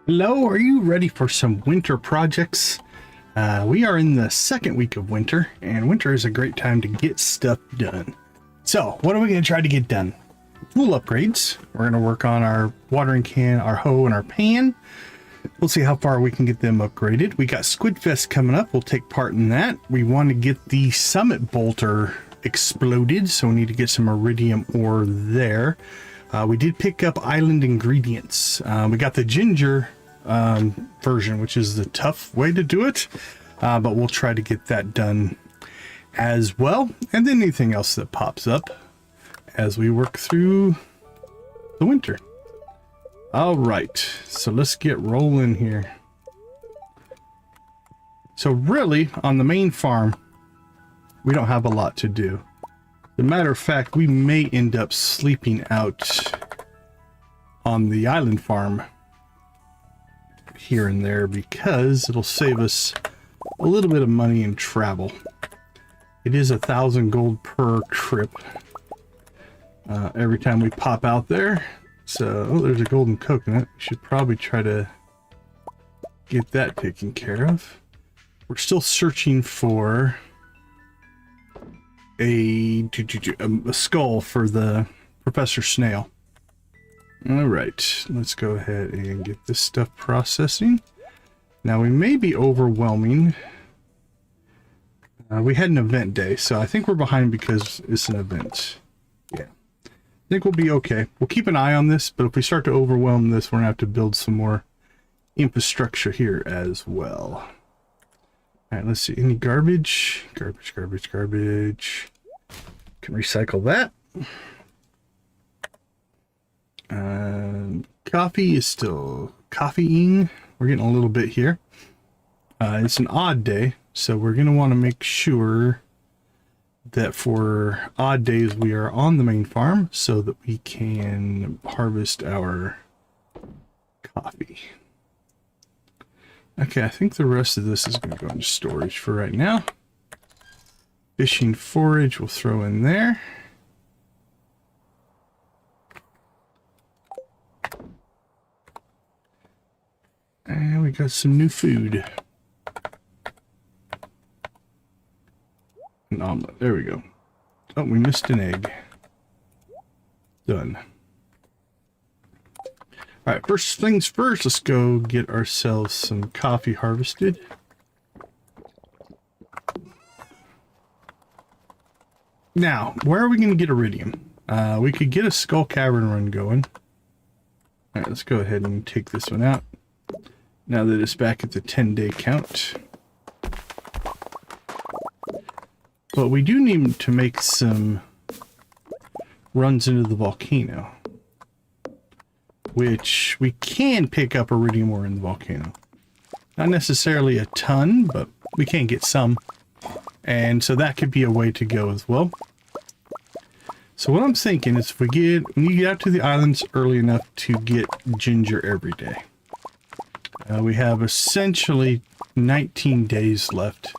Hello, are you ready for some winter projects? We are in the second week of winter, and winter is a great time to get stuff done. So, what are we going to try to get done? Tool upgrades. We're going to work on our watering can, our hoe, and our pan. We'll see how far we can get them upgraded. We got Squidfest coming up. We'll take part in that. We want to get the summit Boulder exploded, so we need to get some Iridium ore there. We did pick up island ingredients. We got the ginger version, which is the tough way to do it, but we'll try to get that done as well, and then anything else that pops up as we work through the winter. All right, so let's get rolling here. So really, on the main farm, we don't have a lot to do. As a matter of fact, we may end up sleeping out on the island farm here and there because it'll save us a little bit of money in travel. It is 1,000 gold per trip every time we pop out there. So, oh, there's a golden coconut. We should probably try to get that taken care of. We're still searching for a skull for the Professor Snail. All right, let's go ahead and get this stuff processing. Now we may be overwhelming. We had an event day, so I think we're behind because it's an event. Yeah, I think we'll be okay. We'll keep an eye on this, but if we start to overwhelm this, we're gonna have to build some more infrastructure here as well. All right, let's see. Any garbage? Garbage. Can recycle that. Coffee is still coffeeing. We're getting a little bit here. It's an odd day, so we're going to want to make sure that for odd days we are on the main farm so that we can harvest our coffee. Okay, I think the rest of this is going to go into storage for right now. Fishing forage we'll throw in there. And we got some new food. An omelet. There we go. Oh, we missed an egg. Done. All right, first things first, let's go get ourselves some coffee harvested. Now, where are we going to get Iridium? We could get a Skull Cavern run going. All right, let's go ahead and take this one out. Now that it's back at the 10-day count. But we do need to make some runs into the volcano, which we can pick up Iridium ore in the volcano. Not necessarily a ton, but we can get some. And so that could be a way to go as well. So what I'm thinking is if we get out to the islands early enough to get ginger every day. We have essentially 19 days left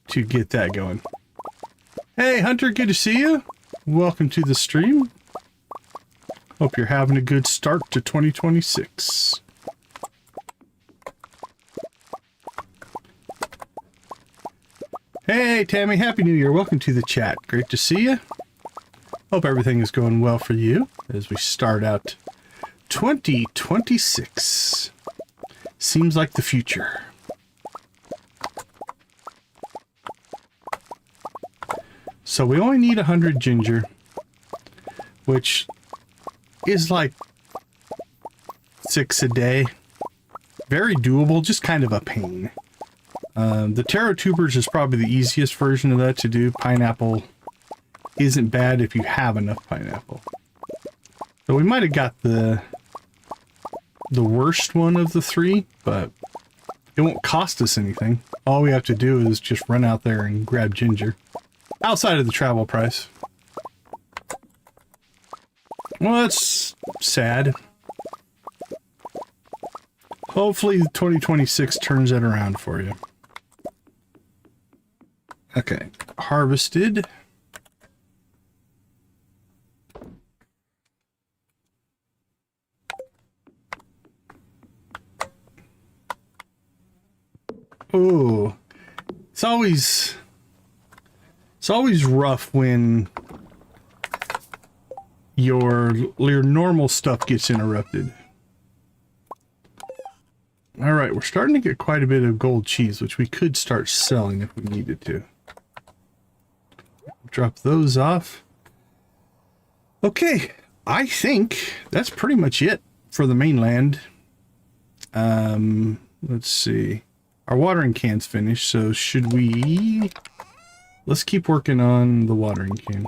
to get that going. Hey Hunter, good to see you. Welcome to the stream. Hope you're having a good start to 2026. Hey Tammy, Happy New Year. Welcome to the chat. Great to see you. Hope everything is going well for you as we start out 2026. Seems like the future. So we only need 100 ginger, which is like 6 a day. Very doable, just kind of a pain. The taro tubers is probably the easiest version of that to do. Pineapple isn't bad if you have enough pineapple. So we might have got the worst one of the three, but it won't cost us anything. All we have to do is just run out there and grab ginger. Outside of the travel price. Well, that's sad. Hopefully 2026 turns that around for you. Okay, harvested. Oh, it's always rough when your normal stuff gets interrupted. All right, we're starting to get quite a bit of gold cheese, which we could start selling if we needed to. Drop those off. Okay, I think that's pretty much it for the mainland. Let's see. Our watering can's finished, so should we... Let's keep working on the watering can.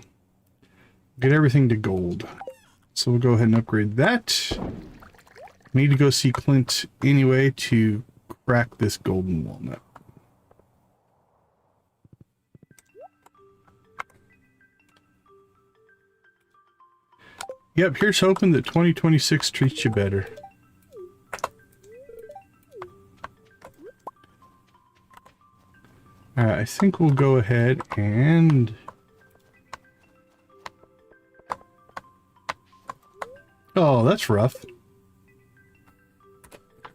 Get everything to gold. So we'll go ahead and upgrade that. We need to go see Clint anyway to crack this golden walnut. Yep, here's hoping that 2026 treats you better. Alright, I think we'll go ahead and... Oh, that's rough.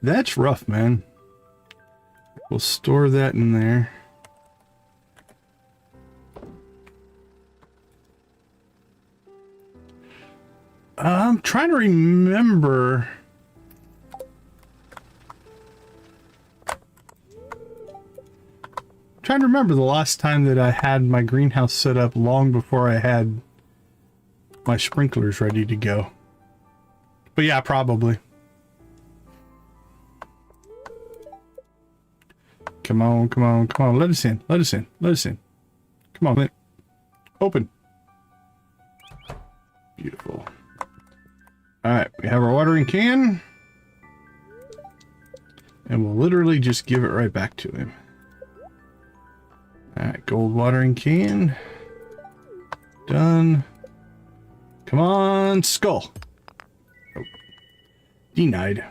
That's rough, man. We'll store that in there. I'm trying to remember... the last time that I had my greenhouse set up long before I had my sprinklers ready to go. But yeah, probably. Come on, come on, come on. Let us in. Let us in. Let us in. Come on, open. Beautiful. Alright, we have our watering can. And we'll literally just give it right back to him. Alright, gold watering can. Done. Come on, skull. Oh. Denied.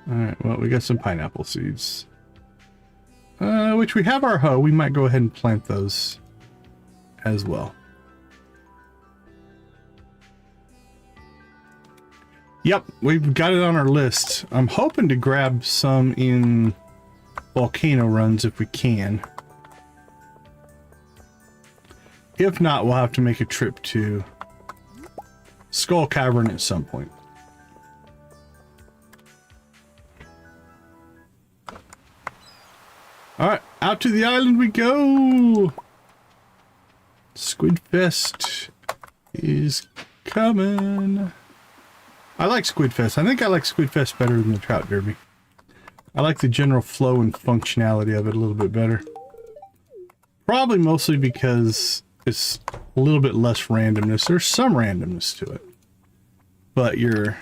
Alright, well, we got some pineapple seeds. Which we have our hoe. We might go ahead and plant those as well. Yep, we've got it on our list. I'm hoping to grab some in volcano runs if we can. If not, we'll have to make a trip to Skull Cavern at some point. Alright, out to the island we go! Squidfest is coming. I like Squidfest. I think I like Squidfest better than the Trout Derby. I like the general flow and functionality of it a little bit better. Probably mostly because it's a little bit less randomness. There's some randomness to it. But you're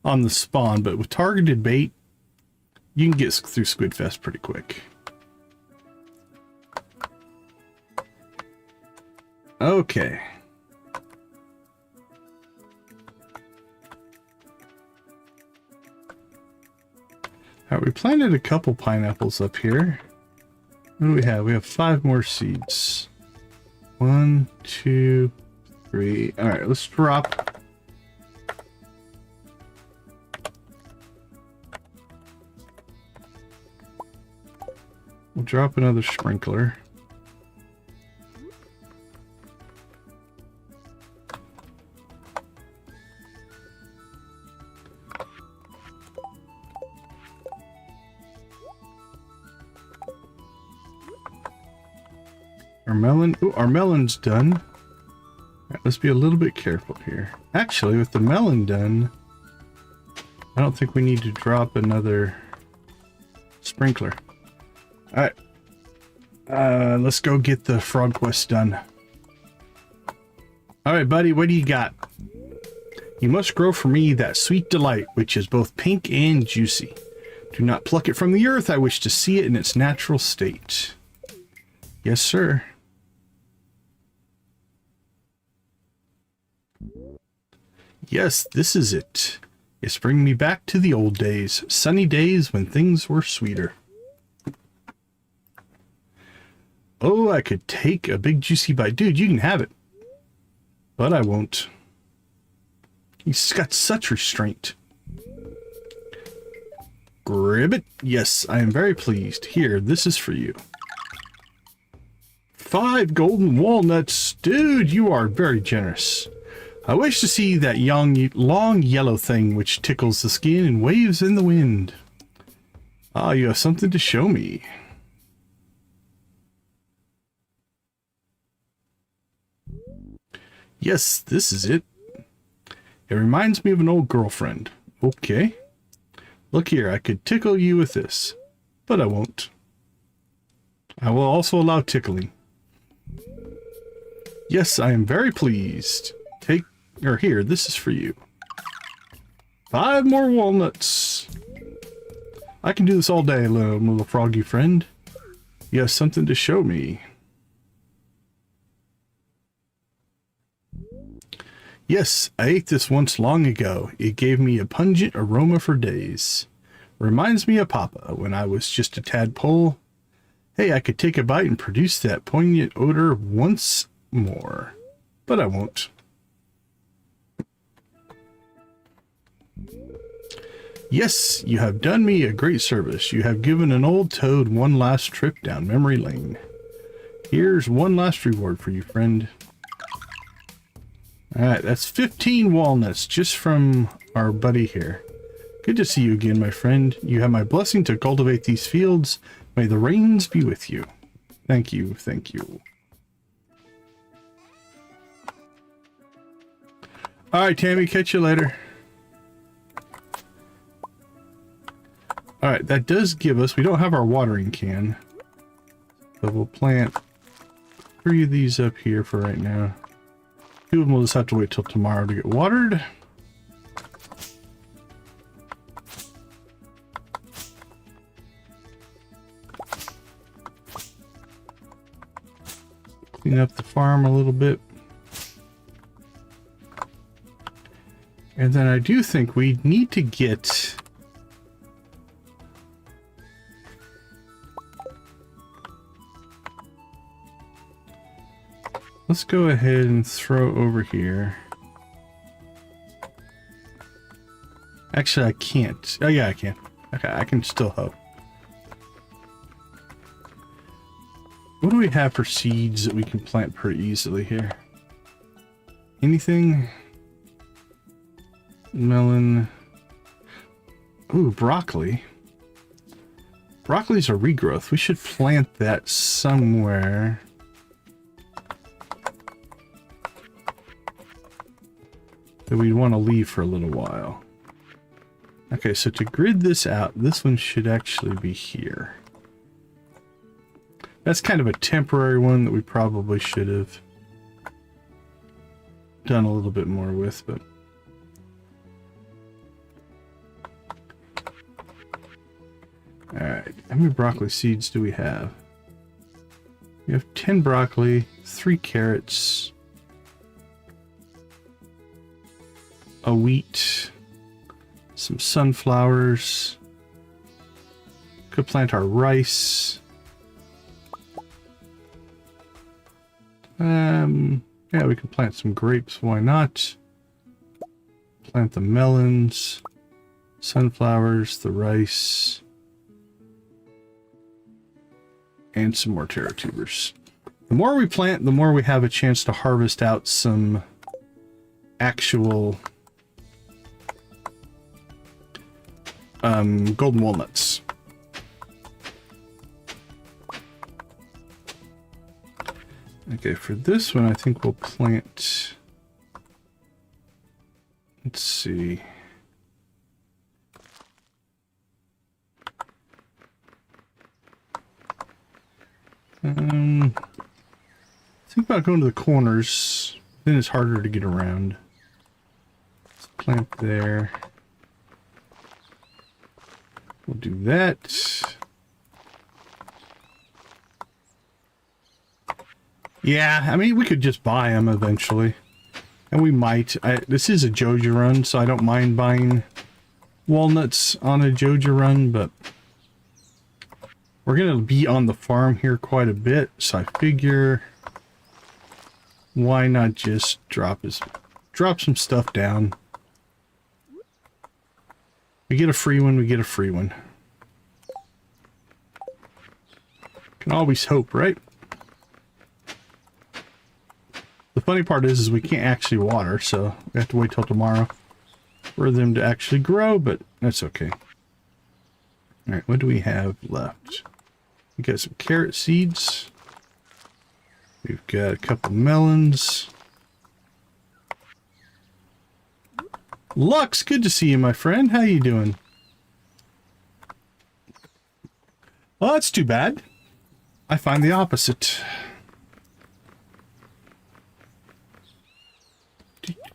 on the spawn. But with targeted bait, you can get through Squidfest pretty quick. Okay. Alright, we planted a couple pineapples up here. What do we have? We have 5 more seeds. 1, 2, 3. Alright, let's drop. We'll drop another sprinkler. Our melon, ooh, our melon's done. All right, let's be a little bit careful here. Actually, with the melon done, I don't think we need to drop another sprinkler. All right, let's go get the frog quest done. All right, buddy, what do you got? You must grow for me that sweet delight, which is both pink and juicy. Do not pluck it from the earth. I wish to see it in its natural state. Yes, sir. Yes, this is it. It's bringing me back to the old days. Sunny days when things were sweeter. Oh, I could take a big juicy bite. Dude, you can have it. But I won't. He's got such restraint. Gribbit. Yes, I am very pleased. Here, this is for you. 5 golden walnuts. Dude, you are very generous. I wish to see that long yellow thing which tickles the skin and waves in the wind. Ah, you have something to show me. Yes, this is it. It reminds me of an old girlfriend. Okay. Look here, I could tickle you with this, but I won't. I will also allow tickling. Yes, I am very pleased. Here, this is for you. 5 more walnuts. I can do this all day, little froggy friend. You have something to show me. Yes, I ate this once long ago. It gave me a pungent aroma for days. Reminds me of Papa when I was just a tadpole. Hey, I could take a bite and produce that poignant odor once more. But I won't. Yes, you have done me a great service. You have given an old toad one last trip down memory lane. Here's one last reward for you, friend. Alright, that's 15 walnuts just from our buddy here. Good to see you again, my friend. You have my blessing to cultivate these fields. May the rains be with you. Thank you, thank you. Alright, Tammy, catch you later. Alright, that does give us... We don't have our watering can. So we'll plant 3 of these up here for right now. 2 of them will just have to wait till tomorrow to get watered. Clean up the farm a little bit. And then I do think we need to get... Let's go ahead and throw over here. Actually, I can't. Oh, yeah, I can. Okay, I can still hope. What do we have for seeds that we can plant pretty easily here? Anything? Melon. Ooh, broccoli. Broccoli's a regrowth. We should plant that somewhere. That we'd want to leave for a little while. Okay, so to grid this out, this one should actually be here. That's kind of a temporary one that we probably should have done a little bit more with, but... Alright, how many broccoli seeds do we have? We have 10 broccoli, 3 carrots, a wheat, some sunflowers. Could plant our rice. Yeah, we can plant some grapes, why not? Plant the melons, sunflowers, the rice, and some more taro tubers. The more we plant, the more we have a chance to harvest out some actual golden walnuts. Okay, for this one, I think we'll plant... Let's see. Think about going to the corners. Then it's harder to get around. Let's plant there. We'll do that. Yeah, I mean, we could just buy them eventually. And we might. This is a Joja run, so I don't mind buying walnuts on a Joja run, but we're going to be on the farm here quite a bit, so I figure why not just drop some stuff down. We get a free one, we get a free one. Can always hope, right? The funny part is we can't actually water, so we have to wait till tomorrow for them to actually grow, but that's okay. All right, what do we have left? We got some carrot seeds. We've got a couple melons. Lux, good to see you, my friend. How you doing? Well, that's too bad. I find the opposite.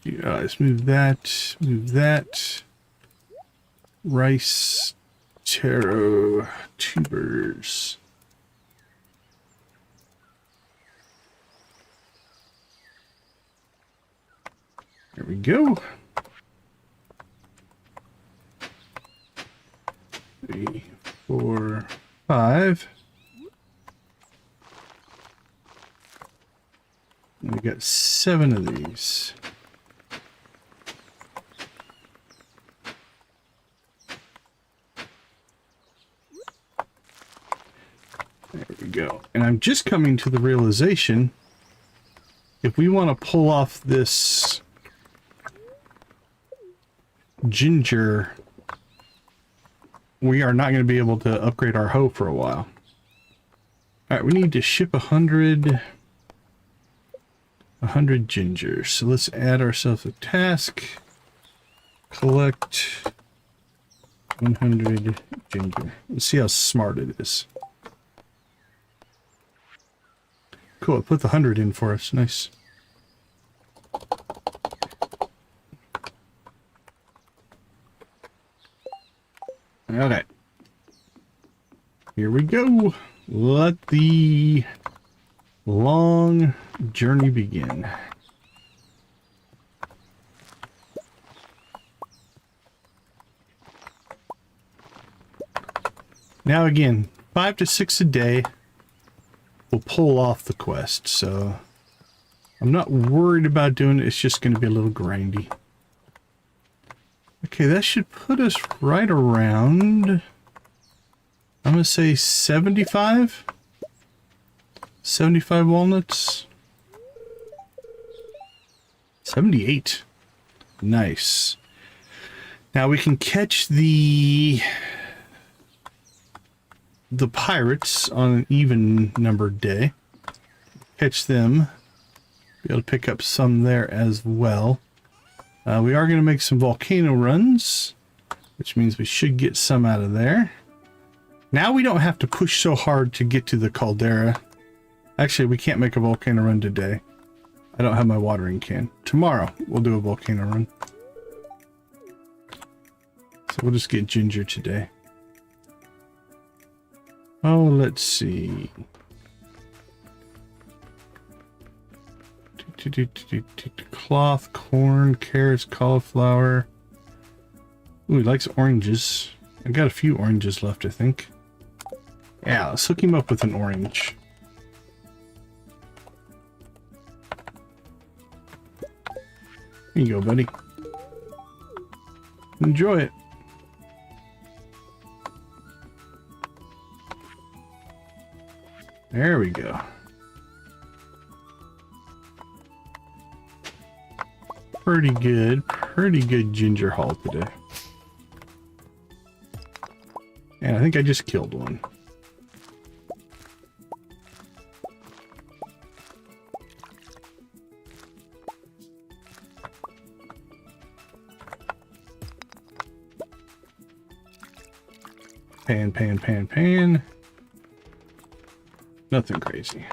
Let's move that. Move that. Rice, taro, tubers. There we go. 3, 4, 5. And we got 7 of these. There we go. And I'm just coming to the realization, if we want to pull off this ginger, we are not going to be able to upgrade our hoe for a while. Alright, we need to ship 100 ginger. So let's add ourselves a task. Collect 100 ginger. Let's see how smart it is. Cool, it put the 100 in for us. Nice. Okay. Here we go. Let the long journey begin. Now again, 5 to 6 a day will pull off the quest, so I'm not worried about doing it. It's just going to be a little grindy. Okay, that should put us right around, I'm going to say 75? 75 walnuts? 78. Nice. Now we can catch the pirates on an even numbered day. Catch them. Be able to pick up some there as well. We are going to make some volcano runs, which means we should get some out of there. Now we don't have to push so hard to get to the caldera. Actually, we can't make a volcano run today. I don't have my watering can. Tomorrow, we'll do a volcano run. So we'll just get ginger today. Oh, let's see. Cloth, corn, carrots, cauliflower. Ooh, he likes oranges. I got a few oranges left, I think. Yeah, let's hook him up with an orange. Here you go, buddy. Enjoy it. There we go. Pretty good ginger haul today. And I think I just killed one. Pan. Nothing crazy.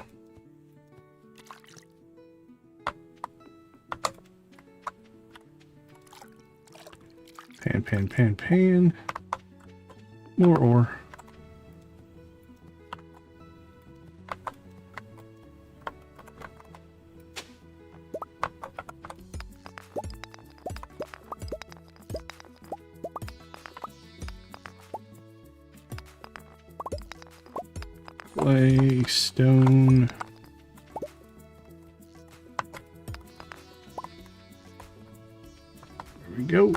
Pan. More ore. Clay, stone. There we go.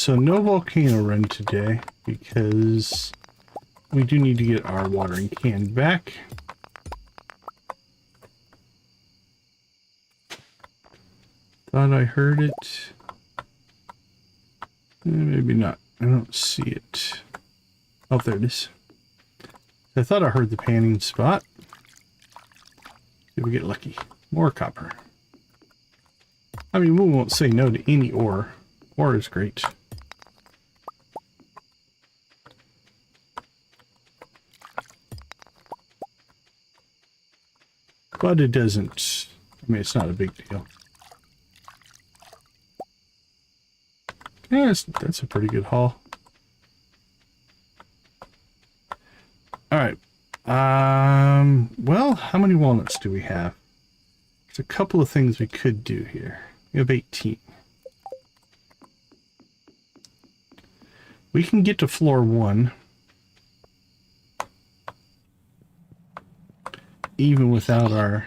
So no volcano run today because we do need to get our watering can back. Thought I heard it. Maybe not. I don't see it. Oh, there it is. I thought I heard the panning spot. Did we get lucky? More copper. I mean, we won't say no to any ore. Ore is great. But it doesn't... I mean, it's not a big deal. Yeah, that's a pretty good haul. Alright. Well, how many walnuts do we have? There's a couple of things we could do here. We have 18. We can get to floor 1. Even without our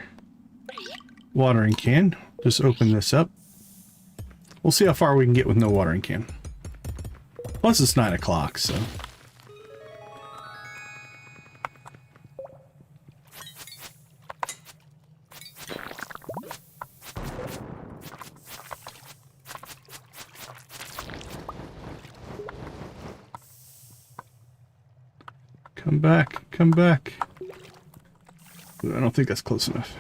watering can. Just open this up. We'll see how far we can get with no watering can. Plus it's 9 o'clock, so... Come back, come back. I don't think that's close enough.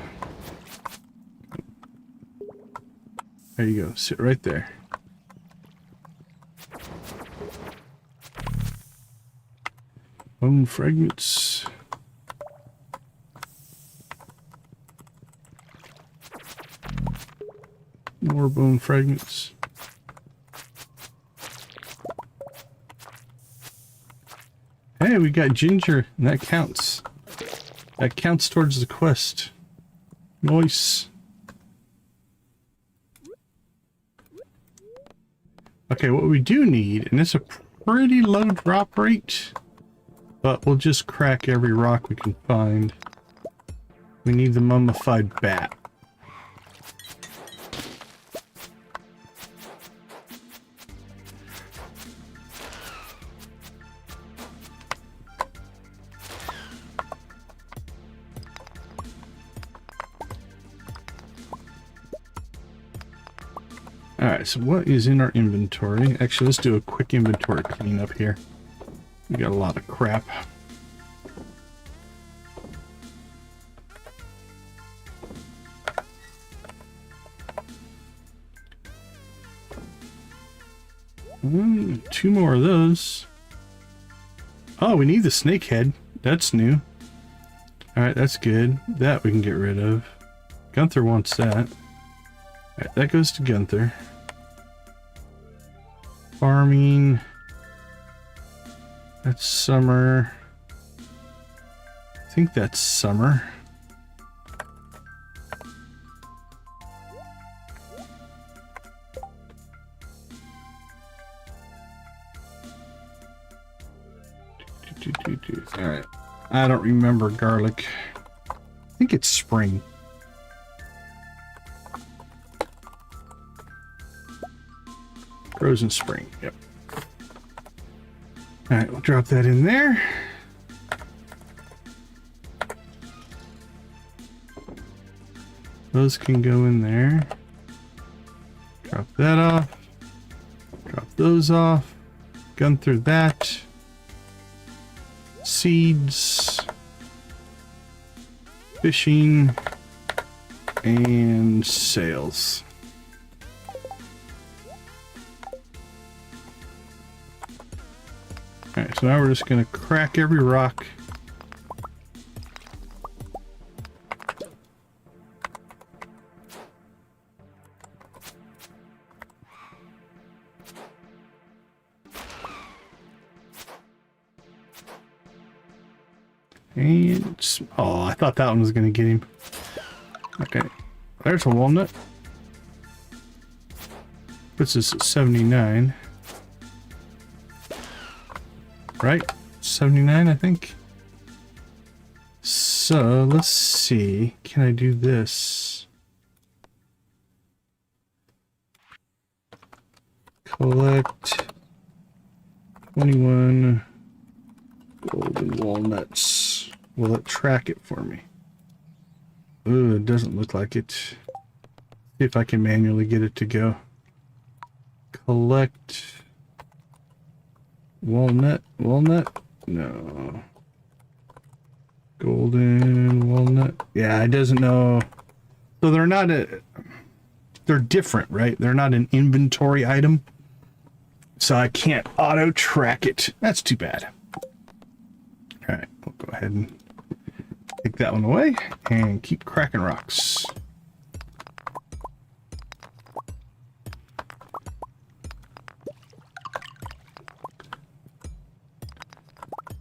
There you go, sit right there. Bone fragments. More bone fragments. Hey, we got ginger, and that counts. That counts towards the quest. Nice. Okay, what we do need, and it's a pretty low drop rate, but we'll just crack every rock we can find. We need the mummified bat. Alright, so what is in our inventory? Actually, let's do a quick inventory cleanup here. We got a lot of crap. Two more of those. Oh, we need the snake head. That's new. Alright, that's good. That we can get rid of. Gunther wants that. Alright, that goes to Gunther. Farming. That's summer. I think that's summer. Alright. I don't remember garlic. I think it's spring. Frozen spring, yep. Alright, we'll drop that in there. Those can go in there. Drop that off. Drop those off. Gun through that. Seeds. Fishing. And sails. Alright, so now we're just going to crack every rock. And... oh, I thought that one was going to get him. Okay, there's a walnut. Puts us at 79. Right? 79, I think. So, let's see. Can I do this? Collect 21 golden walnuts. Will it track it for me? Ooh, it doesn't look like it. See if I can manually get it to go. Collect walnut. No. Golden walnut. Yeah, it doesn't know. So they're not they're different, right? They're not an inventory item. So I can't auto track it. That's too bad. All right, we'll go ahead and take that one away and keep cracking rocks.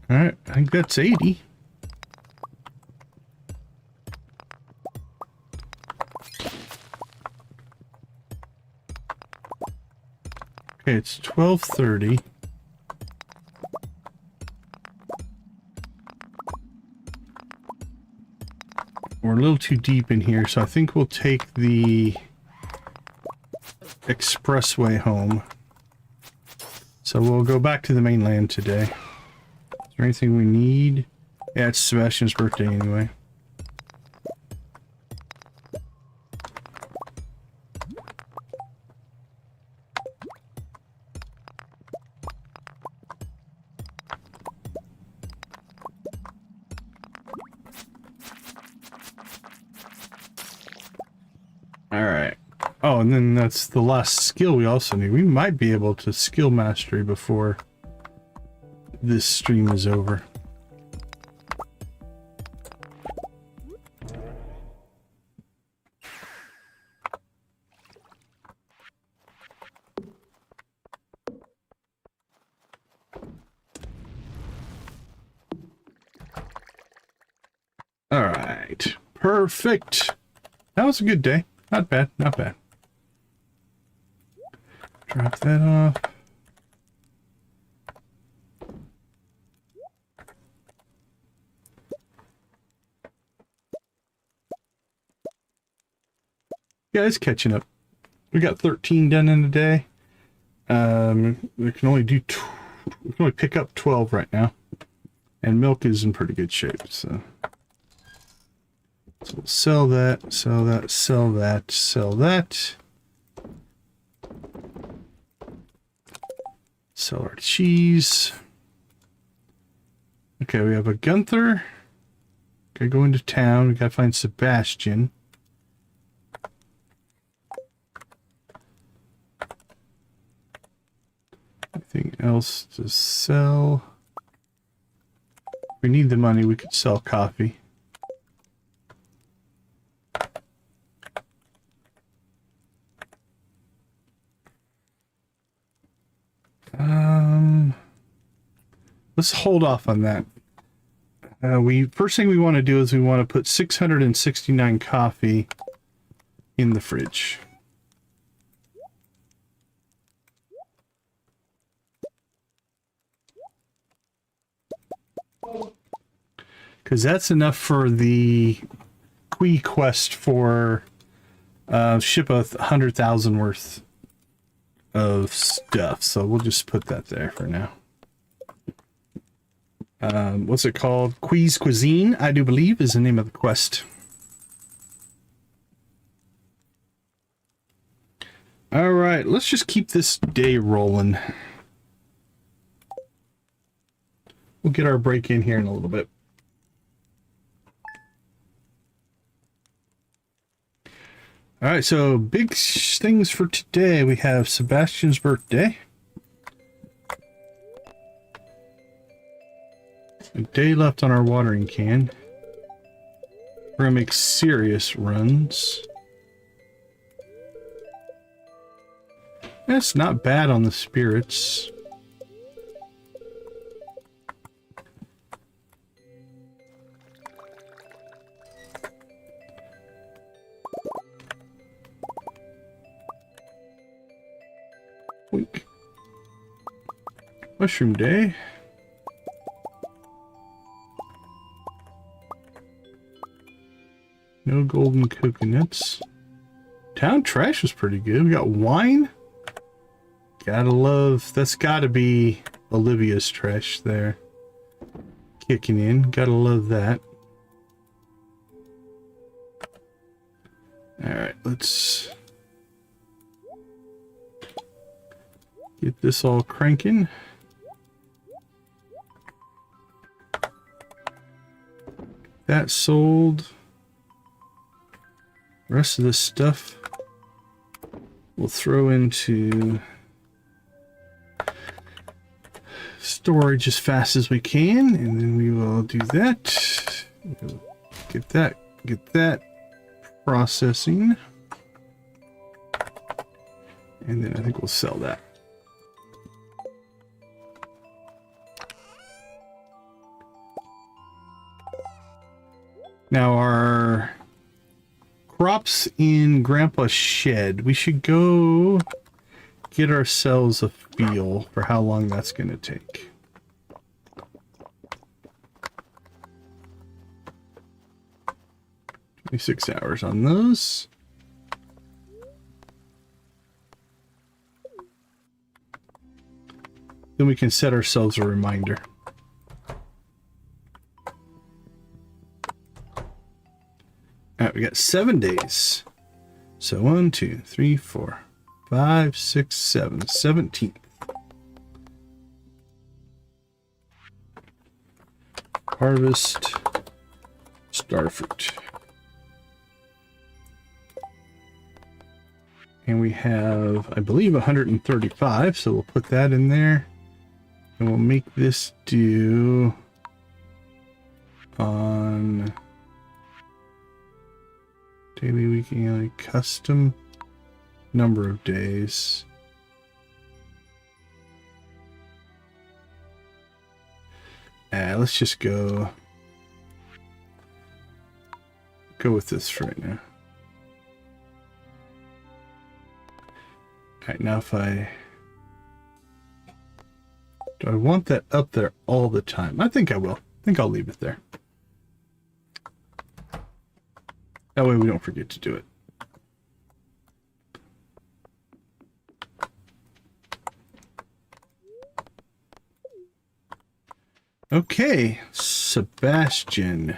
All right, I think that's 80. Okay, it's 12:30. We're a little too deep in here, so I think we'll take the expressway home. So we'll go back to the mainland today. Is there anything we need? Yeah, it's Sebastian's birthday anyway. Alright. Oh, and then that's the last skill we also need. We might be able to skill mastery before this stream is over. Alright. Perfect. That was a good day. Not bad, not bad. Drop that off. Yeah, it's catching up. We got 13 done in a day. We can only do we can only pick up 12 right now. And milk is in pretty good shape, so we'll sell that, sell that, sell that, sell that. Sell our cheese. Okay, we have a Gunther. Gotta go into town. We gotta find Sebastian. Anything else to sell? We need the money. We could sell coffee. Let's hold off on that. First thing we want to do is we want to put 669 coffee in the fridge. Because that's enough for the quest for ship 100,000 worth of stuff. So we'll just put that there for now. What's it called? Quee's Cuisine, I do believe, is the name of the quest. All right, let's just keep this day rolling. We'll get our break in here in a little bit. All right, so big things for today. We have Sebastian's birthday. A day left on our watering can. We're gonna make serious runs. That's not bad on the spirits. Wink. Mushroom day. No golden coconuts. Town trash was pretty good. We got wine. Gotta love, that's gotta be Olivia's trash there. Kicking in. Gotta love that. Alright, let's get this all cranking. That sold. The rest of this stuff we'll throw into storage as fast as we can, and then we will do that. We'll get that processing, and then I think we'll sell that. Now our crops in Grandpa's shed, we should go get ourselves a feel for how long that's going to take. Six hours on those. Then we can set ourselves a reminder. Alright, we got 7 days. So 1, 2, 3, 4, 5, 6, 7, 17th. Harvest starfruit. And we have, I believe, 135, so we'll put that in there. And we'll make this due on daily, weekly, custom number of days. Let's just go with this right now. Alright, now if do I want that up there all the time? I think I will. I think I'll leave it there. That way we don't forget to do it. Okay, Sebastian.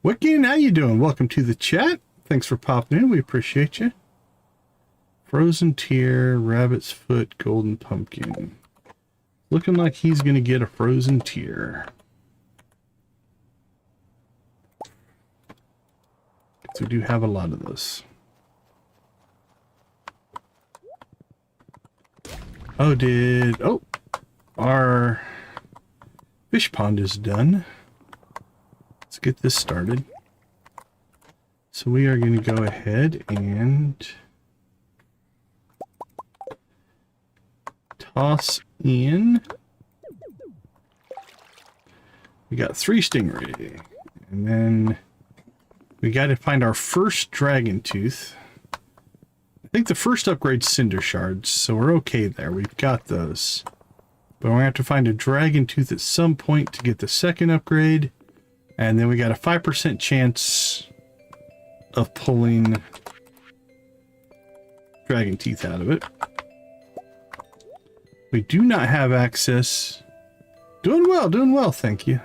What game? How you doing? Welcome to the chat. Thanks for popping in. We appreciate you. Frozen Tear, Rabbit's Foot, Golden Pumpkin. Looking like he's going to get a Frozen Tear. So we do have a lot of those. Oh, our fish pond is done. Let's get this started. So we are going to go ahead and toss in. We got 3 stingray, and then we got to find our first dragon tooth. I think the first upgrade's cinder shards, so we're okay there. We've got those, but we're gonna have to find a dragon tooth at some point to get the second upgrade, and then we got a 5% chance of pulling dragon teeth out of it. We do not have access. Doing well, thank you.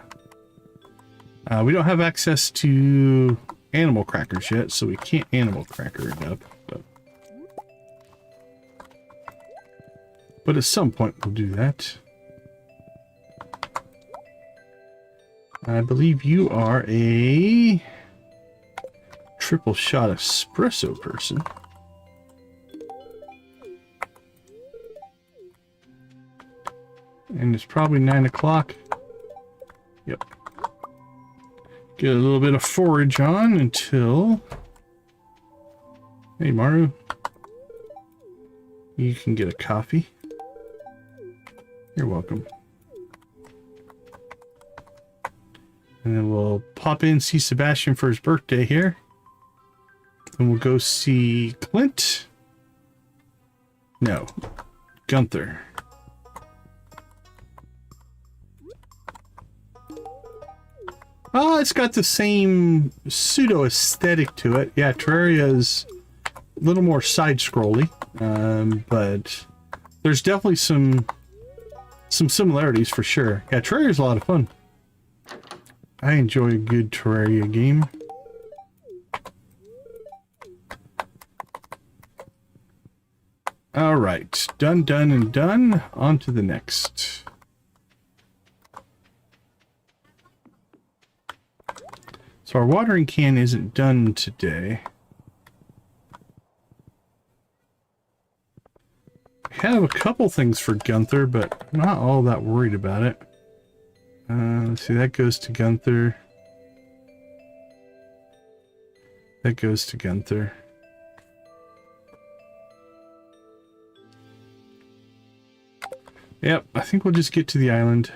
We don't have access to animal crackers yet, so we can't animal cracker it up. But at some point we'll do that. I believe you are a triple shot espresso person. And it's probably 9 o'clock. Yep. Get a little bit of forage on until... Hey, Maru. You can get a coffee. You're welcome. And then we'll pop in, see Sebastian for his birthday here. Then we'll go see Clint. No, Gunther. Oh, it's got the same pseudo aesthetic to it. Yeah, Terraria's a little more side-scrolly, but there's definitely some similarities for sure. Yeah, Terraria's a lot of fun. I enjoy a good Terraria game. All right, done, and done. On to the next. So our watering can isn't done today. I have a couple things for Gunther, but I'm not all that worried about it. Let's see, that goes to Gunther. That goes to Gunther. Yep, I think we'll just get to the island.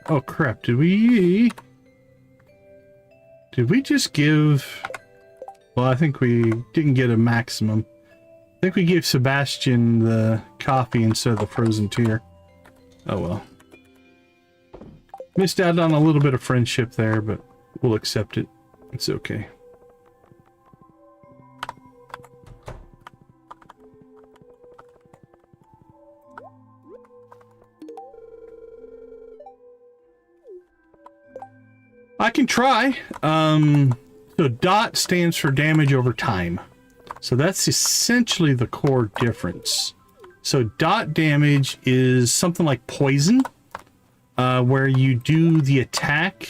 Oh crap, did we just give... Well, I think we didn't get a maximum. I think we gave Sebastian the coffee instead of the frozen tear. Oh well. Missed out on a little bit of friendship there, but we'll accept it. It's okay. I can try. So DOT stands for damage over time. So that's essentially the core difference. So DOT damage is something like poison, where you do the attack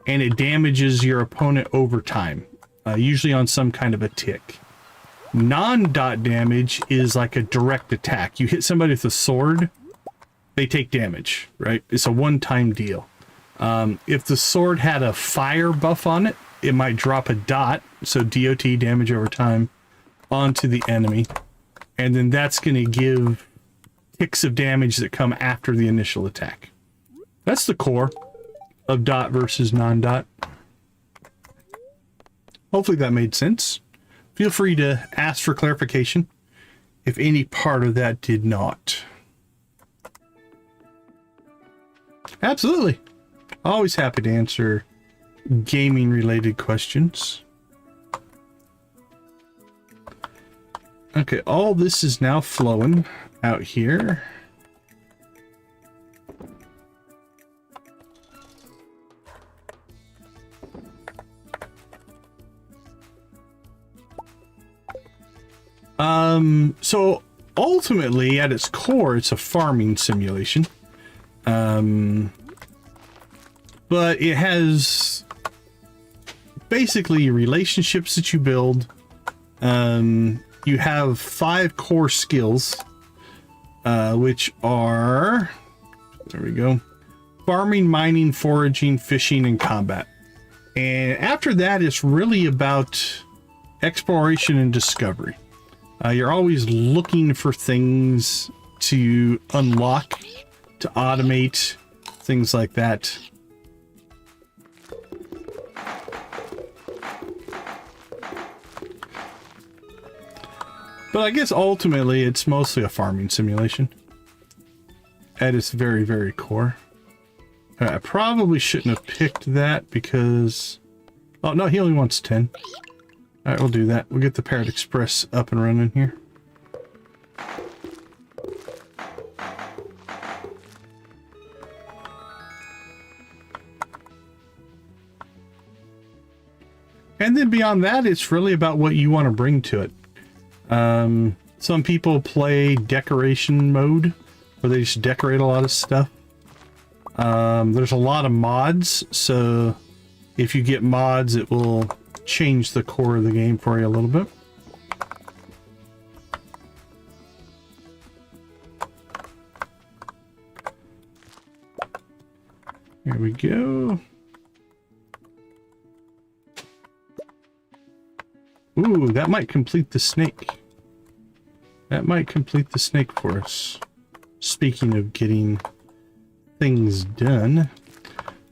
and it damages your opponent over time, usually on some kind of a tick. Non-DOT damage is like a direct attack. You hit somebody with a sword, they take damage, right? It's a one-time deal. If the sword had a fire buff on it, it might drop a dot, so DOT, damage over time, onto the enemy. And then that's going to give ticks of damage that come after the initial attack. That's the core of dot versus non-dot. Hopefully that made sense. Feel free to ask for clarification if any part of that did not. Absolutely. Always happy to answer gaming related questions. Okay, all this is now flowing out here. So ultimately at its core, it's a farming simulation. But it has basically relationships that you build. You have 5 core skills, which are, there we go, farming, mining, foraging, fishing, and combat. And after that, it's really about exploration and discovery. You're always looking for things to unlock, to automate, things like that. But I guess ultimately it's mostly a farming simulation at its very, very core. I probably shouldn't have picked that because... Oh, no, he only wants 10. Alright, we'll do that. We'll get the Parrot Express up and running here. And then beyond that, it's really about what you want to bring to it. Some people play decoration mode, where they just decorate a lot of stuff. There's a lot of mods, so if you get mods, it will change the core of the game for you a little bit. Here we go. Ooh, that might complete the snake. That might complete the snake for us. Speaking of getting things done.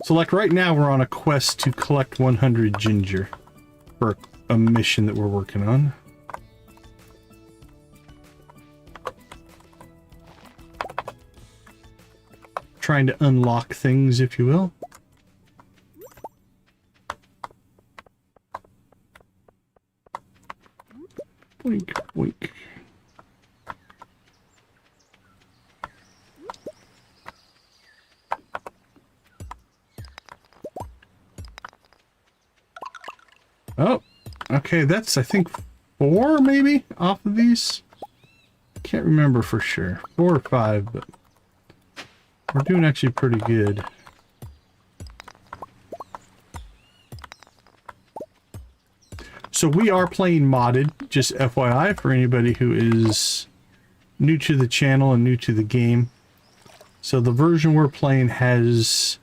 So like right now we're on a quest to collect 100 ginger for a mission that we're working on. Trying to unlock things, if you will. Boink, boink. Oh, okay, that's, I think, 4 maybe off of these. Can't remember for sure. 4 or 5, but we're doing actually pretty good. So we are playing modded, just FYI, for anybody who is new to the channel and new to the game. So the version we're playing has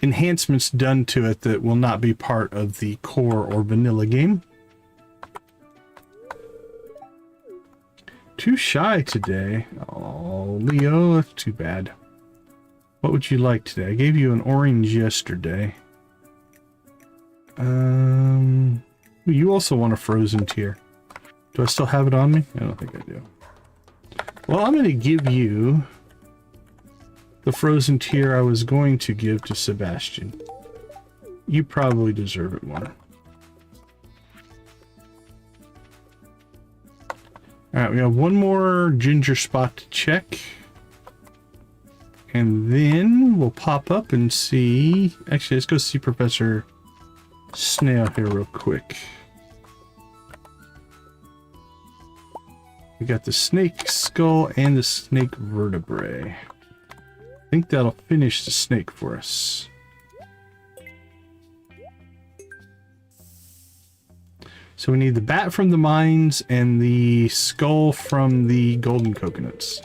enhancements done to it that will not be part of the core or vanilla game. Too shy today. Oh, Leo, that's too bad. What would you like today? I gave you an orange yesterday. You also want a frozen tier. Do I still have it on me? I don't think I do. Well, I'm going to give you the frozen tier I was going to give to Sebastian. You probably deserve it more. Alright, we have one more ginger spot to check. And then we'll pop up and see... Actually, let's go see Professor Snail here real quick. We got the snake skull and the snake vertebrae. I think that'll finish the snake for us. So we need the bat from the mines and the skull from the golden coconuts.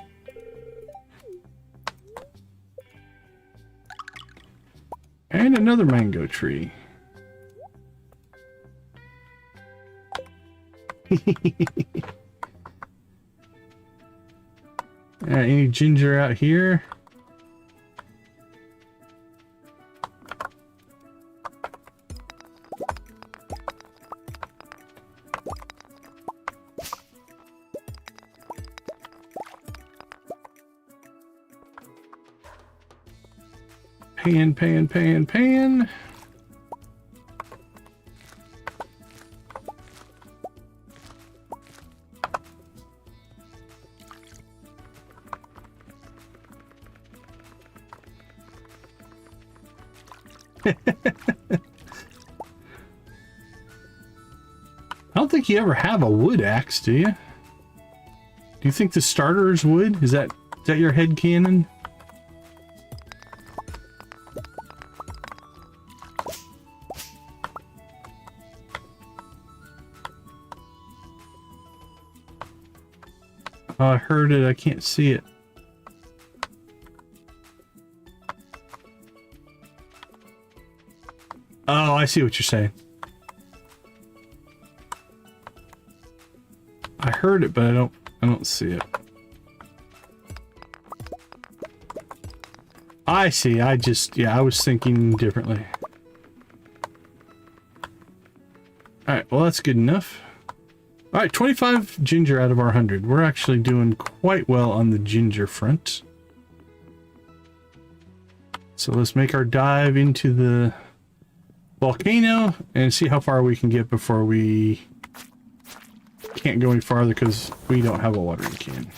And another mango tree. Any ginger out here? Pan. I don't think you ever have a wood axe, do you? Do you think the starter is wood? Is that your head canon? Oh, I heard it. I can't see it. Oh, I see what you're saying. I heard it, but I don't see it. I see. I was thinking differently. Alright, well that's good enough. Alright, 25 ginger out of our 100. We're actually doing quite well on the ginger front. So let's make our dive into the volcano and see how far we can get before we can't go any farther because we don't have a watering can.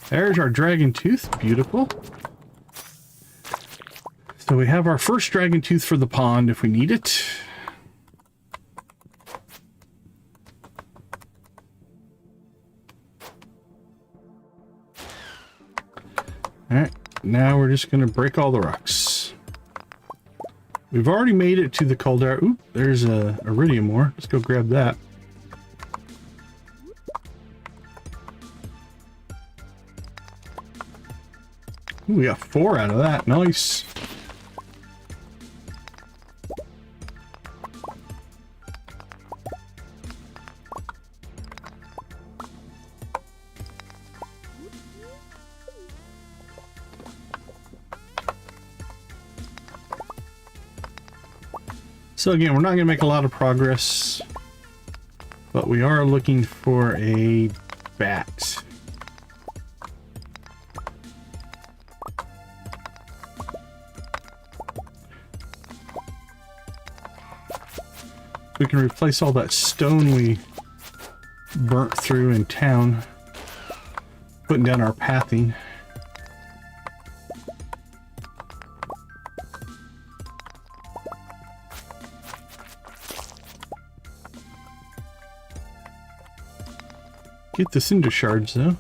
There's our dragon tooth. Beautiful. So we have our first dragon tooth for the pond if we need it. Alright, now we're just going to break all the rocks. We've already made it to the caldera. Oop, there's a iridium ore. Let's go grab that. Ooh, we got 4 out of that. Nice. So again, we're not going to make a lot of progress, but we are looking for a bat. We can replace all that stone we burnt through in town. Putting down our pathing. Get the cinder shards though.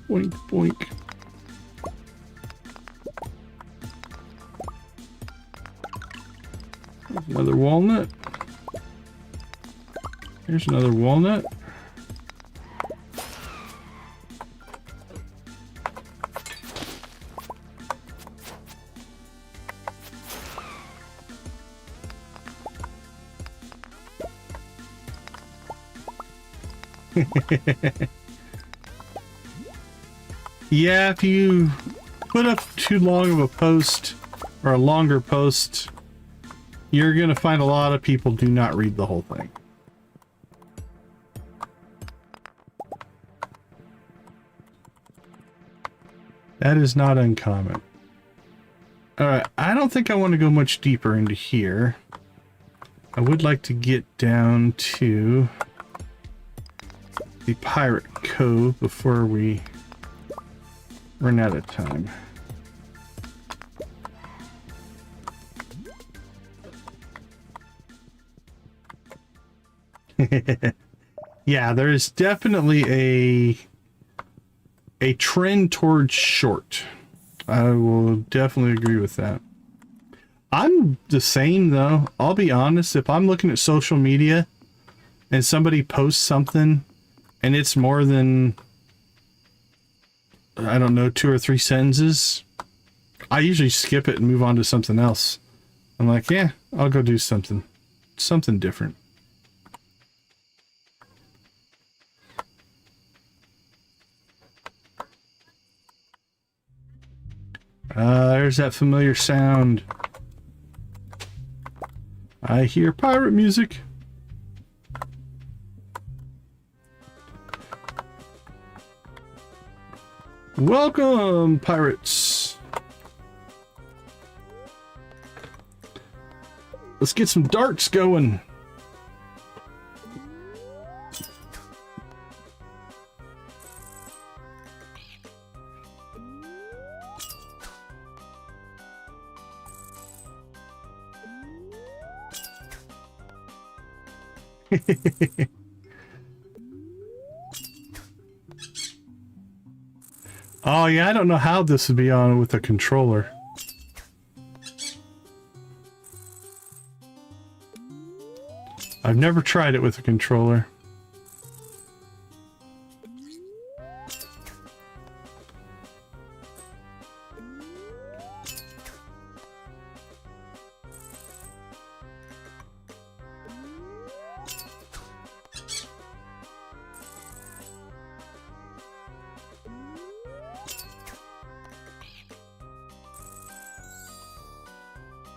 Boink, boink. There's another walnut. Here's another walnut. Yeah, if you put up too long of a post or a longer post, you're gonna find a lot of people do not read the whole thing. That is not uncommon. Alright, I don't think I want to go much deeper into here. I would like to get down to the Pirate Cove before we run out of time. Yeah, there is definitely a trend towards short. I will definitely agree with that. I'm the same though. I'll be honest, if I'm looking at social media and somebody posts something and it's more than, I don't know, 2 or 3 sentences, I usually skip it and move on to something else. I'm like, yeah, I'll go do something different. There's that familiar sound. I hear pirate music. Welcome, pirates. Let's get some darts going. Oh yeah, I don't know how this would be on with a controller. I've never tried it with a controller.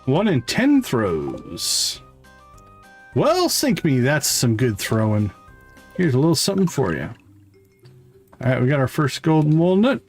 One in 10 throws. Well, sink me, that's some good throwing. Here's a little something for you. Alright, we got our first golden walnut.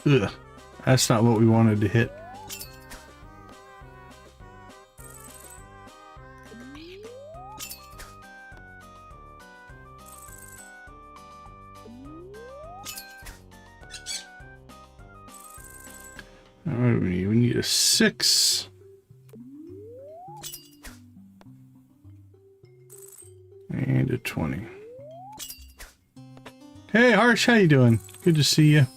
Ugh, that's not what we wanted to hit. What do we need? We need a 6. And a 20. Hey, Harsh, how you doing? Good to see you.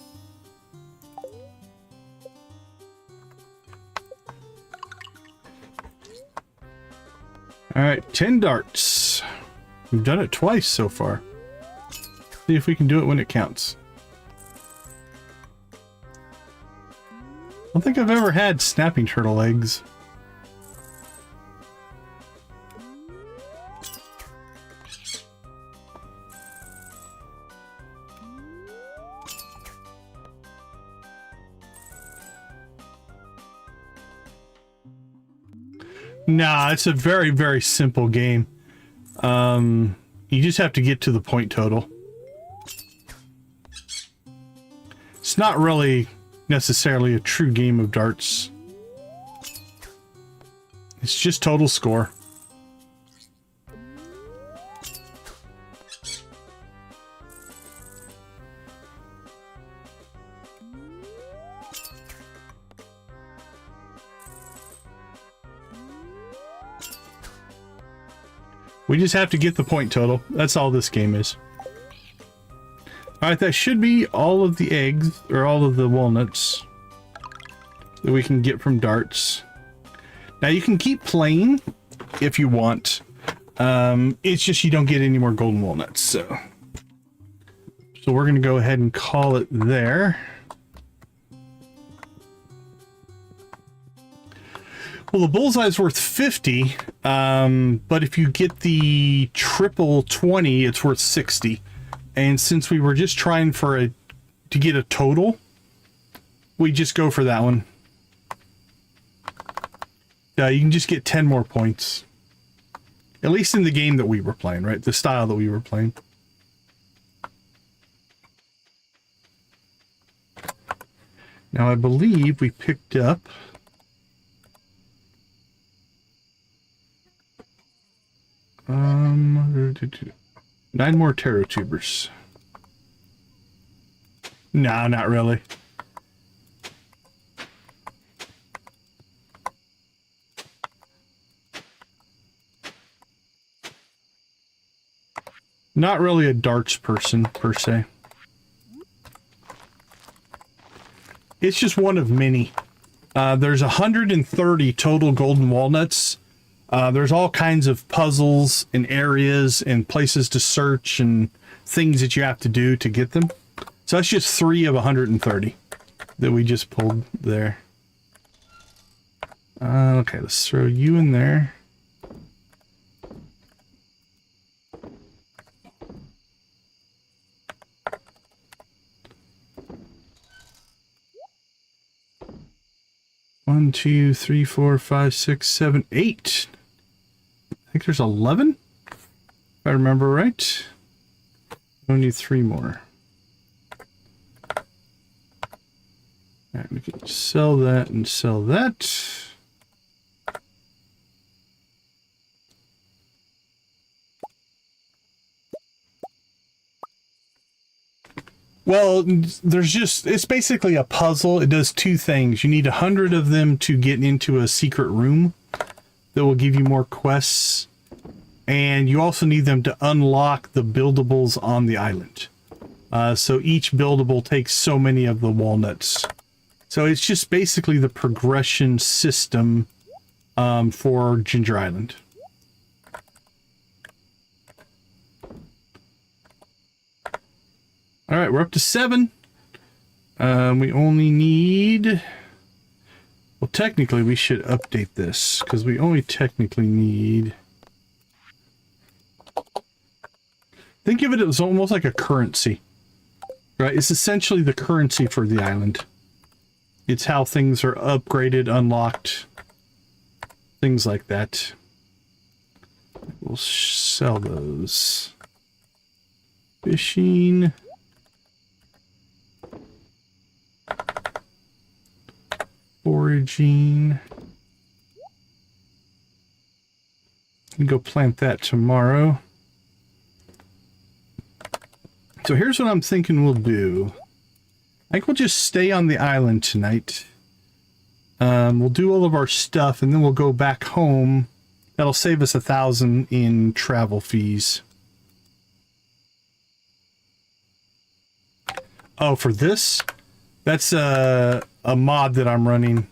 Alright, 10 darts. We've done it twice so far. See if we can do it when it counts. don't think I've ever had snapping turtle eggs. Nah, it's a very, very simple game. You just have to get to the point total. It's not really necessarily a true game of darts. It's just total score. We just have to get the point total. That's all this game is. Alright, that should be all of the eggs, or all of the walnuts that we can get from darts. Now you can keep playing if you want. It's just you don't get any more golden walnuts, so we're gonna go ahead and call it there. Well, the bullseye's worth 50, but if you get the triple 20, it's worth 60. And since we were just trying to get a total, we just go for that one. You can just get 10 more points. At least in the game that we were playing, right? The style that we were playing. Now, I believe we picked up... 9 more taro tubers. No, not really. Not really a darts person, per se. It's just one of many. There's 130 total golden walnuts. There's all kinds of puzzles and areas and places to search and things that you have to do to get them. So that's just 3 of 130 that we just pulled there. Okay, let's throw you in there. One, 2, 3, 4, 5, 6, 7, 8. I think there's 11, if I remember right. We need 3 more. Alright, we can sell that and sell that. Well, it's basically a puzzle. It does 2 things. You need 100 of them to get into a secret room that will give you more quests. And you also need them to unlock the buildables on the island. So each buildable takes so many of the walnuts. So it's just basically the progression system for Ginger Island. All right, we're up to 7. We only need... Well, technically, we should update this, because we only technically need... Think of it as almost like a currency. Right? It's essentially the currency for the island. It's how things are upgraded, unlocked, things like that. We'll sell those. Fishing... Foraging. And go plant that tomorrow. So here's what I'm thinking we'll do. I think we'll just stay on the island tonight. We'll do all of our stuff and then we'll go back home. That'll save us 1,000 in travel fees. Oh, for this? That's a mod that I'm running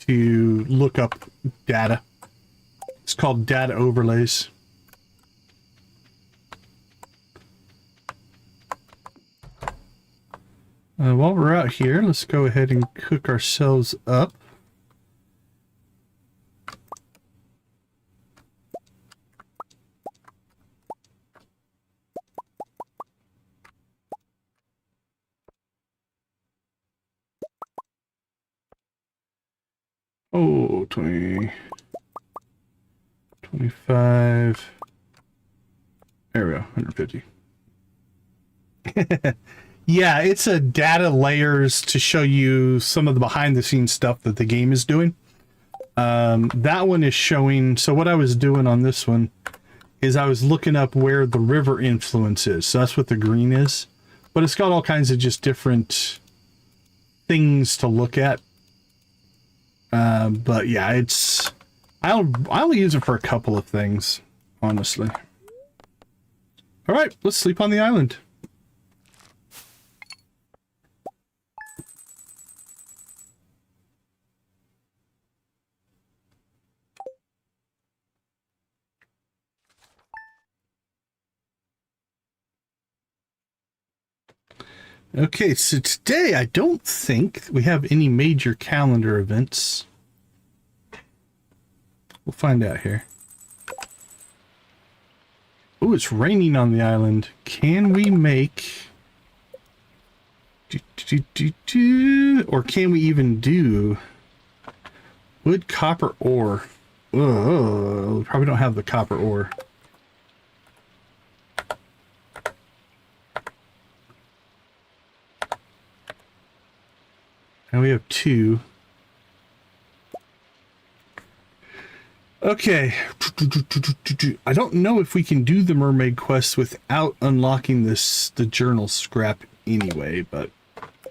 to look up data. It's called Data Overlays. While we're out here, let's go ahead and cook ourselves up. Oh, 20, 25. There we go, 150. Yeah, it's a data layers to show you some of the behind the scenes stuff that the game is doing. That one is showing, so what I was doing on this one is I was looking up where the river influence is. So that's what the green is. But it's got all kinds of just different things to look at. But yeah, it's... I'll use it for a couple of things, honestly. Alright, let's sleep on the island. Okay, so today I don't think we have any major calendar events. We'll find out here. Oh, it's raining on the island. Can we make... Or can we even do... Wood, copper, ore? Oh, we probably don't have the copper ore. And we have 2. Okay. I don't know if we can do the mermaid quest without unlocking the journal scrap anyway, but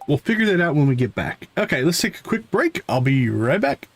we'll figure that out when we get back. Okay, let's take a quick break. I'll be right back.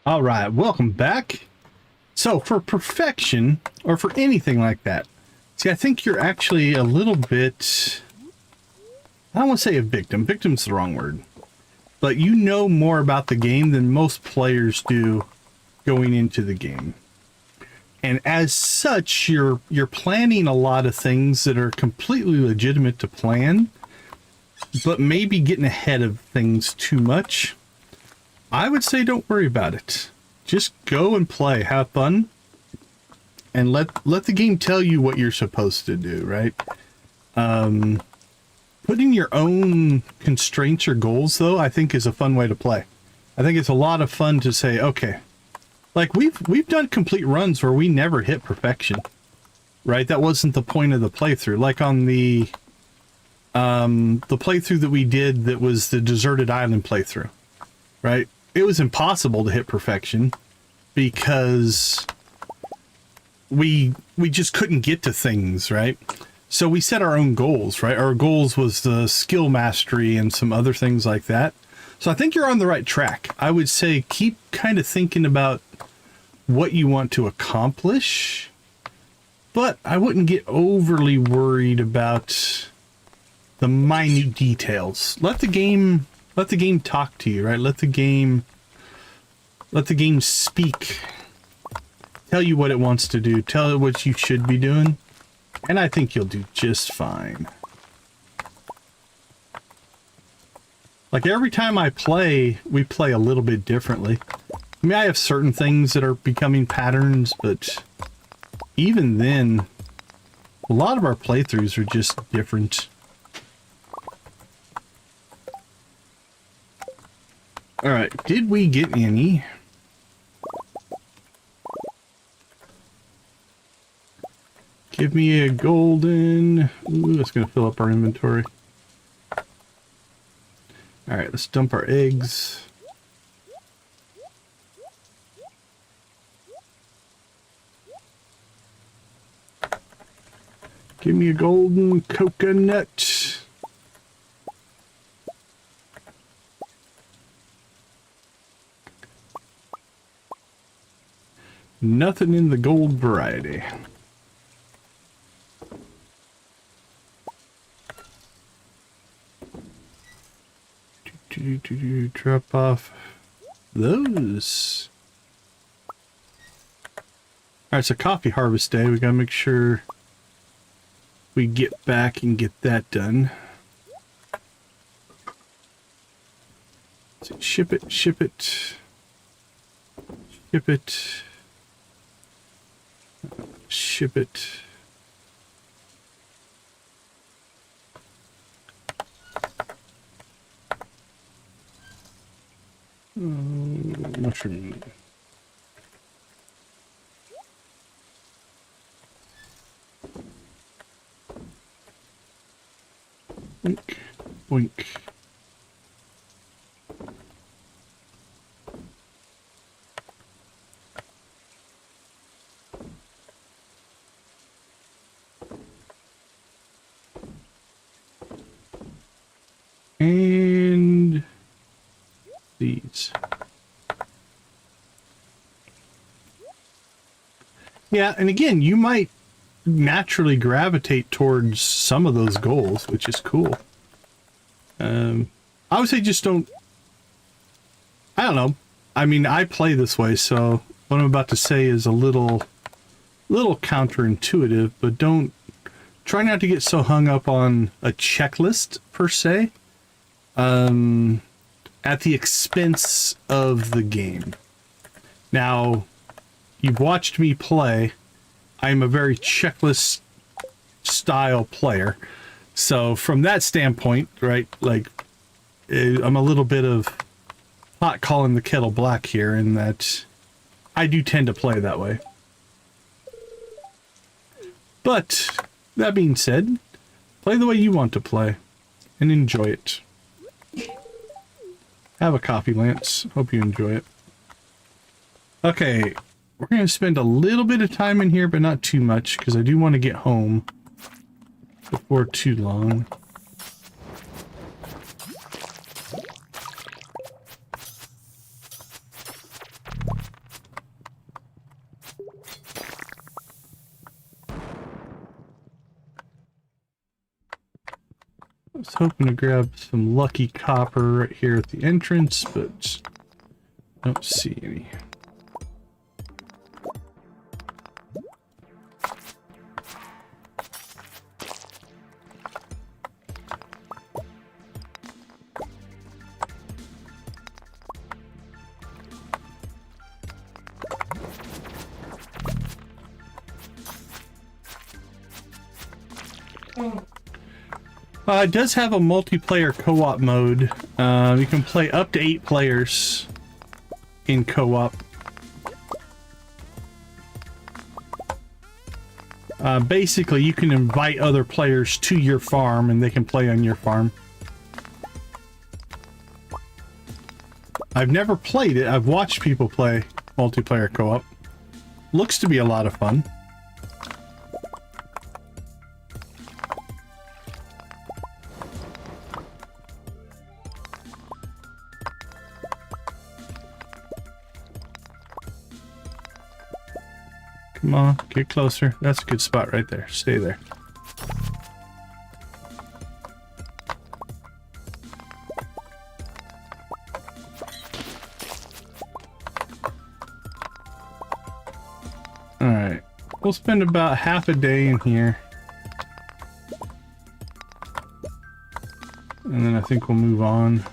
All right, welcome back. So for perfection, or for anything like that, see, I think you're actually a little bit, I don't want to say a victim. Victim's the wrong word. But you know more about the game than most players do going into the game. And as such, you're planning a lot of things that are completely legitimate to plan, but maybe getting ahead of things too much. I would say don't worry about it. Just go and play, have fun, and let the game tell you what you're supposed to do, right? Putting your own constraints or goals, though, I think is a fun way to play. I think it's a lot of fun to say, okay, like we've done complete runs where we never hit perfection, right? That wasn't the point of the playthrough. Like on the playthrough that we did that was the Deserted Island playthrough, right? It was impossible to hit perfection because we just couldn't get to things, right? So we set our own goals, right? Our goals was the skill mastery and some other things like that. So I think you're on the right track. I would say keep kind of thinking about what you want to accomplish, but I wouldn't get overly worried about the minute details. Let the game talk to you, right? Let the game speak. Tell you what it wants to do. Tell it what you should be doing. And I think you'll do just fine. Like every time I play, we play a little bit differently. I mean, I have certain things that are becoming patterns, but even then, a lot of our playthroughs are just different. All right, did we get any? Give me a golden... Ooh, that's going to fill up our inventory. All right, let's dump our eggs. Give me a golden coconut. Nothing in the gold variety. Drop off those. Alright, it's a coffee harvest day. We gotta make sure we get back and get that done. So ship it, ship it, ship it, ship it. Mushroom. Boink, boink. And these. Yeah, and again, you might naturally gravitate towards some of those goals, which is cool. I would say just don't... I don't know. I mean, I play this way, so what I'm about to say is a little counterintuitive, but don't... Try not to get so hung up on a checklist, per se, at the expense of the game. Now, you've watched me play. I'm a very checklist style player. So from that standpoint, right, like I'm a little bit of pot calling the kettle black here in that I do tend to play that way. But that being said, play the way you want to play and enjoy it. Have a coffee, Lance. Hope you enjoy it. Okay, we're going to spend a little bit of time in here, but not too much, because I do want to get home before too long. was hoping to grab some lucky copper right here at the entrance, but don't see any. It does have a multiplayer co-op mode. You can play up to 8 players in co-op. Basically, you can invite other players to your farm and they can play on your farm. I've never played it. I've watched people play multiplayer co-op. Looks to be a lot of fun. Come on, get closer. That's a good spot right there. Stay there. Alright. We'll spend about half a day in here. And then I think we'll move on.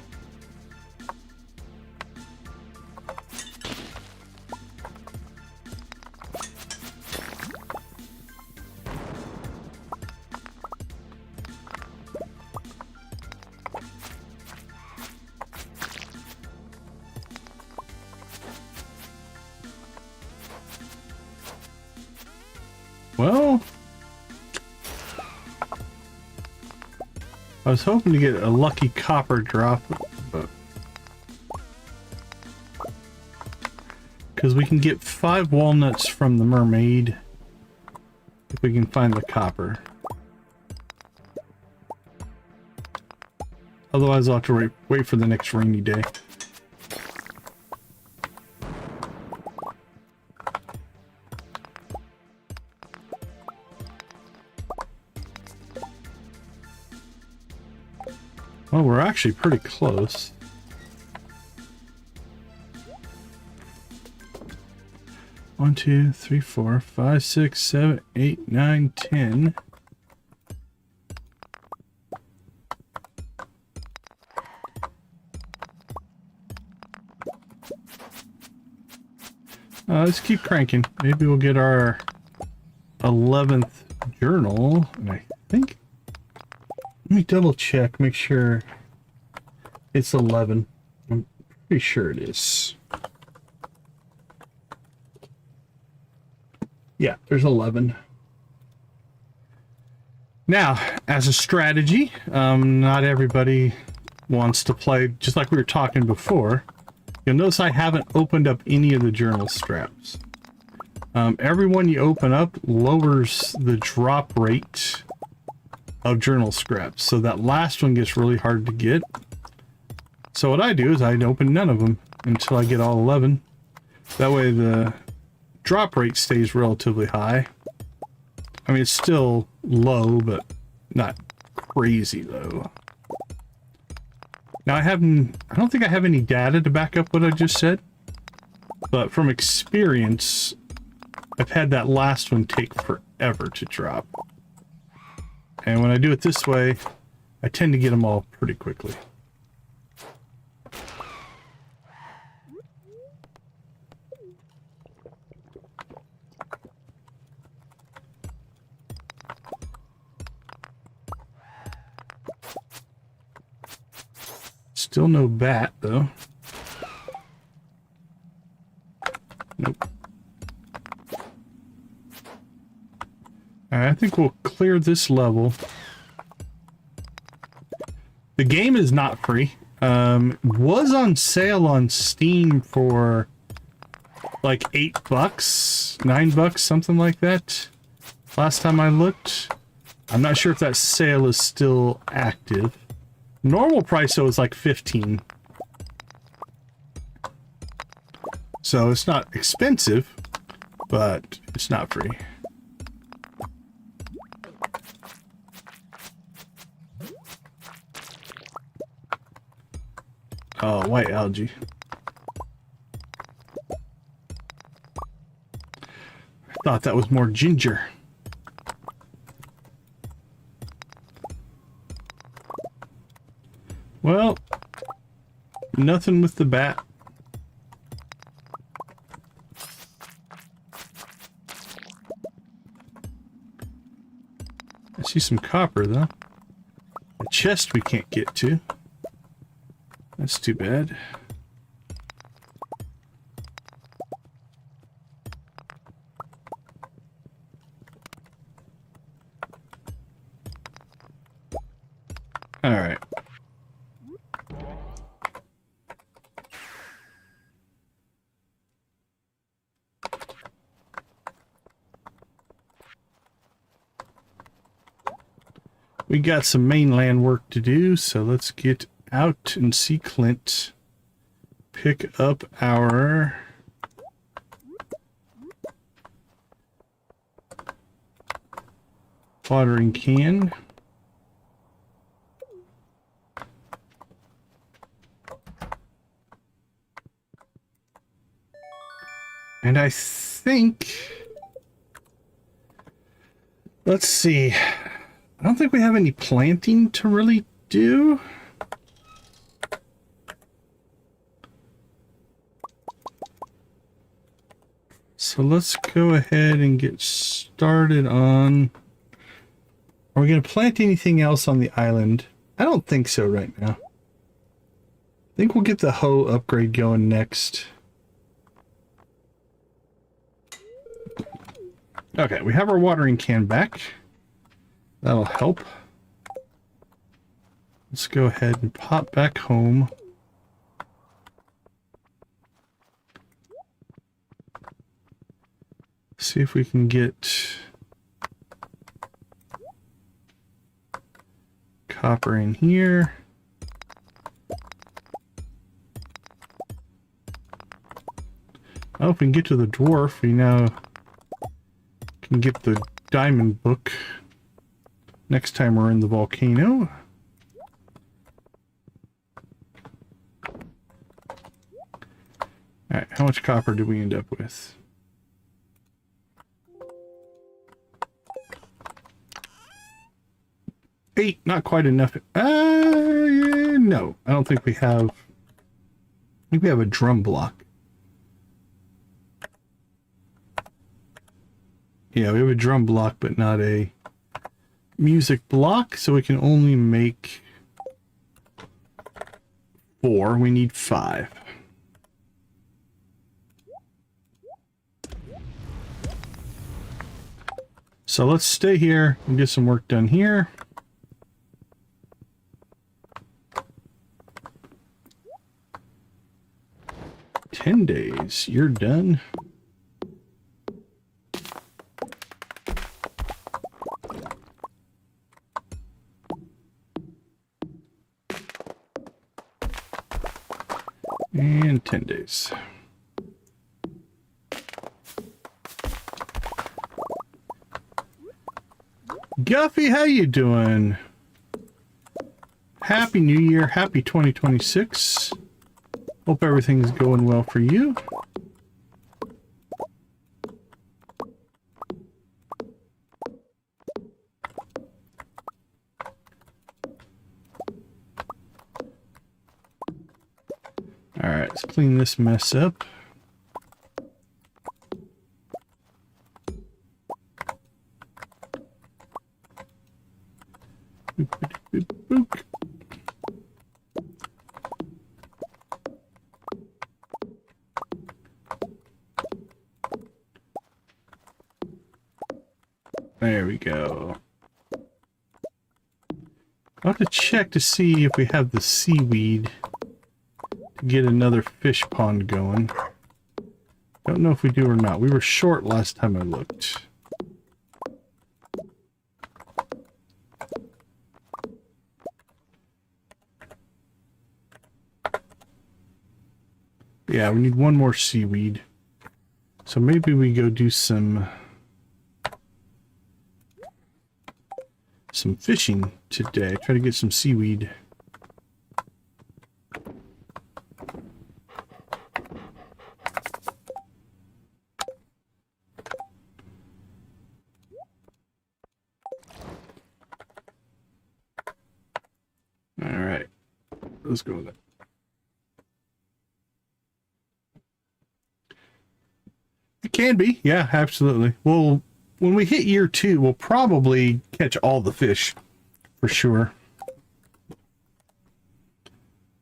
Well, I was hoping to get a lucky copper drop, but because we can get 5 walnuts from the mermaid if we can find the copper. Otherwise, I'll have to wait for the next rainy day. Well, we're actually pretty close. One, two, three, four, 5, 6, 7, 8, 9, 10. Let's keep cranking. Maybe we'll get our 11th journal. And I think... Let me double check, make sure it's 11. I'm pretty sure it is. Yeah, there's 11. Now, as a strategy, not everybody wants to play, just like we were talking before. You'll notice I haven't opened up any of the journal straps. Every one you open up lowers the drop rate of journal scraps, so that last one gets really hard to get. So what I do is I'd open none of them until I get all 11. That way the drop rate stays relatively high. I mean, it's still low, but not crazy low. Now I don't think I have any data to back up what I just said, but from experience, I've had that last one take forever to drop. And when I do it this way, I tend to get them all pretty quickly. Still no bat, though. Nope. Alright, I think we'll clear this level. The game is not free. Was on sale on Steam for like $8, $9, something like that. Last time I looked. I'm not sure if that sale is still active. Normal price though is like 15. So it's not expensive, but it's not free. Oh, white algae. I thought that was more ginger. Well, nothing with the bat. I see some copper, though. A chest we can't get to. That's too bad. All right. We got some mainland work to do, so let's get out and see Clint. Pick up our watering can. And I think, let's see. I don't think we have any planting to really do. So let's go ahead and get started on... Are we going to plant anything else on the island? I don't think so right now. I think we'll get the hoe upgrade going next. Okay, we have our watering can back. That'll help. Let's go ahead and pop back home. See if we can get copper in here. Oh, if we can get to the dwarf, we now can get the diamond book next time we're in the volcano. Alright, how much copper did we end up with? Eight, not quite enough. No, I don't think we have. I think we have a drum block. Yeah, we have a drum block, but not a music block, so we can only make 4. We need 5. So let's stay here and get some work done here. "10 days, you're done." And 10 days. Guffy, how you doing? Happy New Year. Happy 2026. Hope everything's going well for you. Alright, let's clean this mess up. Boop. There we go. I'll have to check to see if we have the seaweed to get another fish pond going. Don't know if we do or not. We were short last time I looked. Yeah, we need one more seaweed. So maybe we go do some fishing today. Try to get some seaweed. let's go with it. It can be, yeah, absolutely. Well, when we hit year 2, we'll probably catch all the fish for sure.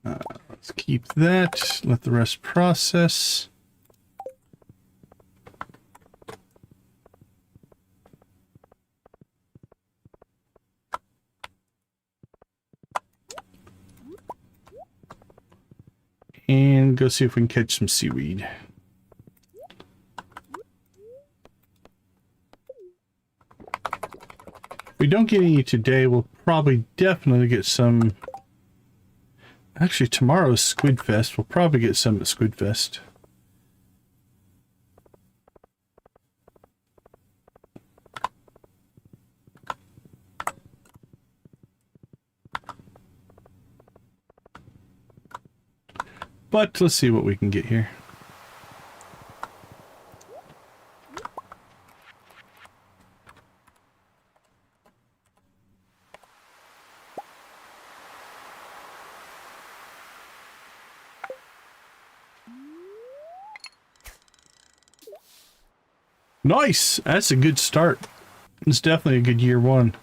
Let's keep that. Let the rest process. And go see if we can catch some seaweed. If we don't get any today, we'll probably definitely get some. Actually, tomorrow's Squidfest. We'll probably get some at Squidfest. But let's see what we can get here. Nice! That's a good start. It's definitely a good year 1.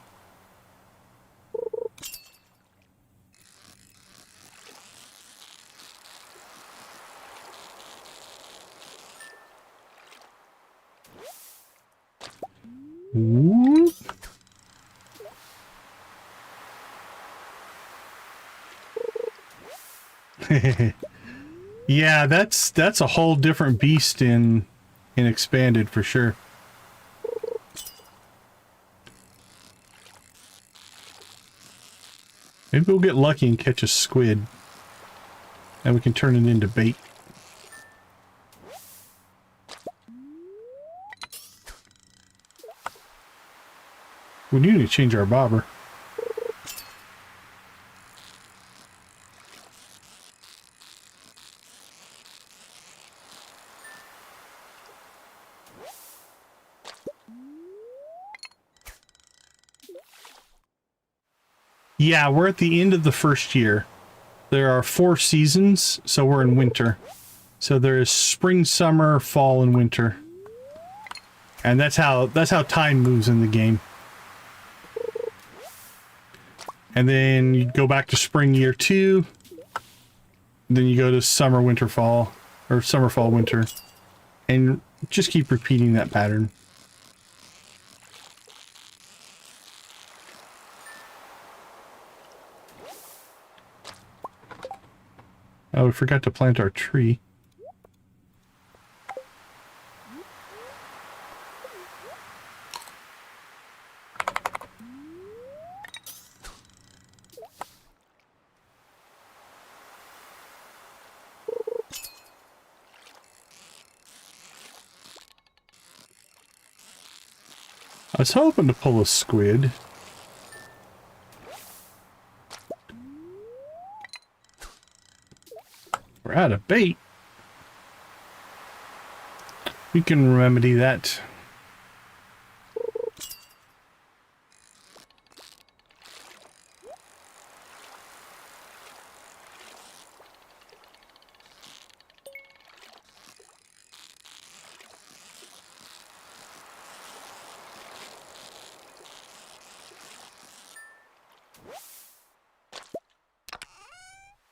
Whoop. Yeah, that's a whole different beast in Expanded for sure. Maybe we'll get lucky and catch a squid, and we can turn it into bait. We need to change our bobber. Yeah, we're at the end of the first year. There are 4 seasons, so we're in winter. So there is spring, summer, fall, and winter. And that's how time moves in the game. And then you go back to spring year 2. Then you go to summer, winter, fall, or summer, fall, winter. And just keep repeating that pattern. Oh, we forgot to plant our tree. I was hoping to pull a squid. We're out of bait. We can remedy that.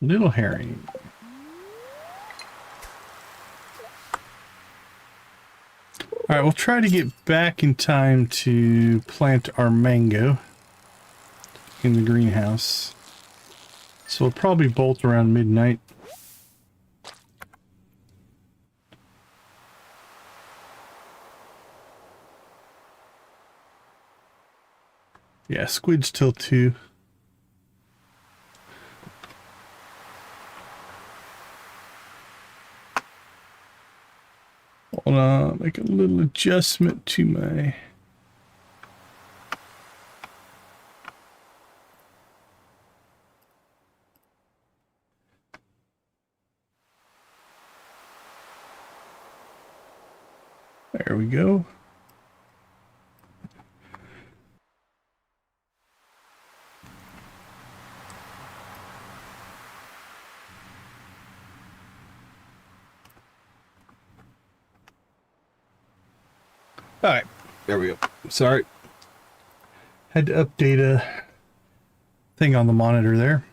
Little herring. Alright, we'll try to get back in time to plant our mango in the greenhouse. So we'll probably bolt around midnight. Yeah, squid's till 2. Hold on, make a little adjustment to my... There we go. All right, there we go. Sorry. Had to update a thing on the monitor there.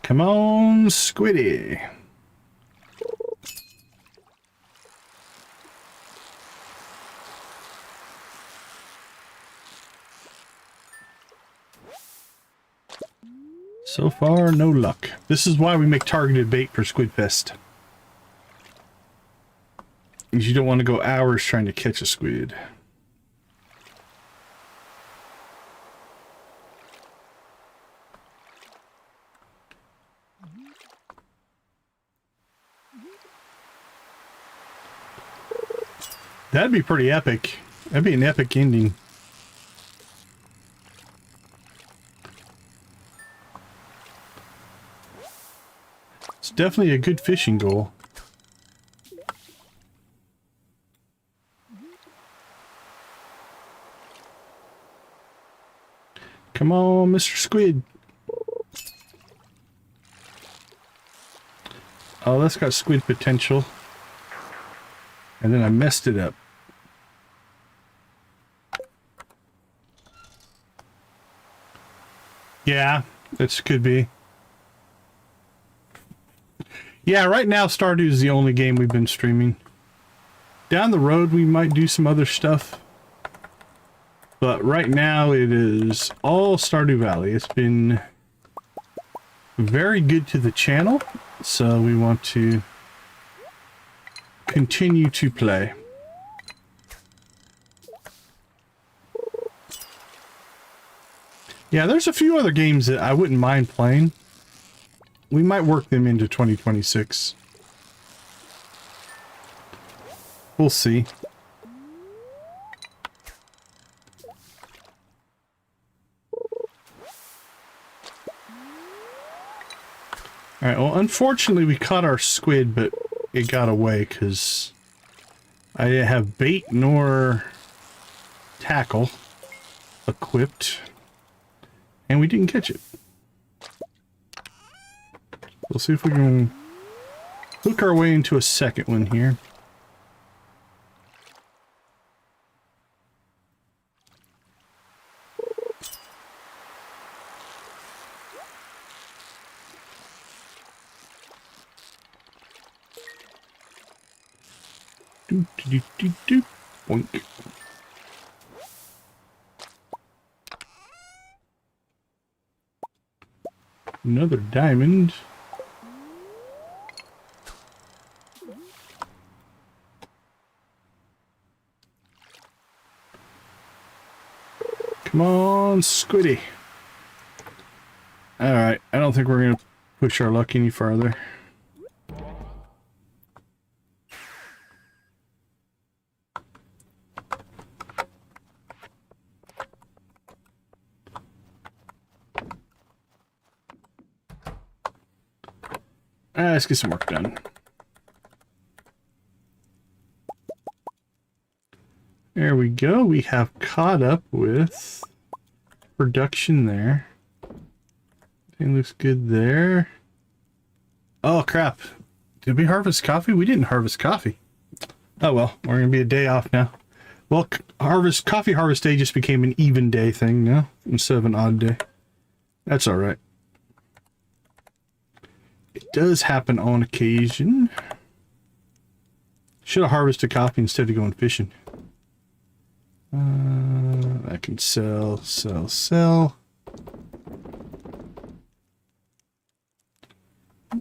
Come on, Squiddy. So far, no luck. This is why we make targeted bait for Squidfest. Because you don't want to go hours trying to catch a squid. That'd be pretty epic. That'd be an epic ending. It's definitely a good fishing goal. Come on, Mr. Squid. Oh, that's got squid potential. And then I messed it up. Yeah, this could be. Yeah, right now Stardew is the only game we've been streaming. Down the road we might do some other stuff. But right now it is all Stardew Valley. It's been very good to the channel, so we want to continue to play. Yeah, there's a few other games that I wouldn't mind playing. We might work them into 2026. We'll see. Alright, well, unfortunately we caught our squid, but it got away because I didn't have bait nor tackle equipped, and we didn't catch it. We'll see if we can hook our way into a second one here. Do, do, do, do, do. Boink. Another diamond. Come on, Squiddy. Alright, I don't think we're going to push our luck any farther. Let's get some work done. There we go. We have caught up with production there. Everything looks good there. Oh, crap. Did we harvest coffee? We didn't harvest coffee. Oh, well. We're going to be a day off now. Well, coffee harvest day just became an even day thing now instead of an odd day. That's all right. It does happen on occasion. Should have harvested coffee instead of going fishing. I can sell. Let's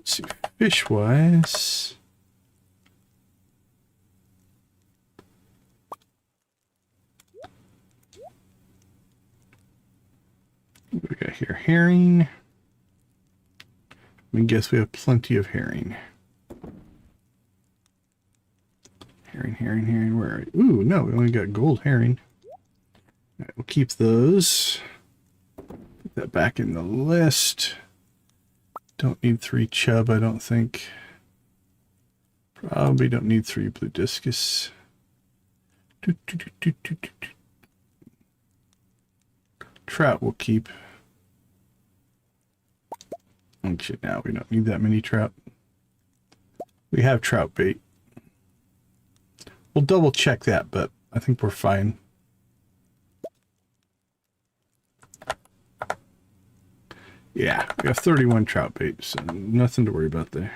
see, fish-wise. What do we got here? Herring. I guess we have plenty of herring. Herring, where are you? Ooh, no, we only got gold herring. All right, we'll keep those. Put that back in the list. Don't need 3 chub, I don't think. Probably don't need 3 blue discus. Trout we'll keep. Actually, now we don't need that many trout. We have trout bait. We'll double check that, but I think we're fine. Yeah, we have 31 trout bait, so nothing to worry about there.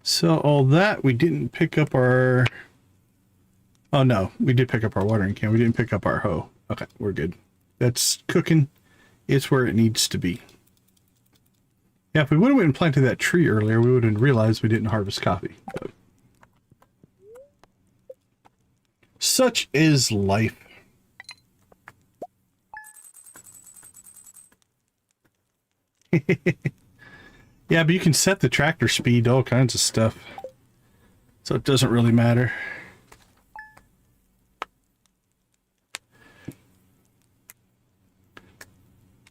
So all that, we didn't pick up our... Oh no, we did pick up our watering can. We didn't pick up our hoe. Okay, we're good. That's cooking. It's where it needs to be. Yeah, if we would have went and planted that tree earlier, we would have realized we didn't harvest coffee. But such is life. Yeah, but you can set the tractor speed, all kinds of stuff. So it doesn't really matter.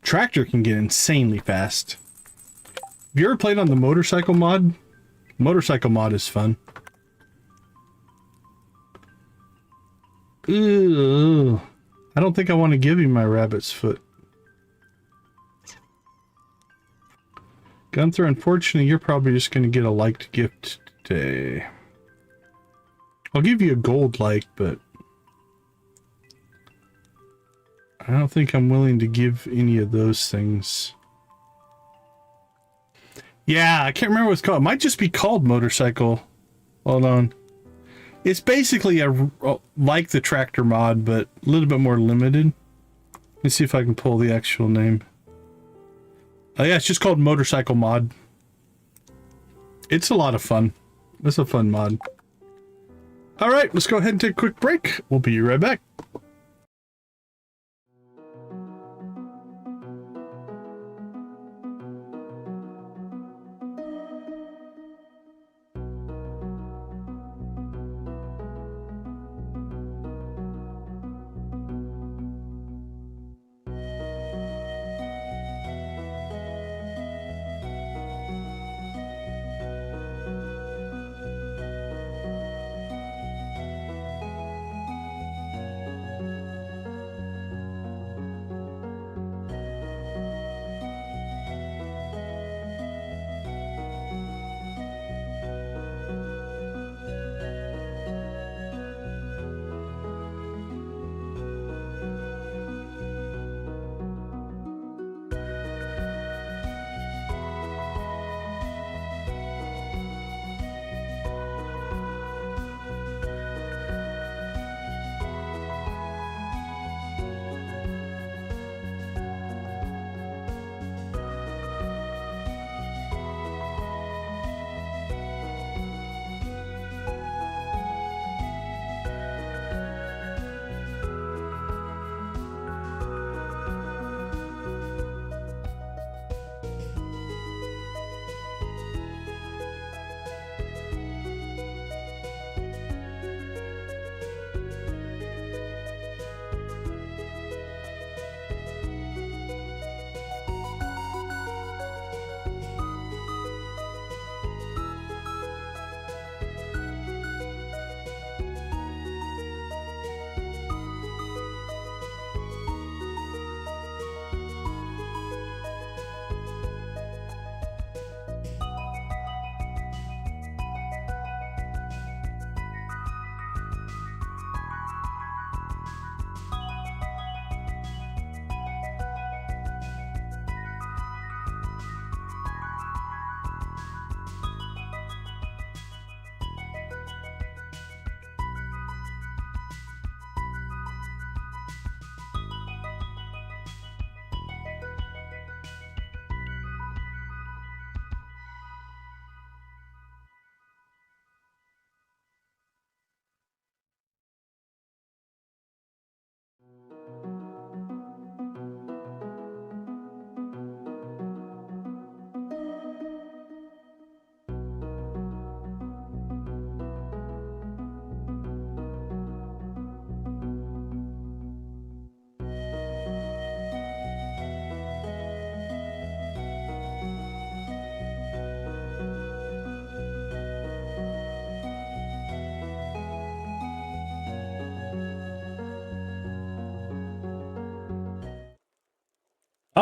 Tractor can get insanely fast. Have you ever played on the motorcycle mod? Motorcycle mod is fun. Ew. I don't think I want to give you my rabbit's foot. Gunther, unfortunately, you're probably just going to get a liked gift today. I'll give you a gold like, but I don't think I'm willing to give any of those things. Yeah, I can't remember what it's called. It might just be called motorcycle. Hold on. It's basically like the tractor mod, but a little bit more limited. Let's see if I can pull the actual name. Oh yeah, it's just called motorcycle mod. It's a lot of fun. It's a fun mod. All right, let's go ahead and take a quick break. We'll be right back.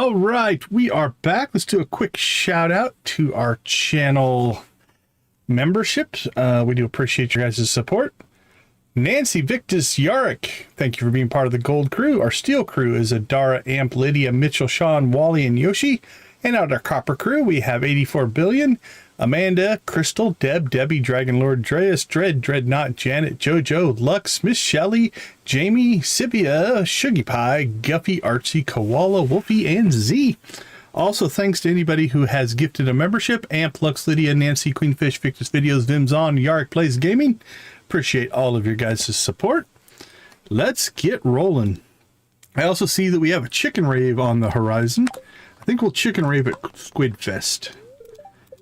All right, we are back. Let's do a quick shout out to our channel memberships. We do appreciate your guys' support. Nancy Victus Yarrick, thank you for being part of the gold crew. Our steel crew is Adara, Amp, Lydia, Mitchell, Sean, Wally, and Yoshi. And out our copper crew, we have 84 billion, Amanda, Crystal, Deb, Debbie, Dragon Lord, Dreas, Dread, Dreadnought, Janet, Jojo, Lux, Miss Shelley, Jamie, Sibia, Shuggy Pie, Guffy, Artsy, Koala, Wolfie, and Z. Also, thanks to anybody who has gifted a membership: Amp, Lux, Lydia, Nancy, Queenfish, Victus Videos, Vim's On, Yarrick Plays Gaming. Appreciate all of your guys' support. Let's get rolling. I also see that we have a chicken rave on the horizon. I think we'll chicken rave at Squidfest.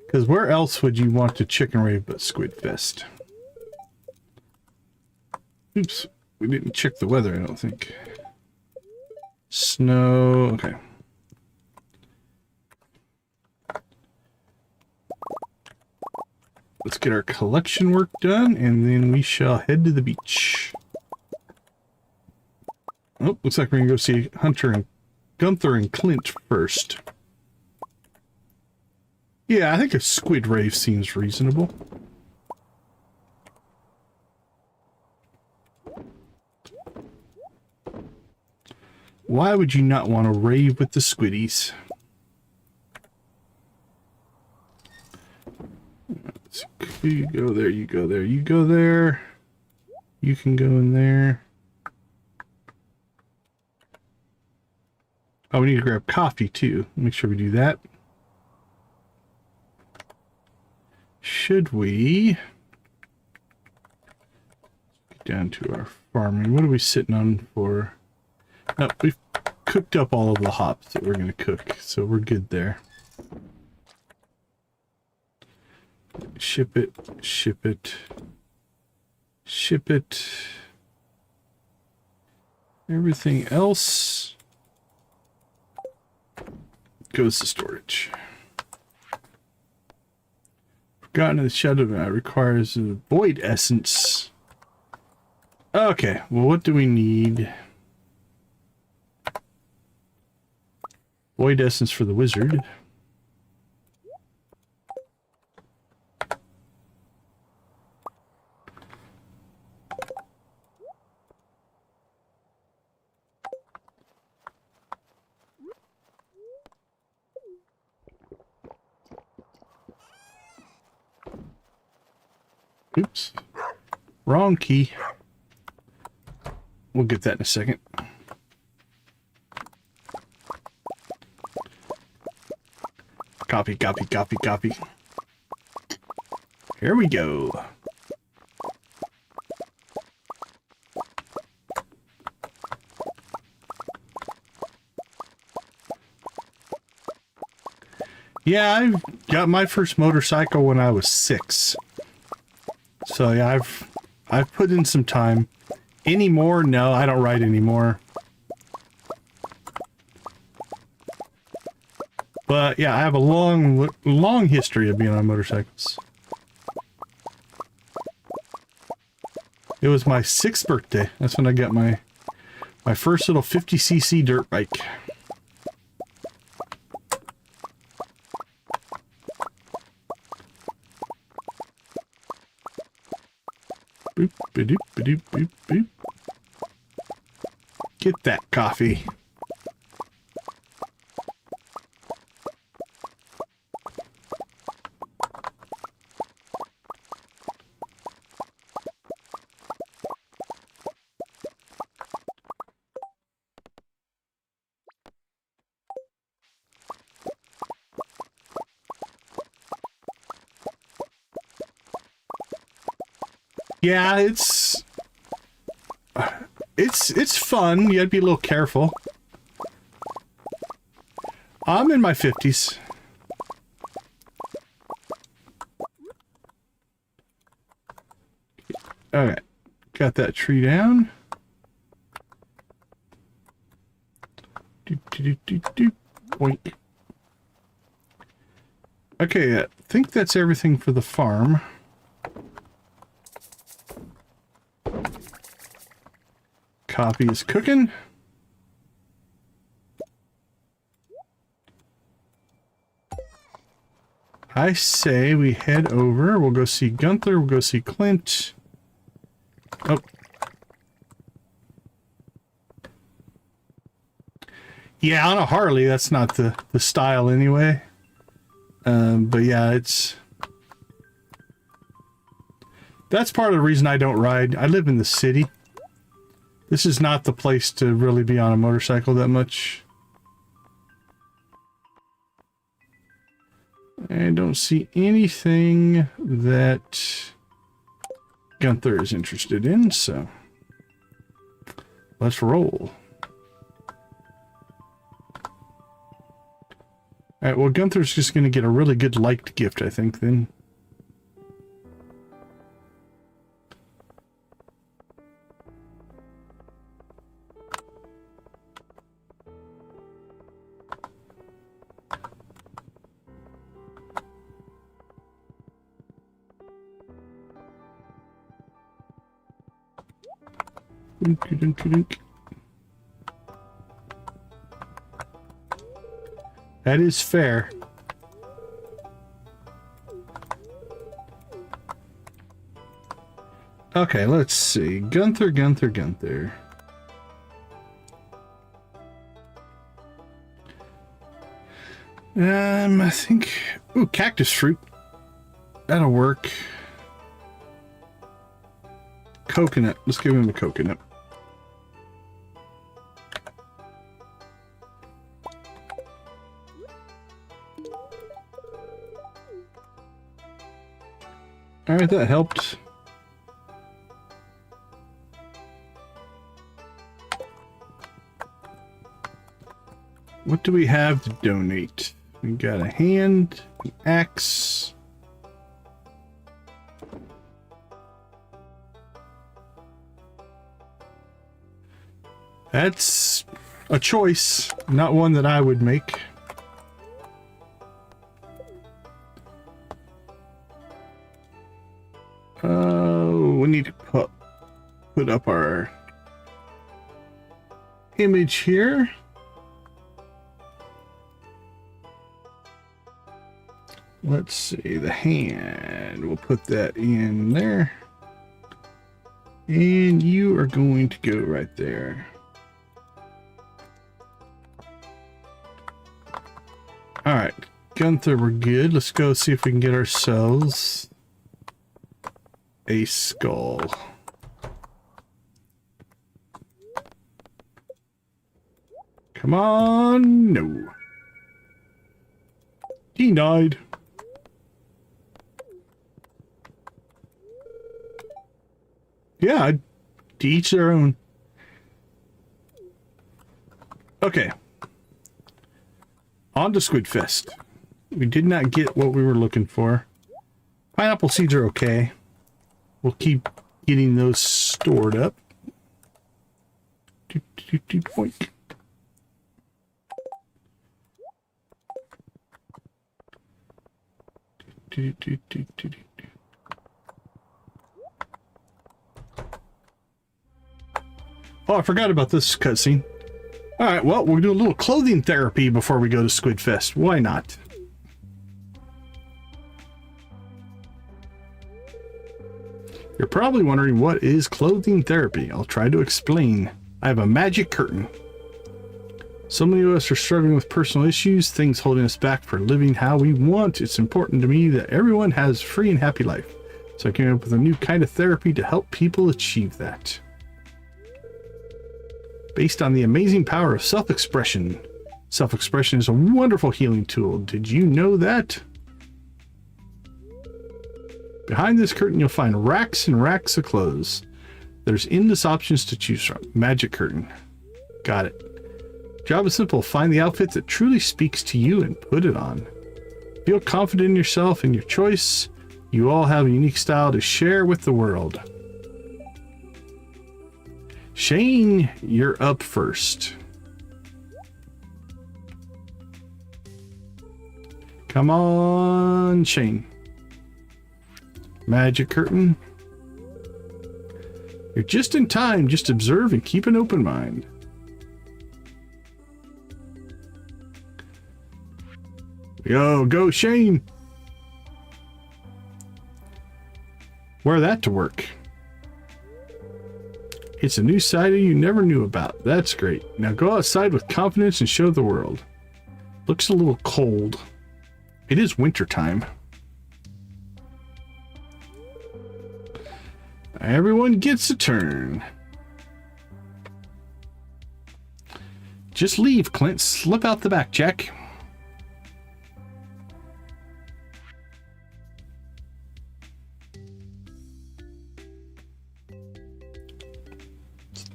Because where else would you want to chicken rave but Squidfest? Oops, we didn't check the weather, I don't think. Snow, okay. Let's get our collection work done, and then we shall head to the beach. Oh, looks like we're gonna go see Gunther and Clint first. Yeah, I think a squid rave seems reasonable. Why would you not want to rave with the squiddies? You go there, you go there, you go there. You can go in there. Oh, we need to grab coffee too. Make sure we do that. Should we get down to our farming? What are we sitting on for? No, we've cooked up all of the hops that we're going to cook, so we're good there. Ship it, ship it, ship it. Everything else goes to storage. Forgotten in the shadow requires a void essence. Okay, well, what do we need? Void essence for the wizard. Oops. Wrong key. We'll get that in a second. Copy, copy, copy, copy. Here we go. Yeah, I got my first motorcycle when I was 6. So yeah, I've put in some time. Anymore? No, I don't ride anymore. But yeah, I have a long history of being on motorcycles. It was my 6th birthday. That's when I got my first little 50cc dirt bike. Boop, ba-doop, ba-doop, boop, boop. Get that coffee. Yeah, it's fun. You gotta be a little careful. I'm in my 50s. Okay, got that tree down. Doop, doop, doop, doop, boink. Okay, I think that's everything for the farm. Coffee is cooking. I say we head over. We'll go see Gunther. We'll go see Clint. Oh. Yeah, on a Harley, that's not the style anyway. But yeah, that's part of the reason I don't ride. I live in the city. This is not the place to really be on a motorcycle that much. I don't see anything that Gunther is interested in, so let's roll. Alright, well, Gunther's just going to get a really good liked gift, I think, then. That is fair. Okay, let's see. Gunther. I think... Ooh, cactus fruit. That'll work. Coconut. Let's give him a coconut. Alright, that helped. What do we have to donate? We got a hand, an axe. That's a choice, not one that I would make. We need to put up our image here. Let's see, the hand. We'll put that in there. And you are going to go right there. Alright, Gunther, we're good. Let's go see if we can get ourselves a skull. Come on, no. Denied. Yeah, to each their own. Okay. On to Squidfest. We did not get what we were looking for. Pineapple seeds are okay. We'll keep getting those stored up. Boink. Oh, I forgot about this cutscene. Alright, well, we'll do a little clothing therapy before we go to Squidfest. Why not? You're probably wondering, what is clothing therapy? I'll try to explain. I have a magic curtain. So many of us are struggling with personal issues, things holding us back from living how we want. It's important to me that everyone has a free and happy life. So I came up with a new kind of therapy to help people achieve that. Based on the amazing power of self-expression. Self-expression is a wonderful healing tool. Did you know that? Behind this curtain, you'll find racks and racks of clothes. There's endless options to choose from. Magic curtain. Got it. Job is simple. Find the outfit that truly speaks to you and put it on. Feel confident in yourself and your choice. You all have a unique style to share with the world. Shane, you're up first. Come on, Shane. Magic curtain. You're just in time. Just observe and keep an open mind. Yo, go Shane. Wear that to work. It's a new side of you never knew about. That's great. Now go outside with confidence and show the world. Looks a little cold. It is winter time. Everyone gets a turn. Just leave, Clint. Slip out the back, Jack.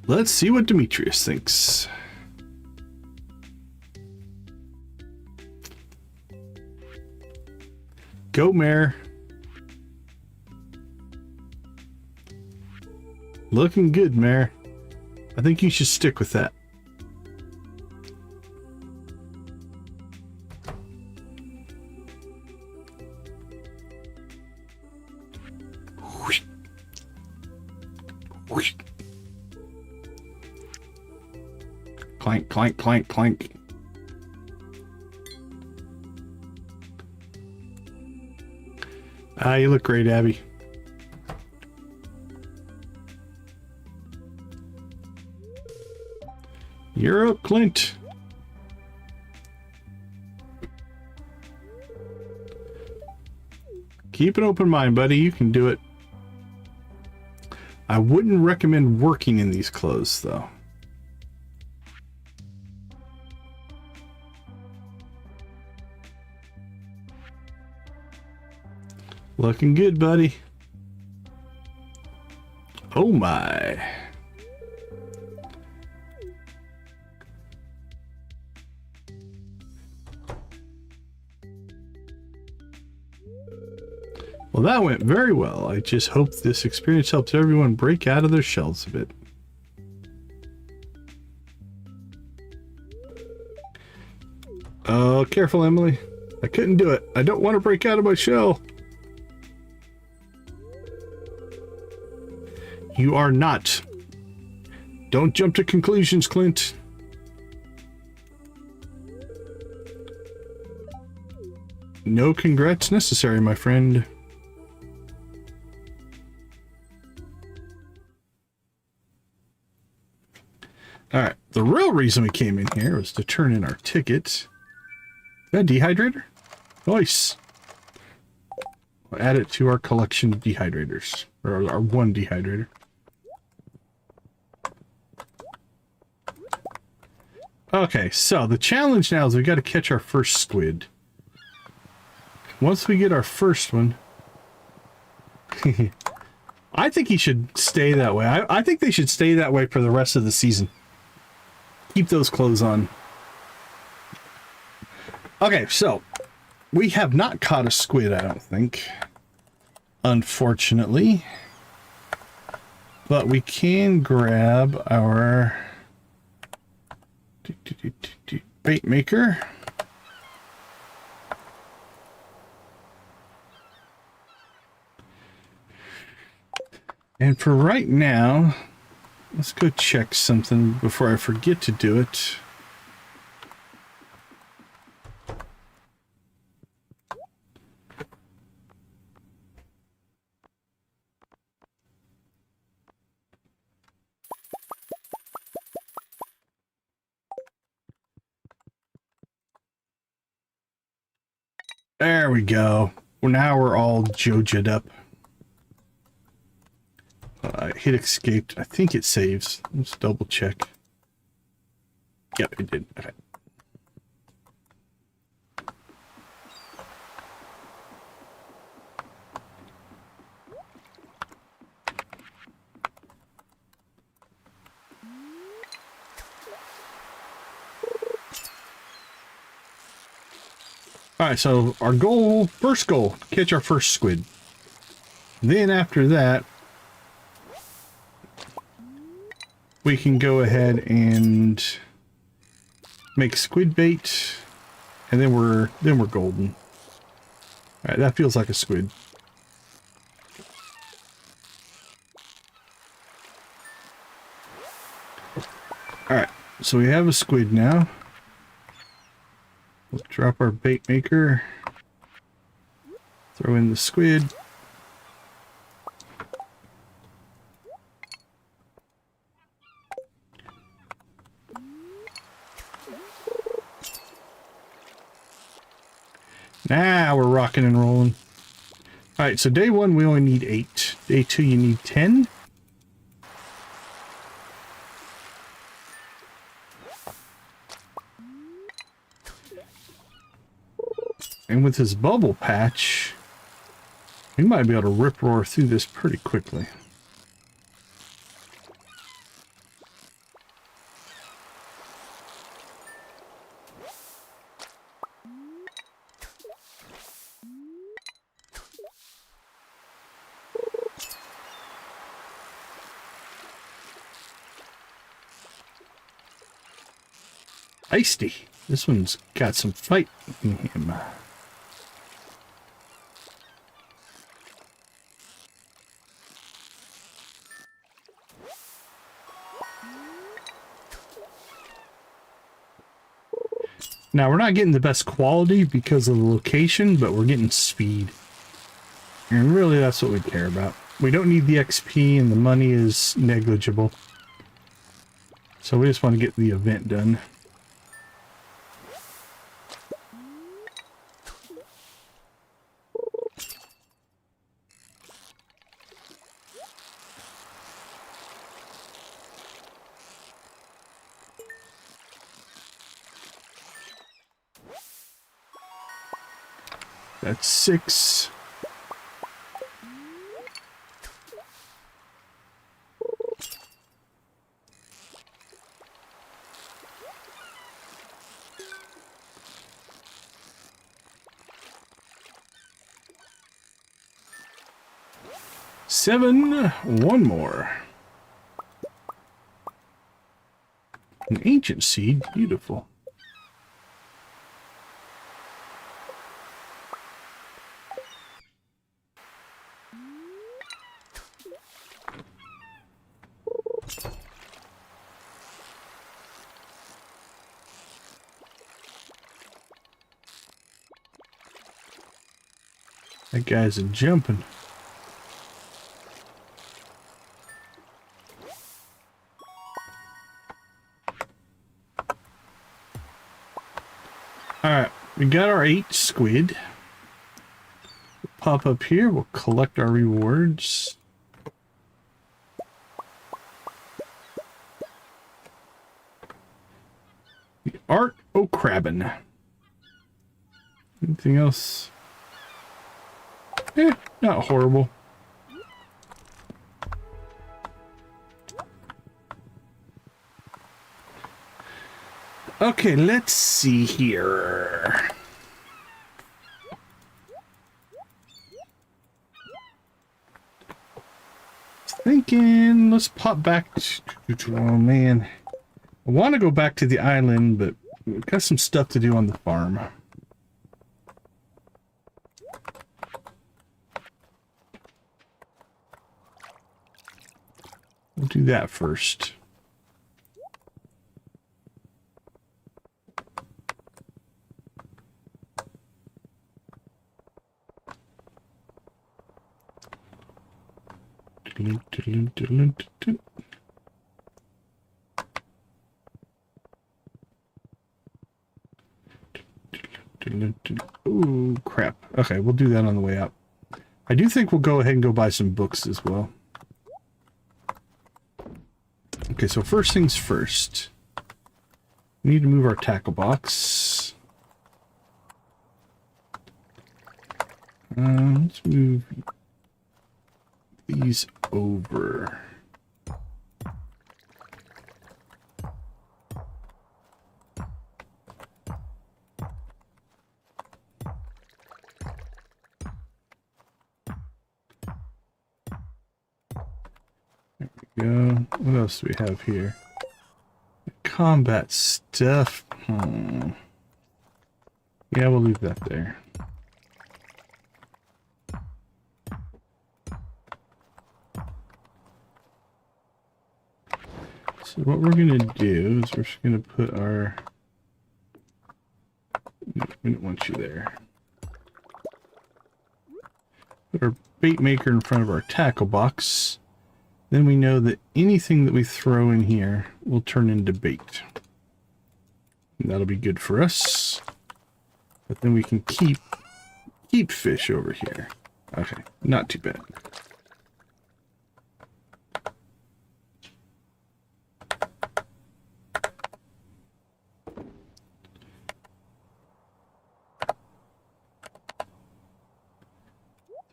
Let's see what Demetrius thinks. Go, Mare. Looking good, Mare. I think you should stick with that. Clank, clank, clank, clank. Ah, you look great, Abby. You're up, Clint. Keep an open mind, buddy. You can do it. I wouldn't recommend working in these clothes, though. Looking good, buddy. Oh my. Well, that went very well. I just hope this experience helps everyone break out of their shells a bit. Oh, careful, Emily. I couldn't do it. I don't want to break out of my shell. You are not. Don't jump to conclusions, Clint. No congrats necessary, my friend. Alright, the real reason we came in here was to turn in our ticket. Is that a dehydrator? Nice. We'll add it to our collection of dehydrators. Or our one dehydrator. Okay, so the challenge now is we got to catch our first squid. Once we get our first one... I think he should stay that way. I think they should stay that way for the rest of the season. Keep those clothes on. Okay, so we have not caught a squid, I don't think. Unfortunately. But we can grab our bait maker. And for right now, let's go check something before I forget to do it. There we go. Well, now we're all Joja'd up. Hit escaped. I think it saves. Let's double check. Yep, it did. Okay. Alright, so our goal, first goal, catch our first squid. Then after that, we can go ahead and make squid bait, and then we're golden. Alright, that feels like a squid. Alright, so we have a squid now. Let's drop our bait maker. Throw in the squid. Now we're rocking and rolling. All right, so day 1 we only need 8. Day 2 you need 10. And with this bubble patch, we might be able to rip roar through this pretty quickly. Feisty. This one's got some fight in him. Now, we're not getting the best quality because of the location, but we're getting speed. And really, that's what we care about. We don't need the XP, and the money is negligible. So we just want to get the event done. That's 6. Seven. One more. An ancient seed. Beautiful. That guy's jumping. Alright, we got our 8 squid. We'll pop up here, we'll collect our rewards. The Art o' Crabbin'. Anything else? Not horrible. Okay, let's see here. Thinking, let's pop back to, oh man. I want to go back to the island, but we've got some stuff to do on the farm. We'll do that first. Ooh, crap. Okay, we'll do that on the way up. I do think we'll go ahead and go buy some books as well. Okay, so first things first. We need to move our tackle box. Let's move these over. Go. What else do we have here? Combat stuff. Yeah, we'll leave that there. So what we're going to do is we're just going to put our... No, we don't want you there. Put our bait maker in front of our tackle box. Then we know that anything that we throw in here will turn into bait. And that'll be good for us. But then we can keep keep fish over here. Okay, not too bad.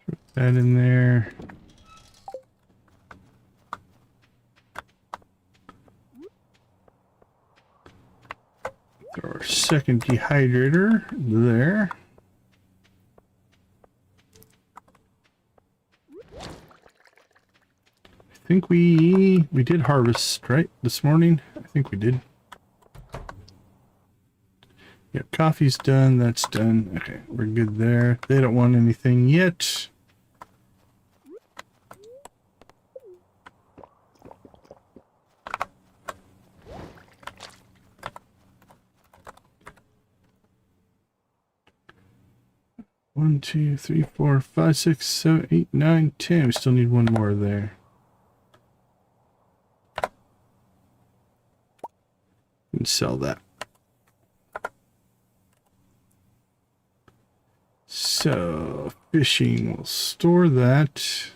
Throw that in there. Throw our second dehydrator there. I think we did harvest, right, this morning? I think we did. Yep, coffee's done, that's done. Okay, we're good there. They don't want anything yet. One, two, three, four, five, six, 7, 8, 9, 10. We still need one more there. And sell that. So, fishing, we'll store that.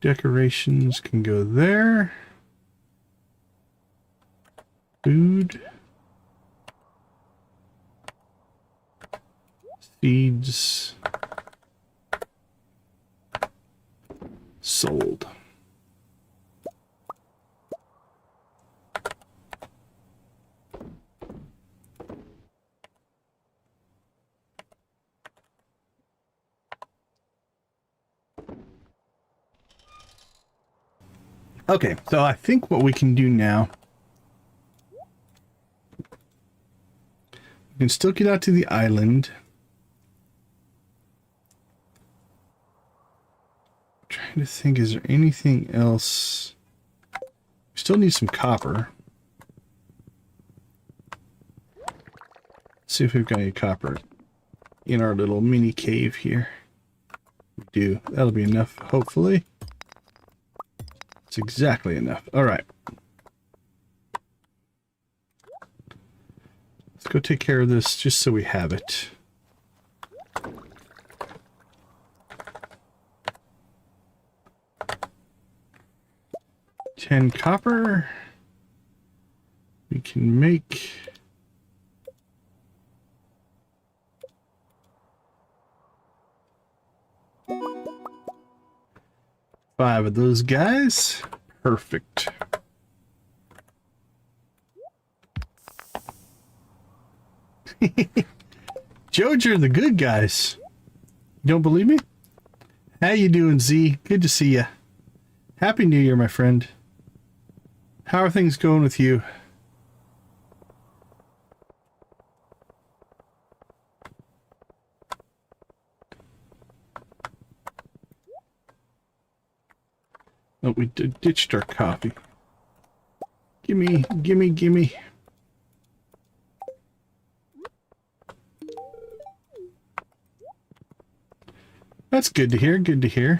Decorations can go there. Food. Seeds. Sold. Okay, so I think what we can do now, we can still get out to the island. I'm trying to think, is there anything else? We still need some copper. Let's see if we've got any copper in our little mini cave here. We do. That'll be enough, hopefully. It's exactly enough. All right. Let's go take care of this just so we have it. $10 copper. We can make 5 of those guys. Perfect. Joja are the good guys. You don't believe me? How you doing, Z? Good to see you. Happy New Year, my friend. How are things going with you? Oh, we ditched our coffee. Gimme, gimme, gimme. That's good to hear, good to hear.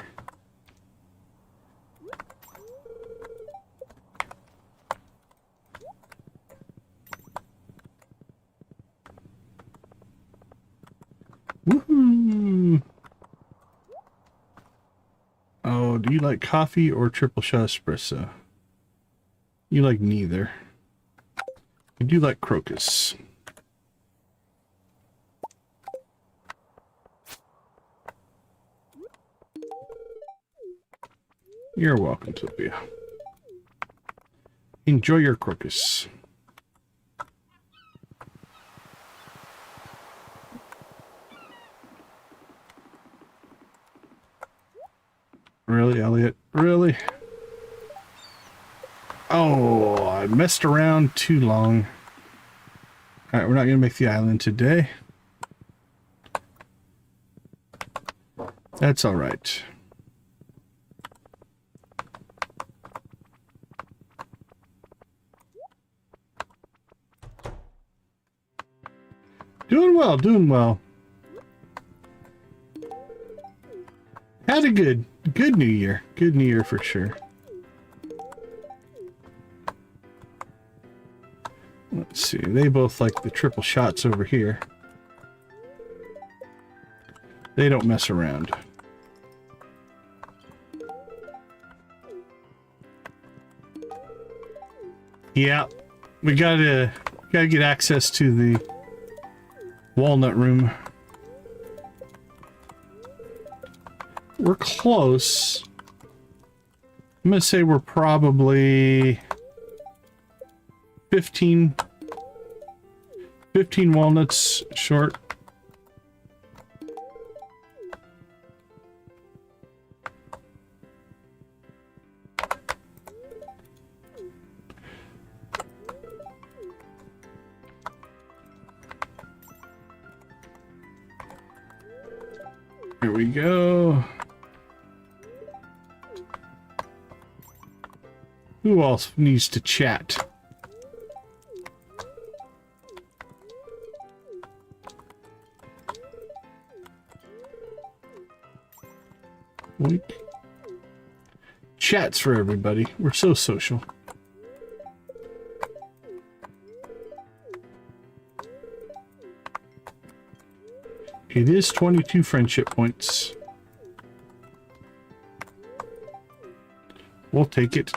Woohoo! Oh, do you like coffee or triple shot espresso? You like neither. You do like crocus. You're welcome, Sophia. Enjoy your crocus. Really, Elliot? Really? Oh, I messed around too long. Alright, we're not going to make the island today. That's alright. Doing well, doing well. Had a good New Year. Good New Year for sure. Let's see. They both like the triple shots over here. They don't mess around. Yeah, we gotta get access to the walnut room. We're close. I'm gonna say we're probably 15 walnuts short. Here we go. Who else needs to chat? Wait. Chats for everybody. We're so social. It is 22 friendship points. We'll take it.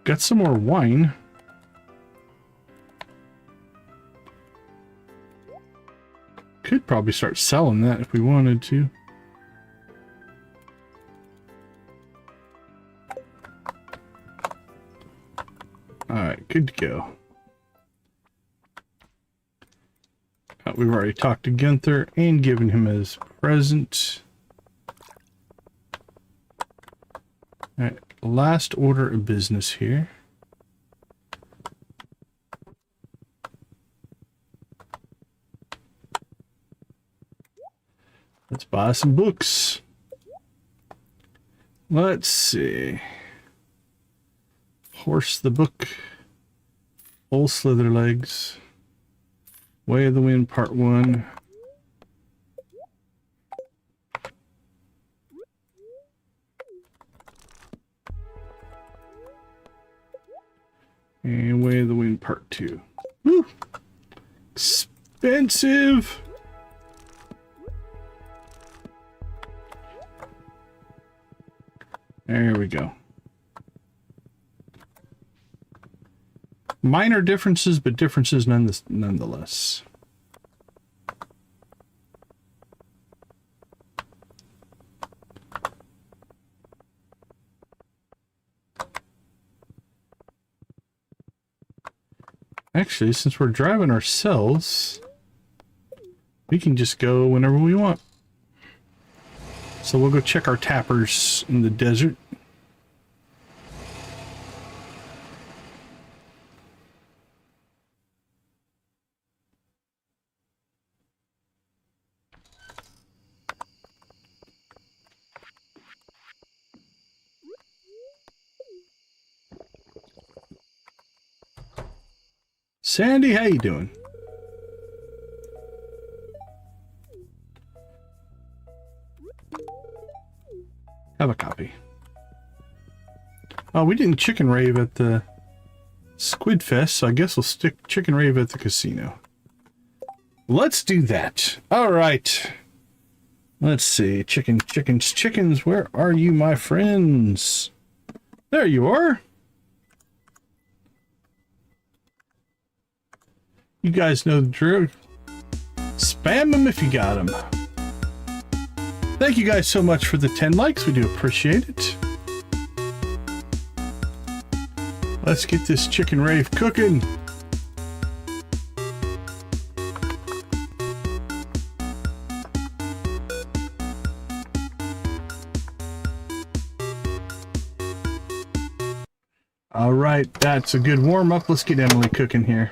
Got some more wine. Could probably start selling that if we wanted to. Alright, good to go. We've already talked to Gunther and given him his present. Alright, last order of business here. Let's buy some books. Let's see. Horse the Book. Old Slitherlegs. Way of the Wind Part 1. And Way of the Wind Part 2. Woo! Expensive! There we go. Minor differences, but differences nonetheless. Actually, since we're driving ourselves, we can just go whenever we want. So we'll go check our tappers in the desert. Sandy, how you doing? Have a copy. Oh, we didn't chicken rave at the Squidfest, so I guess we'll stick chicken rave at the casino. Let's do that. All right. Let's see. Chickens. Where are you, my friends? There you are. You guys know the drill. Spam them if you got them. Thank you guys so much for the 10 likes. We do appreciate it. Let's get this chicken rave cooking. All right, that's a good warm up. Let's get Emily cooking here.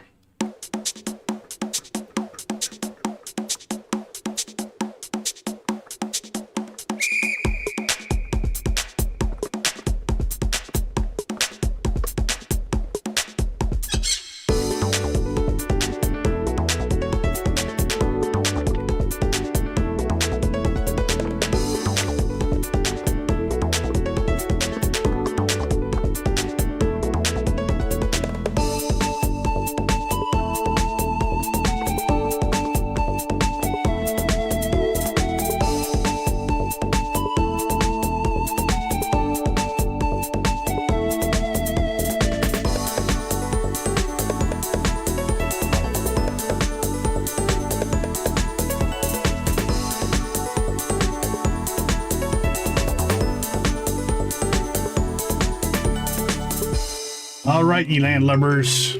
All right, you landlubbers.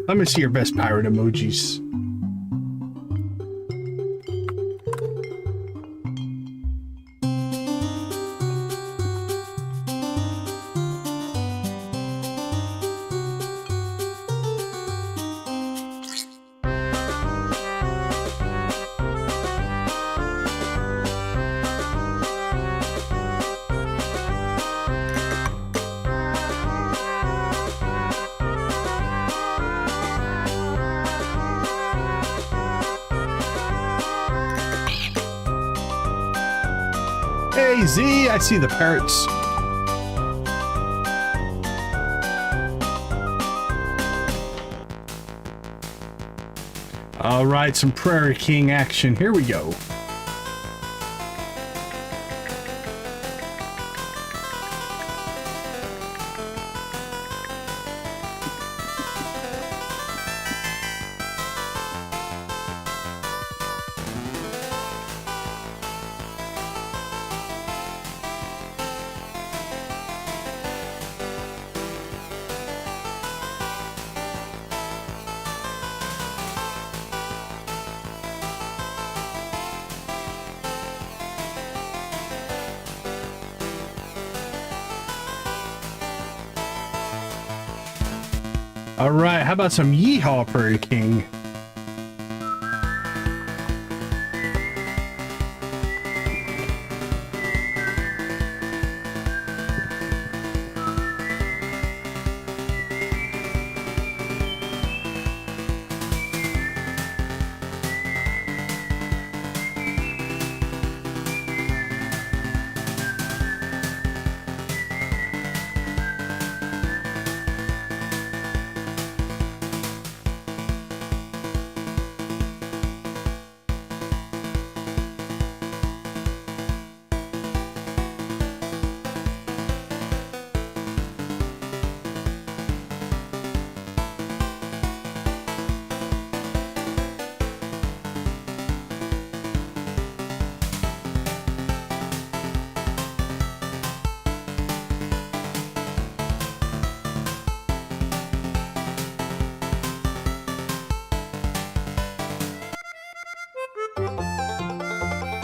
Let me see your best pirate emojis. Hey Z, I see the parrots. All right, some Prairie King action. Here we go. All right, how about some yeehaw, Prairie King?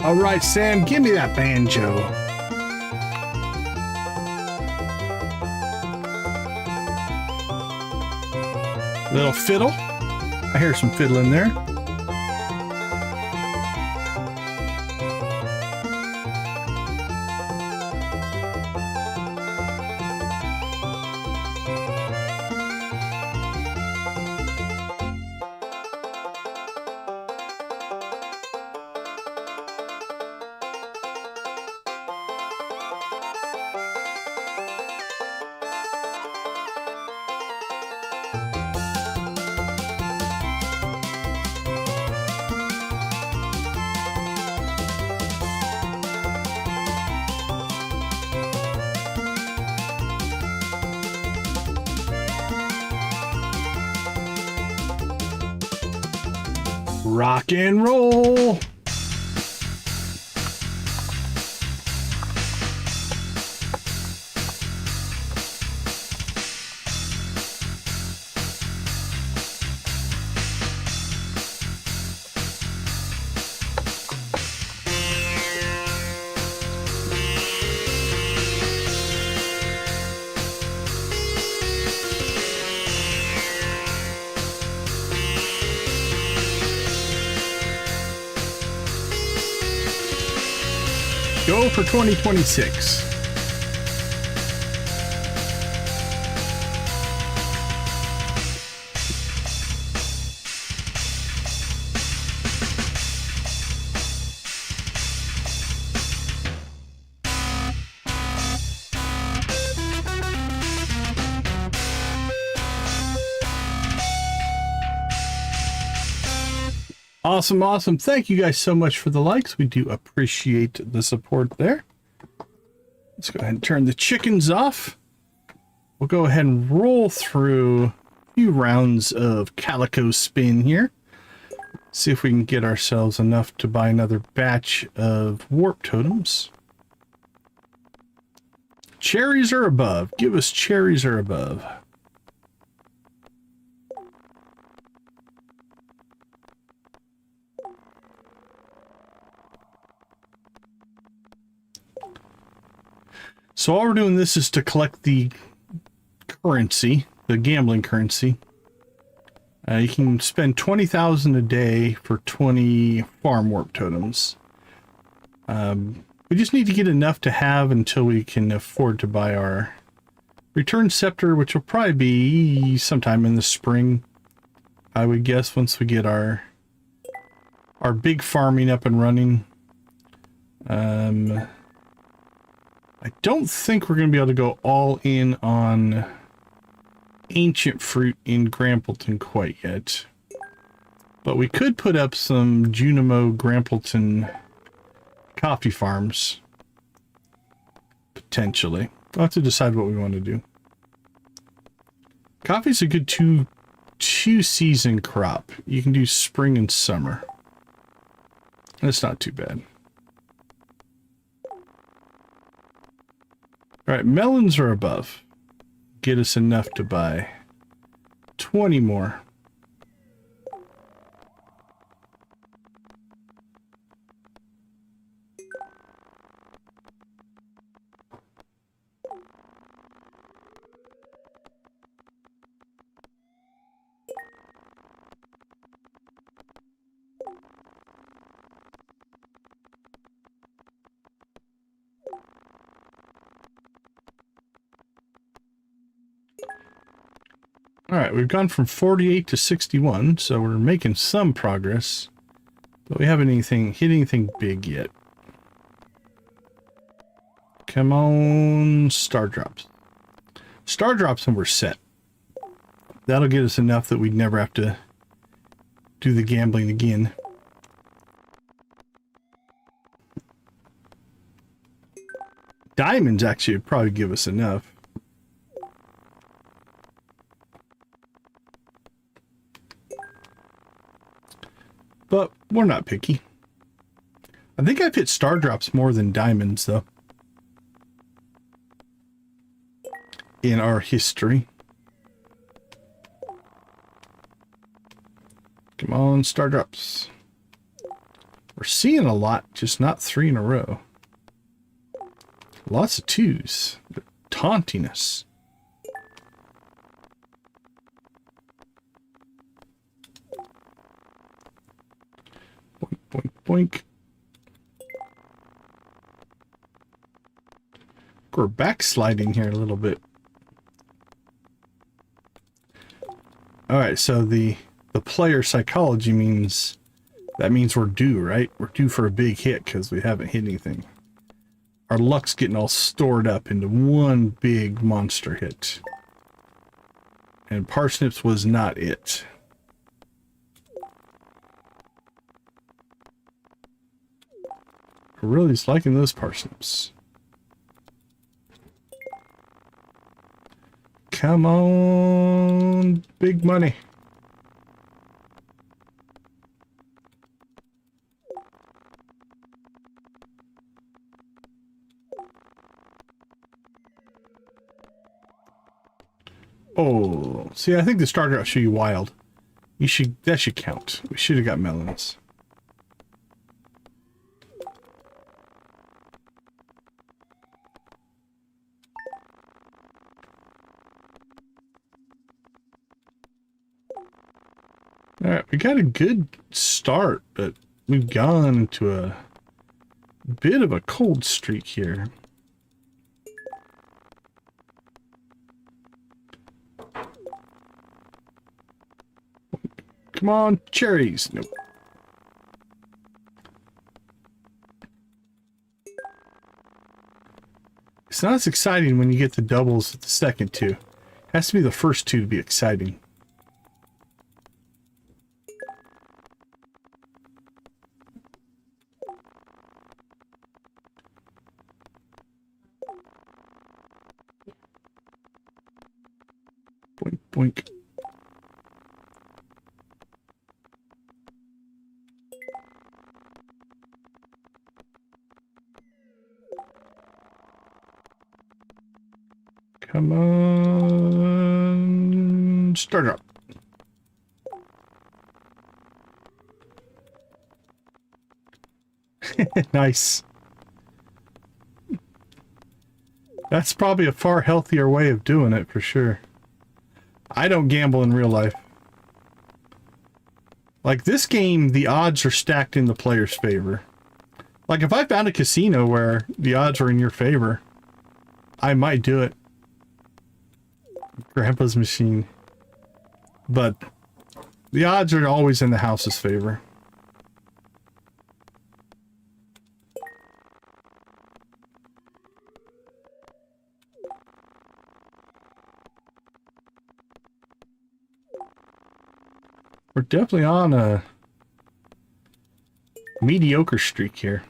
All right, Sam, give me that banjo. Little fiddle. I hear some fiddle in there. Rock and roll. Go for 2026. Awesome, awesome. Thank you guys so much for the likes. We do appreciate the support there. Let's go ahead and turn the chickens off. We'll go ahead and roll through a few rounds of calico spin here. See if we can get ourselves enough to buy another batch of warp totems. Cherries or above. Give us cherries or above. So all we're doing this is to collect the currency, the gambling currency. You can spend 20,000 a day for 20 farm warp totems. We just need to get enough to have until we can afford to buy our return scepter, which will probably be sometime in the spring, I would guess, once we get our big farming up and running. I don't think we're going to be able to go all in on ancient fruit in Grampleton quite yet. But we could put up some Junimo Grampleton coffee farms. Potentially. We'll have to decide what we want to do. Coffee's a good two season crop. You can do spring and summer. That's not too bad. Alright, melons are above. Get us enough to buy 20 more. Alright, we've gone from 48 to 61, so we're making some progress. But we haven't hit anything big yet. Come on, star drops. Star drops and we're set. That'll get us enough that we'd never have to do the gambling again. Diamonds actually would probably give us enough. But we're not picky. I think I've hit star drops more than diamonds, though, in our history. Come on, star drops. We're seeing a lot, just not 3 in a row. Lots of 2s. They're taunting us. Boink, boink, boink. We're backsliding here a little bit. Alright, so the player psychology means that means we're due, right? We're due for a big hit because we haven't hit anything. Our luck's getting all stored up into one big monster hit. And parsnips was not it. I really just liking those parsnips. Come on, big money. Oh, see, I think the starter will show you wild. That should count. We should have got melons. Alright, we got a good start, but we've gone into a bit of a cold streak here. Come on, cherries. Nope. It's not as exciting when you get the doubles at the second 2. It has to be the first 2 to be exciting. Boink, boink. Come on, start up. Nice. That's probably a far healthier way of doing it for sure. I don't gamble in real life. Like this game, the odds are stacked in the player's favor. Like if I found a casino where the odds were in your favor, I might do it. Grandpa's machine. But the odds are always in the house's favor. We're definitely on a mediocre streak here.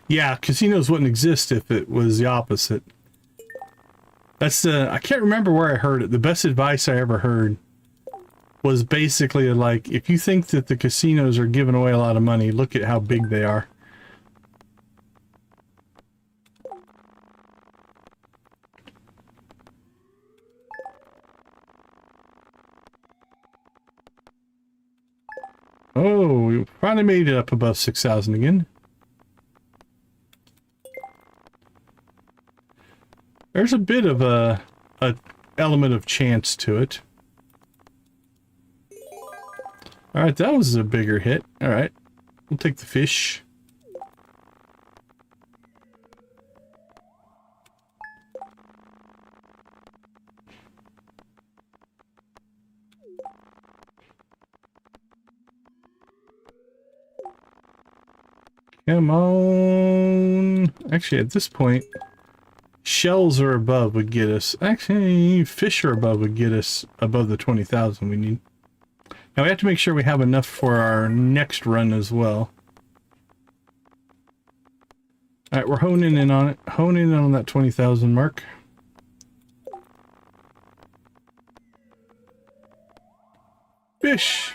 Yeah, casinos wouldn't exist if it was the opposite. That's the, I can't remember where I heard it. The best advice I ever heard was basically like, if you think that the casinos are giving away a lot of money, look at how big they are. Oh, we finally made it up above 6,000 again. There's a bit of a element of chance to it. All right, that was a bigger hit. All right, we'll take the fish. Come on. Actually, at this point, shells are above would get us. Actually, fish are above would get us above the 20,000 we need. Now we have to make sure we have enough for our next run as well. All right, we're honing in on it. Honing in on that 20,000 mark. Fish.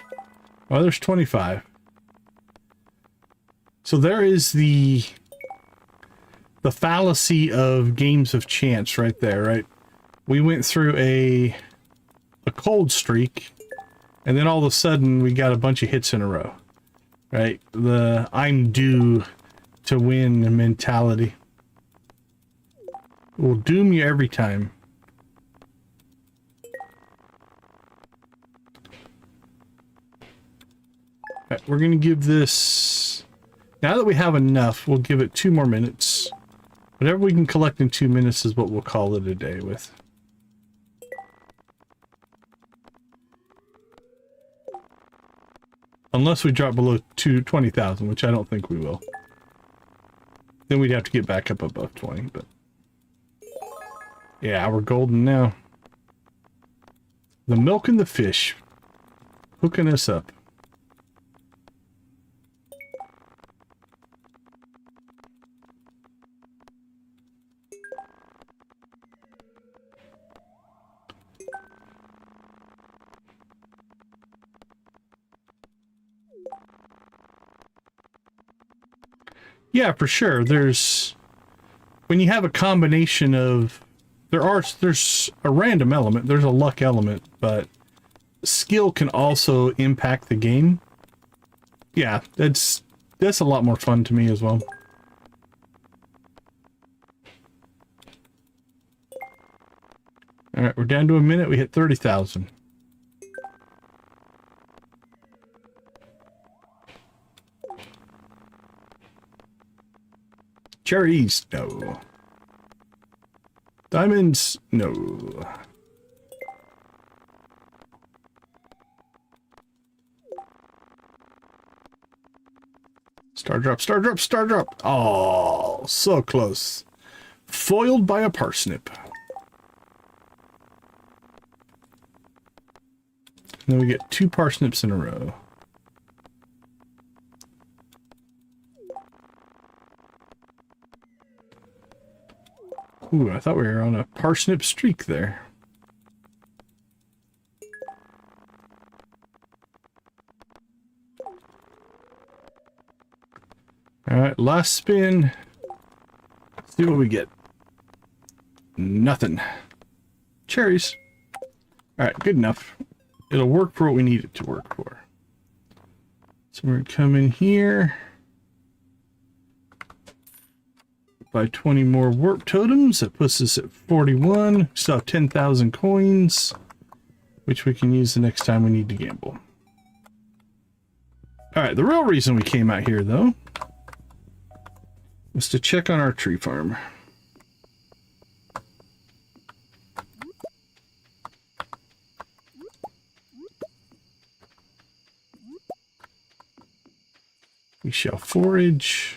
Oh, there's 25. So there is the fallacy of games of chance right there, right? We went through a cold streak, and then all of a sudden we got a bunch of hits in a row, right? The I'm due to win mentality will doom you every time. All right, we're going to give this... Now that we have enough, we'll give it 2 more minutes. Whatever we can collect in 2 minutes is what we'll call it a day with. Unless we drop below 20,000, which I don't think we will. Then we'd have to get back up above 20, but... Yeah, we're golden now. The milk and the fish. Hooking us up. Yeah, for sure. There's, when you have a combination of, there's a random element, there's a luck element, but skill can also impact the game. Yeah, that's a lot more fun to me as well. All right, we're down to a minute. We hit 30,000. Cherries, no. Diamonds, no. Star drop, star drop, star drop. Oh, so close. Foiled by a parsnip. And then we get 2 parsnips in a row. Ooh, I thought we were on a parsnip streak there. Alright, last spin. Let's see what we get. Nothing. Cherries. Alright, good enough. It'll work for what we need it to work for. So we're gonna come in here. by 20 more warp totems. That puts us at 41. Still have 10,000 coins, which we can use the next time we need to gamble. Alright, the real reason we came out here, though, was to check on our tree farm. We shall forage.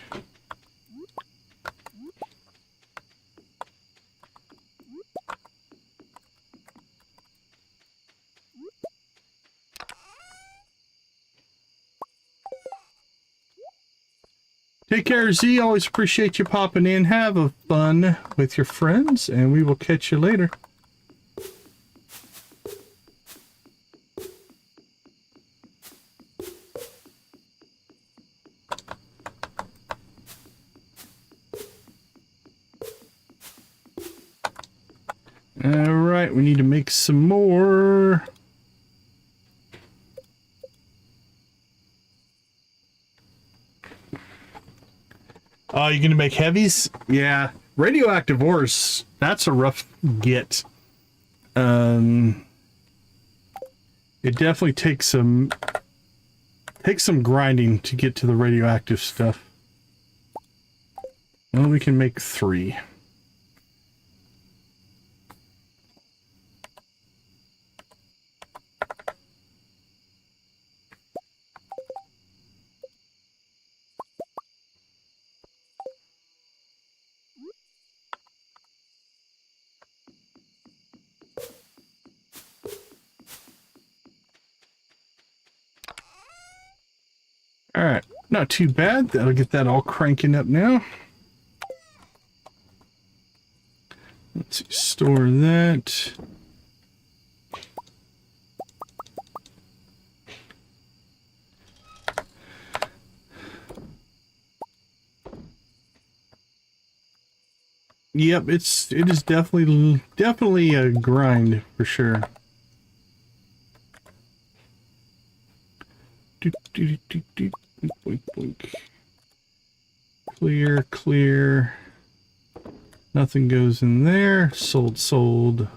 Take care, Z. Always appreciate you popping in. Have a fun with your friends, and we will catch you later. Alright, we need to make some more. Oh, you're gonna make heavies? Yeah. Radioactive ores, that's a rough get. It definitely takes some grinding to get to the radioactive stuff. Well, we can make 3. Alright, not too bad. That'll get that all cranking up now. Let's see, store that. Yep, it is definitely a grind for sure. Boink, boink. Clear, clear. Nothing goes in there. Sold, sold,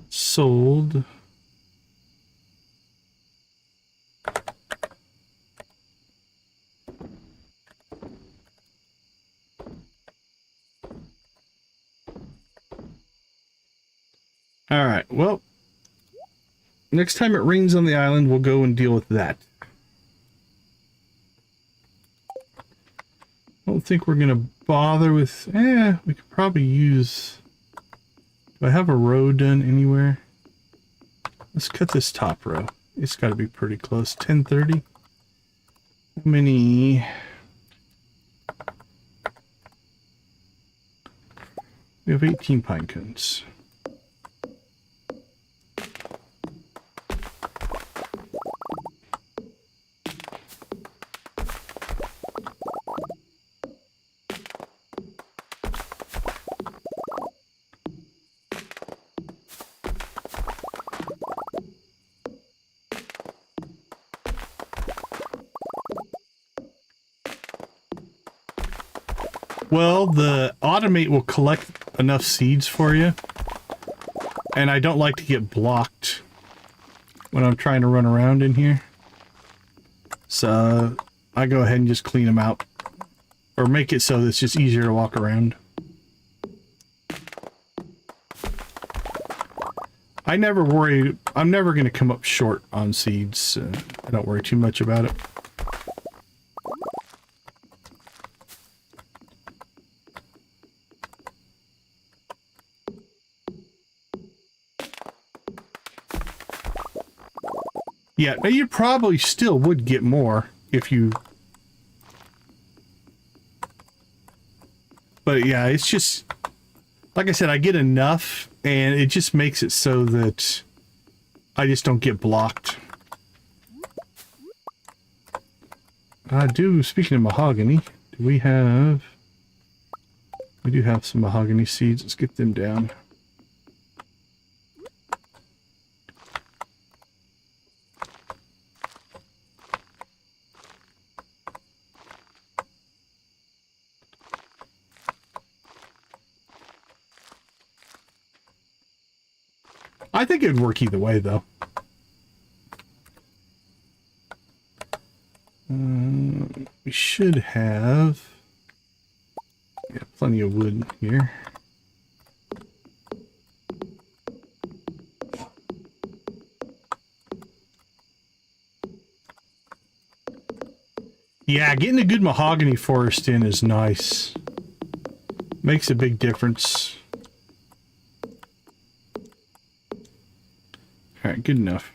sold. All right, well, next time it rains on the island, we'll go and deal with that. I don't think we're going to bother with... we could probably use... Do I have a row done anywhere? Let's cut this top row. It's got to be pretty close. 1030. How many... We have 18 pine cones. Well, the automate will collect enough seeds for you. And I don't like to get blocked when I'm trying to run around in here. So I go ahead and just clean them out. Or make it so that it's just easier to walk around. I never worry. I'm never going to come up short on seeds. So I don't worry too much about it. Yeah, now you probably still would get more if you... But yeah, it's just... Like I said, I get enough, and it just makes it so that I just don't get blocked. Speaking of mahogany, do we have... We do have some mahogany seeds. Let's get them down. I think it would work either way, though. We should have plenty of wood here. Yeah, getting a good mahogany forest in is nice. Makes a big difference. Alright, good enough.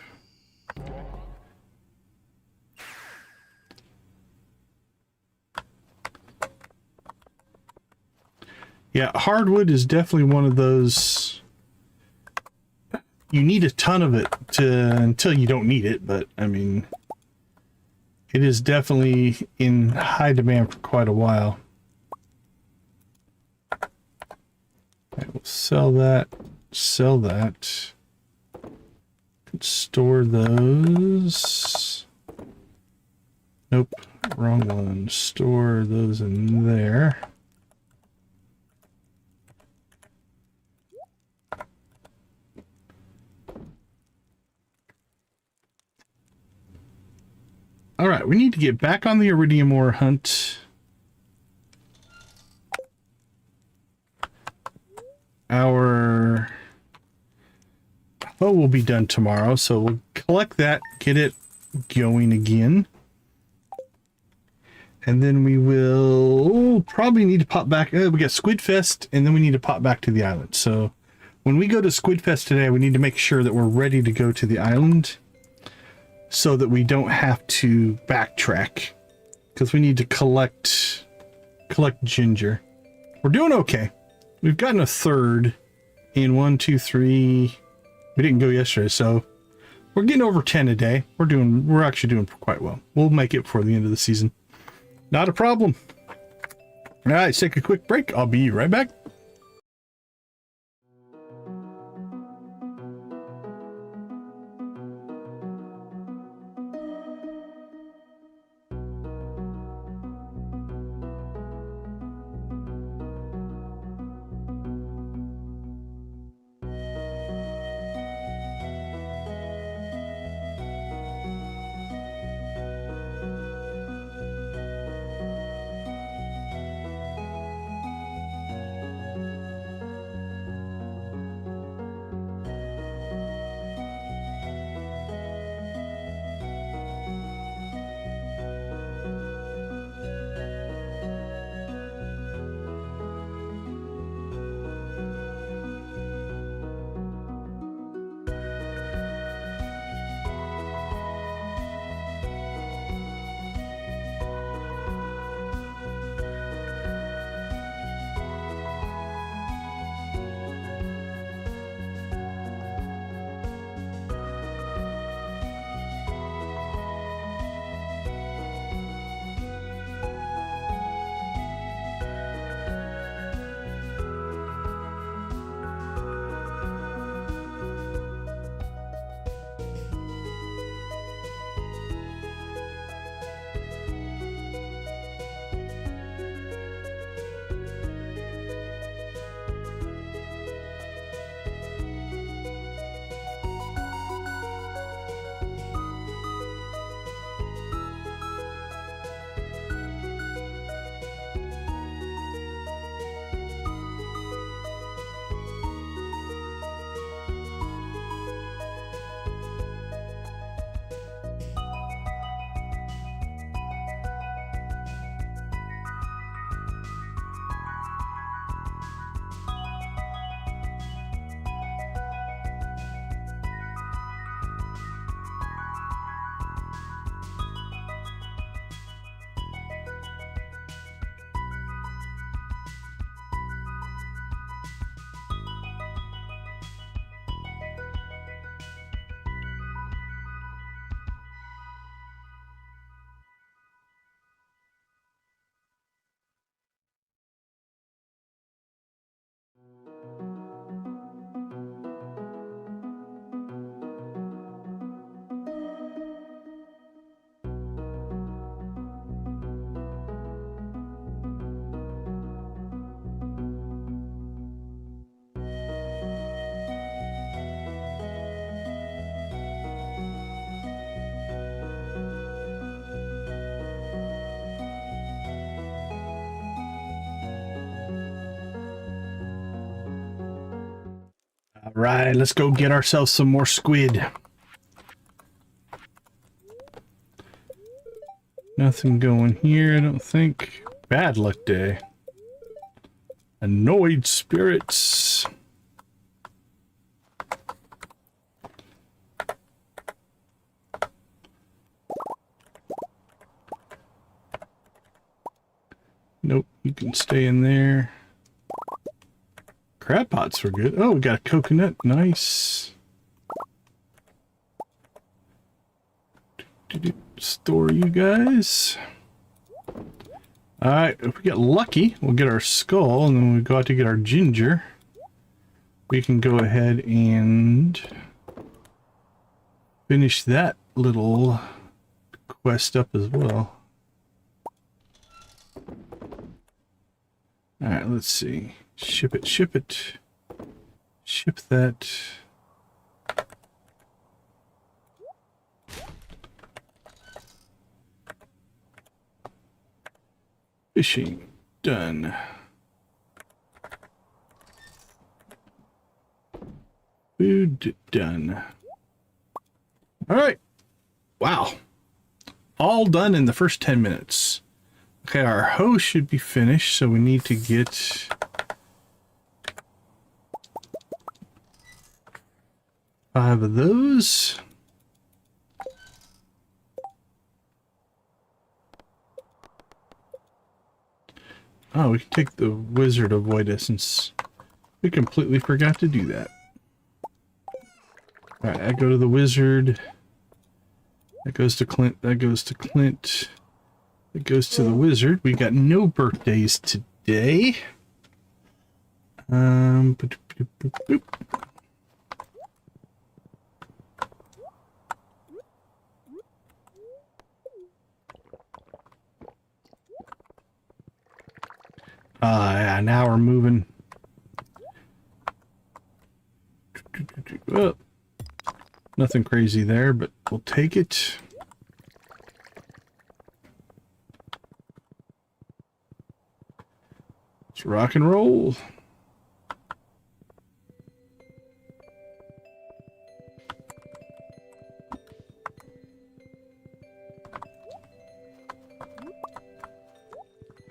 Yeah, hardwood is definitely one of those. You need a ton of it until you don't need it, but I mean, it is definitely in high demand for quite a while. I will sell that, sell that. Could store those. Nope, wrong one. Store those in there. All right, we need to get back on the Iridium ore hunt. Our bow will be done tomorrow, so we'll collect that, get it going again. And then we will probably need to pop back. We got Squidfest, and then we need to pop back to the island. So when we go to Squidfest today, we need to make sure that we're ready to go to the island, so that we don't have to backtrack, because we need to collect ginger. We're doing okay. We've gotten a third in 1, 2, 3. We didn't go yesterday, so we're getting over 10 a day. We're actually doing quite well. We'll make it before the end of the season. Not a problem. All right, let's take a quick break. I'll be right back. Right, let's go get ourselves some more squid. Nothing going here, I don't think. Bad luck day. Annoyed spirits. Nope, you can stay in there. Crab pots were good. Oh, we got a coconut. Nice. Store you guys. Alright, if we get lucky, we'll get our skull, and then when we go out to get our ginger, we can go ahead and finish that little quest up as well. Alright, let's see. Ship it, ship it. Ship that. Fishing done. Food done. All right. Wow. All done in the first 10 minutes. Okay, our hoe should be finished, so we need to get five of those. Oh, we can take the wizard of void essence. We completely forgot to do that. Alright, I go to the wizard. That goes to Clint. That goes to Clint. That goes to the wizard. We got no birthdays today. Boop, boop, boop, boop. Yeah, now we're moving. Well, nothing crazy there, but we'll take it. Let's rock and roll.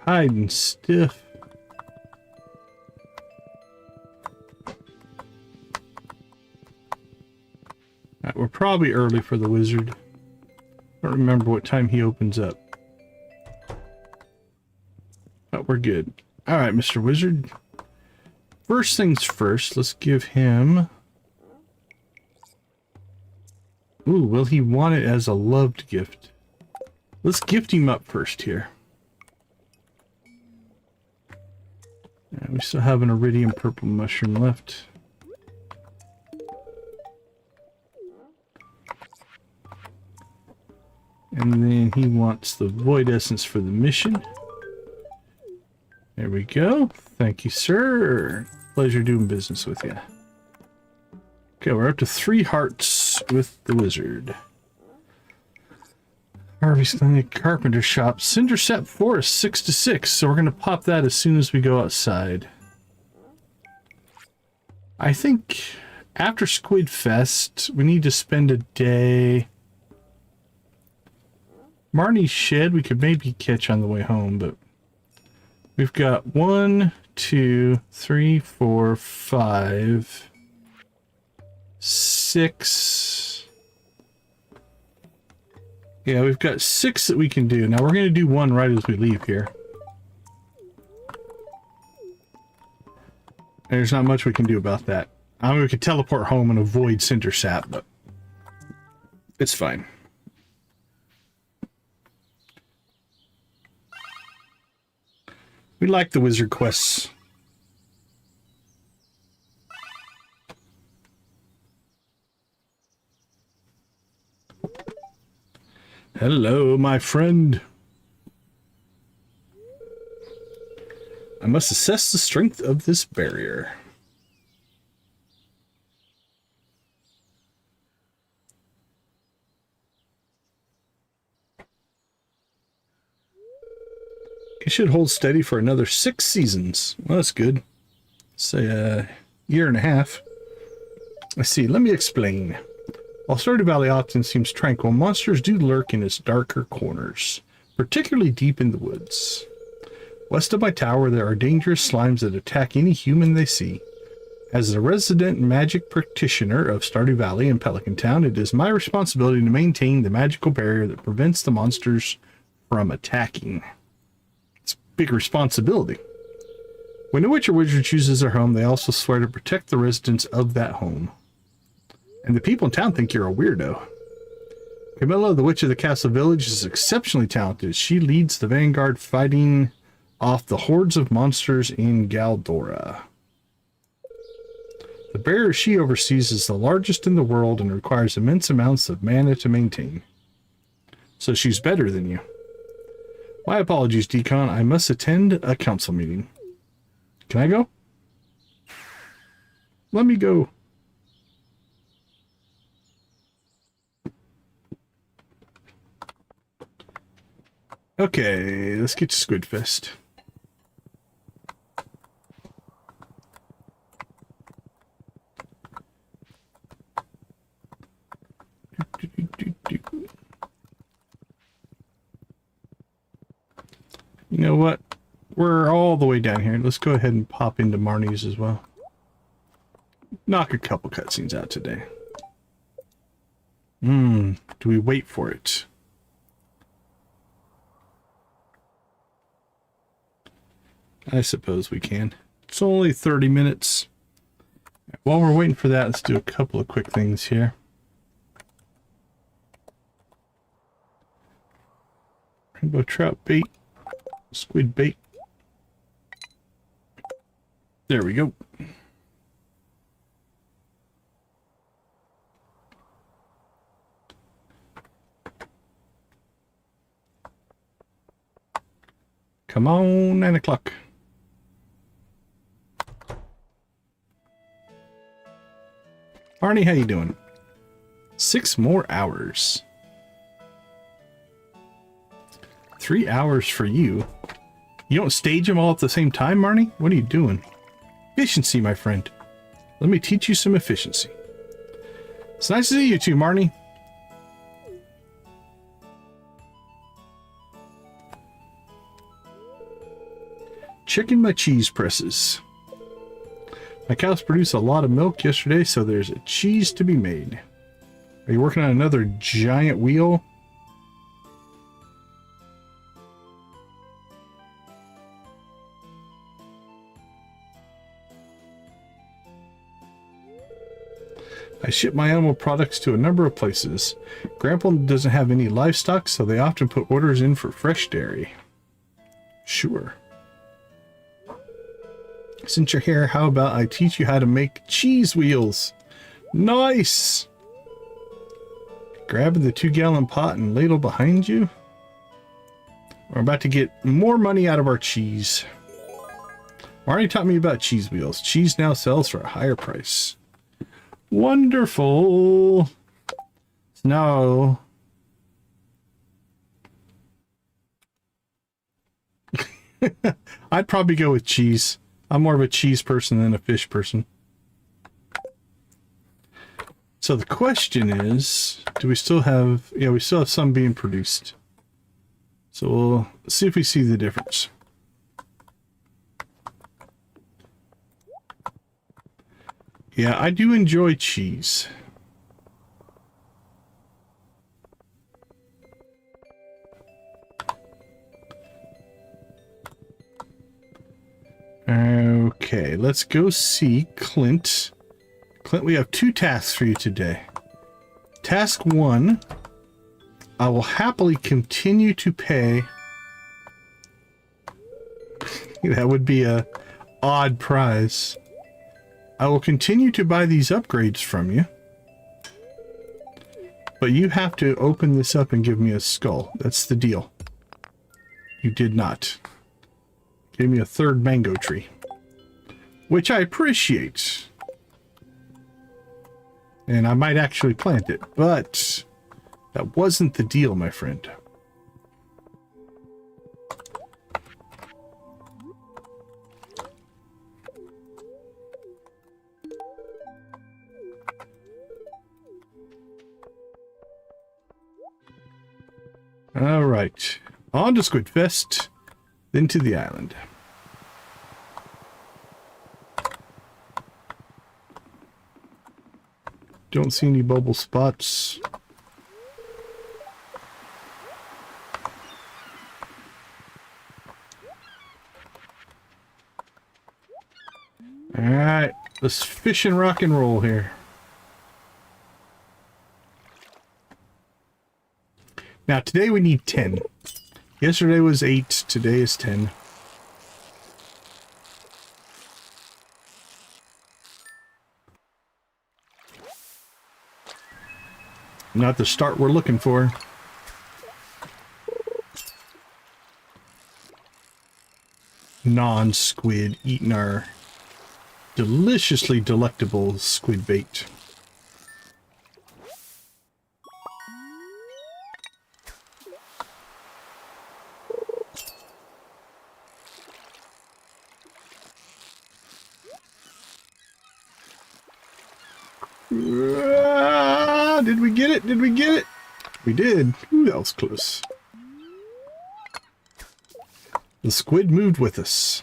Hide and stiff. Right, we're probably early for the wizard. I don't remember what time he opens up. But we're good. Alright, Mr. Wizard. First things first, let's give him... Ooh, will he want it as a loved gift? Let's gift him up first here. Yeah, we still have an iridium purple mushroom left. And then he wants the void essence for the mission. There we go. Thank you, sir. Pleasure doing business with you. Okay, we're up to 3 hearts with the wizard. Harvey's Clinic, Carpenter Shop, Cindersap Forest, 6 to 6. So we're going to pop that as soon as we go outside. I think after Squidfest, we need to spend a day... Marnie's shed we could maybe catch on the way home, but we've got 1, 2, 3, 4, 5, 6. Yeah, we've got 6 that we can do. Now we're going to do 1 right as we leave here. There's not much we can do about that. I mean, we could teleport home and avoid Cindersap, but it's fine. We like the wizard quests. Hello, my friend. I must assess the strength of this barrier. It should hold steady for another 6 seasons. Well, that's good. Say a year and a half. Let's see, let me explain. While Stardew Valley often seems tranquil, monsters do lurk in its darker corners, particularly deep in the woods. West of my tower, there are dangerous slimes that attack any human they see. As the resident magic practitioner of Stardew Valley and Pelican Town, it is my responsibility to maintain the magical barrier that prevents the monsters from attacking. It's a big responsibility. When a witch or wizard chooses their home, they also swear to protect the residents of that home. And the people in town think you're a weirdo. Camilla, the witch of the castle village, is exceptionally talented. She leads the vanguard fighting off the hordes of monsters in Galdora. The barrier she oversees is the largest in the world and requires immense amounts of mana to maintain. So she's better than you. My apologies, Decon. I must attend a council meeting. Can I go? Let me go. Okay, let's get to Squidfest. You know what? We're all the way down here. Let's go ahead and pop into Marnie's as well. Knock a couple cutscenes out today. Do we wait for it? I suppose we can. It's only 30 minutes. While we're waiting for that, let's do a couple of quick things here. Rainbow trout bait. Squid bait. There we go. Come on, 9 o'clock. Arnie, how you doing? 6 more hours. 3 hours for you. You don't stage them all at the same time, Marnie? What are you doing? Efficiency, my friend. Let me teach you some efficiency. It's nice to see you too, Marnie. Checking my cheese presses. My cows produced a lot of milk yesterday, so there's a cheese to be made. Are you working on another giant wheel? I ship my animal products to a number of places. Grandpa doesn't have any livestock, so they often put orders in for fresh dairy. Sure. Since you're here, how about I teach you how to make cheese wheels? Nice! Grabbing the 2-gallon pot and ladle behind you. We're about to get more money out of our cheese. Marnie taught me about cheese wheels. Cheese now sells for a higher price. Wonderful! Now... I'd probably go with cheese. I'm more of a cheese person than a fish person. So the question is, do we still have... Yeah, we still have some being produced. So we'll see if we see the difference. Yeah, I do enjoy cheese. Okay, let's go see Clint. Clint, we have 2 tasks for you today. Task 1, I will happily continue to pay. That would be a odd prize. I will continue to buy these upgrades from you. But you have to open this up and give me a skull. That's the deal. You did not. Gave me a 3rd mango tree. Which I appreciate. And I might actually plant it. But that wasn't the deal, my friend. right. On to Squidfest, then to the island. Don't see any bubble spots. Alright, let's fish and rock and roll here. Now today we need 10. Yesterday was 8, today is 10. Not the start we're looking for. Non-squid eating our deliciously delectable squid bait. Did we get it? Did we get it? We did. Ooh, that was close. The squid moved with us.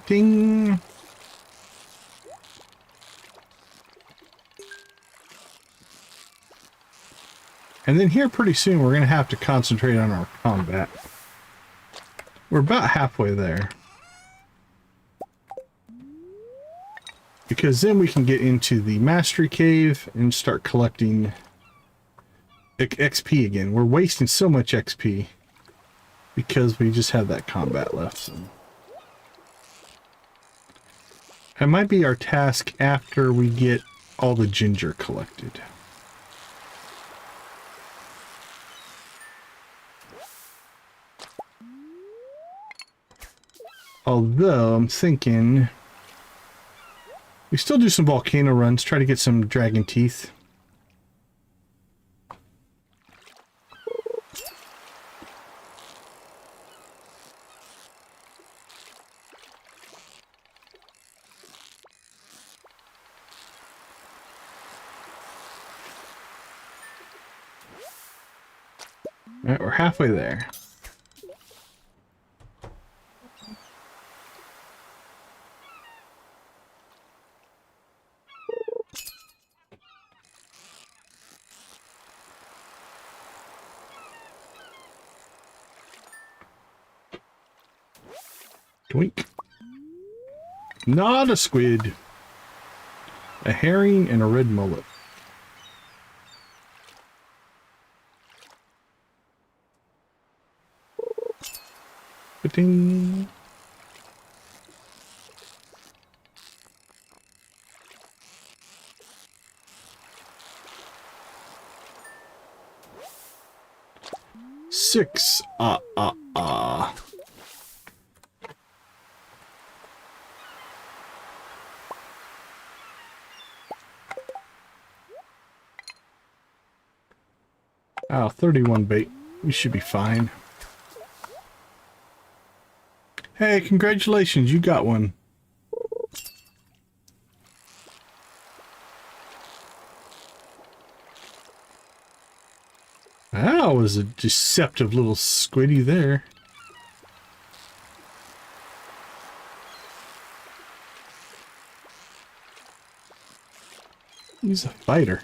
Ding. And then here pretty soon we're going to have to concentrate on our combat. We're about halfway there. Because then we can get into the Mastery Cave and start collecting XP again. We're wasting so much XP because we just have that combat left. So. That might be our task after we get all the ginger collected. Although, I'm thinking we still do some volcano runs, try to get some dragon teeth. All right, we're halfway there. Twink. Not a squid. A herring and a red mullet. Ba-ding. Six. Oh, 31 bait. We should be fine. Hey, congratulations, you got one. That was a deceptive little squiddy there. He's a fighter.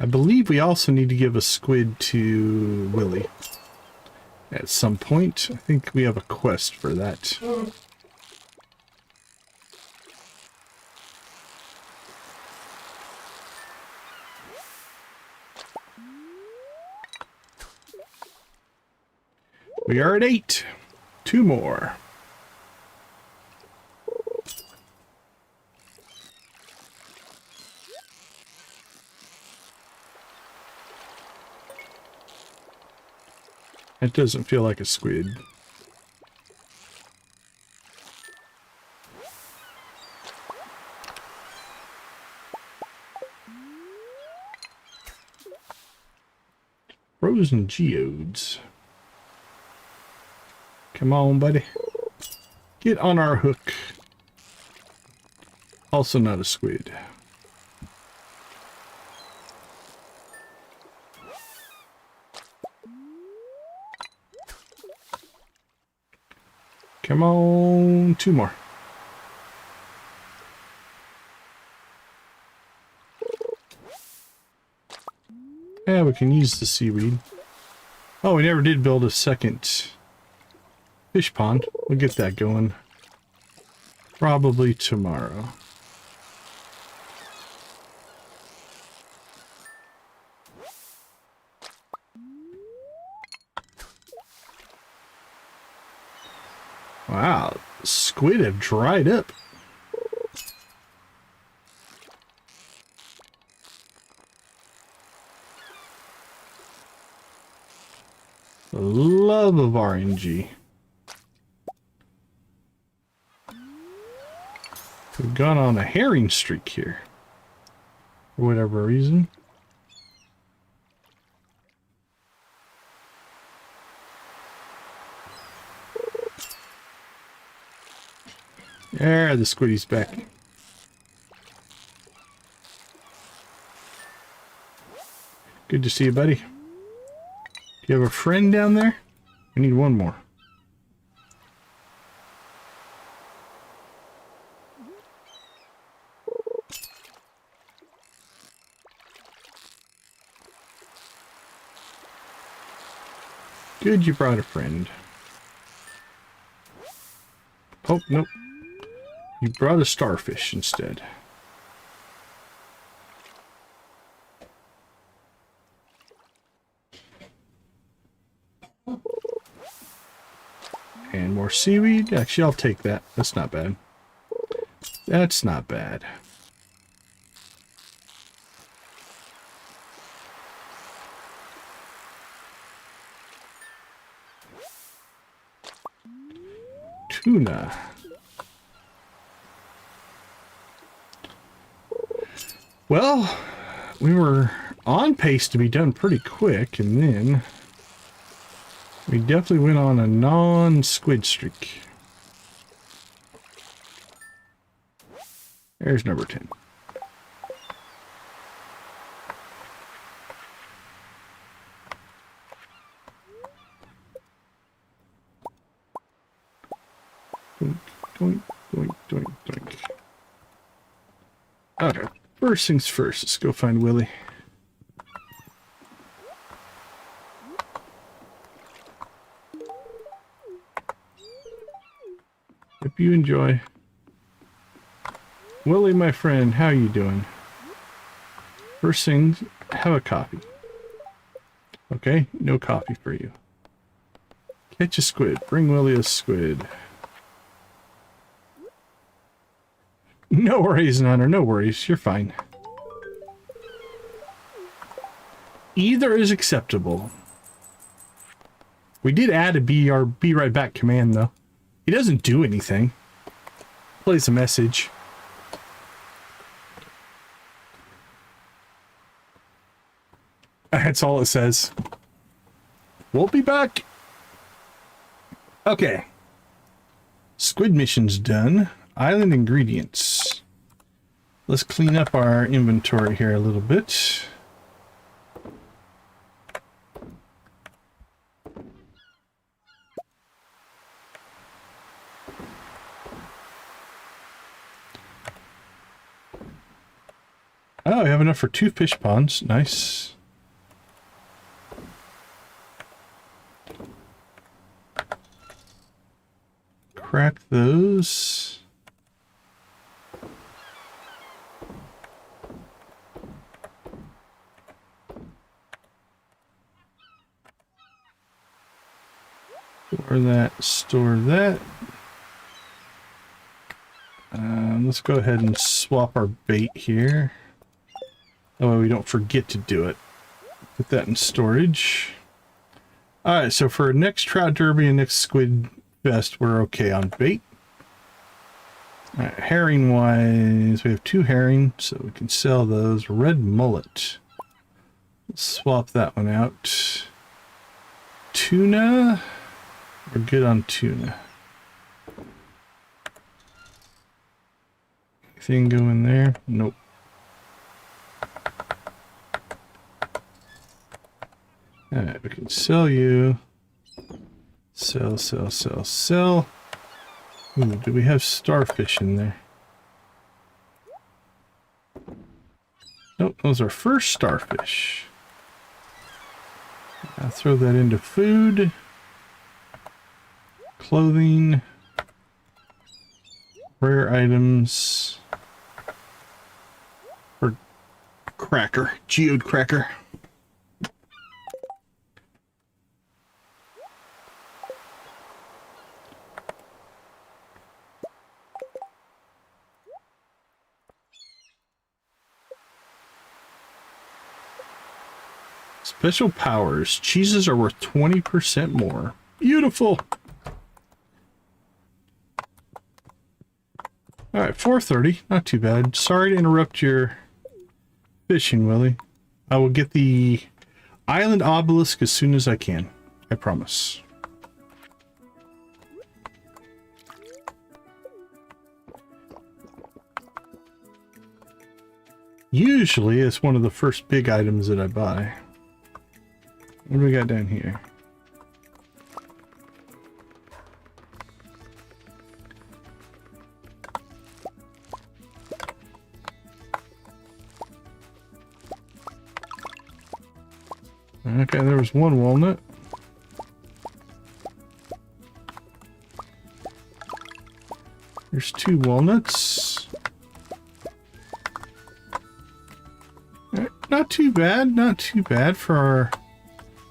I believe we also need to give a squid to Willy at some point. I think we have a quest for that. We are at 8. 2 more. It doesn't feel like a squid. frozen geodes. Come on, buddy. Get on our hook. Also not a squid. Come on, 2 more. Yeah, we can use the seaweed. Oh, we never did build a second fish pond. We'll get that going probably tomorrow. Wow, squid have dried up. The love of RNG. We've gone on a herring streak here. For whatever reason. There, the squiddy's back. Good to see you, buddy. Do you have a friend down there? We need one more. Good, you brought a friend. Oh, nope. You brought a starfish instead. And more seaweed. Actually, I'll take that. That's not bad. That's not bad. Tuna. Well, we were on pace to be done pretty quick, and then we definitely went on a non-squid streak. There's number 10. Doink, doink, doink, doink, doink. Okay, first things first, let's go find Willie. Hope you enjoy. Willie, my friend, how you doing? First things, have a coffee. Okay, no coffee for you. Catch a squid. Bring Willie a squid. No worries, Nana, no worries. You're fine. Either is acceptable. We did add a be right back command, though. He doesn't do anything. Plays a message. That's all it says. We'll be back. Okay. Squid mission's done. Island ingredients. Let's clean up our inventory here a little bit. Oh, we have enough for 2 fish ponds. Nice. Crack those. Store that, store that. Let's go ahead and swap our bait here. That way we don't forget to do it. Put that in storage. Alright, so for next Trout Derby and next Squid Fest, we're okay on bait. Alright, herring wise, we have 2 herring, so we can sell those. Red mullet. Let's swap that one out. tuna. We're good on tuna. Anything go in there? Nope. Alright, we can sell you. Sell, sell, sell, sell. Ooh, do we have starfish in there? Nope, those are first starfish. I'll throw that into food. Clothing. Rare items. Or cracker. Geode cracker. Special powers. Cheeses are worth 20% more. Beautiful. Alright, 4:30. Not too bad. Sorry to interrupt your fishing, Willie. I will get the island obelisk as soon as I can. I promise. Usually, it's one of the first big items that I buy. What do we got down here? Okay, there was one walnut. There's 2 walnuts. Not too bad, not too bad for our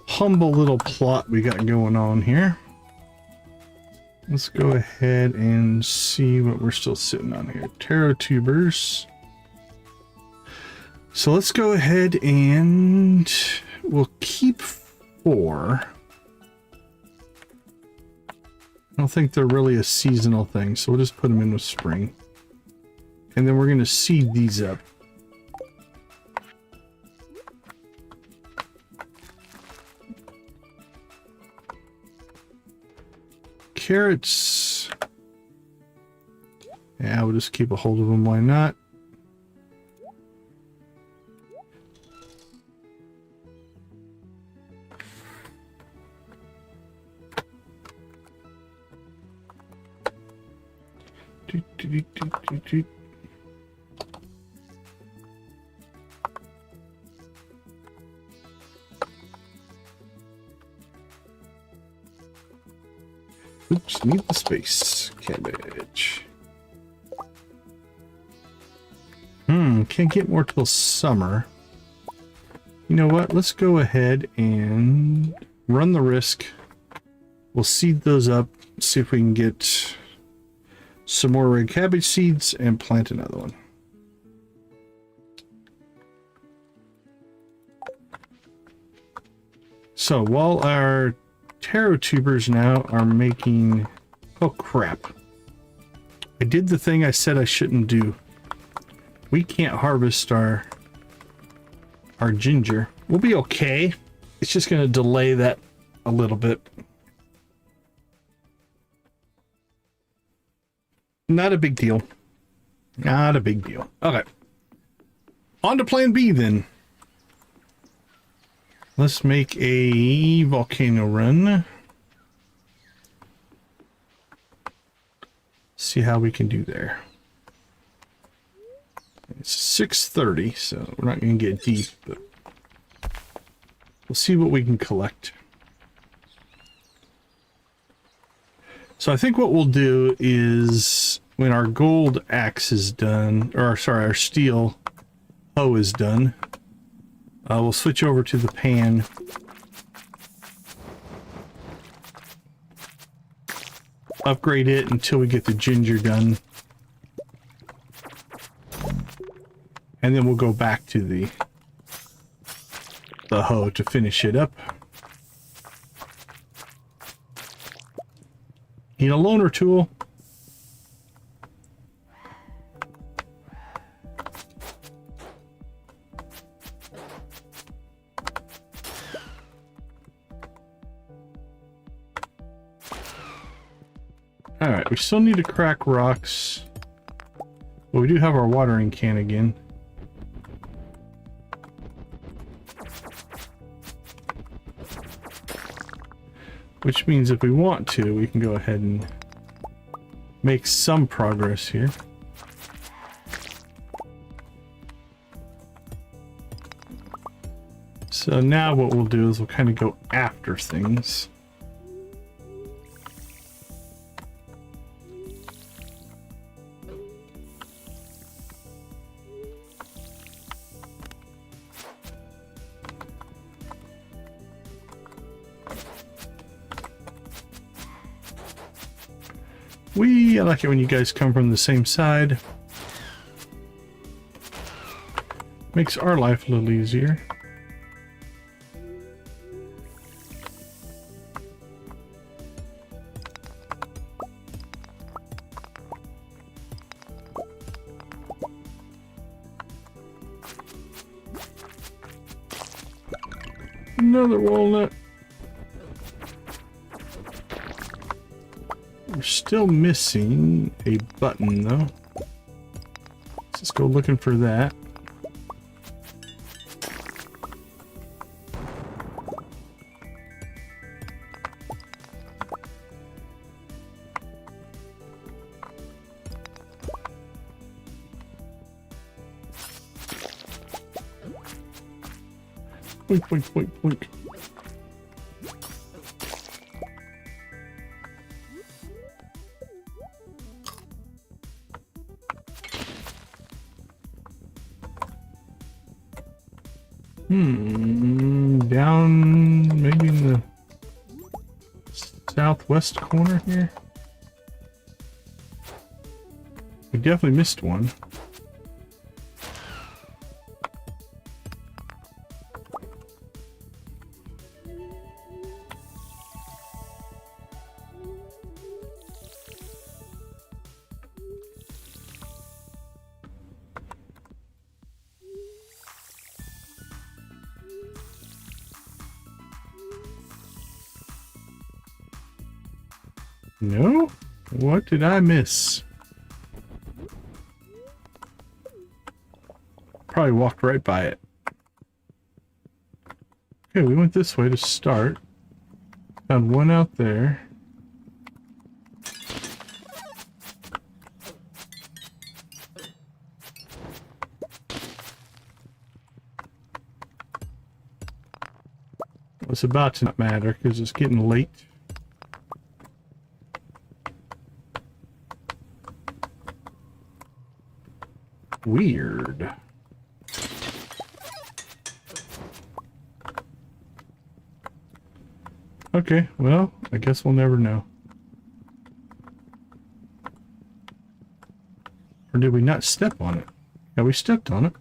humble little plot we got going on here. Let's go ahead and see what we're still sitting on here. Taro tubers. So let's go ahead and we'll keep 4. I don't think they're really a seasonal thing, so we'll just put them in with spring. And then we're going to seed these up. Carrots. Yeah, we'll just keep a hold of them. Why not? Oops, need the space. Cabbage. Can't get more till summer. You know what? Let's go ahead and run the risk. We'll seed those up, see if we can get some more red cabbage seeds and plant another one. So while our taro tubers now are making... Oh crap. I did the thing I said I shouldn't do. We can't harvest our ginger. We'll be okay. It's just going to delay that a little bit. Not a big deal. Not a big deal. Okay. On to plan B then. Let's make a volcano run. See how we can do there. It's 6:30, so we're not going to get deep, but we'll see what we can collect. So I think what we'll do is when our gold axe is done, or sorry, our steel hoe is done, we'll switch over to the pan. Upgrade it until we get the ginger done. And then we'll go back to the hoe to finish it up. Need a loaner tool. Alright, we still need to crack rocks. But we do have our watering can again. Which means if we want to, we can go ahead and make some progress here. So now what we'll do is we'll kind of go after things. I like it when you guys come from the same side. Makes our life a little easier. Another walnut. We're still missing a button though. Let's go looking for that. Boink, boink, boink, boink. Down maybe in the southwest corner here. We definitely missed one. No? What did I miss? Probably walked right by it. Okay, we went this way to start. Found one out there. It's about to not matter because it's getting late. Weird. Okay, well, I guess we'll never know. Or did we not step on it? Yeah, we stepped on it.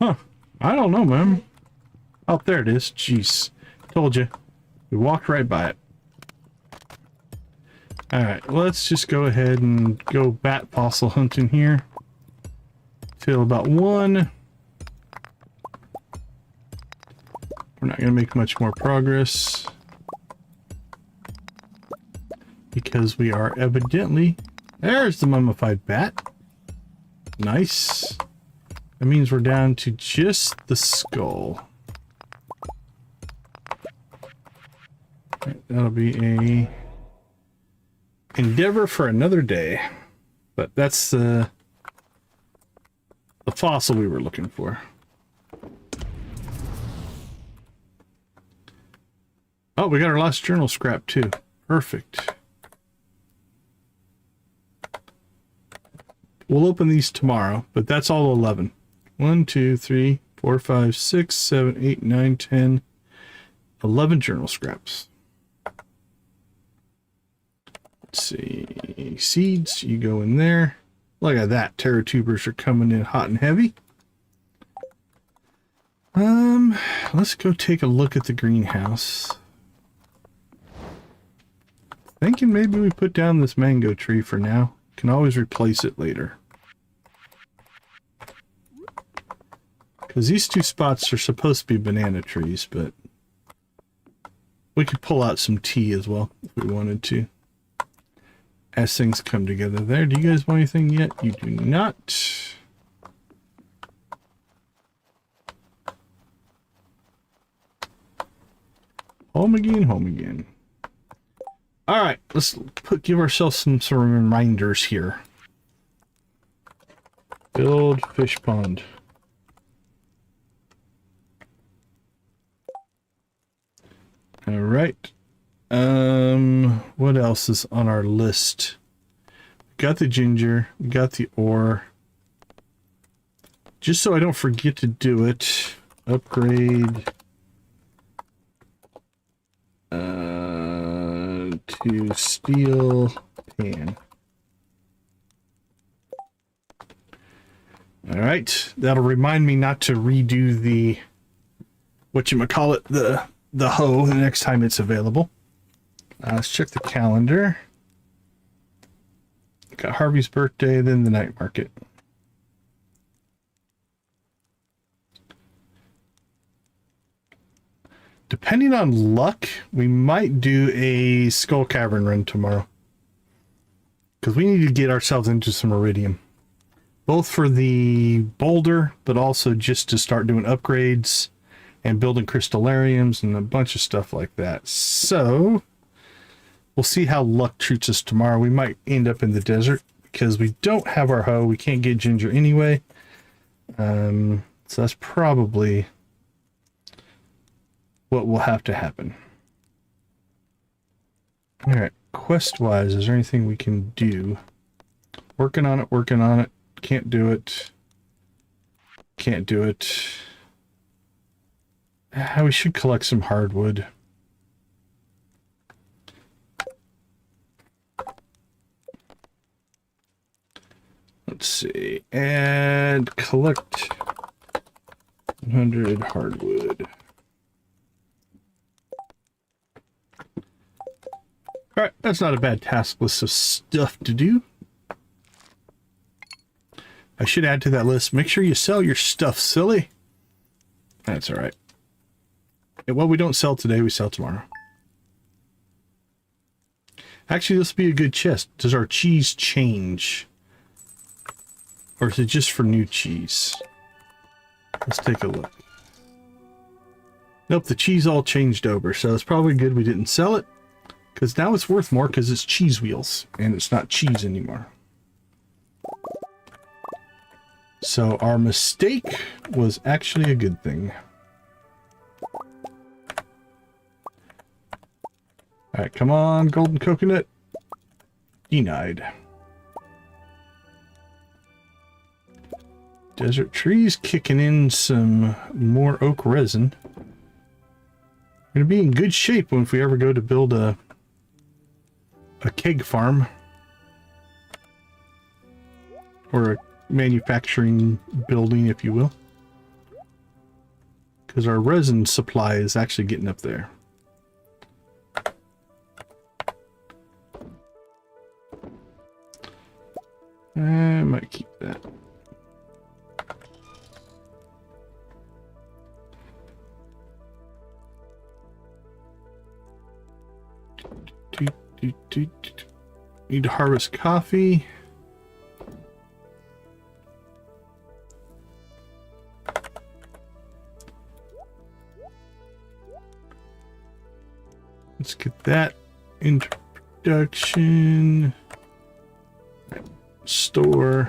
Huh. I don't know, man. Oh, there it is. Jeez. Told you. We walked right by it. Alright, let's just go ahead and go bat fossil hunting here. Till about 1. We're not going to make much more progress. Because we are evidently... There's the mummified bat. Nice. That means we're down to just the skull. Right, that'll be a endeavor for another day. But that's the fossil we were looking for. Oh, we got our last journal scrap too. Perfect. We'll open these tomorrow, but that's all 11. 1, 2, 3, 4, 5, 6, 7, 8, 9, 10, 11 journal scraps. Let's see. Seeds, you go in there. Look at that. Terra tubers are coming in hot and heavy. Let's go take a look at the greenhouse. Thinking maybe we put down this mango tree for now. Can always replace it later. Because these two spots are supposed to be banana trees, but we could pull out some tea as well if we wanted to. as things come together there. Do you guys want anything yet? You do not. Home again, home again. All right, let's give ourselves some reminders here. Build fish pond. All right. What else is on our list? We got the ginger, we got the ore. Just so I don't forget to do it, upgrade to steel pan. All right, that'll remind me not to redo the whatchamacallit, the hoe the next time it's available. Let's check the calendar. Got Harvey's birthday, then the night market. Depending on luck, we might do a Skull Cavern run tomorrow. Because we need to get ourselves into some Iridium. Both for the Boulder, but also just to start doing upgrades and building crystallariums and a bunch of stuff like that. So, we'll see how luck treats us tomorrow. We might end up in the desert because we don't have our hoe. We can't get ginger anyway. So that's probably what will have to happen. All right, quest-wise, is there anything we can do? Working on it, working on it. Can't do it. Can't do it. We should collect some hardwood. Let's see. And collect 100 hardwood. Alright, that's not a bad task list of stuff to do. I should add to that list. Make sure you sell your stuff, silly. That's alright. What we don't sell today, we sell tomorrow. Actually, this would be a good chest. Does our cheese change? Or is it just for new cheese? Let's take a look. Nope, the cheese all changed over, so it's probably good we didn't sell it. Because now it's worth more because it's cheese wheels, and it's not cheese anymore. So our mistake was actually a good thing. Alright, come on, golden coconut. Denied. Desert trees kicking in some more oak resin. We're going to be in good shape when if we ever go to build a keg farm. Or a manufacturing building, if you will. Because our resin supply is actually getting up there. I might keep that. Need to harvest coffee. Let's get that into production. Store.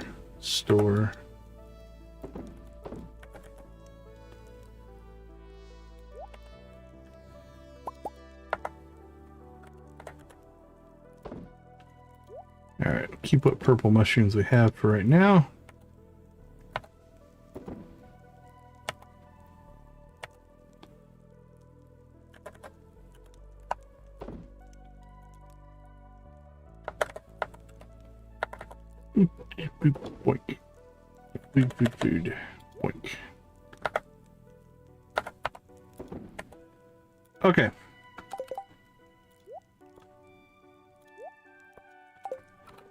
Alright, keep what purple mushrooms we have for right now. Boink. Food. Boink. Okay.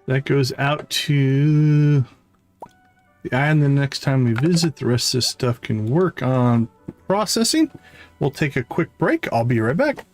That goes out to the island the next time we visit. The rest of this stuff can work on processing. We'll take a quick break. I'll be right back.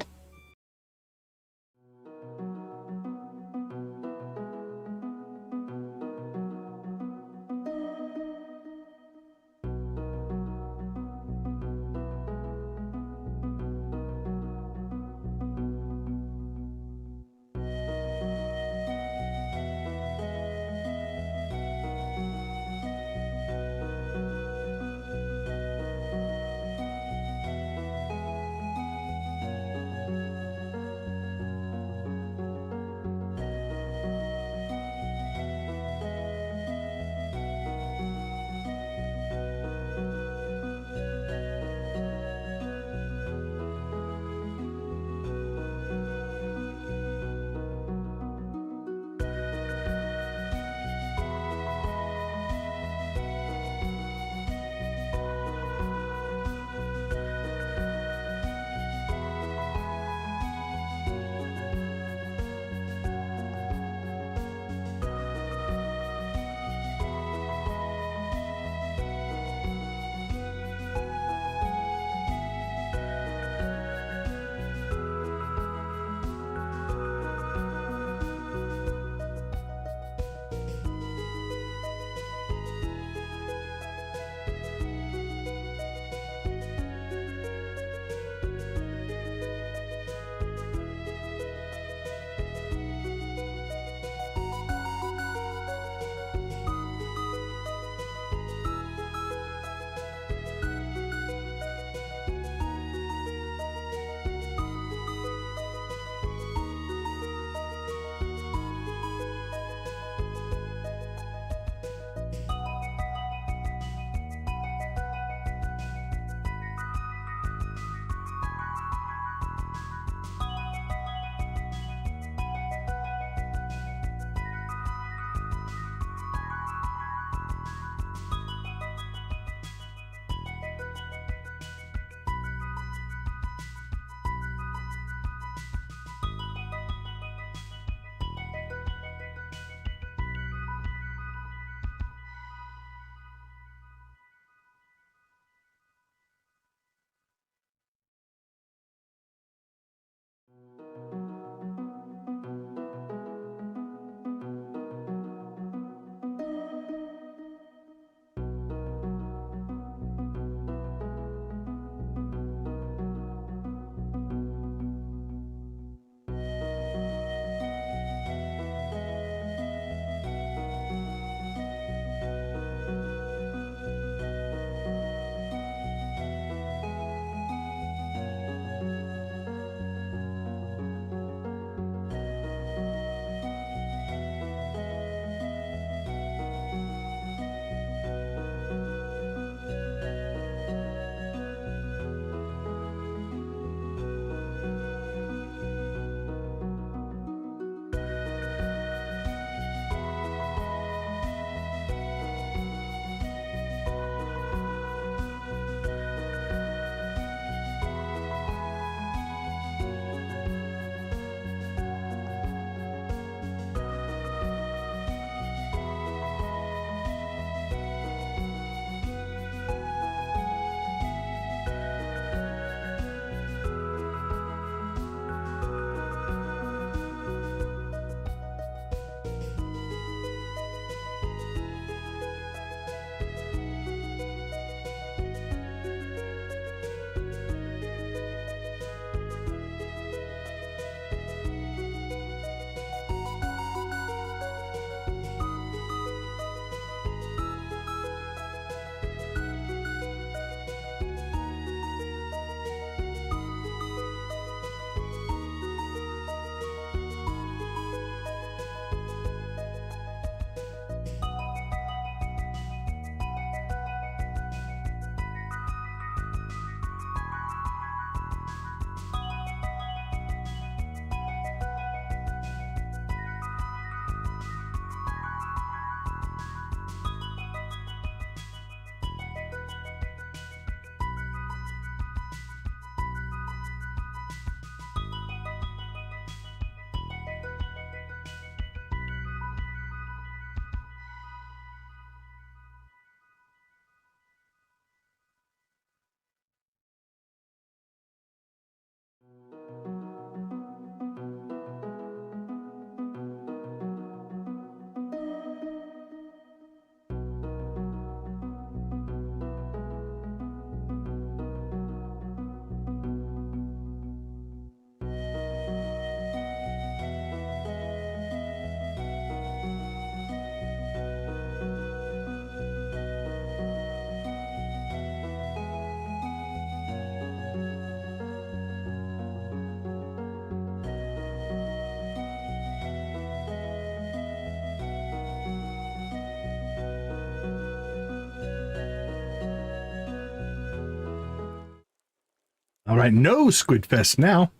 right, no Squidfest now.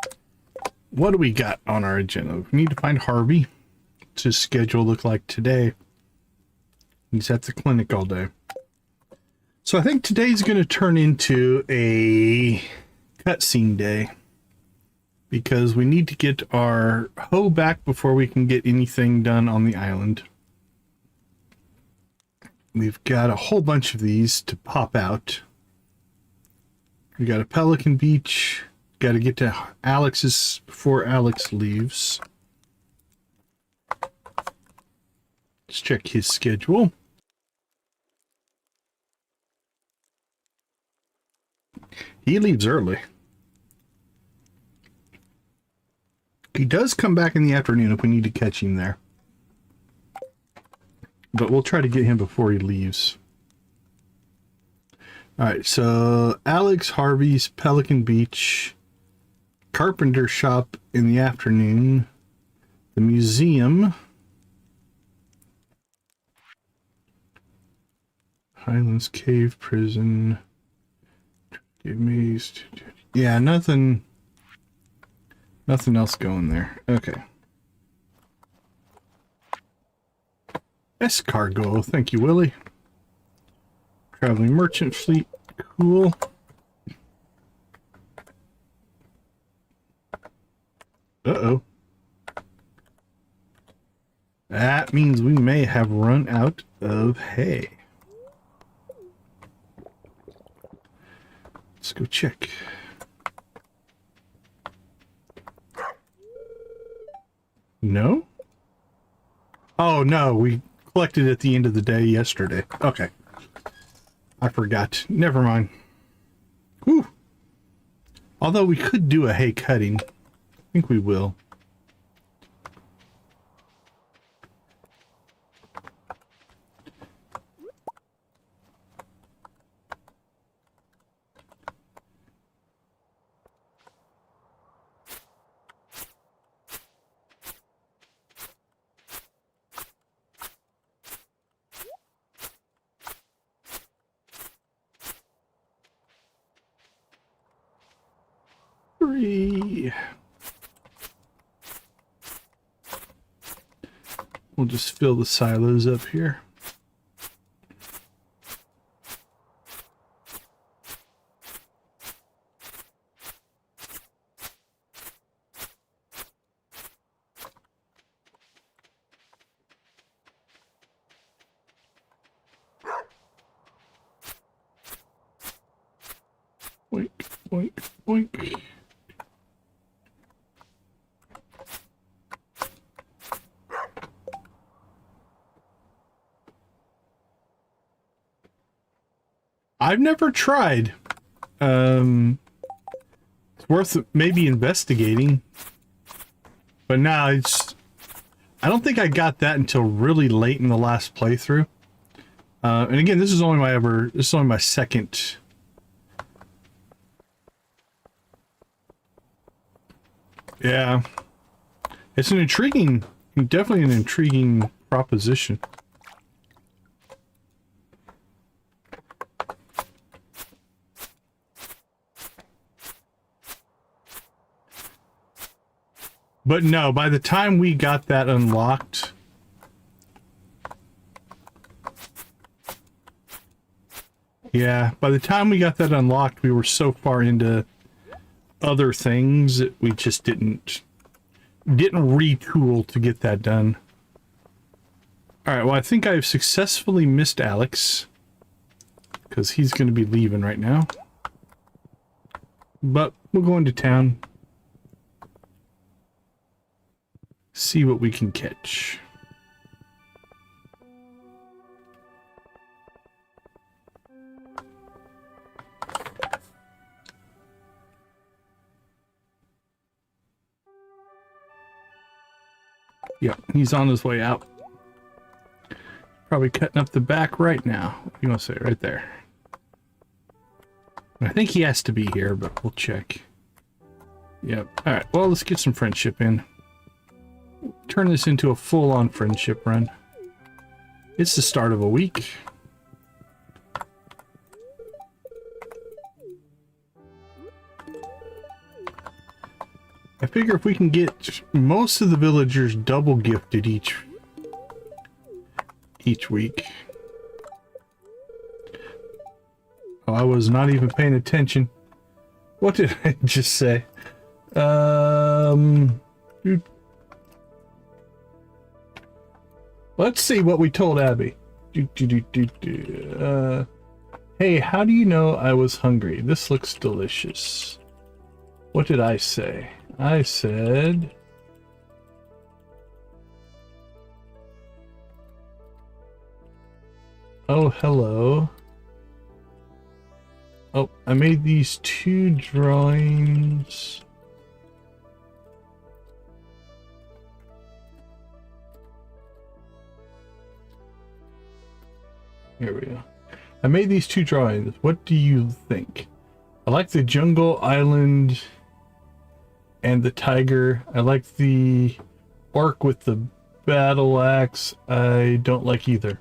What do we got on our agenda? We need to find Harvey. What's his schedule look like today? He's at the clinic all day. So I think today's going to turn into a cutscene day, because we need to get our hoe back before we can get anything done on the island. We've got a whole bunch of these to pop out. We got a Pelican Beach. Got to get to Alex's before Alex leaves. Let's check his schedule. He leaves early. He does come back in the afternoon if we need to catch him there. But we'll try to get him before he leaves. Alright, so Alex, Harvey's, Pelican Beach, Carpenter Shop in the afternoon, the museum, Highlands Cave, prison, maze. Yeah, nothing else going there. Okay. Escargot, thank you, Willie. Traveling merchant fleet, cool. Uh-oh. That means we may have run out of hay. Let's go check. No? Oh, no, we collected at the end of the day yesterday. Okay. I forgot. Never mind. Whew. Although we could do a hay cutting. I think we will. We'll just fill the silos up here. Boink, boink, boink. I've never tried. It's worth maybe investigating. But now it's... I don't think I got that until really late in the last playthrough. And again, this is only my second... Yeah. It's an intriguing... Definitely an intriguing proposition. But no, by the time we got that unlocked... Yeah, by the time we got that unlocked, we were so far into other things that we just didn't retool to get that done. Alright, well I think I've successfully missed Alex, because he's going to be leaving right now. But we'll go into town. See what we can catch. Yep, he's on his way out. Probably cutting up the back right now. What do you want to say? Right there. I think he has to be here, but we'll check. Yep. Alright, well, let's get some friendship in. Turn this into a full-on friendship run. It's the start of a week. figure if we can get most of the villagers double gifted each week. Oh, I was not even paying attention. What did I just say? Let's see what we told Abby. Hey, how do you know I was hungry? This looks delicious. What did I say? I said... Oh, hello. Oh, I made these 2 drawings. Here we go. I made these 2 drawings. What do you think? I like the jungle island and the tiger. I like the orc with the battle axe. I don't like either.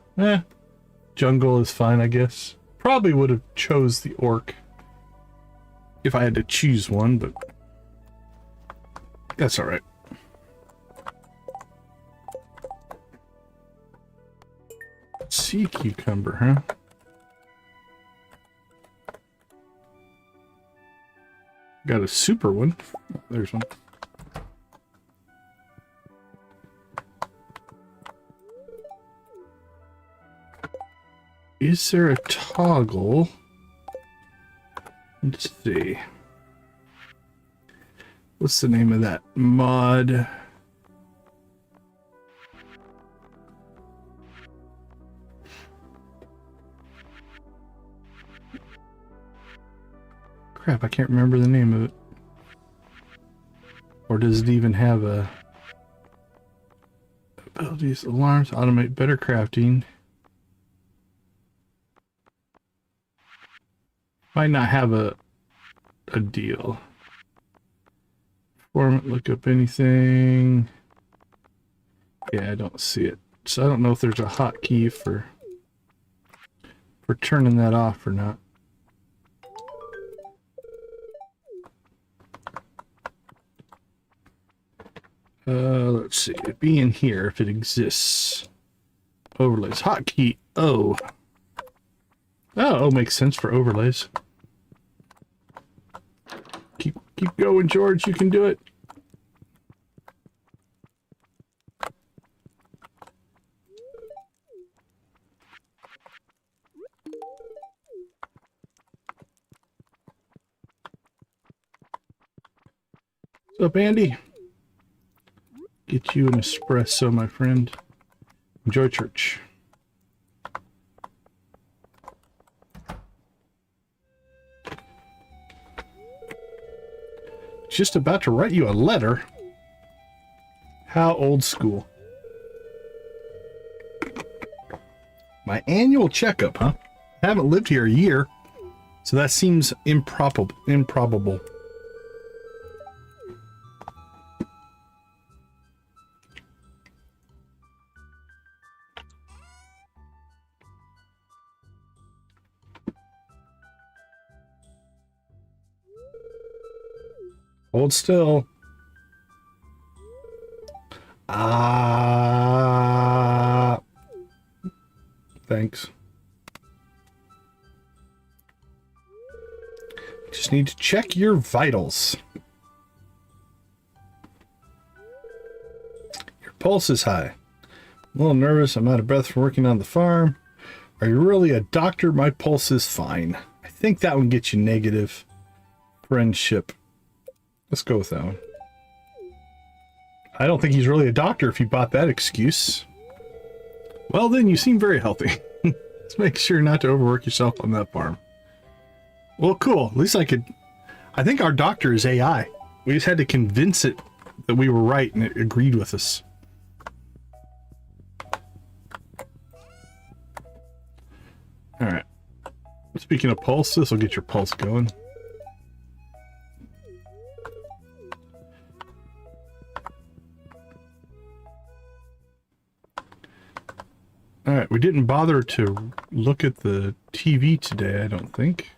Jungle is fine, I guess. Probably would have chose the orc if I had to choose one, but that's all right. Sea cucumber, huh? Got a super one. Oh, there's one. Is there a toggle? Let's see. What's the name of that mod? Crap, I can't remember the name of it. Or does it even have a... Abilities, alarms, automate better crafting. Might not have a deal. Format, look up anything. Yeah, I don't see it. So I don't know if there's a hotkey for turning that off or not. Let's see. It'd be in here if it exists. Overlays. Hotkey O. Oh, makes sense for overlays. Keep going, George. You can do it. What's up, Andy? Get you an espresso, my friend. Enjoy church. Just about to write you a letter. How old school. My annual checkup, huh? I haven't lived here a year, so that seems improbable. Hold still. Thanks. Just need to check your vitals. Your pulse is high. I'm a little nervous. I'm out of breath from working on the farm. Are you really a doctor? My pulse is fine. I think that one gets you negative. Friendship. Let's go with that one. I don't think he's really a doctor if you bought that excuse. Well, then, you seem very healthy. Let's make sure not to overwork yourself on that farm. Well, cool. At least I think our doctor is AI. We just had to convince it that we were right and it agreed with us. Alright. Speaking of pulse, this will get your pulse going. Alright, we didn't bother to look at the TV today, I don't think.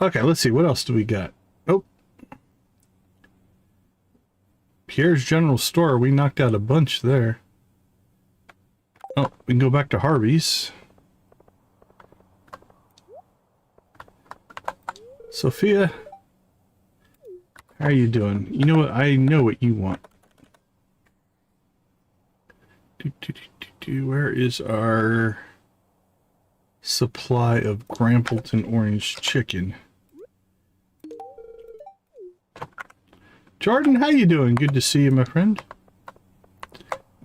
Okay, let's see. What else do we got? Oh. Pierre's General Store. We knocked out a bunch there. Oh, we can go back to Harvey's. Sophia, how are you doing? You know what? I know what you want. Where is our supply of Grampleton orange chicken? Jordan, how you doing? Good to see you, my friend.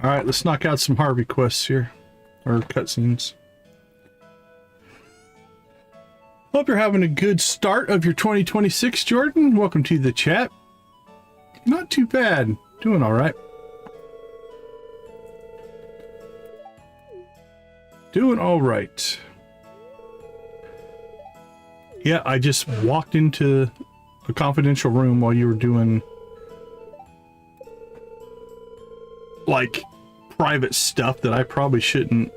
All right, let's knock out some Harvey quests here, or cutscenes. Hope you're having a good start of your 2026, Jordan. Welcome to the chat. Not too bad. Doing all right. Doing all right. Yeah, I just walked into a confidential room while you were doing like private stuff that I probably shouldn't.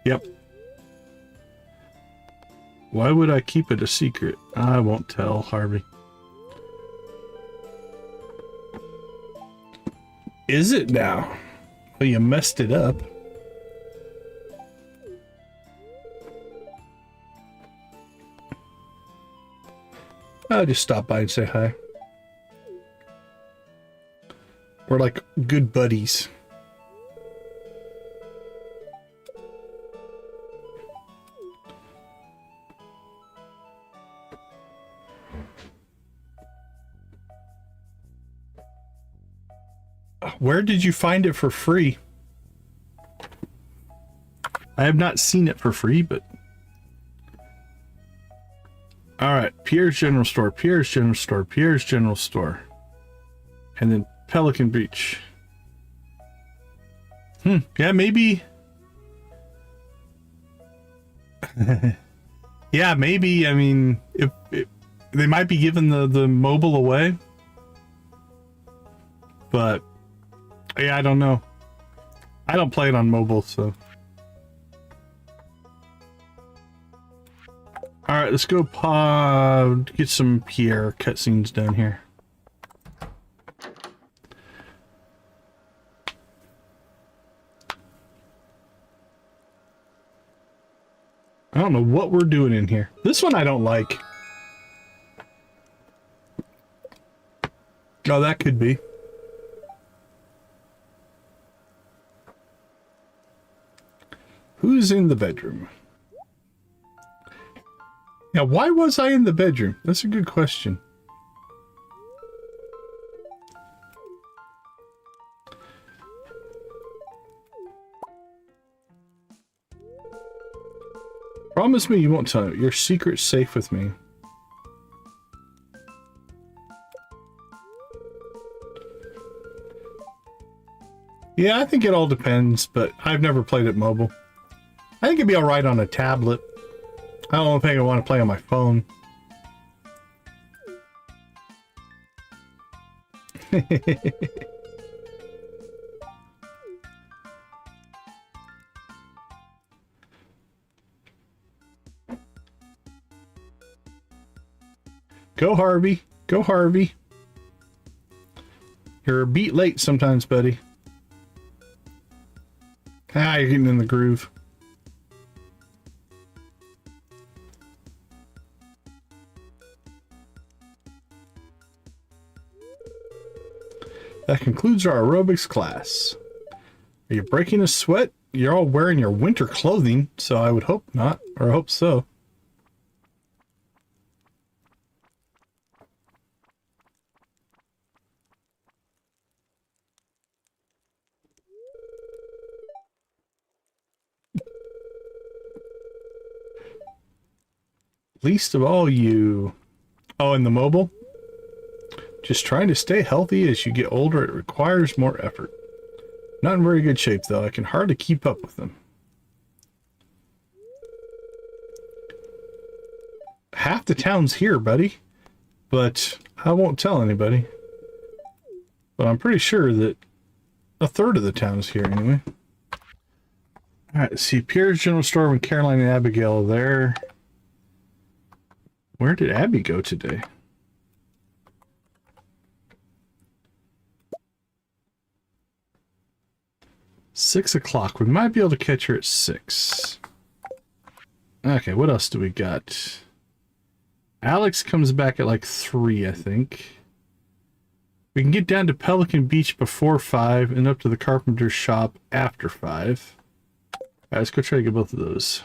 Yep. Why would I keep it a secret? I won't tell, Harvey. Is it now? Well, you messed it up. I'll just stop by and say hi. We're like good buddies. Where did you find it for free? I have not seen it for free, but... Alright, Pierre's General Store, Pierre's General Store, Pierre's General Store. And then Pelican Beach. Yeah, maybe... yeah, maybe, I mean, if they might be giving the mobile away. But... yeah, I don't know. I don't play it on mobile, so... Alright, let's go get some Pierre cutscenes done here. I don't know what we're doing in here. This one I don't like. Oh, that could be. Who's in the bedroom? Now, why was I in the bedroom? That's a good question. Promise me you won't tell me. Your secret's safe with me. Yeah, I think it all depends, but I've never played it mobile. I think it'd be alright on a tablet. I don't think I want to play on my phone. Go Harvey. Go Harvey. You're a beat late sometimes, buddy. Ah, you're getting in the groove. That concludes our aerobics class. Are you breaking a sweat? You're all wearing your winter clothing, so I would hope not, or I hope so. Least of all you. Oh, and the mobile? Just trying to stay healthy. As you get older, it requires more effort. Not in very good shape, though. I can hardly keep up with them. Half the town's here, buddy. But I won't tell anybody. But I'm pretty sure that a third of the town is here, anyway. Alright, let's see. Pierre's General Store when Caroline and Abigail are there. Where did Abby go today? 6 o'clock. We might be able to catch her at 6. Okay, what else do we got? Alex comes back at like 3, I think. We can get down to Pelican Beach before 5 and up to the carpenter's shop after 5. All right, let's go try to get both of those.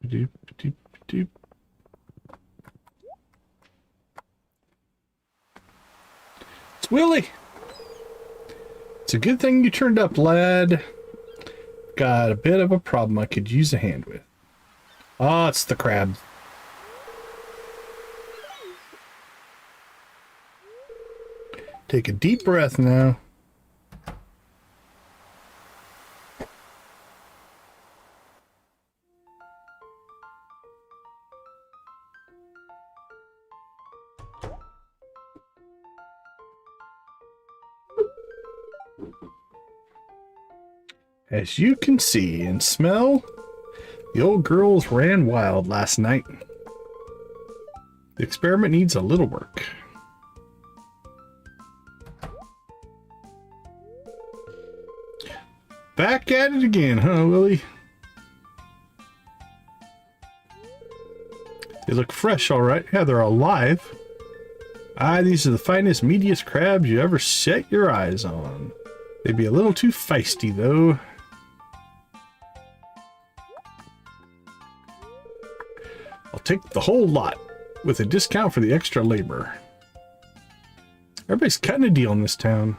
Doop, doop, doop. It's Willie. It's a good thing you turned up, lad. Got a bit of a problem I could use a hand with. Oh, it's the crab. Take a deep breath now. As you can see and smell, the old girls ran wild last night. The experiment needs a little work. Back at it again, huh, Willie? They look fresh, all right. Yeah, they're alive. Ah, these are the finest, meatiest crabs you ever set your eyes on. They'd be a little too feisty, though. I'll take the whole lot, with a discount for the extra labor. Everybody's cutting a deal in this town.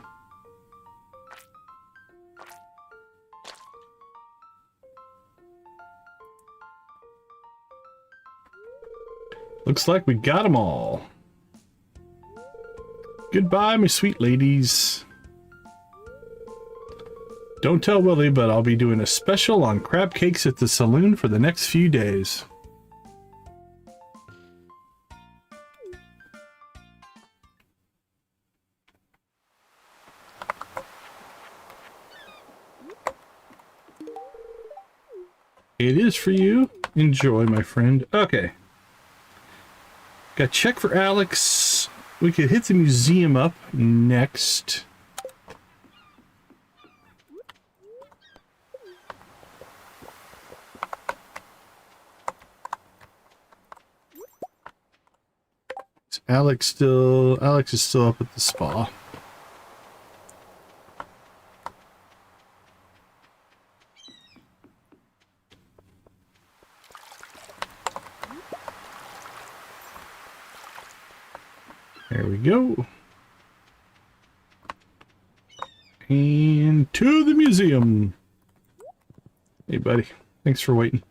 Looks like we got them all. Goodbye, my sweet ladies. Don't tell Willie, but I'll be doing a special on crab cakes at the saloon for the next few days. It is for you. Enjoy, my friend. Okay. Got to check for Alex. We could hit the museum up next. Alex is still up at the spa. There we go. And to the museum. Hey, buddy. Thanks for waiting.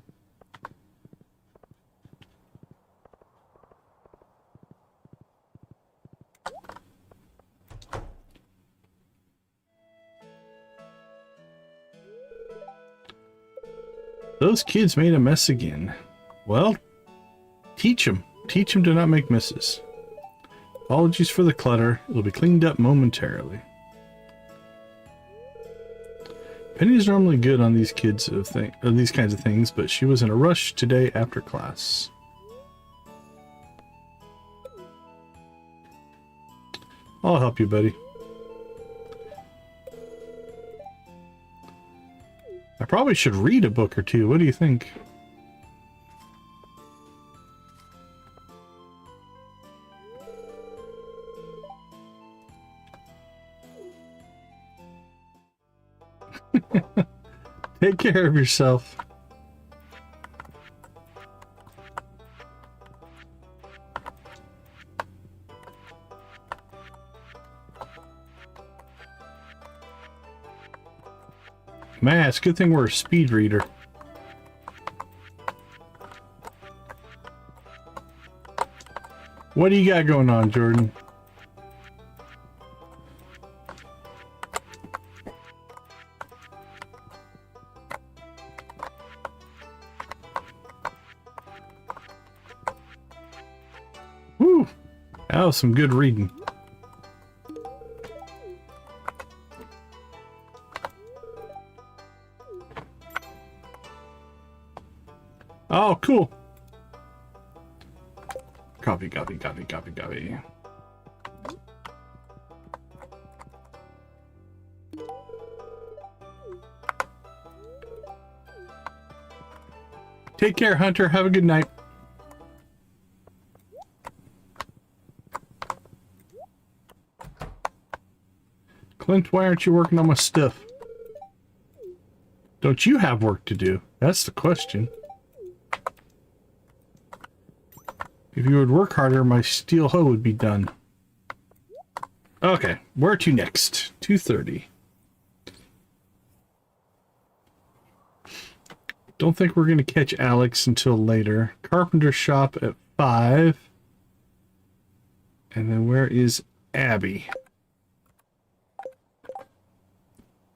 Those kids made a mess again. Well, teach them. Teach them to not make messes. Apologies for the clutter. It'll be cleaned up momentarily. Penny's normally good on these kids of these kinds of things, but she was in a rush today after class. I'll help you, buddy. I probably should read a book or two. What do you think? Take care of yourself. Man, it's a good thing we're a speed reader. What do you got going on, Jordan? Woo! That was some good reading. Oh, cool. Copy, copy, copy, copy, copy. Take care, Hunter. Have a good night. Clint, why aren't you working on my stuff? Don't you have work to do? That's the question. If you would work harder, my steel hoe would be done. Okay, where to next? 2:30. Don't think we're going to catch Alex until later. Carpenter shop at 5. And then where is Abby?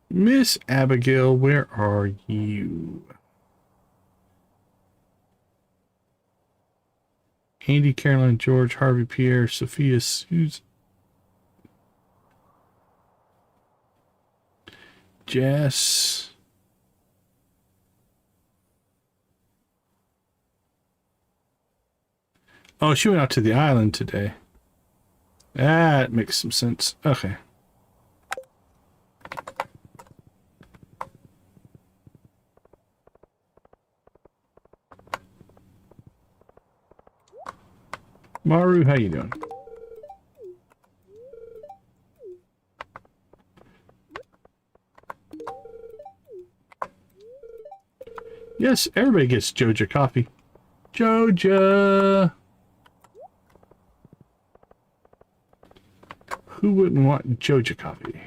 Miss Abigail, where are you? Andy, Caroline, George, Harvey, Pierre, Sophia, Susan, Jess. Oh, she went out to the island today. That makes some sense. Okay. Maru, how you doing? Yes, everybody gets Joja coffee. Joja! Who wouldn't want Joja coffee?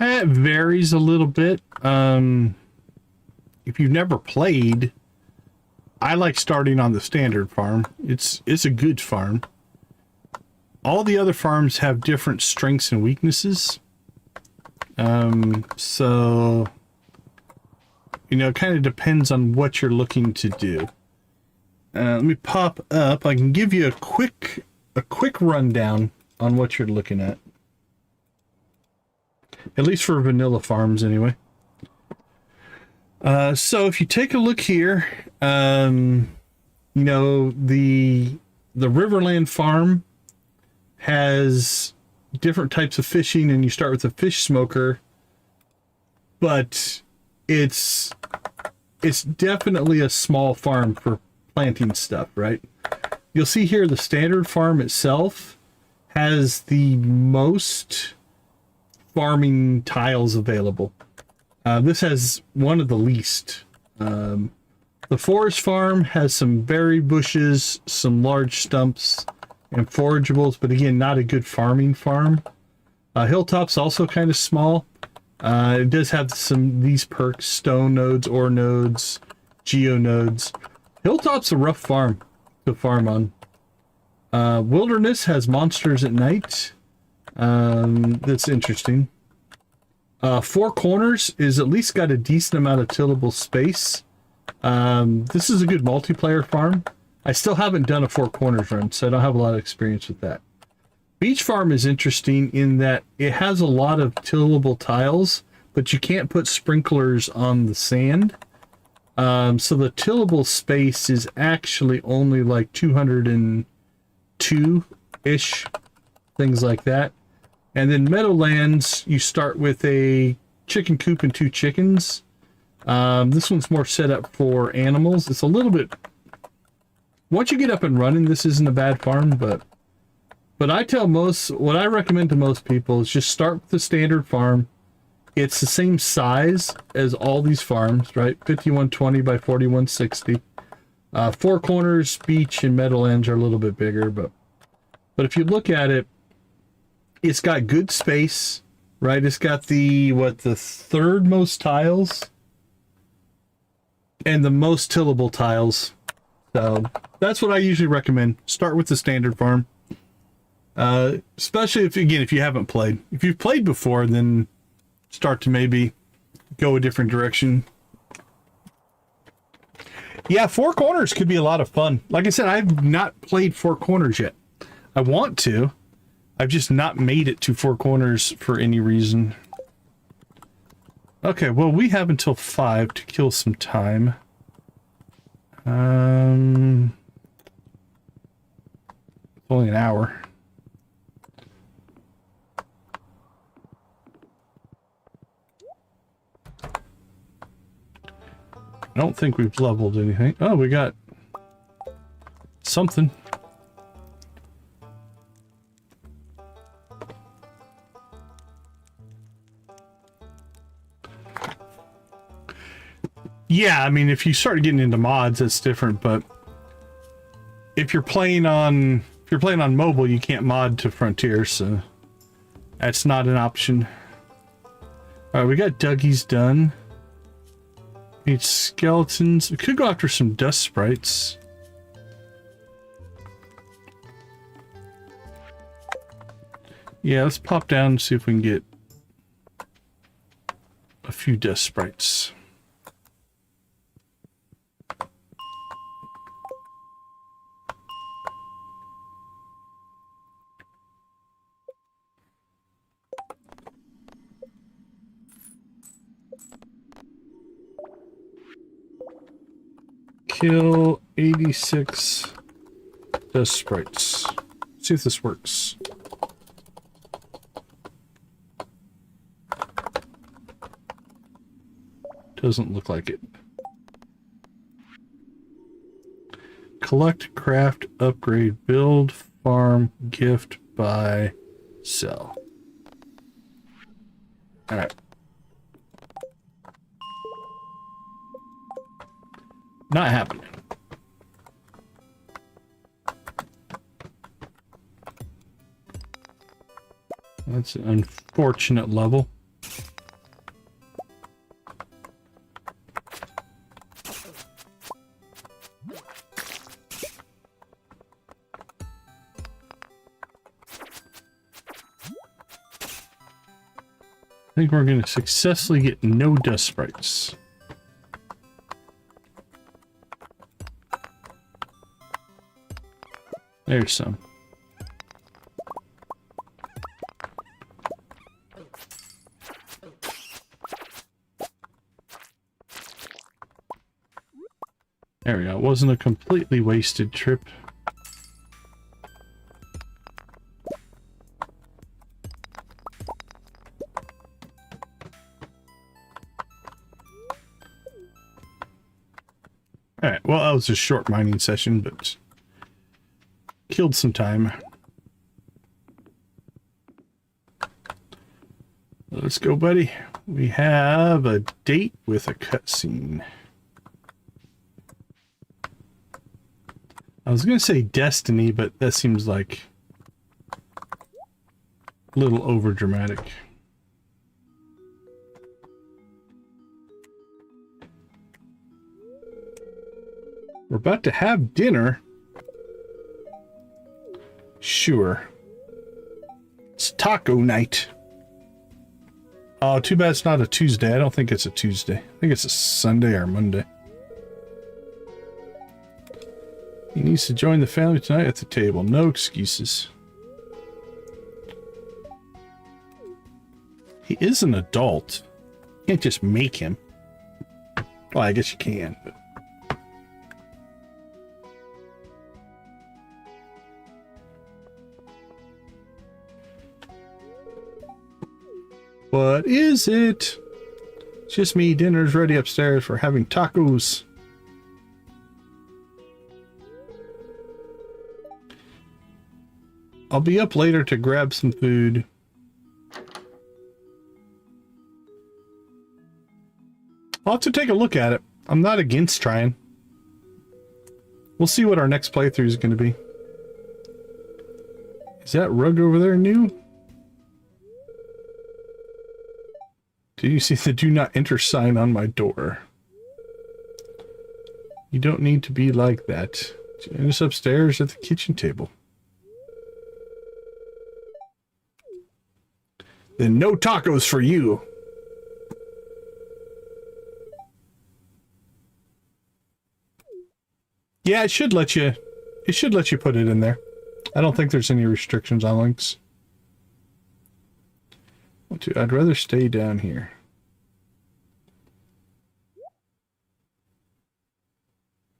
It varies a little bit. If you've never played, I like starting on the standard farm. It's a good farm. All the other farms have different strengths and weaknesses. So, you know, it kind of depends on what you're looking to do. Let me pop up. I can give you a quick rundown on what you're looking at. At least for vanilla farms, anyway. So if you take a look here, you know, the Riverland farm has different types of fishing, and you start with a fish smoker, but it's definitely a small farm for planting stuff, right? You'll see here the standard farm itself has the most farming tiles available. This has one of the least. The forest farm has some berry bushes, some large stumps, and forageables, but again, not a good farming farm. Hilltop's also kind of small. It does have these perks: stone nodes, ore nodes, geo nodes. Hilltop's a rough farm to farm on. Wilderness has monsters at night. That's interesting. Four Corners is at least got a decent amount of tillable space. This is a good multiplayer farm. I still haven't done a Four Corners run, so I don't have a lot of experience with that. Beach Farm is interesting in that it has a lot of tillable tiles, but you can't put sprinklers on the sand. So the tillable space is actually only like 202-ish, things like that. And then Meadowlands, you start with a chicken coop and 2 chickens. This one's more set up for animals. It's a little bit... Once you get up and running, this isn't a bad farm, but what I recommend to most people is just start with the standard farm. It's the same size as all these farms, right? 5120 by 4160. Four Corners, Beach, and Meadowlands are a little bit bigger, but if you look at it, it's got good space, right? It's got the third most tiles and the most tillable tiles. So that's what I usually recommend. Start with the standard farm. Especially if you haven't played. If you've played before, then start to maybe go a different direction. Yeah, Four Corners could be a lot of fun. Like I said, I've not played Four Corners yet. I want to. I've just not made it to Four Corners for any reason. Okay, well, we have until 5 to kill some time. It's only an hour. I don't think we've leveled anything. Oh, we got something. Yeah, I mean, if you start getting into mods, that's different, but if you're playing on mobile, you can't mod to Frontier, so that's not an option. All right, we got Dougie's done. Need skeletons. We could go after some dust sprites. Yeah, let's pop down and see if we can get a few dust sprites. Kill 86 dust sprites. See if this works. Doesn't look like it. Collect, craft, upgrade, build, farm, gift, buy, sell. Alright. Not happening. That's an unfortunate level. I think we're going to successfully get no dust sprites. There's some. There we go. It wasn't a completely wasted trip. Alright, well, that was a short mining session, but killed some time. Let's go, buddy. We have a date with a cutscene. I was going to say Destiny, but that seems like a little over dramatic. We're about to have dinner. Sure. It's taco night. Oh, too bad it's not a Tuesday. I don't think it's a Tuesday. I think it's a Sunday or Monday. He needs to join the family tonight at the table. No excuses. He is an adult. You can't just make him. Well, I guess you can, but... What is it? It's just me. Dinner's ready upstairs. We're having tacos. I'll be up later to grab some food. I'll have to take a look at it. I'm not against trying. We'll see what our next playthrough is going to be. Is that rug over there new? Do you see the do not enter sign on my door? You don't need to be like that. Join us upstairs at the kitchen table. Then no tacos for you. Yeah, it should let you put it in there. I don't think there's any restrictions on links. I'd rather stay down here.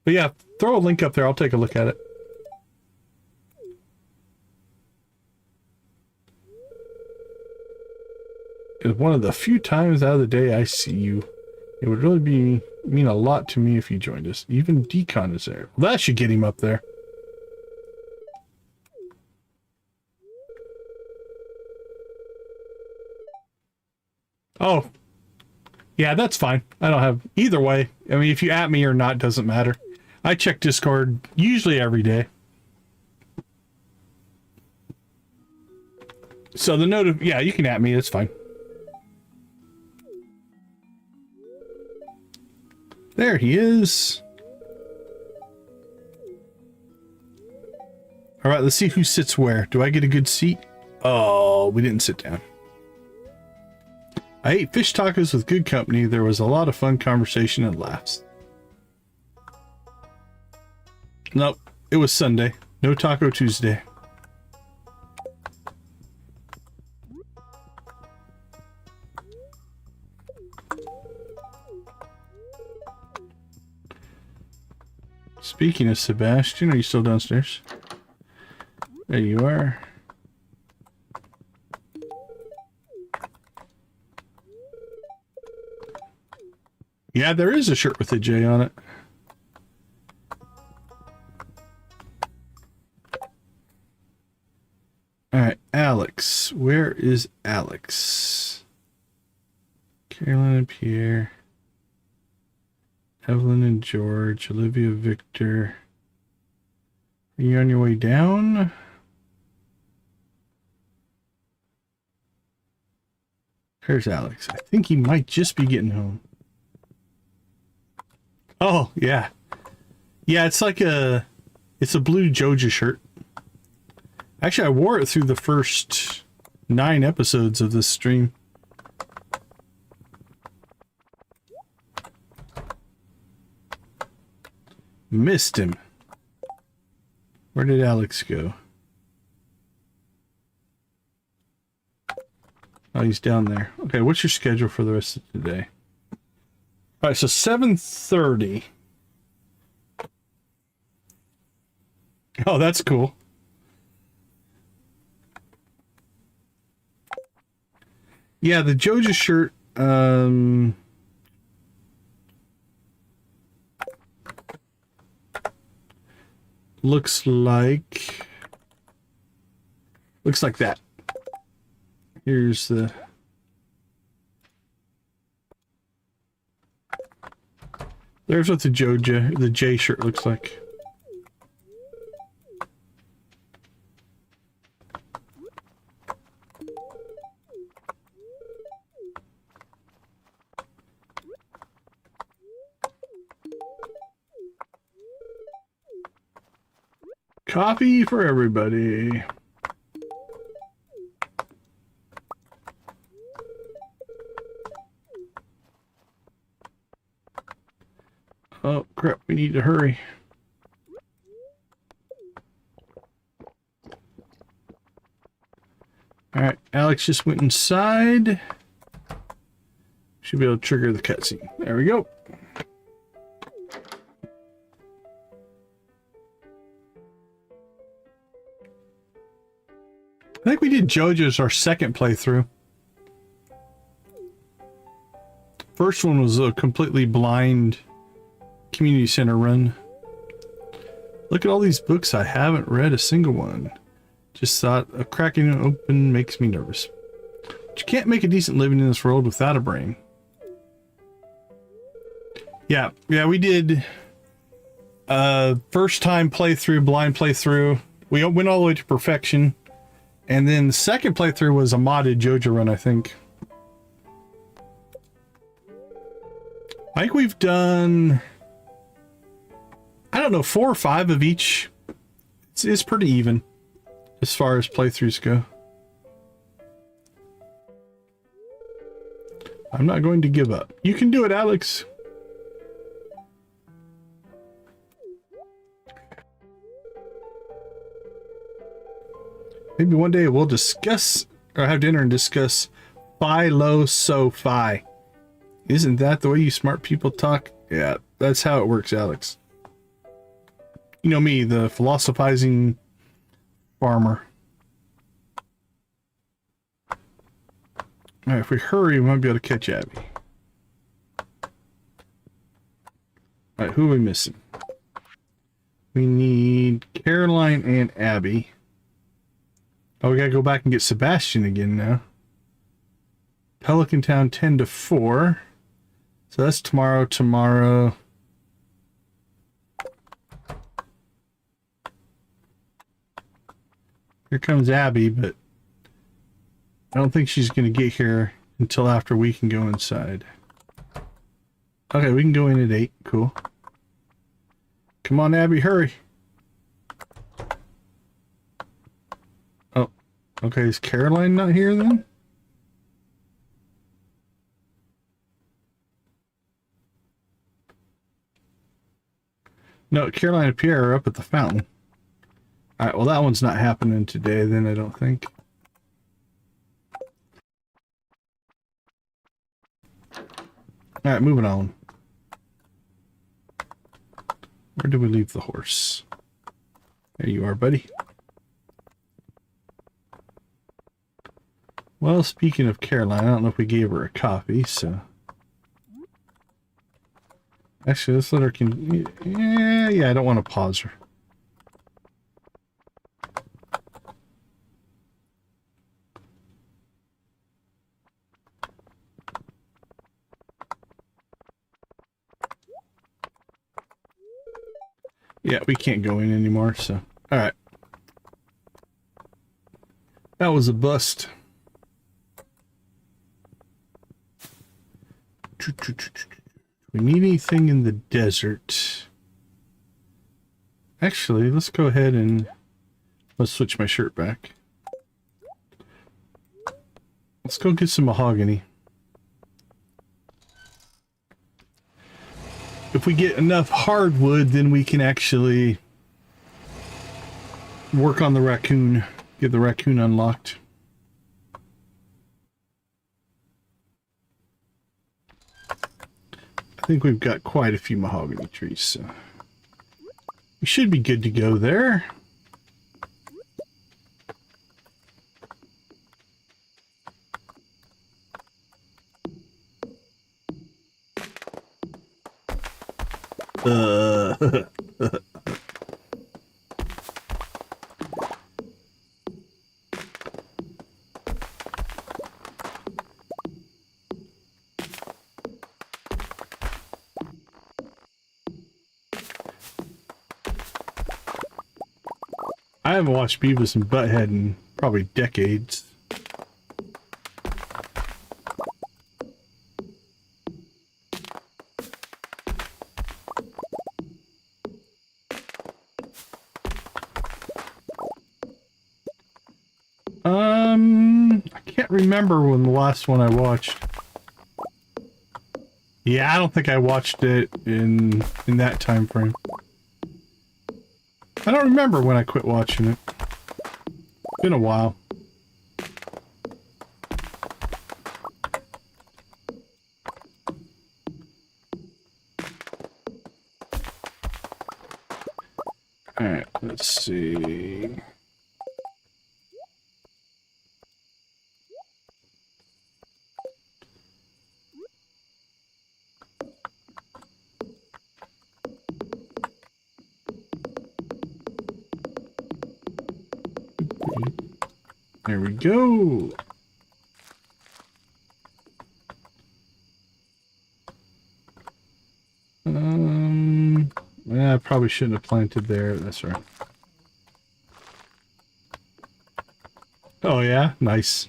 But yeah, throw a link up there. I'll take a look at it. It's one of the few times out of the day I see you. It would really mean a lot to me if you joined us. Even Decon is there. Well, that should get him up there. Oh. Yeah, that's fine. I don't have either way. I mean, if you at me or not, doesn't matter. I check Discord usually every day. So the note of, yeah, you can at me, it's fine. There he is. All right, let's see who sits where. Do I get a good seat? Oh, we didn't sit down. I ate fish tacos with good company. There was a lot of fun conversation and laughs. Nope, it was Sunday. No Taco Tuesday. Speaking of Sebastian, are you still downstairs? There you are. Yeah, there is a shirt with a J on it. Alright, Alex. Where is Alex? Carolyn and Pierre. Evelyn and George. Olivia, Victor. Are you on your way down? There's Alex. I think he might just be getting home. Oh, yeah. Yeah, it's like it's a blue Joja shirt. Actually, I wore it through the first 9 episodes of this stream. Missed him. Where did Alex go? Oh, he's down there. Okay, what's your schedule for the rest of today? All right, so 7:30. Oh, that's cool. Yeah, the Joja shirt, looks like that. Here's the... There's what the J shirt looks like. Coffee for everybody. Oh crap, we need to hurry. Alright, Alex just went inside. Should be able to trigger the cutscene. There we go. I think we did Joja's our second playthrough. First one was a completely blind community center run. Look at all these books. I haven't read a single one. Just thought a cracking it open makes me nervous. But you can't make a decent living in this world without a brain. Yeah, we did first time playthrough, blind playthrough. We went all the way to perfection. And then the second playthrough was a modded Joja run, I think. I think we've done, I don't know, 4 or 5 of each. It's pretty even as far as playthroughs go. I'm not going to give up. You can do it, Alex. Maybe one day we'll discuss or have dinner and discuss philosophy. Isn't that the way you smart people talk? Yeah, that's how it works, Alex. You know me, the philosophizing farmer. Alright, if we hurry, we might be able to catch Abby. Alright, who are we missing? We need Caroline and Abby. Oh, we gotta go back and get Sebastian again now. Pelican Town 10 to 4. So that's tomorrow. Here comes Abby, but I don't think she's going to get here until after we can go inside. Okay, we can go in at 8. Cool. Come on, Abby, hurry. Oh, okay. Is Caroline not here then? No, Caroline and Pierre are up at the fountain. Alright, well that one's not happening today then, I don't think. Alright, moving on. Where did we leave the horse? There you are, buddy. Well, speaking of Caroline, I don't know if we gave her a coffee, so... Actually, let's let her yeah, I don't want to pause her. Yeah, we can't go in anymore, so... Alright. That was a bust. We need anything in the desert. Actually, let's go ahead and... Let's switch my shirt back. Let's go get some mahogany. If we get enough hardwood, then we can actually work on the raccoon. Get the raccoon unlocked. I think we've got quite a few mahogany trees, so we should be good to go there. I haven't watched Beavis and Butthead in probably decades. I can't remember when the last one I watched. Yeah, I don't think I watched it in that time frame. I don't remember when I quit watching it. It's been a while. Alright, let's see. There we go. I probably shouldn't have planted there. That's right. Oh yeah, nice.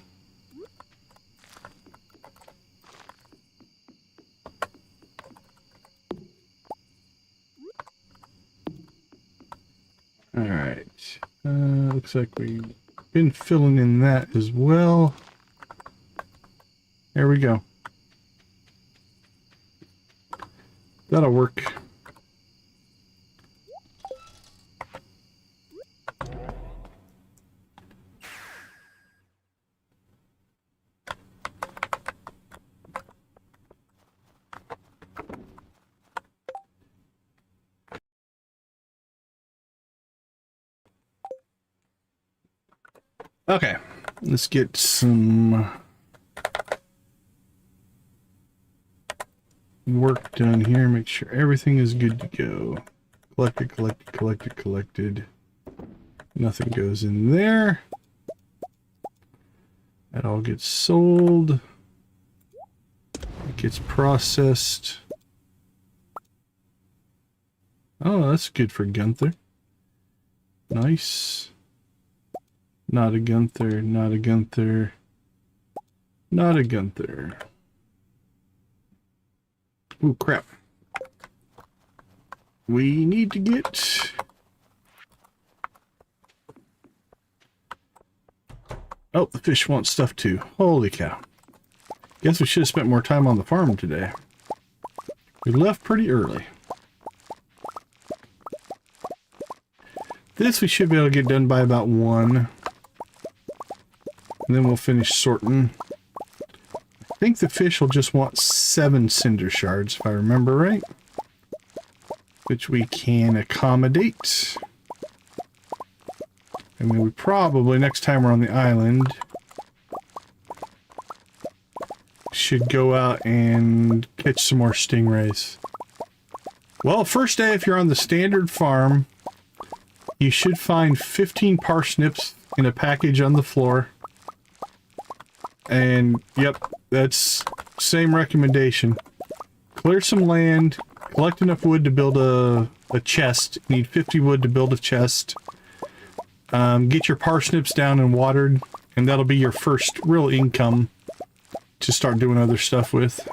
All right. Looks like we've been filling in that as well. There we go. That'll work. Okay, let's get some work done here. Make sure everything is good to go. Collected, collected, collected, collected. Nothing goes in there. That all gets sold. It gets processed. Oh, that's good for Gunther. Nice. Not a Gunther, not a Gunther. Not a Gunther. Ooh, crap. We need to get... Oh, the fish want stuff too. Holy cow. Guess we should have spent more time on the farm today. We left pretty early. This we should be able to get done by about 1. And then we'll finish sorting. I think the fish will just want 7 cinder shards, if I remember right. Which we can accommodate. And then we probably, next time we're on the island, should go out and catch some more stingrays. Well, first day, if you're on the standard farm, you should find 15 parsnips in a package on the floor. And, yep, that's same recommendation. Clear some land, collect enough wood to build a chest. You need 50 wood to build a chest. Get your parsnips down and watered, and that'll be your first real income to start doing other stuff with.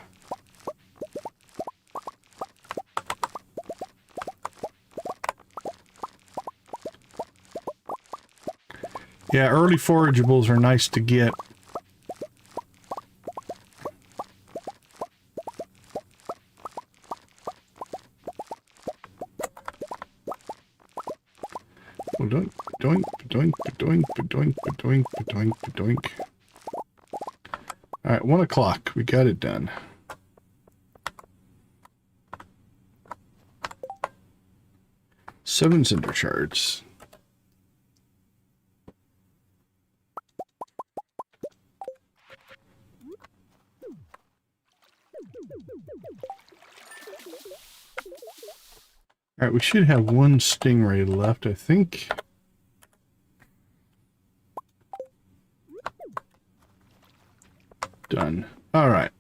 Yeah, early forageables are nice to get. Doink, doink, doink, doink, doink, doink, doink, doink. Alright, 1 o'clock. We got it done. Seven cinder shards. Alright, we should have 1 stingray left, I think. Done. Alright.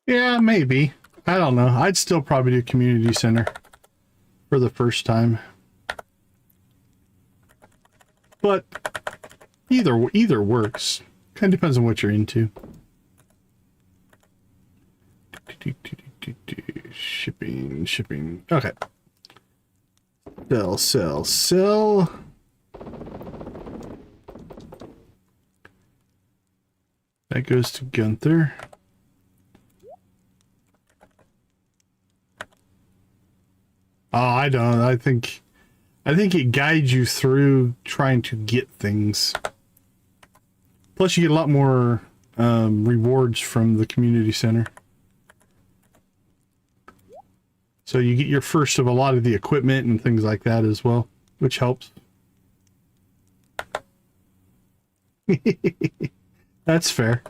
Yeah, maybe. I don't know. I'd still probably do community center for the first time. But either works. Kind of depends on what you're into. Shipping. Okay. Sell. That goes to Gunther. Oh, I don't know. I think it guides you through trying to get things. Plus, you get a lot more rewards from the community center. So you get your first of a lot of the equipment and things like that as well, which helps. That's fair.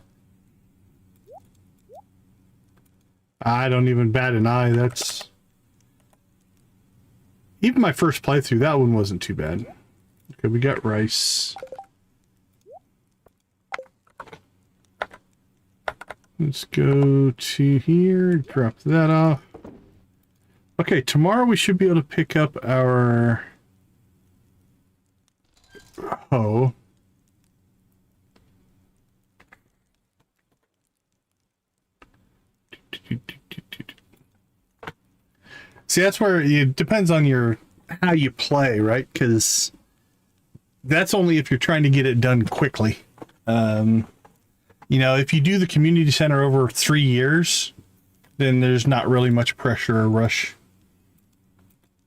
I don't even bat an eye. That's... Even my first playthrough, that one wasn't too bad. Okay, we got rice. Let's go to here, drop that off. Okay, tomorrow we should be able to pick up our... hoe. See, that's where it depends on how you play, right? Because that's only if you're trying to get it done quickly. You know, if you do the community center over 3 years, then there's not really much pressure or rush.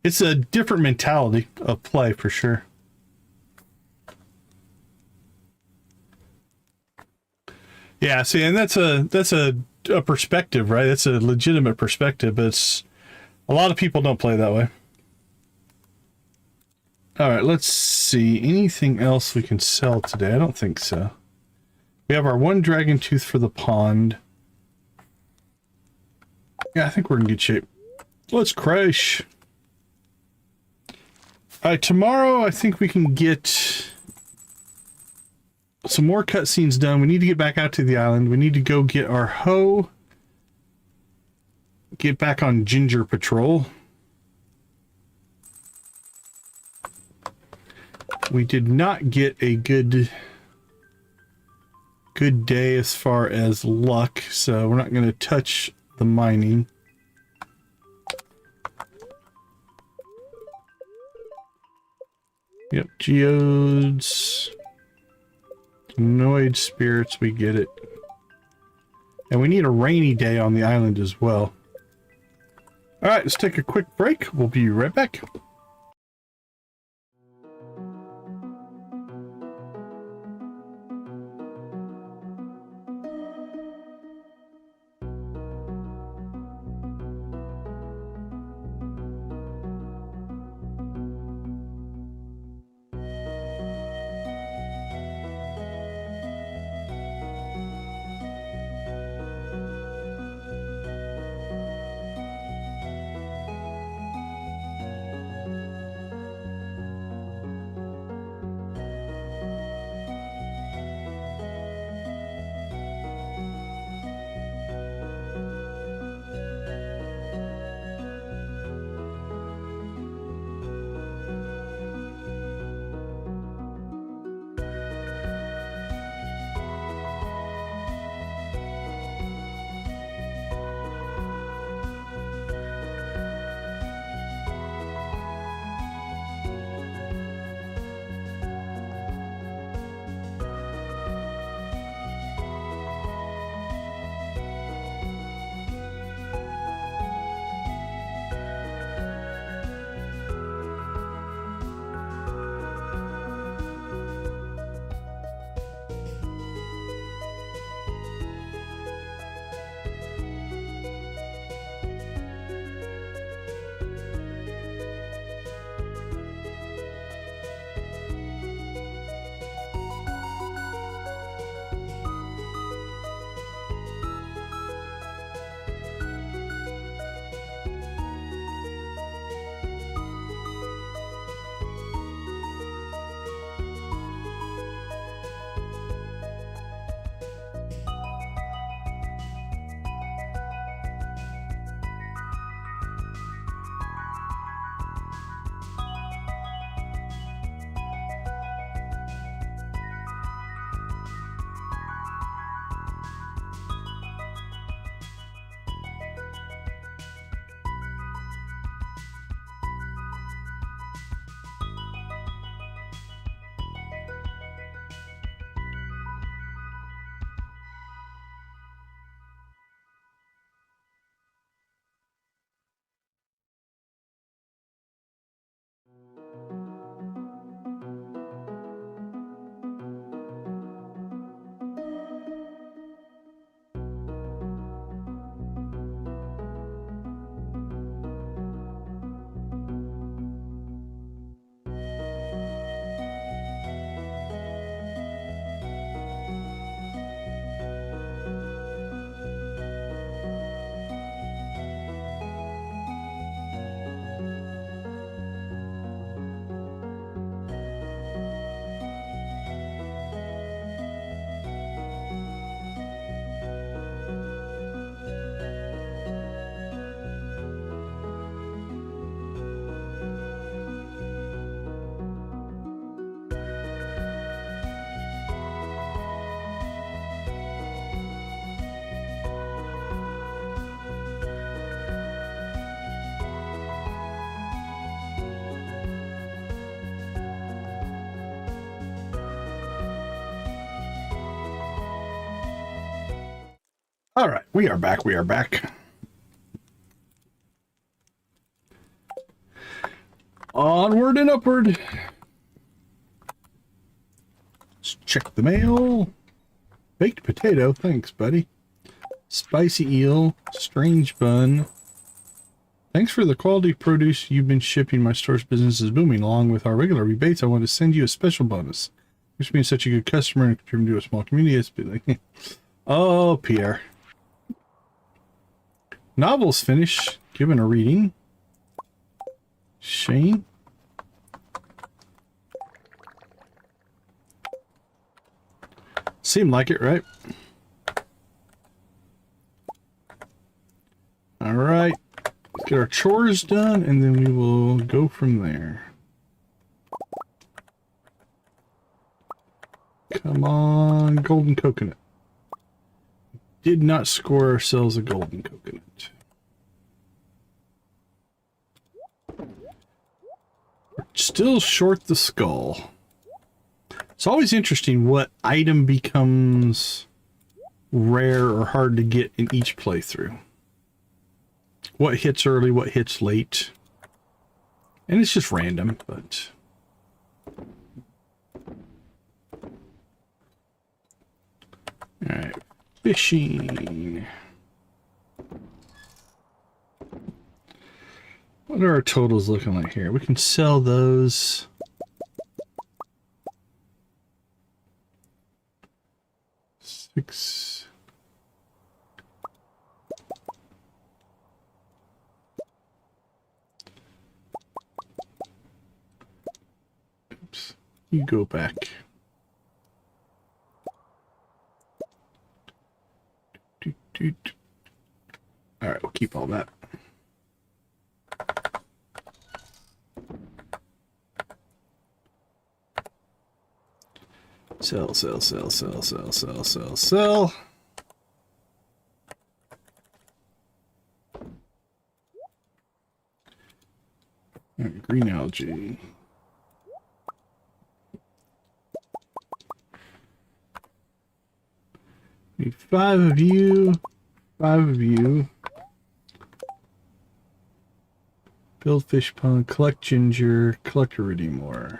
It's a different mentality of play for sure. Yeah, see, and that's a perspective, right? That's a legitimate perspective, but it's a lot of people don't play that way. All right, let's see. Anything else we can sell today? I don't think so. We have our one dragon tooth for the pond. Yeah, I think we're in good shape. Let's crash. All right, tomorrow I think we can get some more cutscenes done. We need to get back out to the island. We need to go get our hoe. Get back on Ginger Patrol. We did not get a good day as far as luck, so we're not going to touch the mining. Yep, geodes. Noid spirits, we get it. And we need a rainy day on the island as well. Alright, let's take a quick break. We'll be right back. All right, we are back. Onward and upward. Let's check the mail. Baked potato. Thanks, buddy. Spicy eel. Strange bun. Thanks for the quality produce you've been shipping. My store's business is booming. Along with our regular rebates, I want to send you a special bonus. Thanks for being such a good customer and contributing to a small community. It's been like, oh, Pierre. Novels finished. Given a reading. Shane. Seemed like it, right? All right. Let's get our chores done, and then we will go from there. Come on, golden coconut. Did not score ourselves a golden coconut. We're still short the skull. It's always interesting what item becomes rare or hard to get in each playthrough. What hits early, what hits late. And it's just random, but... Alright, fishing. What are our totals looking like here? We can sell those. Six. Oops. You go back. All right, we'll keep all that. Sell, sell, sell, sell, sell, sell, sell, sell. All right, green algae. Need 5 of you. 5 of you. Build fish pond, collect ginger, collect iridium ore.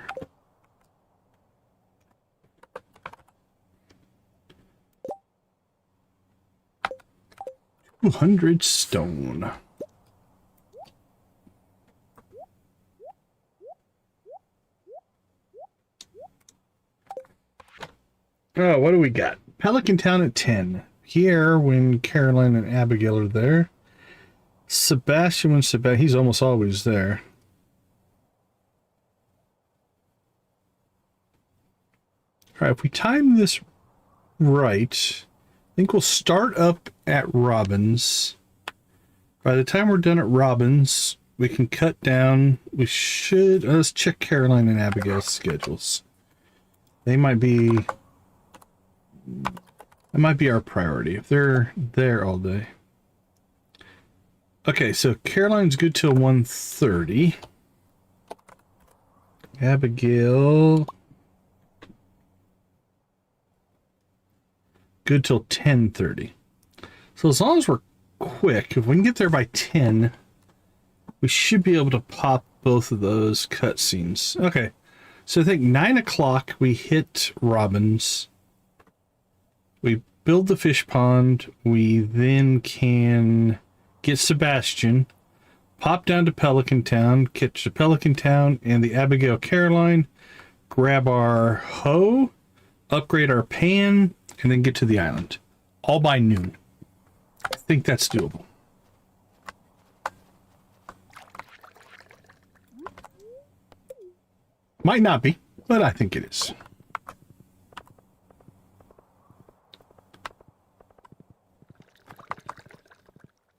200 stone. Oh, what do we got? Pelican Town at 10. Here, when Caroline and Abigail are there. Sebastian, when Sebastian, he's almost always there. All right, if we time this right, I think we'll start up at Robin's. By the time we're done at Robin's, we can cut down. We should, let's check Caroline and Abigail's schedules. They might be, that might be our priority if they're there all day. Okay, so Caroline's good till 1:30. Abigail good till 10:30. So as long as we're quick, if we can get there by 10, we should be able to pop both of those cutscenes. Okay, so I think 9 o'clock we hit Robin's. We build the fish pond. We then can get Sebastian, pop down to Pelican Town, catch the Pelican Town and the Abigail Caroline, grab our hoe, upgrade our pan, and then get to the island. All by noon. I think that's doable. Might not be, but I think it is.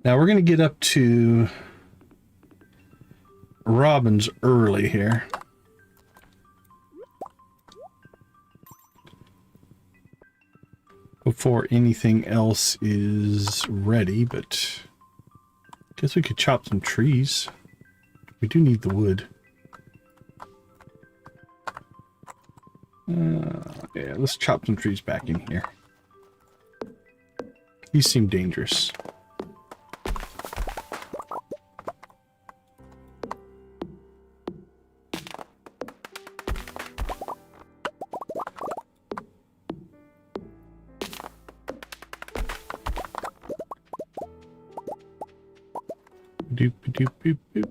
Now we're going to get up to Robin's early here. Before anything else is ready, but I guess we could chop some trees. We do need the wood. Yeah, let's chop some trees back in here. These seem dangerous. doop doop doop doop.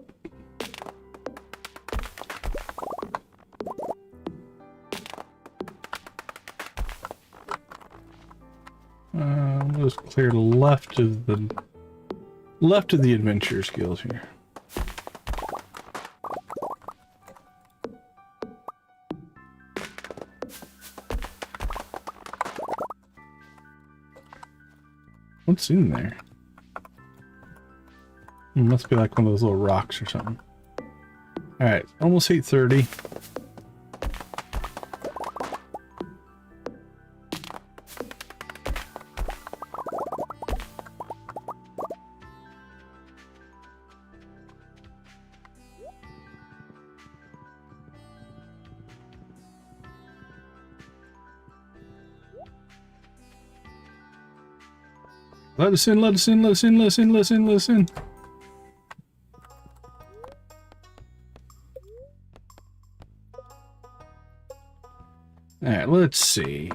Let's clear left of the Adventurers Guild here. What's in there? It must be like one of those little rocks or something. Alright, almost 8:30. Let us in, let us in, let us in, let us in, let us in, let us in. Alright, let's see.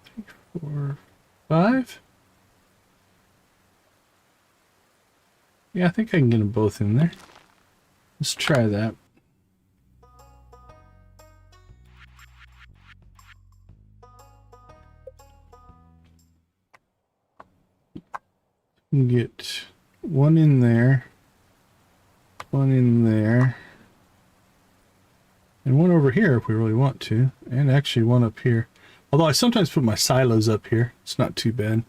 3, 4, 5. Yeah, I think I can get them both in there. Let's try that. Get one in there, one in there, and one over here if we really want to, and actually one up here. Although I sometimes put my silos up here. It's not too bad.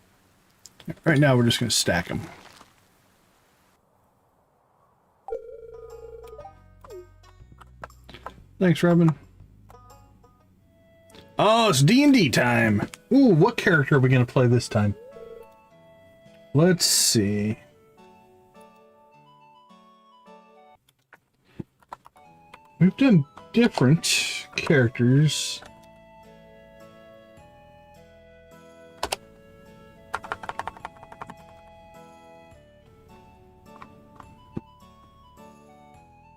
Right now we're just going to stack them. Thanks, Robin. Oh, it's D&D time. Ooh, what character are we going to play this time? Let's see. We've done different characters.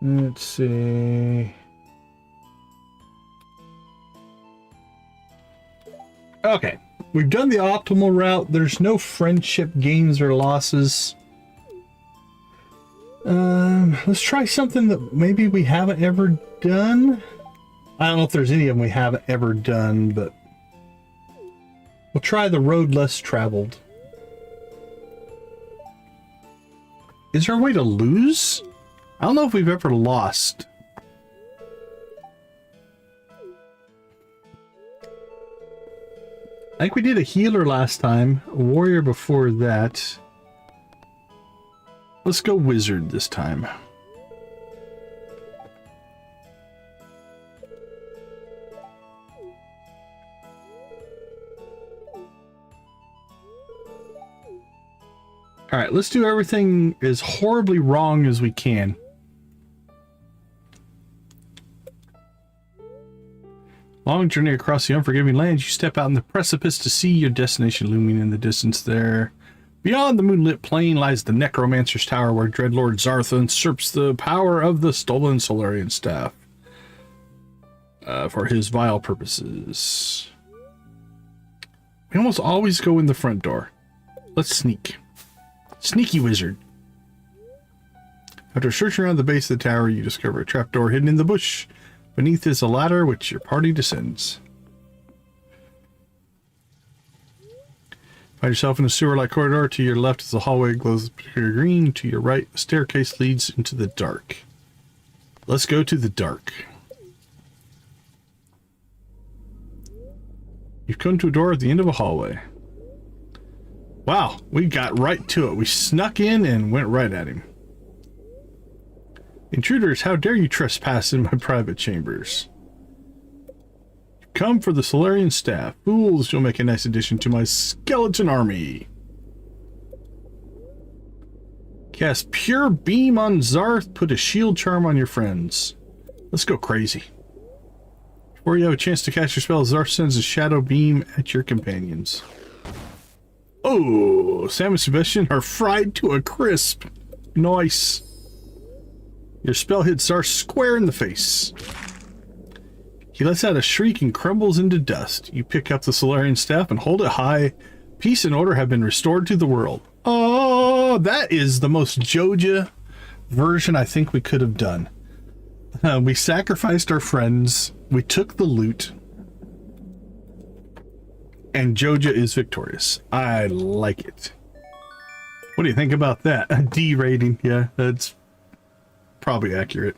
Let's see. Okay. We've done the optimal route. There's no friendship gains or losses. Let's try something that maybe we haven't ever done. I don't know if there's any of them we haven't ever done, but we'll try the road less traveled. Is there a way to lose? I don't know if we've ever lost. I think we did a healer last time, a warrior before that. Let's go wizard this time. Alright, let's do everything as horribly wrong as we can. Long journey across the unforgiving lands, you step out on the precipice to see your destination looming in the distance there. Beyond the moonlit plain lies the Necromancer's Tower, where Dreadlord Zartha usurps the power of the stolen Solarian Staff for his vile purposes. We almost always go in the front door. Let's sneak. Sneaky wizard. After searching around the base of the tower, you discover a trapdoor hidden in the bush. Beneath is a ladder which your party descends. Find yourself in a sewer-like corridor. To your left is a hallway glows pure green. To your right, a staircase leads into the dark. Let's go to the dark. You've come to a door at the end of a hallway. Wow, we got right to it. We snuck in and went right at him. Intruders, how dare you trespass in my private chambers? Come for the Solarian Staff. Fools, you'll make a nice addition to my skeleton army. Cast Pure Beam on Zarth. Put a shield charm on your friends. Let's go crazy. Before you have a chance to cast your spell, Zarth sends a shadow beam at your companions. Oh, Sam and Sebastian are fried to a crisp. Nice. Your spell hits Zarth square in the face. He lets out a shriek and crumbles into dust. You pick up the Solarian staff and hold it high. Peace and order have been restored to the world. Oh, that is the most Joja version I think we could have done. We sacrificed our friends. We took the loot. And Joja is victorious. I like it. What do you think about that? A D rating. Yeah, that's probably accurate.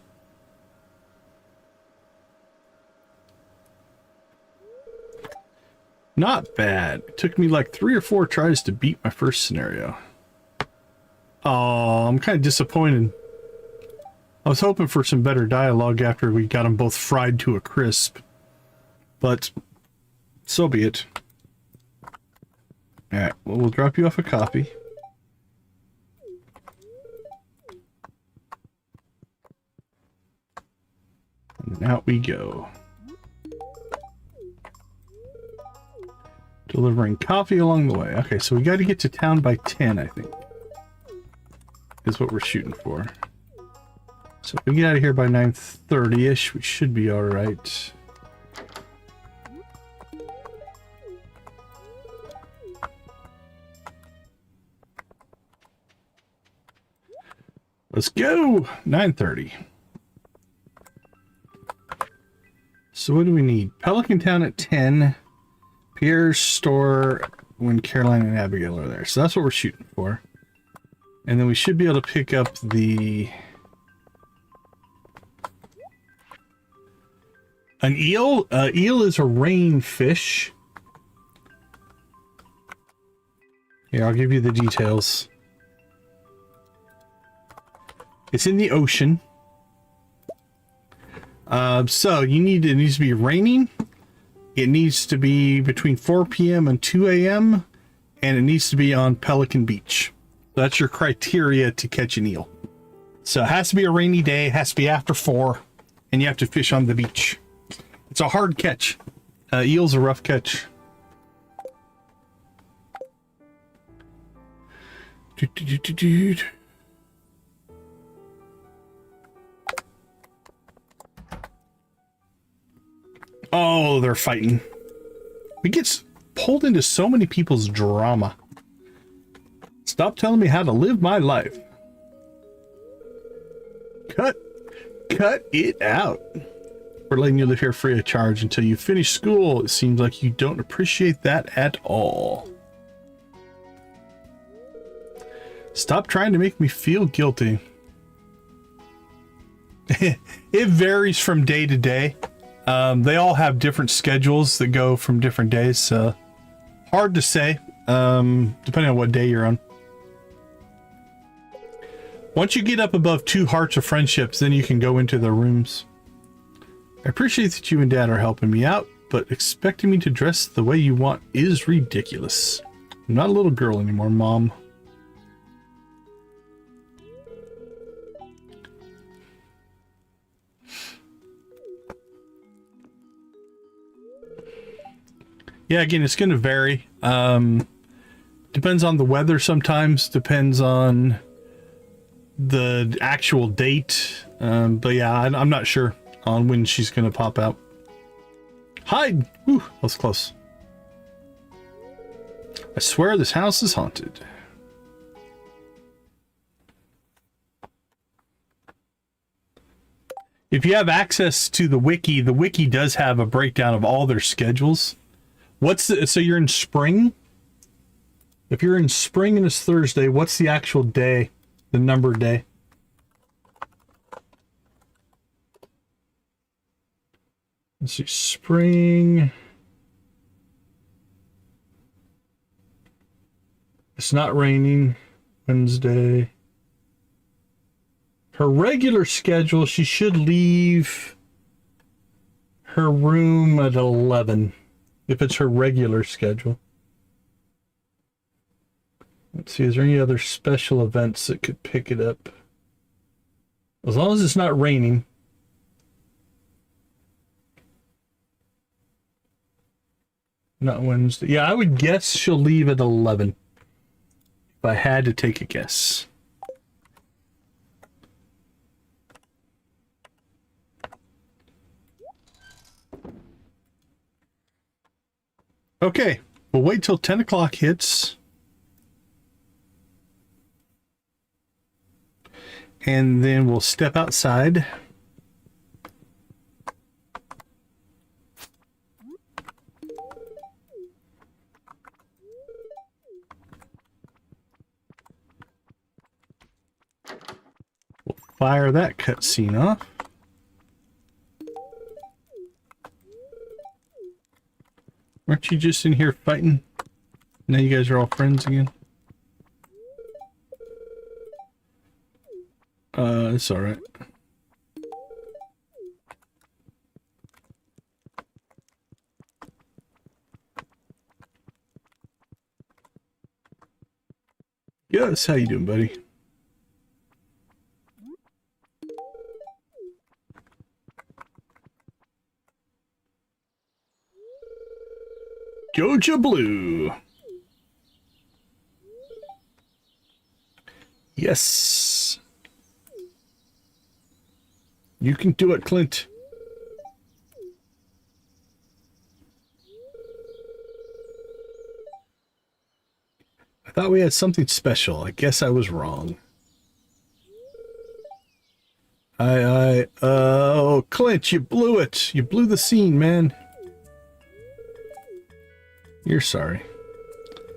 Not bad. It took me like 3 or 4 tries to beat my first scenario. Oh, I'm kind of disappointed. I was hoping for some better dialogue after we got them both fried to a crisp. But so be it. Alright, well, we'll drop you off a copy. And out we go. Delivering coffee along the way. Okay, so we got to get to town by 10, I think. Is what we're shooting for. So if we get out of here by 9:30-ish, we should be alright. Let's go! 9:30. So what do we need? Pelican Town at 10. Pierre's store when Caroline and Abigail are there. So that's what we're shooting for. And then we should be able to pick up the... An eel? Eel is a rain fish. Here, I'll give you the details. It's in the ocean. So it needs to be raining. It needs to be between 4 p.m. and 2 a.m. and it needs to be on Pelican Beach. That's your criteria to catch an eel. So it has to be a rainy day, it has to be after 4, and you have to fish on the beach. It's a hard catch. Eel's a rough catch. Oh, they're fighting. We get pulled into so many people's drama. Stop telling me how to live my life. Cut it out. We're letting you live here free of charge until you finish school. It seems like you don't appreciate that at all. Stop trying to make me feel guilty. It varies from day to day. They all have different schedules that go from different days, so hard to say, depending on what day you're on. Once you get up above 2 hearts of friendships, then you can go into their rooms. I appreciate that you and Dad are helping me out, but expecting me to dress the way you want is ridiculous. I'm not a little girl anymore, Mom. Yeah, again, it's going to vary. Depends on the weather sometimes, depends on the actual date. But yeah, I'm not sure on when she's going to pop out. Hide! Whew, that was close. I swear this house is haunted. If you have access to the wiki does have a breakdown of all their schedules. So you're in spring? If you're in spring and it's Thursday, what's the actual day? The numbered day? Let's see, spring. It's not raining. Wednesday. Her regular schedule, she should leave her room at 11. If it's her regular schedule. Let's see, is there any other special events that could pick it up? As long as it's not raining. Not Wednesday. Yeah, I would guess she'll leave at 11. If I had to take a guess. Okay, we'll wait till 10 o'clock hits. And then we'll step outside. We'll fire that cutscene off. Aren't you just in here fighting? Now you guys are all friends again? It's alright. Yes, how you doing, buddy? Joja Blue. Yes. You can do it, Clint. I thought we had something special. I guess I was wrong. Oh, Clint, you blew it. You blew the scene, man. You're sorry.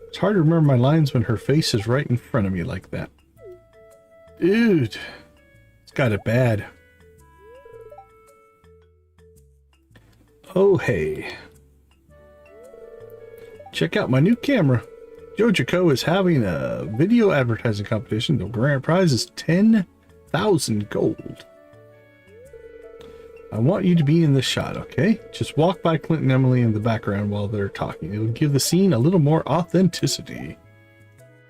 It's hard to remember my lines when her face is right in front of me like that. Dude, it's got it bad. Oh, hey. Check out my new camera. Joja is having a video advertising competition. The grand prize is 10,000 gold. I want you to be in the shot, okay? Just walk by Clint and Emily in the background while they're talking. It'll give the scene a little more authenticity.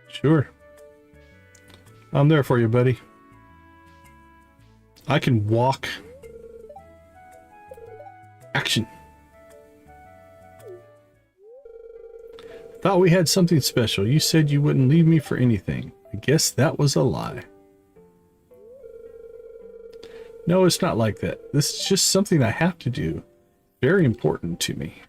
Sure. I'm there for you, buddy. I can walk. Action. Thought we had something special. You said you wouldn't leave me for anything. I guess that was a lie. No, it's not like that. This is just something I have to do. Very important to me.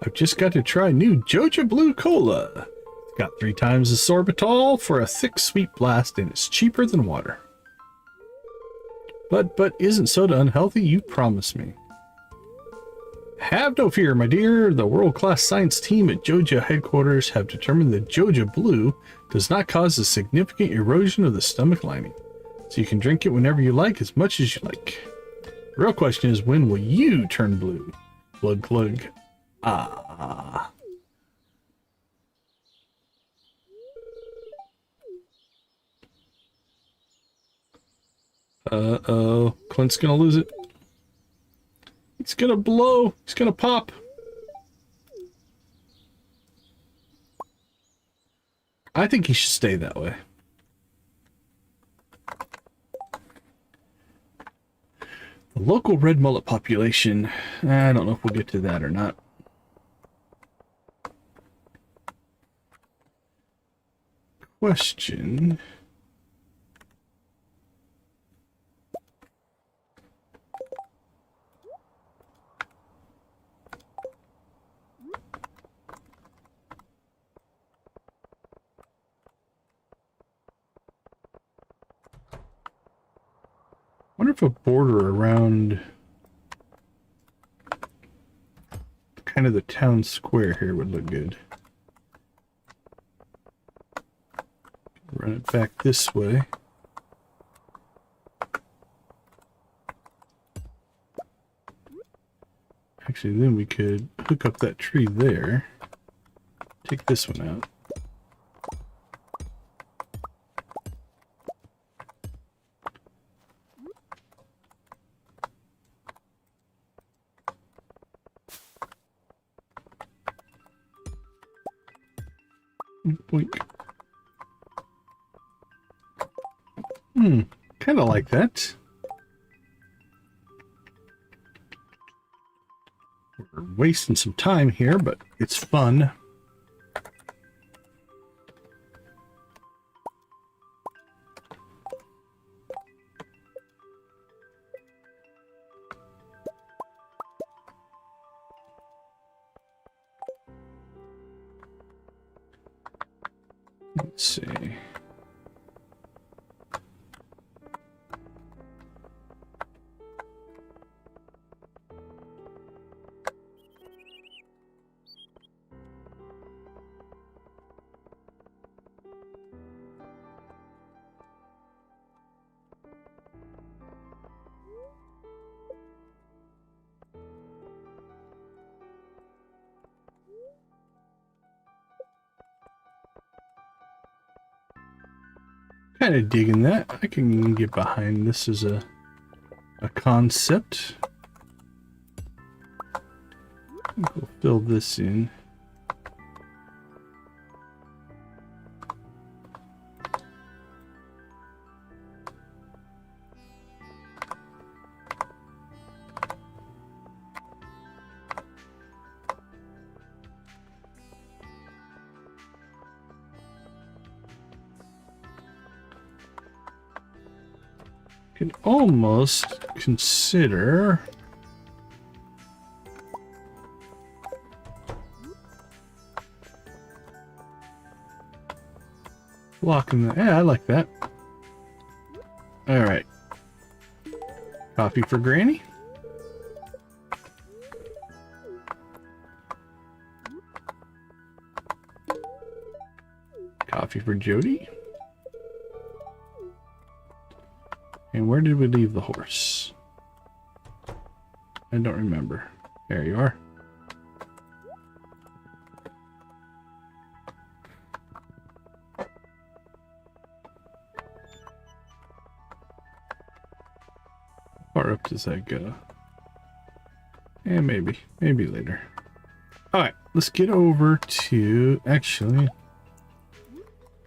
I've just got to try new Joja Blue Cola. It's got 3 times the sorbitol for a thick sweet blast, and it's cheaper than water. But isn't soda unhealthy? You promised me. Have no fear, my dear. The world-class science team at Joja headquarters have determined that Joja Blue does not cause a significant erosion of the stomach lining. So you can drink it whenever you like, as much as you like. The real question is, when will you turn blue? Glug glug. Ah. Uh-oh. Clint's gonna lose it. It's gonna blow. It's gonna pop. I think he should stay that way. The local red mullet population. I don't know if we'll get to that or not. Question. I wonder if a border around kind of the town square here would look good. Run it back this way. Actually, then we could hook up that tree there. Take this one out. Boink. Kind of like that. We're wasting some time here, but it's fun. Let's see. Kind of digging that. I can get behind this as a concept. We'll fill this in. Can almost consider blocking that. Yeah, I like that. All right. Coffee for Granny. Coffee for Jody. And where did we leave the horse? I don't remember. There you are. How far up does that go? And maybe later. Alright, let's get over to, actually,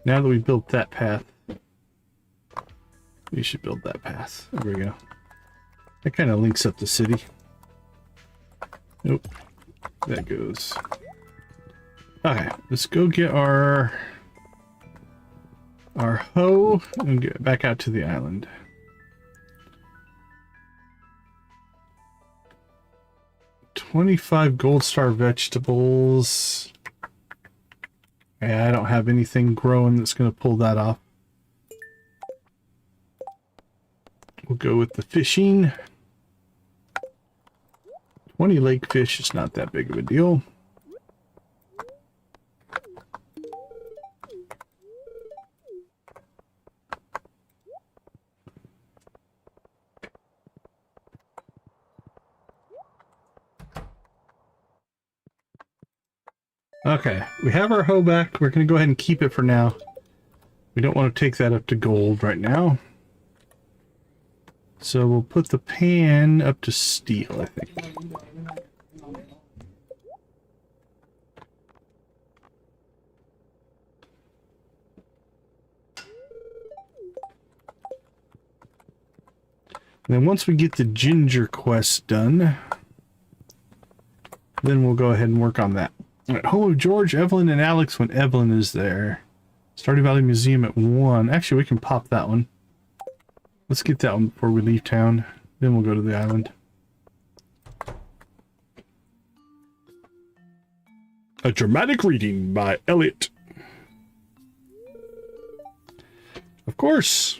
now that we built that path, we should build that path. There we go. That kind of links up the city. Nope. That goes. Okay, let's go get our hoe and get back out to the island. $25 gold star vegetables. Yeah, I don't have anything growing that's going to pull that off. We'll go with the fishing. 20 lake fish is not that big of a deal. Okay, we have our hoe back. We're going to go ahead and keep it for now. We don't want to take that up to gold right now. So we'll put the pan up to steel, I think. And then once we get the ginger quest done, then we'll go ahead and work on that. All right, home of George, Evelyn, and Alex when Evelyn is there. Stardew Valley Museum at 1. Actually, we can pop that one. Let's get that one before we leave town. Then we'll go to the island. A dramatic reading by Elliot. Of course.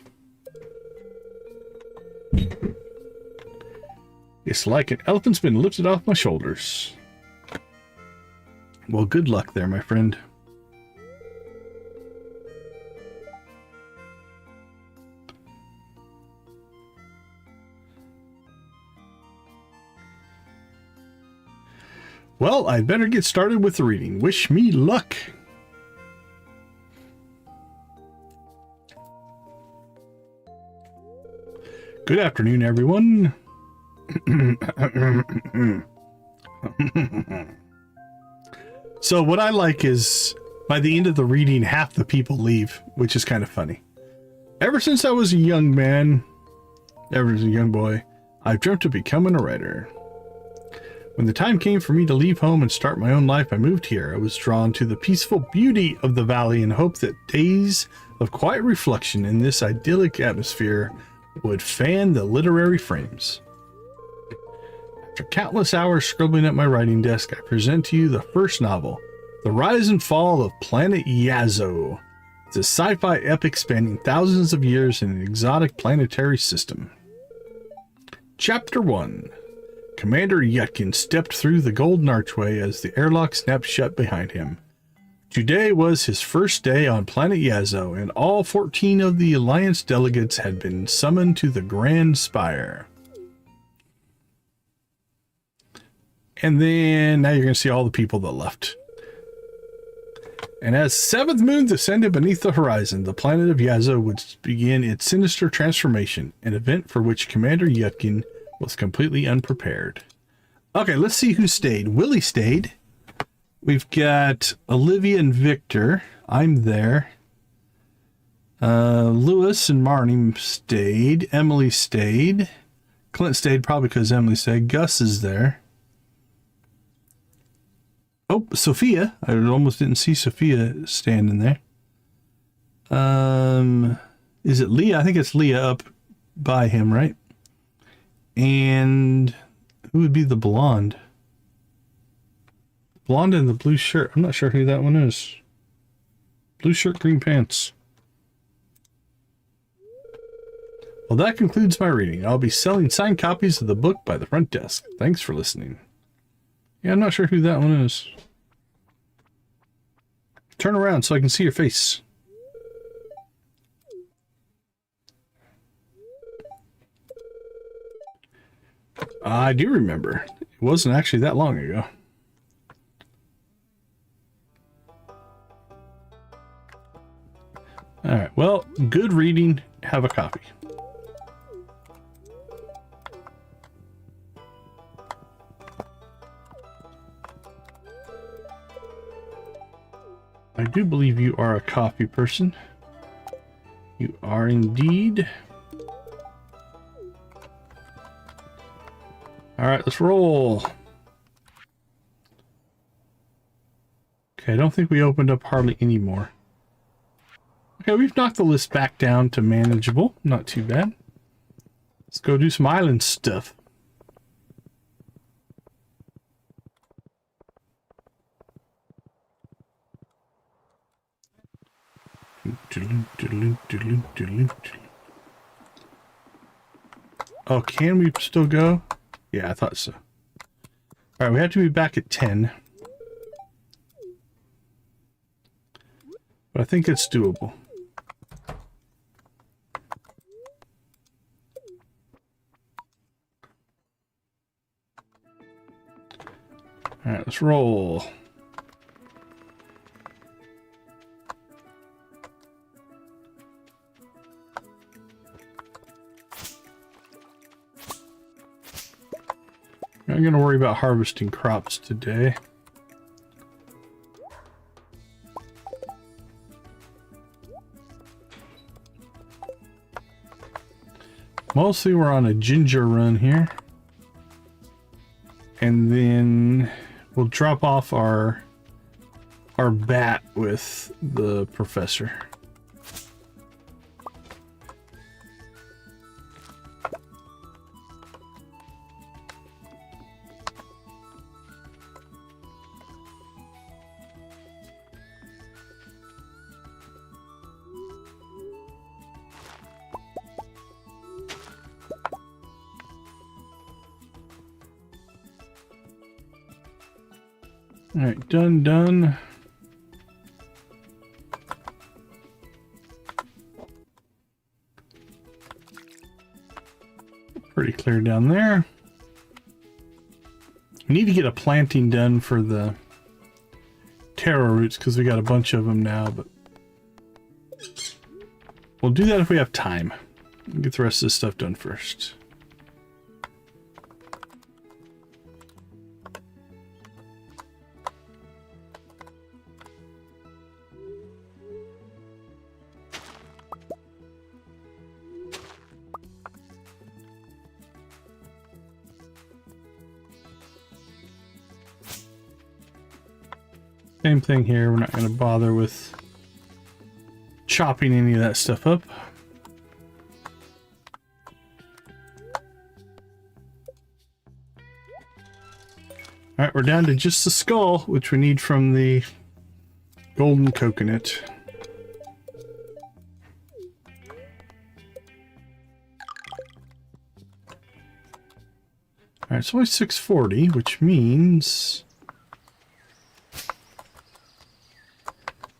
It's like an elephant's been lifted off my shoulders. Well, good luck there, my friend. Well, I'd better get started with the reading. Wish me luck. Good afternoon, everyone. So what I like is by the end of the reading, half the people leave, which is kind of funny. Ever since I was a young man, ever as a young boy, I've dreamt of becoming a writer. When the time came for me to leave home and start my own life, I moved here. I was drawn to the peaceful beauty of the valley and hoped that days of quiet reflection in this idyllic atmosphere would fan the literary frames. After countless hours scribbling at my writing desk, I present to you the first novel, The Rise and Fall of Planet Yazoo. It's a sci-fi epic spanning thousands of years in an exotic planetary system. Chapter 1. Commander Yutkin stepped through the golden archway as the airlock snapped shut behind him. Today was his first day on planet Yazo, and all 14 of the Alliance delegates had been summoned to the Grand Spire. And then now you're going to see all the people that left. And as seventh moon descended beneath the horizon, the planet of Yazo would begin its sinister transformation, an event for which Commander Yutkin was completely unprepared. Okay, let's see who stayed. Willie stayed. We've got Olivia and Victor. I'm there. Lewis and Marnie stayed. Emily stayed. Clint stayed probably because Emily stayed. Gus is there. Oh, Sophia. I almost didn't see Sophia standing there. Is it Leah? I think it's Leah up by him, right? And who would be the blonde? Blonde in the blue shirt. I'm not sure who that one is. Blue shirt, green pants. Well, that concludes my reading. I'll be selling signed copies of the book by the front desk. Thanks for listening. Yeah, I'm not sure who that one is. Turn around so I can see your face. I do remember. It wasn't actually that long ago. All right. Well, good reading. Have a coffee. I do believe you are a coffee person. You are indeed. All right, let's roll. Okay, I don't think we opened up hardly any more. Okay, we've knocked the list back down to manageable. Not too bad. Let's go do some island stuff. Oh, can we still go? Yeah, I thought so. All right, we have to be back at 10. But I think it's doable. All right, let's roll. I'm not going to worry about harvesting crops today. Mostly we're on a ginger run here. And then we'll drop off our bat with the professor. All right, done. Pretty clear down there. We need to get a planting done for the taro roots because we got a bunch of them now, but we'll do that if we have time. We'll get the rest of this stuff done first. Same thing here. We're not going to bother with chopping any of that stuff up. All right, we're down to just the skull, which we need from the golden coconut. All right, it's only 6:40, which means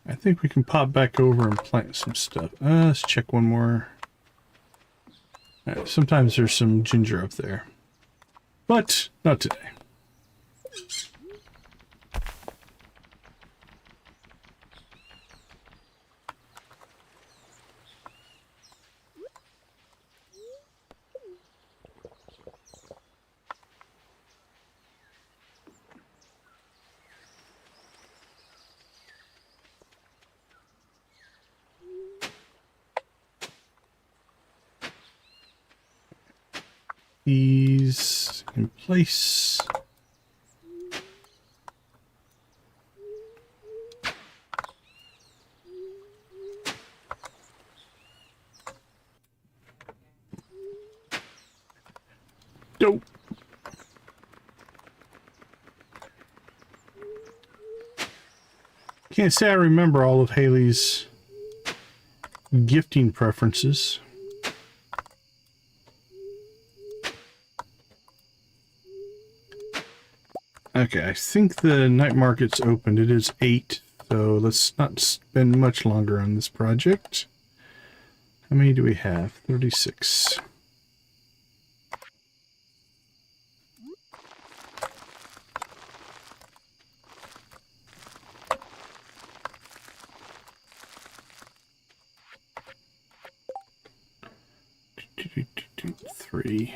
I think we can pop back over and plant some stuff. Let's check one more. All right, sometimes there's some ginger up there, but not today. These in place. Dope. Can't say I remember all of Haley's gifting preferences. Okay, I think the night market's opened. It is 8, so let's not spend much longer on this project. How many do we have? 36. Three.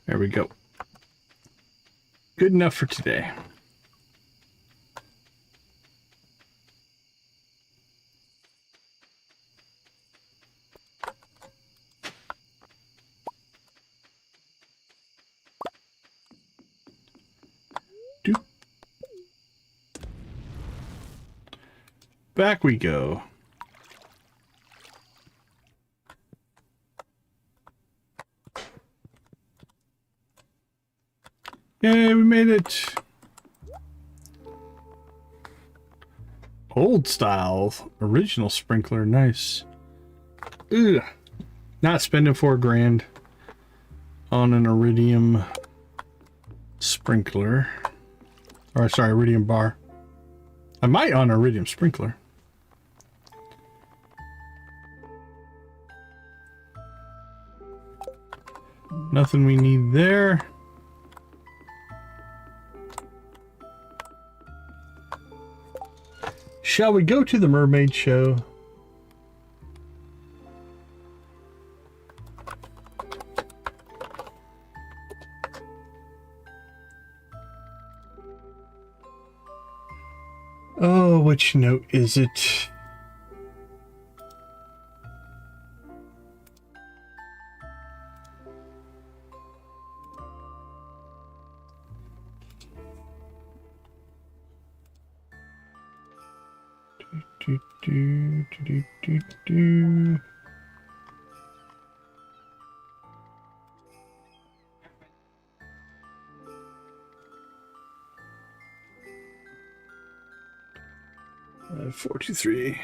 There we go. Good enough for today. Doop. Back we go. Yay, we made it. Old style, original sprinkler, nice. Ugh. Not spending $4 on an Iridium sprinkler. Or sorry, Iridium bar. I might on an Iridium sprinkler. Nothing we need there. Shall we go to the mermaid show? Oh, which note is it? Do. 43.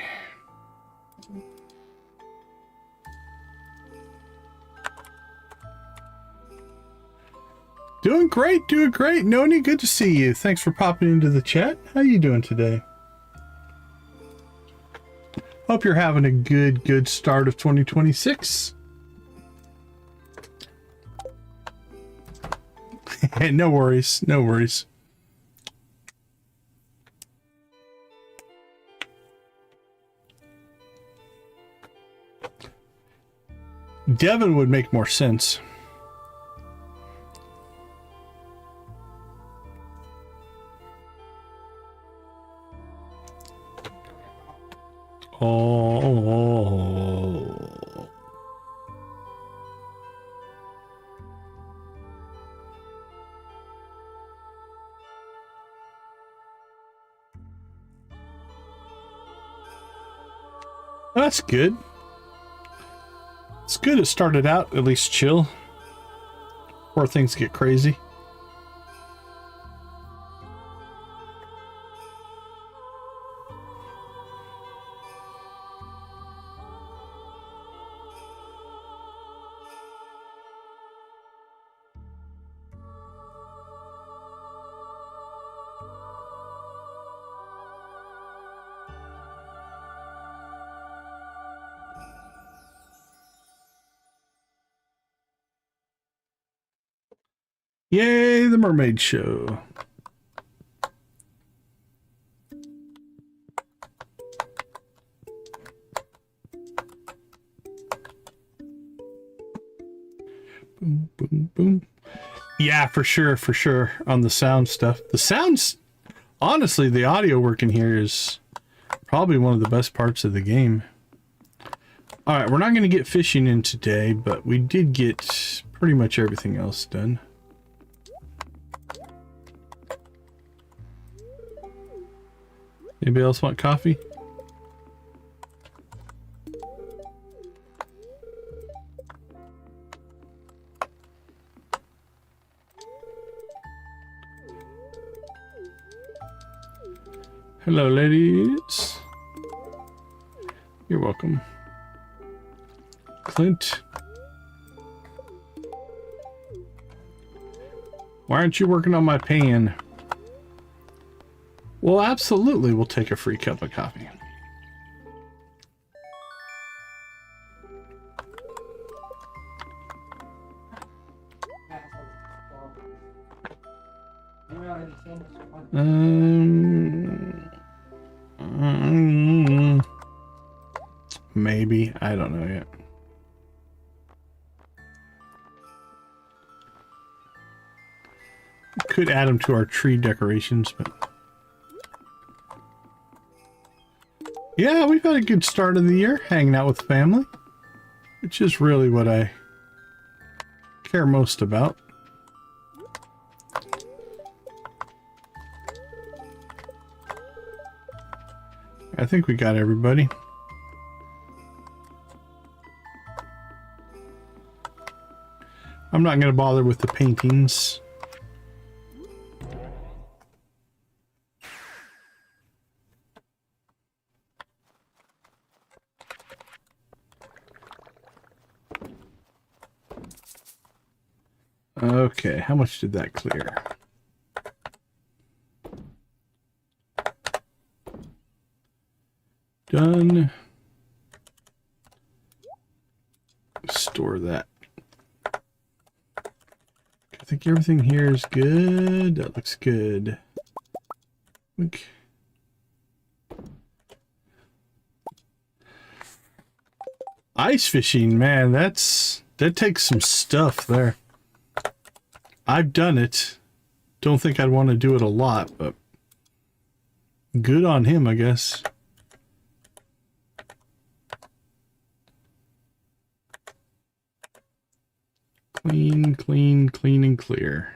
Doing great, doing great. Noni, good to see you. Thanks for popping into the chat. How you doing today? Hope you're having a good start of 2026. No worries, no worries. Devon would make more sense. Oh. That's good. It's good it started out at least chill before things get crazy. Yay, the mermaid show. Boom, boom, boom. Yeah, for sure, on the sound stuff. The sounds, honestly, the audio work in here is probably one of the best parts of the game. All right, we're not going to get fishing in today, but we did get pretty much everything else done. Anybody else want coffee? Hello, ladies. You're welcome. Clint. Why aren't you working on my pan? Well, absolutely, we'll take a free cup of coffee. Maybe. I don't know yet. Could add them to our tree decorations, but yeah, we've had a good start of the year hanging out with family, which is really what I care most about. I think we got everybody. I'm not going to bother with the paintings. Okay, how much did that clear? Done. Store that. I think everything here is good. That looks good. Okay. Ice fishing, man, that takes some stuff there. I've done it. Don't think I'd want to do it a lot, but good on him, I guess. Clean, clean, clean and clear.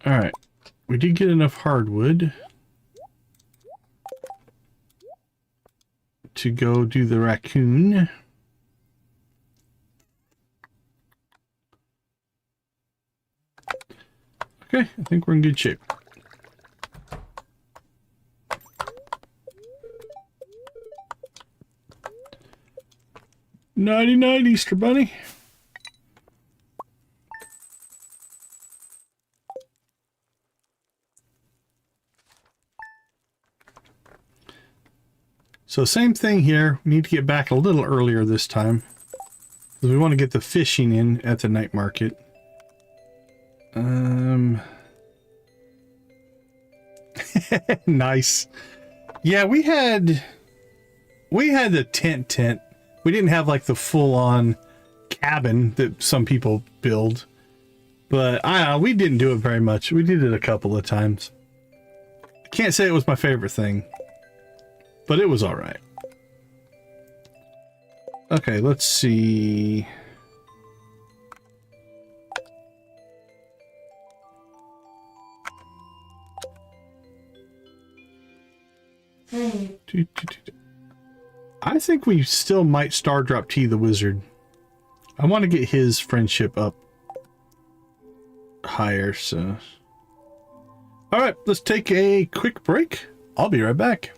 All right. We did get enough hardwood to go do the raccoon. Okay, I think we're in good shape. Nighty-night, Easter Bunny. So same thing here. We need to get back a little earlier this time, because we want to get the fishing in at the night market. Nice. Yeah, we had the tent. We didn't have like the full-on cabin that some people build, but we didn't do it very much. We did it a couple of times. I can't say it was my favorite thing, but it was all right. Okay, let's see. I think we still might Stardrop T the wizard. I want to get his friendship up higher, so. Alright, let's take a quick break. I'll be right back.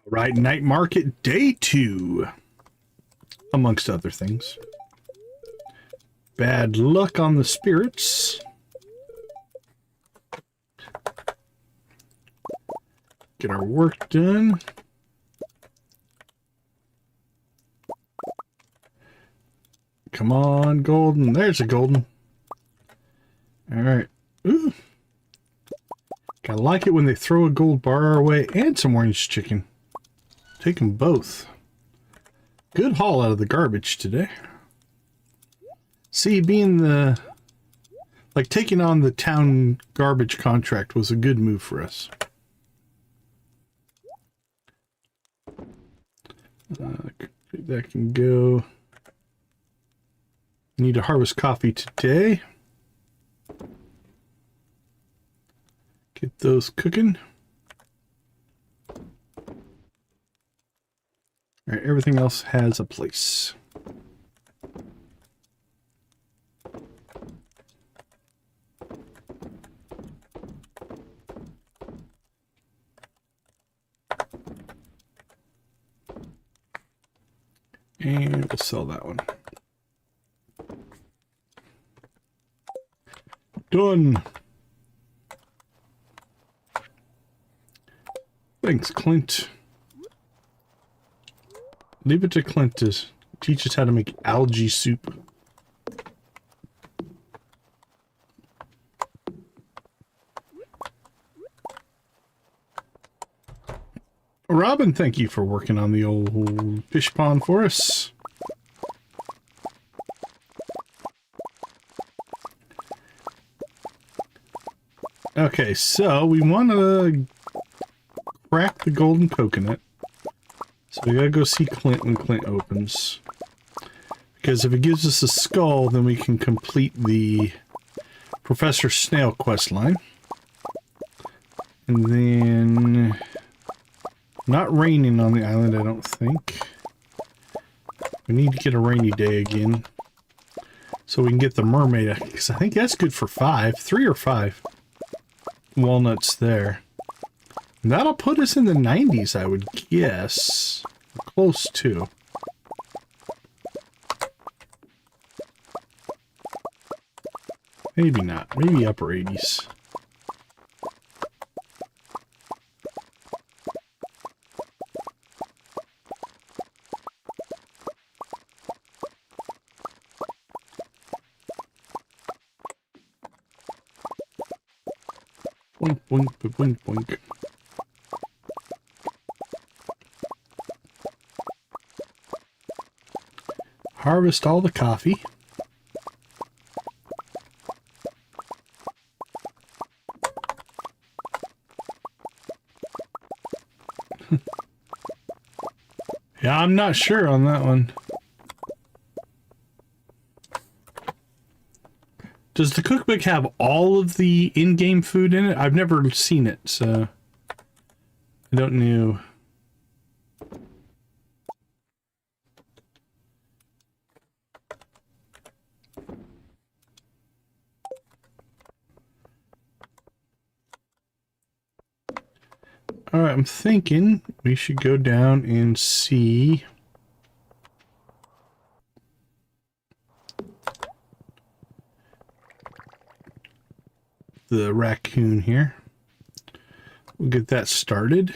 Right, night market day 2, amongst other things. Bad luck on the spirits. Get our work done. Come on, golden. There's a golden. All right. Ooh. I like it when they throw a gold bar our way and some orange chicken. Take them both. Good haul out of the garbage today. See, being the... like, taking on the town garbage contract was a good move for us. That can go. Need to harvest coffee today. Get those cooking. All right, everything else has a place. And we'll sell that one. Done. Thanks, Clint. Leave it to Clint to teach us how to make algae soup. Robin, thank you for working on the old fish pond for us. Okay, so we want to crack the golden coconut. So we gotta go see Clint when Clint opens. Because if it gives us a skull, then we can complete the Professor Snail quest line. And then... not raining on the island, I don't think. We need to get a rainy day again. So we can get the mermaid, because I think that's good for 5. 3 or 5 walnuts there. And that'll put us in the 90s, I would guess. Close to. Maybe not. Maybe upper 80s. Boink, boink, boink, boink. Harvest all the coffee. Yeah, I'm not sure on that one. Does the cookbook have all of the in-game food in it? I've never seen it, so I don't know. All right, I'm thinking we should go down and see the raccoon here. We'll get that started.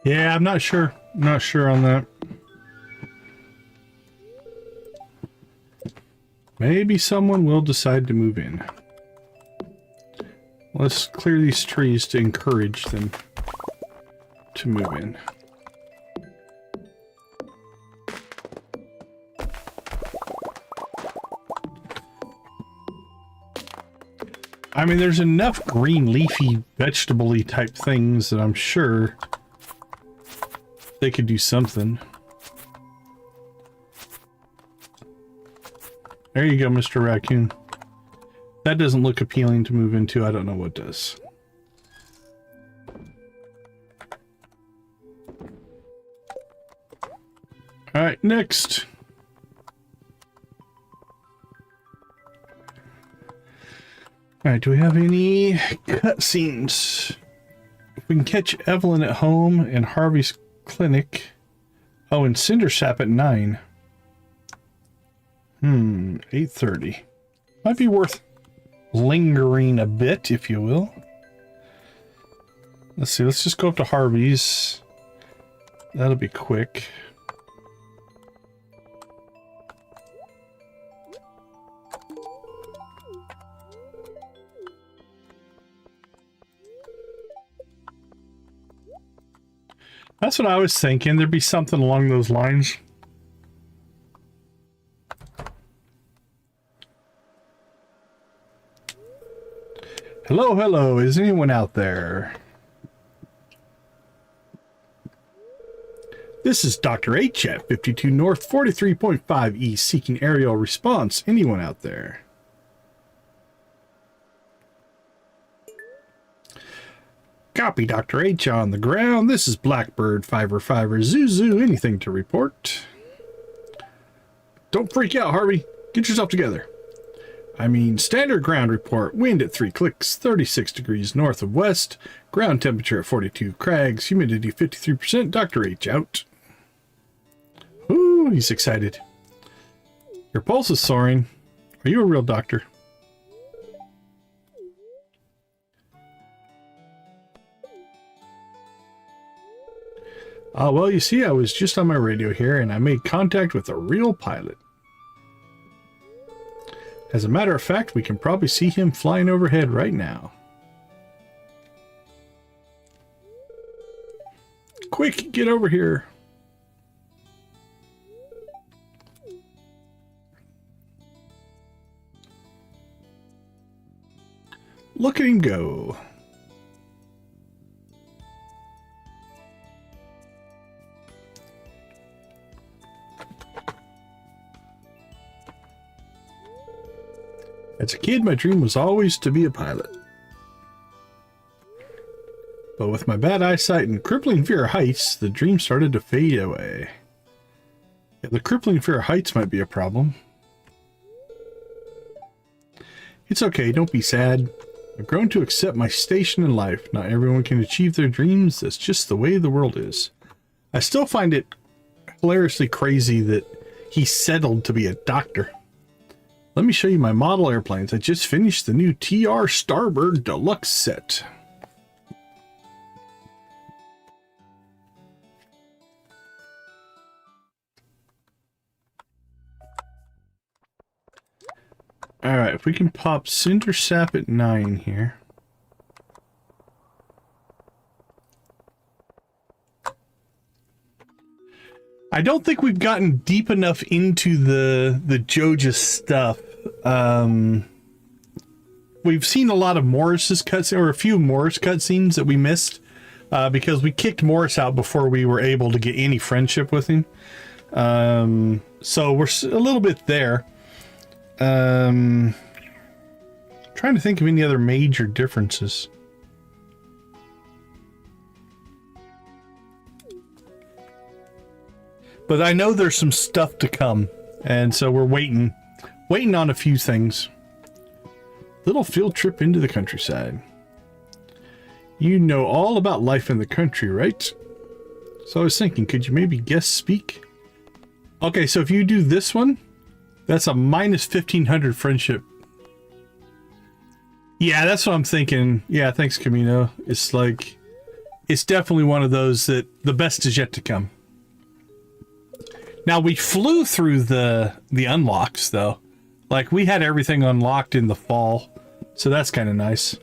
Yeah, I'm not sure. Not sure on that. Maybe someone will decide to move in. Let's clear these trees to encourage them to move in. I mean, there's enough green, leafy, vegetable-y type things that I'm sure they could do something. There you go, Mr. Racoon. That doesn't look appealing to move into. I don't know what does. All right, next. All right, do we have any cutscenes? If we can catch Evelyn at home and Harvey's clinic. Oh, and Cindersap at 9. 8:30. Might be worth lingering a bit, if you will. Let's see, let's just go up to Harvey's. That'll be quick. That's what I was thinking. There'd be something along those lines. Hello, hello. Is anyone out there? This is Dr. H at 52 North, 43.5 East, seeking aerial response. Anyone out there? Copy, Dr. H on the ground. This is Blackbird, Fiver, Zuzu. Anything to report? Don't freak out, Harvey. Get yourself together. I mean, standard ground report. Wind at 3 clicks, 36 degrees north of west. Ground temperature at 42 crags. Humidity 53%. Dr. H out. Ooh, he's excited. Your pulse is soaring. Are you a real doctor? Well, you see, I was just on my radio here, and I made contact with a real pilot. As a matter of fact, we can probably see him flying overhead right now. Quick, get over here. Look at him go. As a kid, my dream was always to be a pilot. But with my bad eyesight and crippling fear of heights, the dream started to fade away. Yeah, the crippling fear of heights might be a problem. It's okay, don't be sad. I've grown to accept my station in life. Not everyone can achieve their dreams. That's just the way the world is. I still find it hilariously crazy that he settled to be a doctor. Let me show you my model airplanes. I just finished the new TR Starbird Deluxe set. Alright, if we can pop Cindersap at 9 here. I don't think we've gotten deep enough into the Joja stuff. We've seen a lot of Morris's cutscenes, or a few Morris cutscenes that we missed, because we kicked Morris out before we were able to get any friendship with him. So we're a little bit there. Trying to think of any other major differences. But I know there's some stuff to come, and so we're waiting on a few things. Little field trip into the countryside. You know all about life in the country, right? So I was thinking, could you maybe guest speak? Okay, so if you do this one, that's a minus 1500 friendship. Yeah, that's what I'm thinking. Yeah, thanks, Camino. It's like, it's definitely one of those that the best is yet to come. Now, we flew through the unlocks, though. Like, we had everything unlocked in the fall, so that's kind of nice.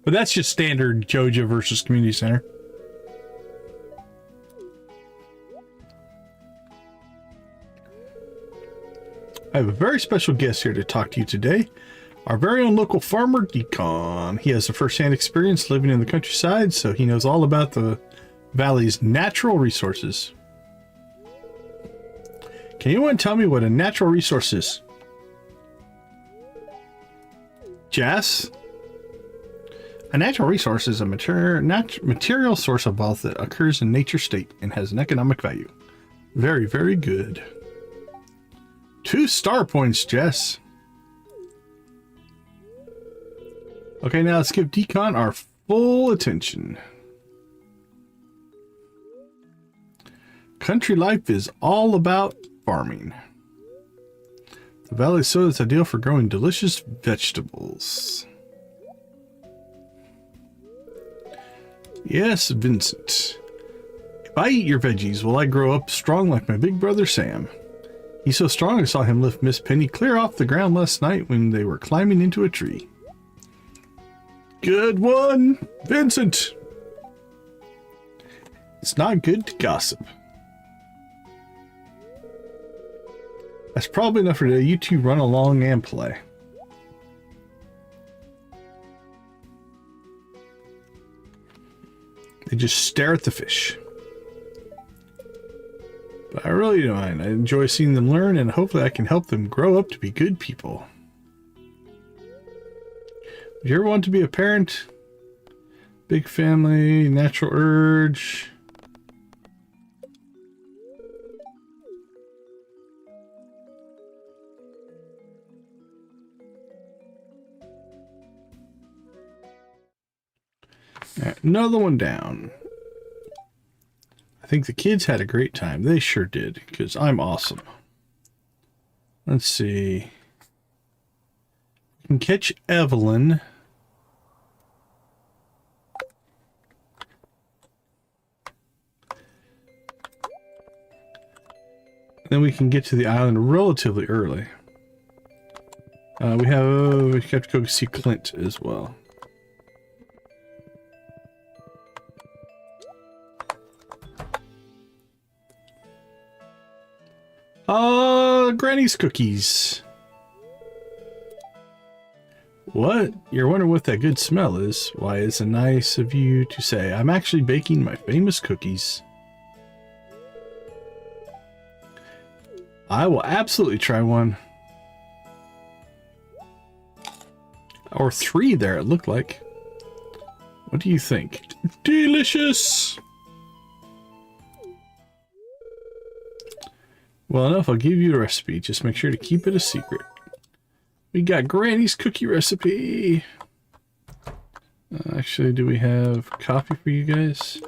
But that's just standard Joja versus Community Center. I have a very special guest here to talk to you today. Our very own local farmer, Deacon. He has a first-hand experience living in the countryside, so he knows all about the valley's natural resources. Can anyone tell me what a natural resource is? Jess? A natural resource is a material source of wealth that occurs in nature's state and has an economic value. Very, very good. 2 star points, Jess. Okay, now let's give Decon our full attention. Country life is all about farming. The valley soil is ideal for growing delicious vegetables. Yes, Vincent. If I eat your veggies, will I grow up strong like my big brother Sam? He's so strong I saw him lift Miss Penny clear off the ground last night when they were climbing into a tree. Good one, Vincent. It's not good to gossip. That's probably enough for today. You two run along and play. They just stare at the fish. But I really don't mind. I enjoy seeing them learn, and hopefully I can help them grow up to be good people. Would you ever want to be a parent? Big family, natural urge. Right, another one down. I think the kids had a great time. They sure did, because I'm awesome. Let's see. We can catch Evelyn. Then we can get to the island relatively early. We have to go see Clint as well. Granny's cookies. What? You're wondering what that good smell is? Why, it's nice of you to say. I'm actually baking my famous cookies. I will absolutely try one. Or 3 there, it looked like. What do you think? Delicious! Well enough, I'll give you a recipe. Just make sure to keep it a secret. We got Granny's cookie recipe. Actually, do we have coffee for you guys?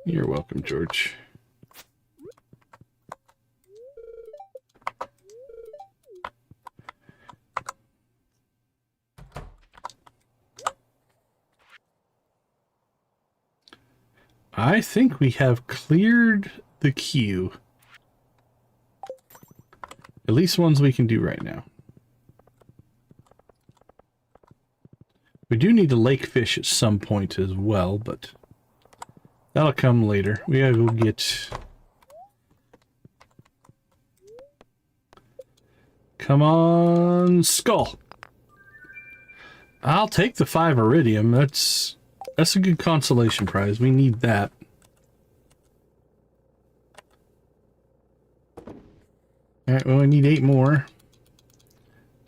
You're welcome, George. I think we have cleared the queue. At least ones we can do right now. We do need to lake fish at some point as well, but that'll come later. We gotta go get... Come on, skull. I'll take the 5 Iridium. That's a good consolation prize. We need that. Alright, well, I need 8 more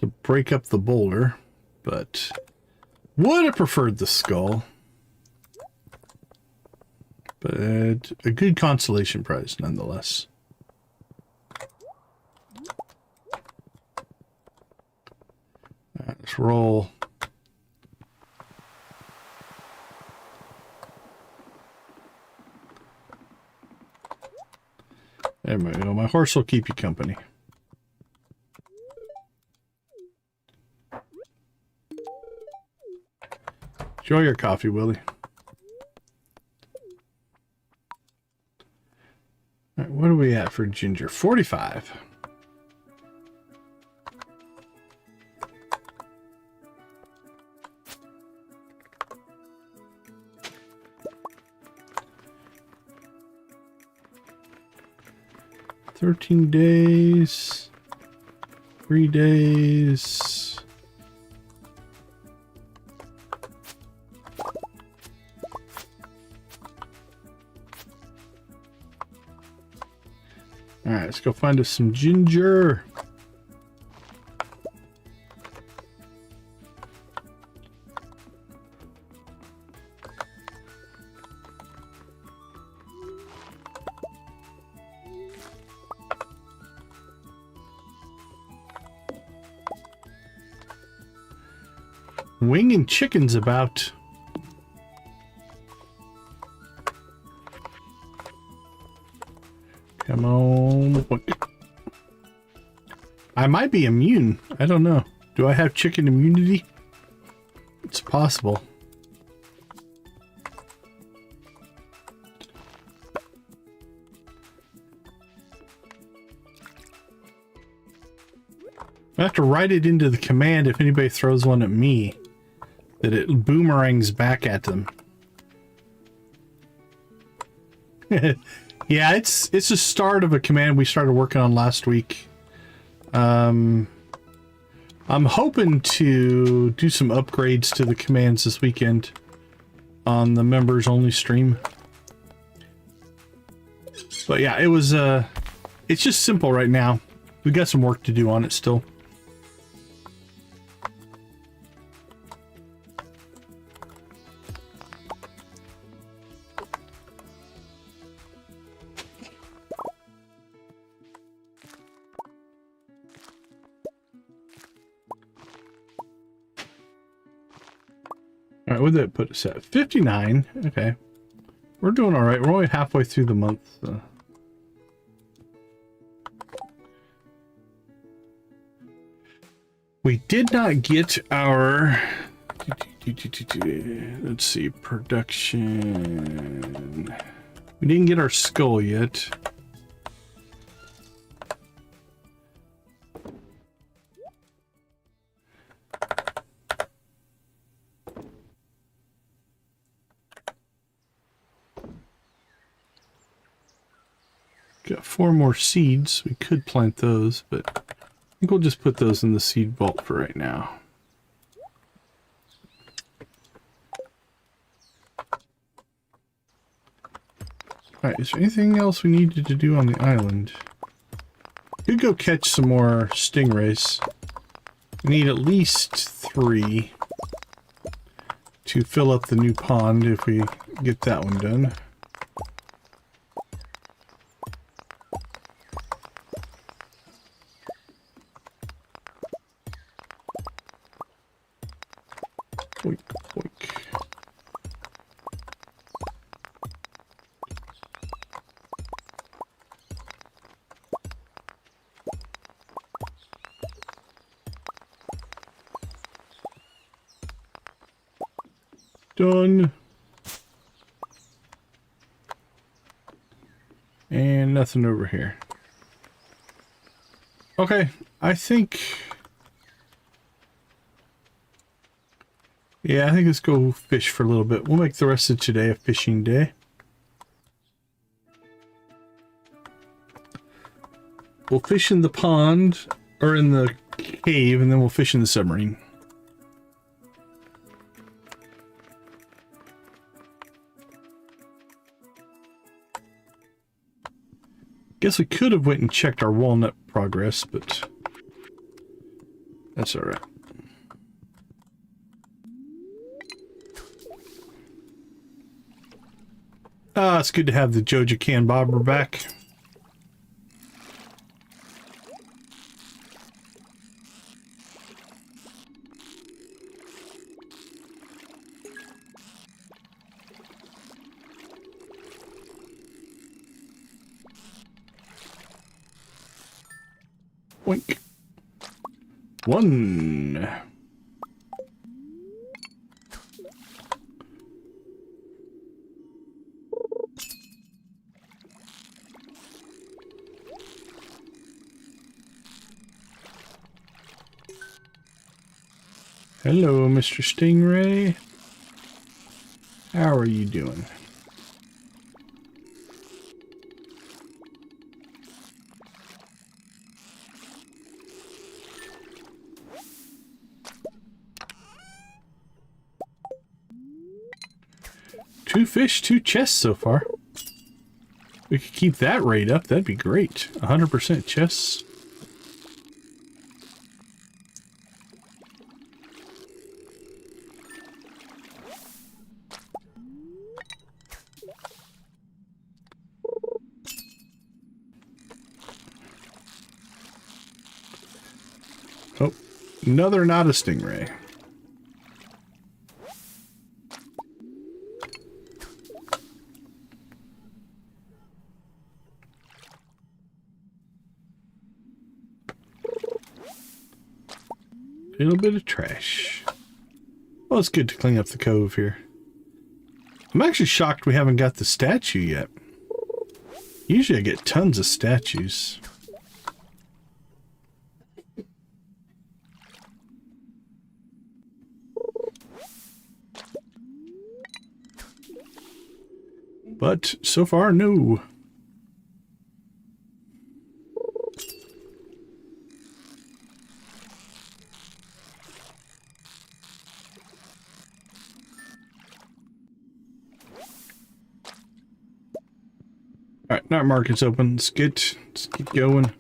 to break up the boulder, but would have preferred the skull. But a good consolation prize, nonetheless. Alright, let's roll. There we go. My horse will keep you company. Enjoy your coffee, Willie. All right, what are we at for ginger? 45. $13 days. 3 days. Alright, let's go find us some ginger. winging chickens about. Come on. I might be immune. I don't know. Do I have chicken immunity? It's possible. I have to write it into the command if anybody throws one at me, that it boomerangs back at them. Yeah, it's the start of a command we started working on last week. I'm hoping to do some upgrades to the commands this weekend on the members only stream. But yeah, it was it's just simple right now. We got some work to do on it still. All right, what did that put us at? 59. Okay. We're doing all right. We're only halfway through the month. So. We did not get our... Let's see, production. We didn't get our skull yet. Got 4 more seeds. We could plant those, but I think we'll just put those in the seed vault for right now. Alright, is there anything else we needed to do on the island? Could go catch some more stingrays. We need at least 3 to fill up the new pond if we get that one done. Boink, boink. Done. And nothing over here. Okay, I think... Yeah, I think let's go fish for a little bit. We'll make the rest of today a fishing day. We'll fish in the pond, or in the cave, and then we'll fish in the submarine. Guess we could have went and checked our walnut progress, but that's all right. Ah, it's good to have the Joja can bobber back. Boink. 1. Hello, Mr. Stingray. How are you doing? Two fish, 2 chests so far. We could keep that rate up. That'd be great. 100% chests. Oh, another not a stingray. little bit of trash. Well, it's good to clean up the cove here. I'm actually shocked we haven't got the statue yet. Usually I get tons of statues. But so far, no. Alright, night market's open. Let's get going.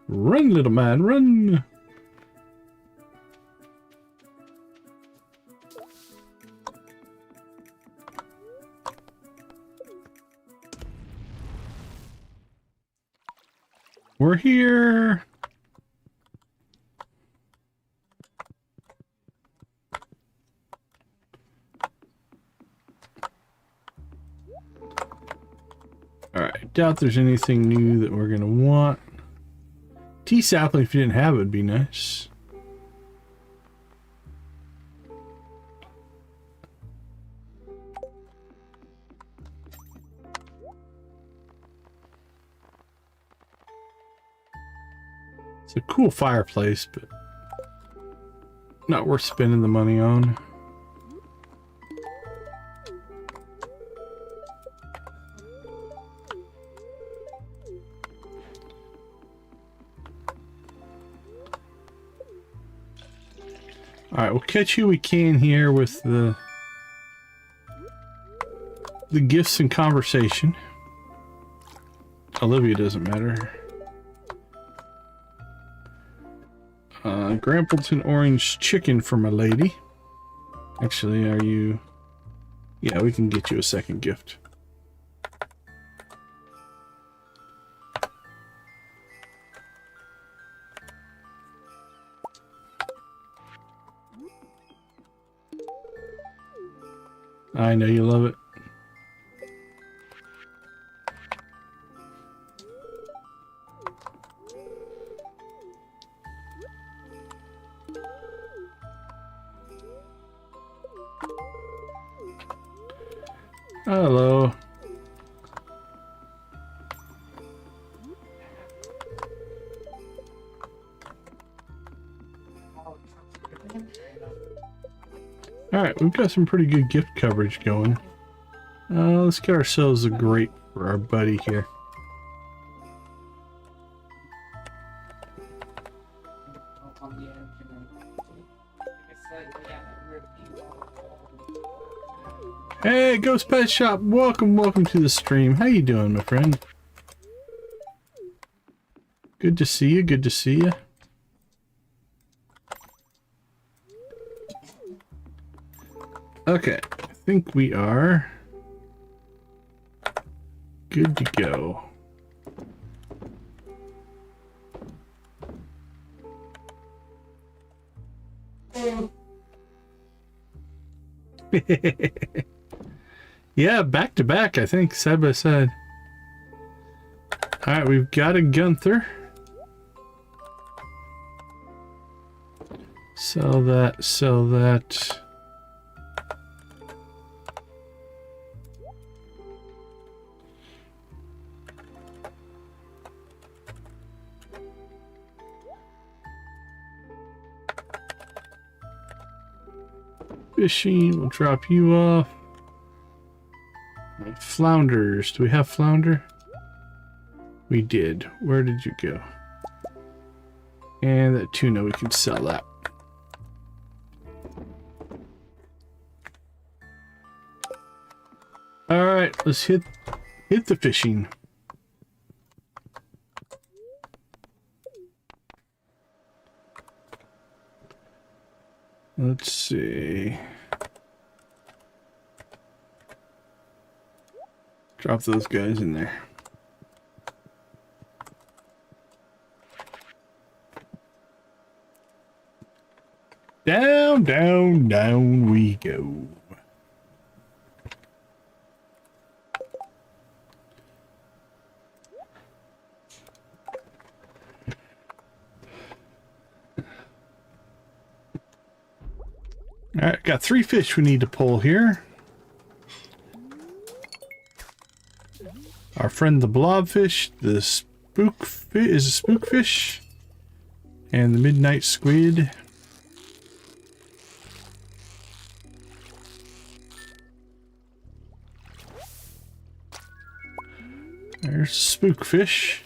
Run, little man, run! We're here! Alright, doubt there's anything new that we're gonna want. Tea sapling, if you didn't have it, would be nice. It's a cool fireplace, but not worth spending the money on. Alright, we'll catch who we can here with the gifts and conversation. Olivia doesn't matter. Grampleton orange chicken for my lady. Actually, are you... Yeah, we can get you a second gift. I know you love it. Hello. Alright, we've got some pretty good gift coverage going. Let's get ourselves a grate for our buddy here. Hey, Ghost Pet Shop, welcome to the stream. How you doing, my friend? Good to see you, good to see you. Okay, I think we are good to go. Yeah, back to back, I think, side by side. Alright, we've got a Gunther. Sell that, sell that. Fishing, we'll drop you off. Flounders, do we have flounder? We did. Where did you go? And that tuna, we can sell that. Alright, let's hit the fishing. Let's see. Drop those guys in there. Down down, down, down we go. Alright, got 3 fish we need to pull here. Our friend the blobfish, the spookfish is a spookfish, and the midnight squid. There's spookfish.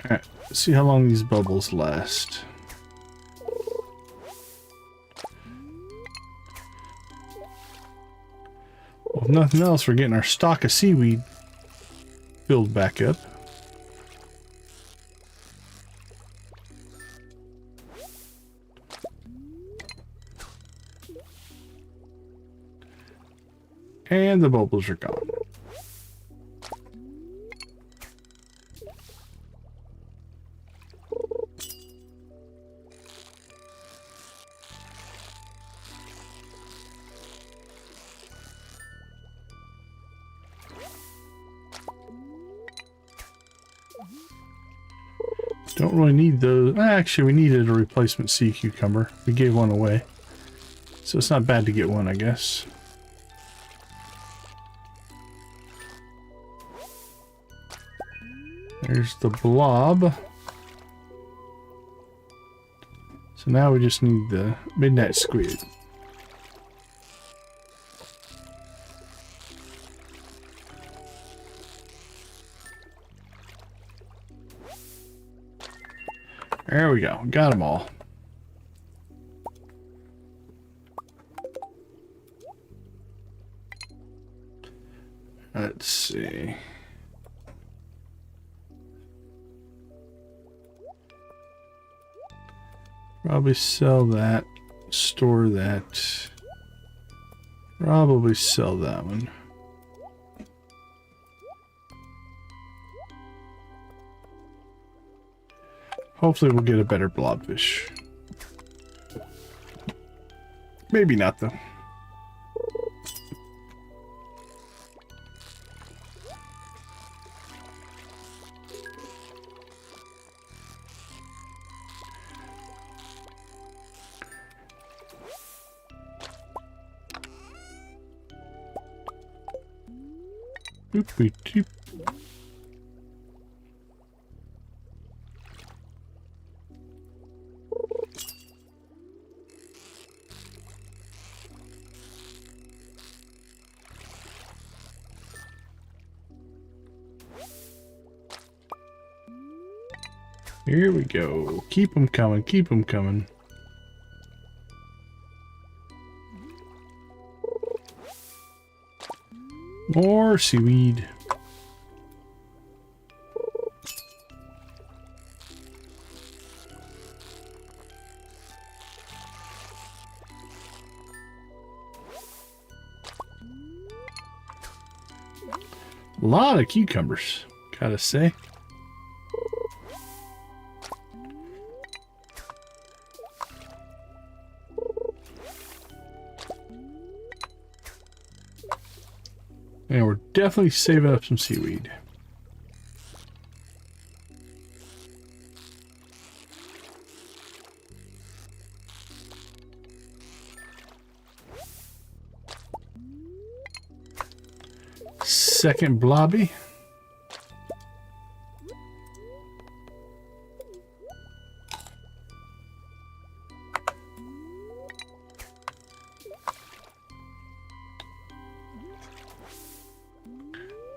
Alright, let's see how long these bubbles last. Well, if nothing else, we're getting our stock of seaweed filled back up. And the bubbles are gone. Don't really need those. Actually, we needed a replacement sea cucumber. We gave one away. So it's not bad to get one, I guess. There's the blob. So now we just need the midnight squid. There we go. Got them all. Let's see. Probably sell that. Store that. Probably sell that one. Hopefully we'll get a better blobfish. Maybe not though. Boop, boop. Here we go. Keep them coming. Keep them coming. More seaweed. A lot of cucumbers, gotta say. And we're definitely saving up some seaweed. Second blobby.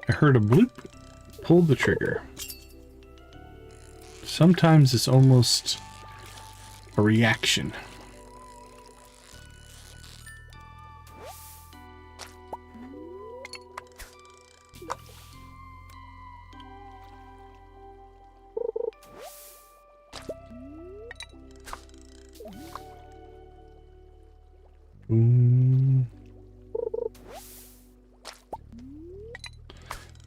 I heard a bloop, pulled the trigger. Sometimes it's almost a reaction. Boom.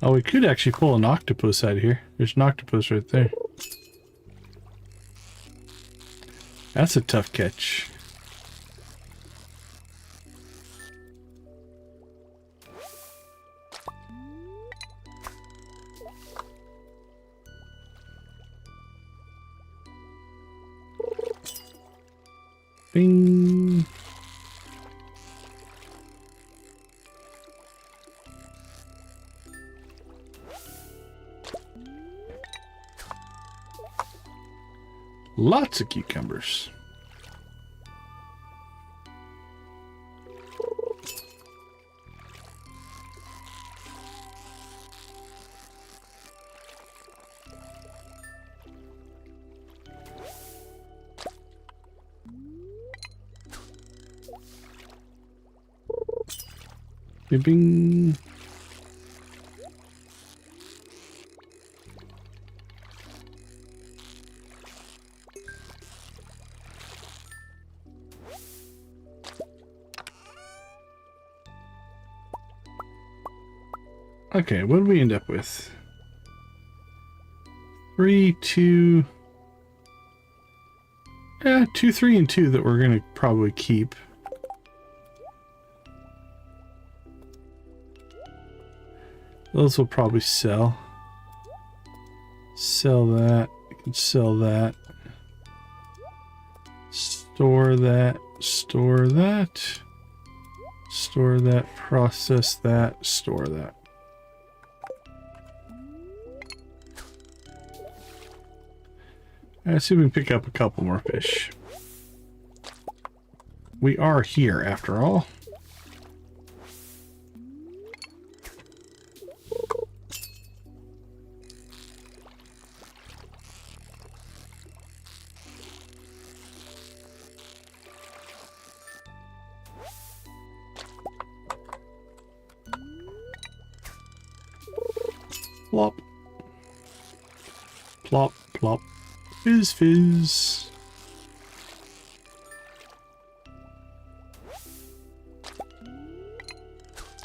Oh, we could actually pull an octopus out of here. There's an octopus right there. That's a tough catch. Bing. Lots of cucumbers. Bing. Okay, what did we end up with? 3, 2... Yeah, 2, 3, and 2 that we're gonna probably keep. Those will probably sell. Sell that. You can sell that. Store that. Store that. Store that. Process that. Store that. Let's see if we can pick up a couple more fish. We are here after all. Plop. Plop, plop. Fizz, fizz.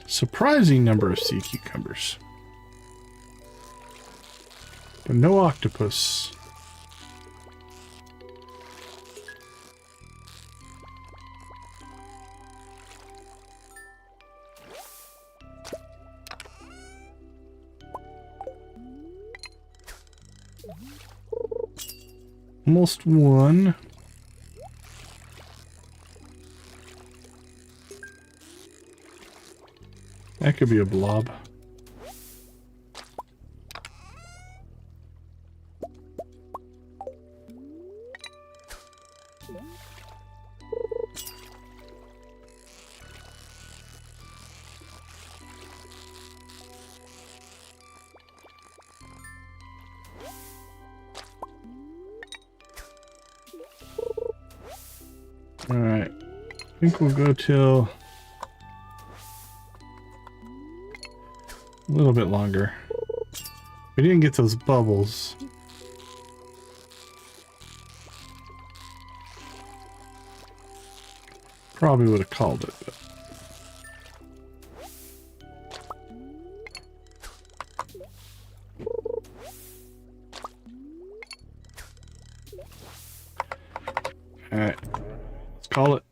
Surprising number of sea cucumbers. But no octopus. Almost one. That could be a blob. Alright, I think we'll go till a little bit longer. We didn't get those bubbles. Probably would have called it, but. Alright. Call it.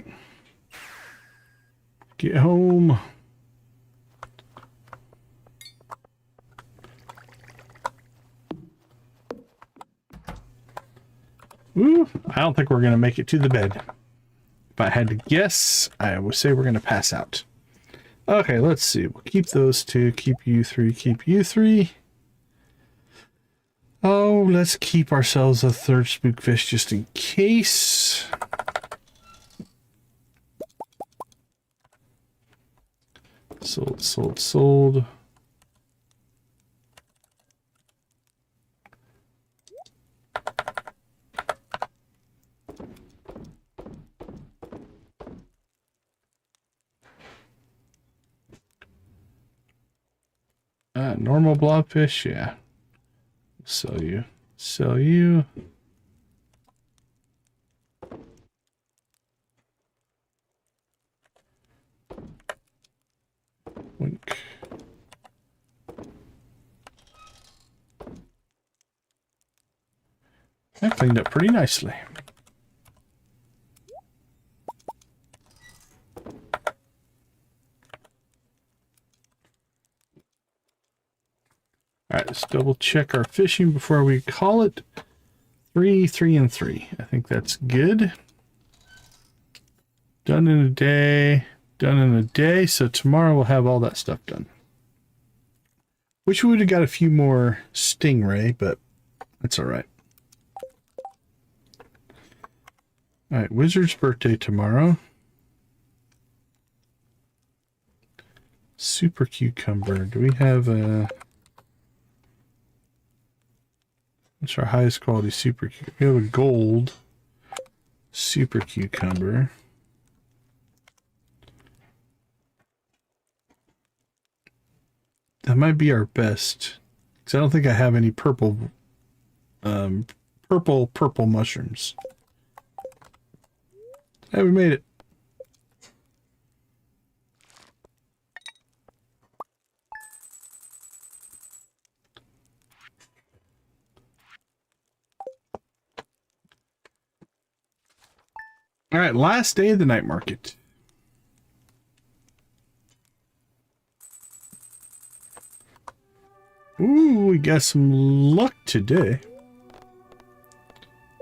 Get home. Ooh, I don't think we're going to make it to the bed. If I had to guess, I would say we're going to pass out. Okay, let's see. We'll keep those two. Keep you three. Keep you three. Oh, let's keep ourselves a third spookfish just in case. Sold, sold, sold. Normal blobfish, yeah. Sell you. Sell you. Wink. That cleaned up pretty nicely. All right, let's double check our fishing before we call it. 3, 3, and 3. I think that's good. Done in a day. Done in a day. So tomorrow we'll have all that stuff done. Wish we would have got a few more stingray, but that's all right. All right, Wizard's birthday tomorrow. Super cucumber. Do we have a... What's our highest quality super cucumber? We have a gold super cucumber. That might be our best. Because I don't think I have any purple mushrooms. Hey, we made it. All right, last day of the night market. Ooh, we got some luck today.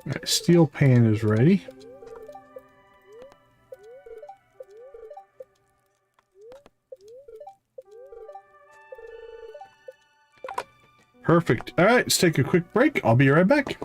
All right, steel pan is ready. Perfect. All right, let's take a quick break. I'll be right back.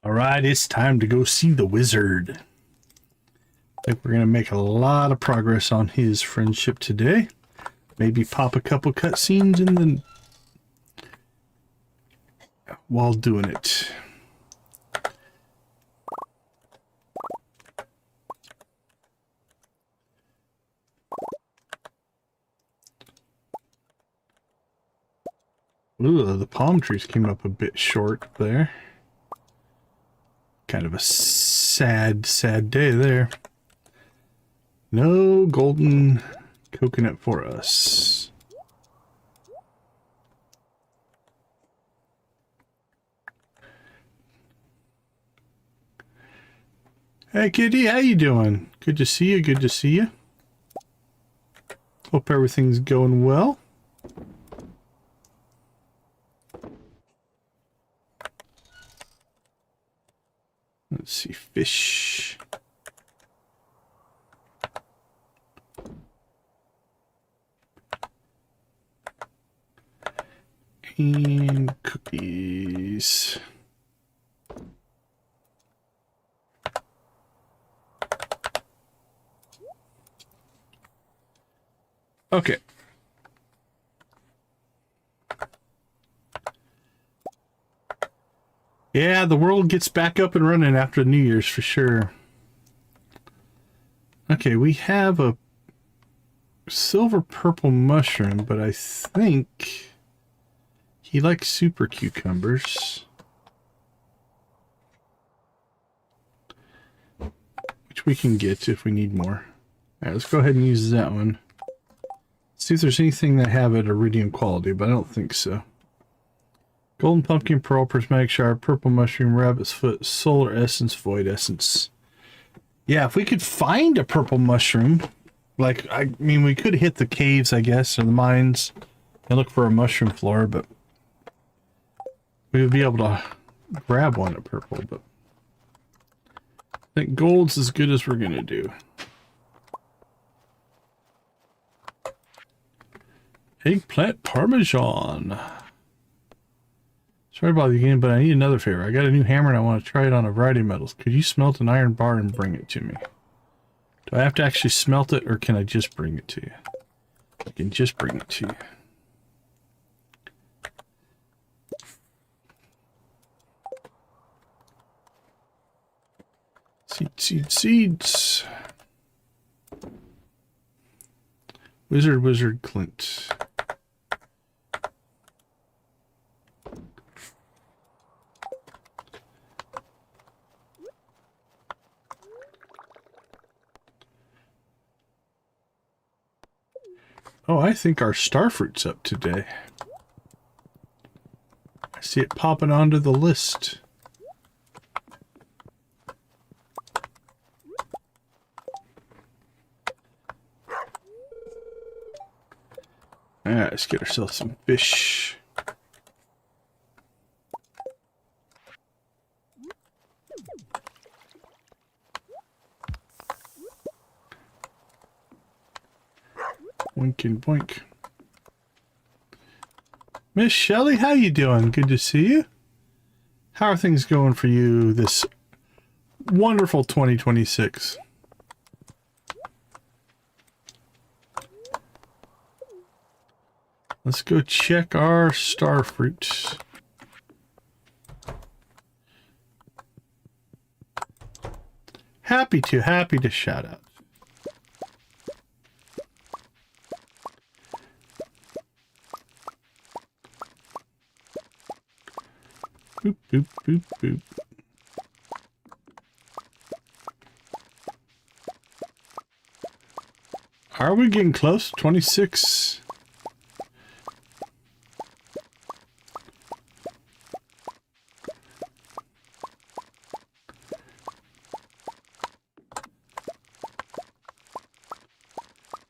All right, it's time to go see the wizard. think we're going to make a lot of progress on his friendship today. Maybe pop a couple cutscenes in the while doing it. Ooh, the palm trees came up a bit short there. Kind of a sad day there. No golden coconut for us. Hey kitty, how you doing? Good to see you, good to see you. Hope everything's going well. Let's see, fish. And cookies. Okay. Yeah, the world gets back up and running after New Year's for sure. Okay, we have a silver purple mushroom, but I think he likes super cucumbers. Which we can get if we need more. Alright, let's go ahead and use that one. See if there's anything that have at Iridium quality, but I don't think so. Golden pumpkin, pearl, prismatic shard, purple mushroom, rabbit's foot, solar essence, void essence. Yeah, if we could find a purple mushroom, like, I mean, we could hit the caves, I guess, or the mines, and look for a mushroom floor, but we would be able to grab one at purple, but I think gold's as good as we're gonna do. Eggplant parmesan. Sorry about the game, but I need another favor. I got a new hammer and I want to try it on a variety of metals. Could you smelt an iron bar and bring it to me? Do I have to actually smelt it, or can I just bring it to you? I can just bring it to you. Seeds. Wizard Clint. Oh, I think our starfruit's up today. I see it popping onto the list. Alright, let's get ourselves some fish. Boink and boink. Miss Shelley, how you doing? Good to see you. How are things going for you this wonderful 2026? Let's go check our starfruit. Happy to shout out. Boop, boop, boop, boop. Are we getting close? 26.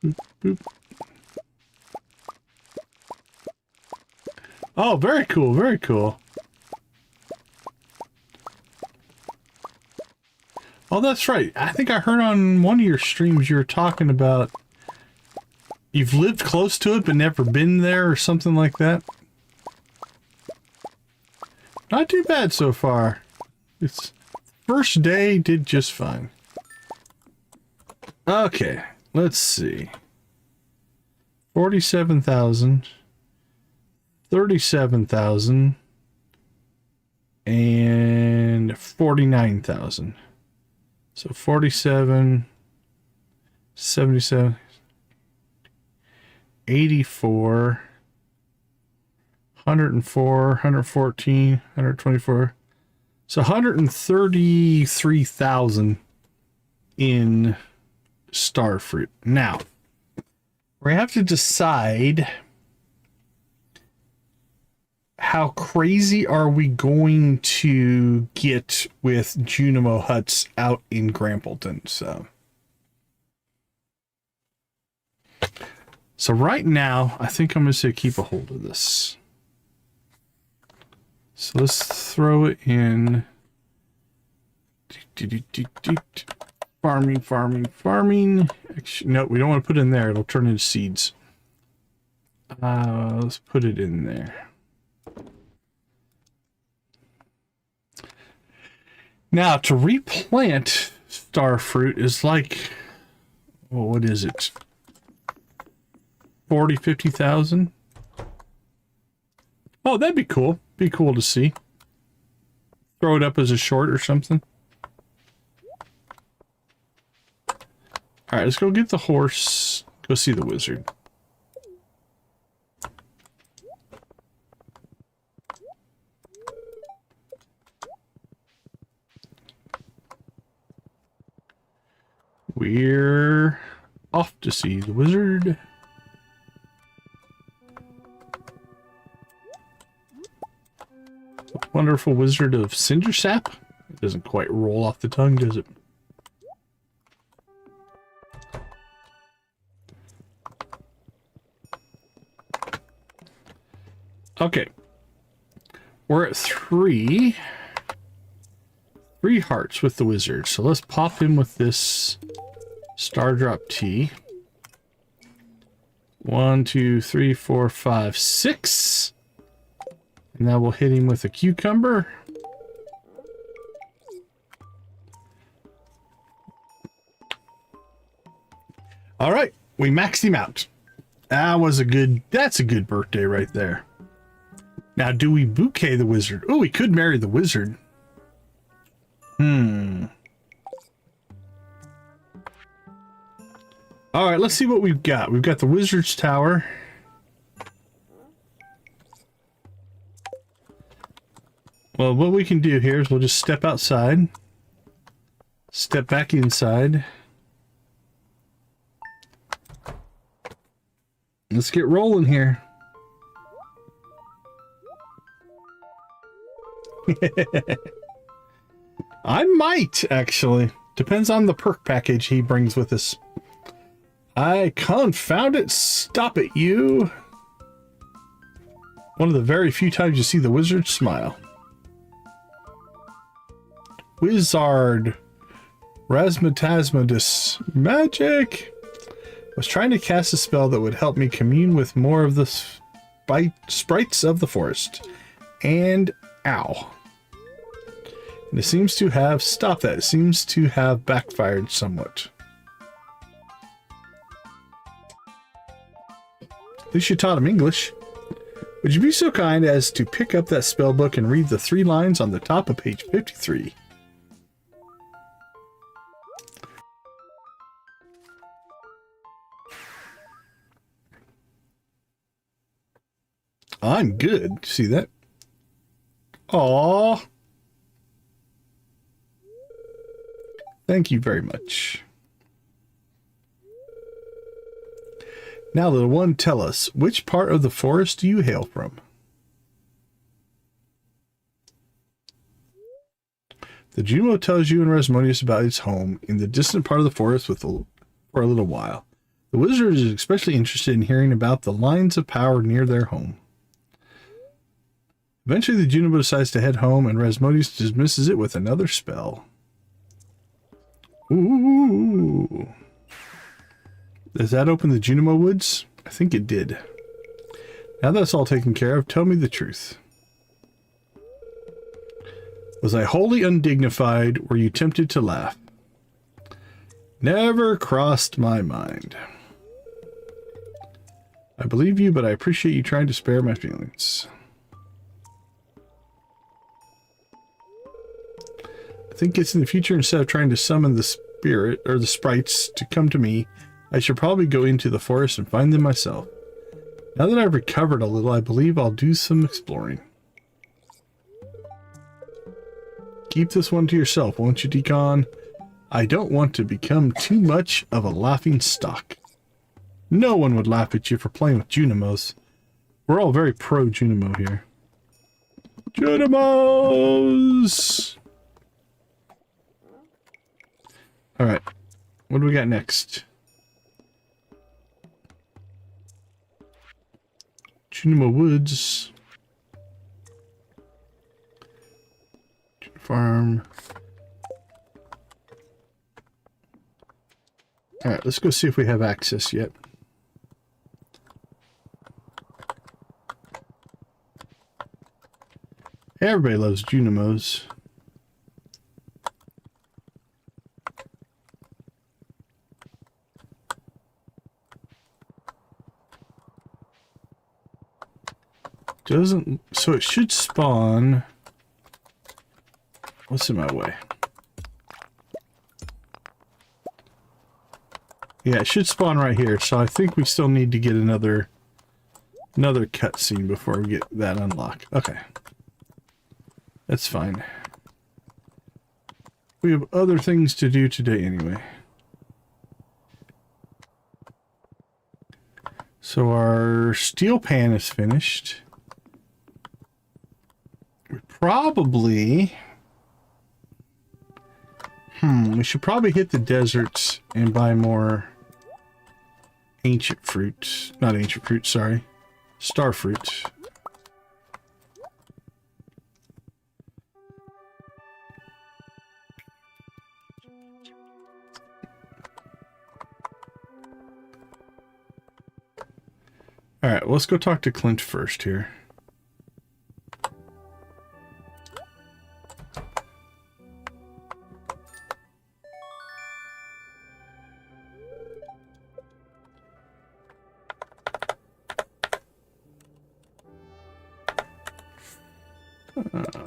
Boop, boop. Oh, very cool, very cool. Oh, that's right. I think I heard on one of your streams you were talking about you've lived close to it but never been there or something like that. Not too bad so far. It's first day did just fine. Okay, let's see. 47,000, 37,000, and 49,000. So 47, 77, 84, 104, 114, 124. So 133,000 in starfruit. Now, we have to decide how crazy are we going to get with Junimo huts out in Grampleton. So right now, I think I'm going to say keep a hold of this. So let's throw it in. Farming. Actually, no, we don't want to put it in there. It'll turn into seeds. Let's put it in there. Now, to replant starfruit is like, well, what is it? 40, 50,000? Oh, that'd be cool. Be cool to see. Throw it up as a short or something. All right, let's go get the horse. Go see the wizard. We're off to see the wizard. The wonderful wizard of Cindersap. It doesn't quite roll off the tongue, does it? Okay. We're at three hearts with the wizard. So let's pop him with this Star Drop Tea. 1, 2, 3, 4, 5, 6. And now we'll hit him with a cucumber. All right, we maxed him out. That's a good birthday right there. Now, do we bouquet the wizard? Oh, we could marry the wizard. All right, let's see what we've got. We've got the wizard's tower. Well, what we can do here is we'll just step outside. Step back inside. Let's get rolling here. I might, actually. Depends on the perk package he brings with us. I confound it. Stop it, you. One of the very few times you see the wizard smile. Wizard. Rasmatasmodus. Magic. I was trying to cast a spell that would help me commune with more of the sprites of the forest. And ow. And it seems to have... Stop that. It seems to have backfired somewhat. At least you taught him English. Would you be so kind as to pick up that spell book and read the 3 lines on the top of page 53? I'm good. See that? Aww. Thank you very much. Now, little one, tell us, which part of the forest do you hail from? The Jumo tells you and Rasmodius about its home in the distant part of the forest for a little while. The wizard is especially interested in hearing about the lines of power near their home. Eventually, the Juno decides to head home, and Rasmodius dismisses it with another spell. Ooh. Does that open the Junimo Woods? I think it did. Now that's all taken care of, tell me the truth. Was I wholly undignified? Were you tempted to laugh? Never crossed my mind. I believe you, but I appreciate you trying to spare my feelings. I think it's in the future, instead of trying to summon the spirit or the sprites to come to me, I should probably go into the forest and find them myself. Now that I've recovered a little, I believe I'll do some exploring. Keep this one to yourself, won't you, Deacon? I don't want to become too much of a laughing stock. No one would laugh at you for playing with Junimos. We're all very pro Junimo here. Junimos! Alright. What do we got next? Junimo Woods. Farm. Alright, let's go see if we have access yet. Everybody loves Junimos. Doesn't, so it should spawn. What's in my way? Yeah, it should spawn right here, so I think we still need to get another cutscene before we get that unlocked. Okay. That's fine. We have other things to do today anyway. So our steel pan is finished. We probably... we should probably hit the deserts and buy more ancient fruit. Not ancient fruit, sorry. Star fruit. Alright, well, let's go talk to Clint first here.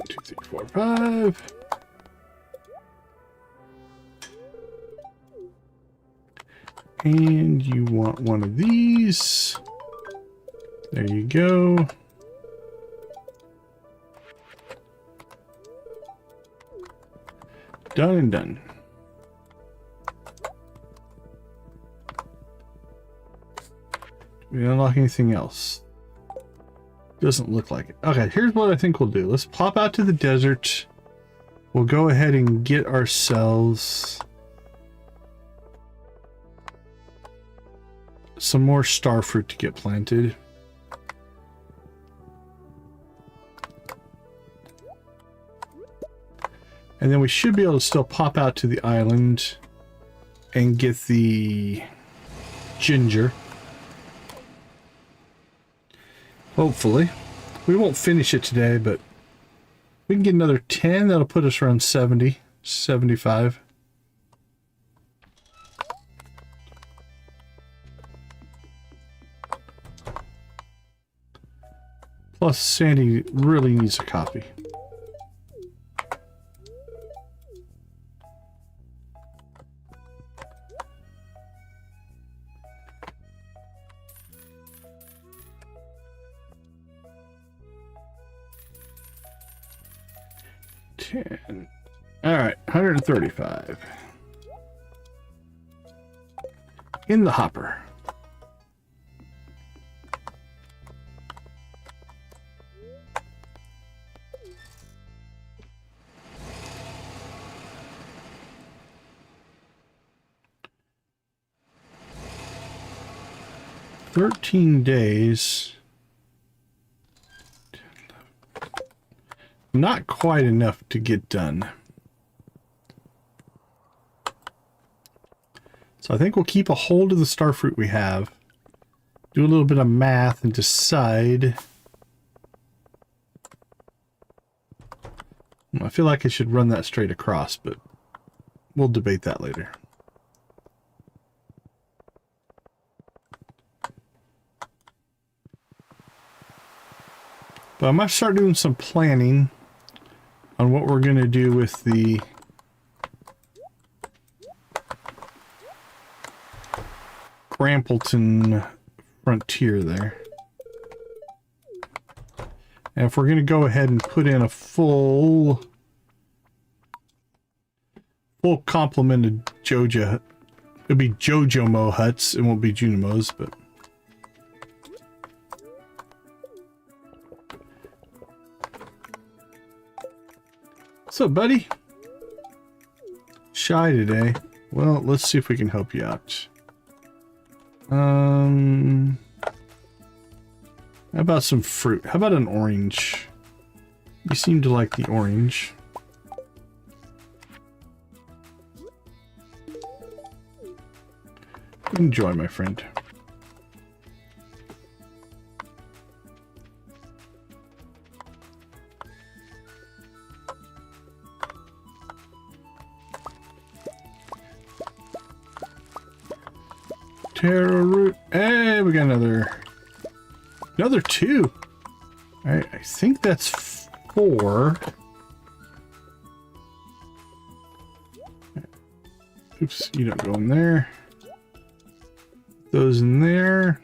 Two, three, four, five. And you want one of these. There you go. Done and done. Do we unlock anything else? Doesn't look like it. Okay, here's what I think we'll do. Let's pop out to the desert. We'll go ahead and get ourselves some more star fruit to get planted. And then we should be able to still pop out to the island and get the ginger. Hopefully. We won't finish it today, but we can get another 10. That'll put us around 70, 75. Plus, Sandy really needs a copy. All right, 135 in the hopper. "13 days. Not quite enough to get done. So I think we'll keep a hold of the starfruit we have, do a little bit of math, and decide. I feel like I should run that straight across, but we'll debate that later. But I might start doing some planning on what we're going to do with the Grampleton frontier there. And if we're going to go ahead and put in a full complement of Joja, it'll be Jojomo huts. It won't be Junimos, but what's up, buddy? Shy today. Well, let's see if we can help you out. How about some fruit? How about an orange? You seem to like the orange. Enjoy, my friend. Taro root. Hey, we got another two. I think that's 4. Oops, you don't go in there. Those in there.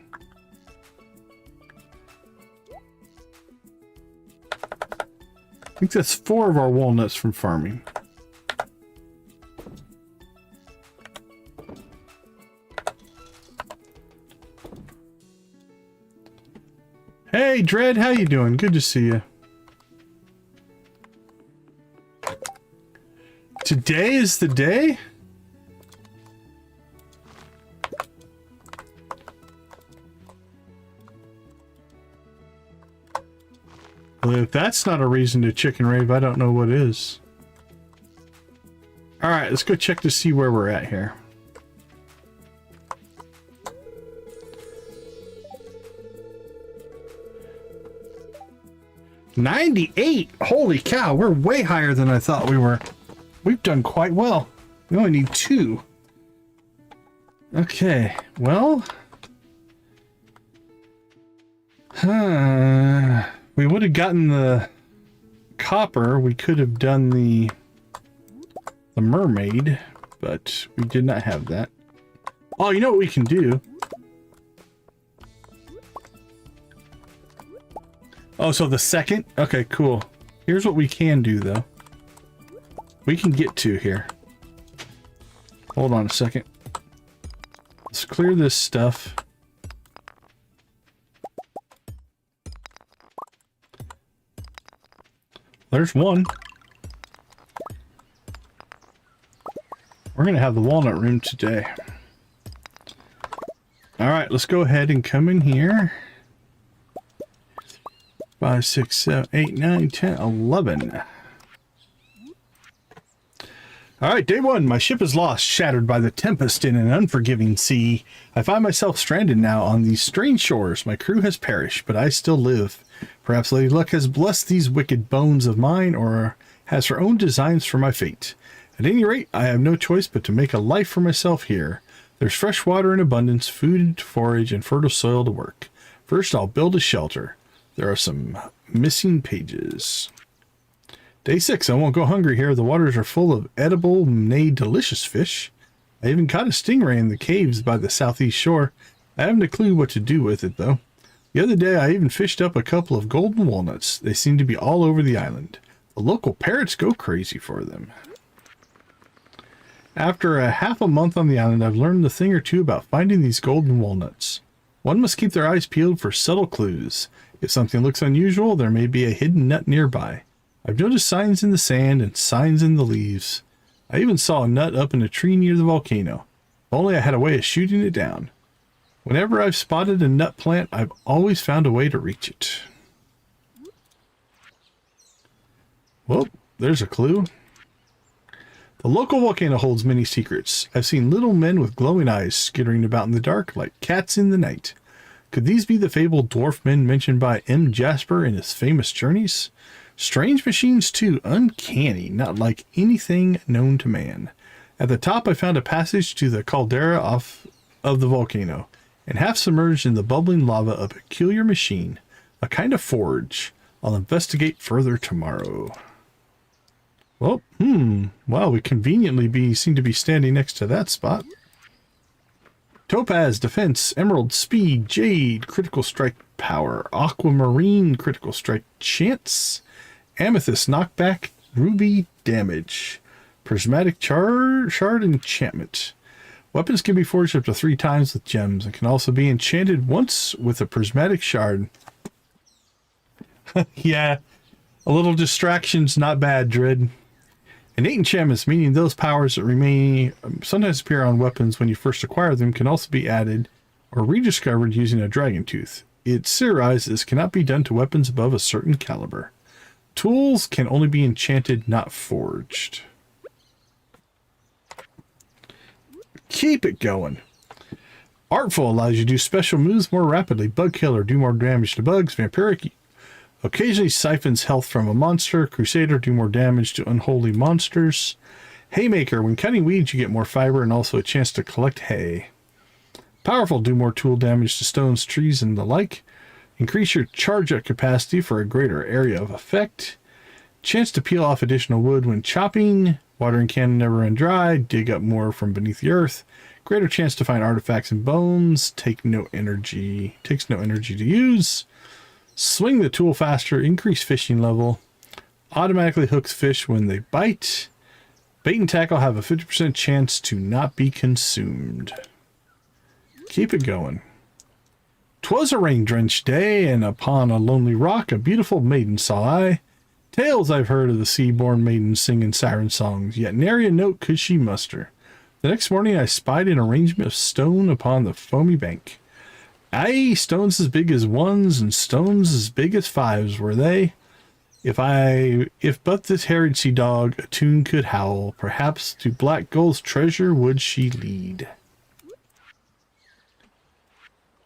I think that's 4 of our walnuts from farming. Hey, Dread, how you doing? Good to see you. Today is the day? Well, if that's not a reason to chicken rave, I don't know what is. Alright, let's go check to see where we're at here. $98! Holy cow, we're way higher than I thought we were. We've done quite well. We only need 2. Okay, well... we would have gotten the copper. We could have done the mermaid, but we did not have that. Oh, you know what we can do? Oh, so the second? Okay, cool. Here's what we can do, though. We can get to here. Hold on a second. Let's clear this stuff. There's one. We're going to have the walnut room today. All right, let's go ahead and come in here. 5, 6, 7, 8, 9, 10, 11. All right, day 1. My ship is lost, shattered by the tempest in an unforgiving sea. I find myself stranded now on these strange shores. My crew has perished, but I still live. Perhaps Lady Luck has blessed these wicked bones of mine, or has her own designs for my fate. At any rate, I have no choice but to make a life for myself here. There's fresh water in abundance, food to forage, and fertile soil to work. First, I'll build a shelter. There are some missing pages. Day 6, I won't go hungry here. The waters are full of edible, nay, delicious fish. I even caught a stingray in the caves by the southeast shore. I haven't a clue what to do with it, though. The other day, I even fished up a couple of golden walnuts. They seem to be all over the island. The local parrots go crazy for them. After half a month on the island, I've learned a thing or two about finding these golden walnuts. One must keep their eyes peeled for subtle clues. If something looks unusual, there may be a hidden nut nearby. I've noticed signs in the sand and signs in the leaves. I even saw a nut up in a tree near the volcano. If only I had a way of shooting it down. Whenever I've spotted a nut plant, I've always found a way to reach it. Well, there's a clue. The local volcano holds many secrets. I've seen little men with glowing eyes skittering about in the dark like cats in the night. Could these be the fabled dwarf men mentioned by M. Jasper in his famous journeys? Strange machines too, uncanny, not like anything known to man. At the top I found a passage to the caldera of the volcano, and half submerged in the bubbling lava a peculiar machine, a kind of forge. I'll investigate further tomorrow. Well, wow, we conveniently seem to be standing next to that spot. Topaz, defense, emerald, speed, jade, critical strike, power, aquamarine, critical strike, chance, amethyst, knockback, ruby, damage, prismatic shard, enchantment. Weapons can be forged up to 3 times with gems and can also be enchanted once with a prismatic shard. Yeah, a little distraction's not bad, Dread. Innate enchantments, meaning those powers that remain sometimes appear on weapons when you first acquire them, can also be added or rediscovered using a dragon tooth. Its this cannot be done to weapons above a certain caliber. Tools can only be enchanted, not forged. Keep it going. Artful allows you to do special moves more rapidly. Bug killer, do more damage to bugs. Vampiric occasionally siphons health from a monster. Crusader, do more damage to unholy monsters. Haymaker, when cutting weeds you get more fiber and also a chance to collect hay. Powerful, do more tool damage to stones, trees, and the like. Increase your charge-up capacity for a greater area of effect. Chance to peel off additional wood when chopping. Watering can never run dry. Dig up more from beneath the earth. Greater chance to find artifacts and bones. Takes no energy to use. Swing the tool faster. Increase fishing level. Automatically hooks fish when they bite. Bait and tackle have a 50% chance to not be consumed. Keep it going. 'Twas a rain-drenched day, and upon a lonely rock a beautiful maiden saw I. Tales I've heard of the sea-born maidens singing siren songs, yet nary a note could she muster. The next morning I spied an arrangement of stone upon the foamy bank. Aye, stones as big as 1s and stones as big as 5s were they. If but this harried sea dog a tune could howl, perhaps to black gold's treasure would she lead.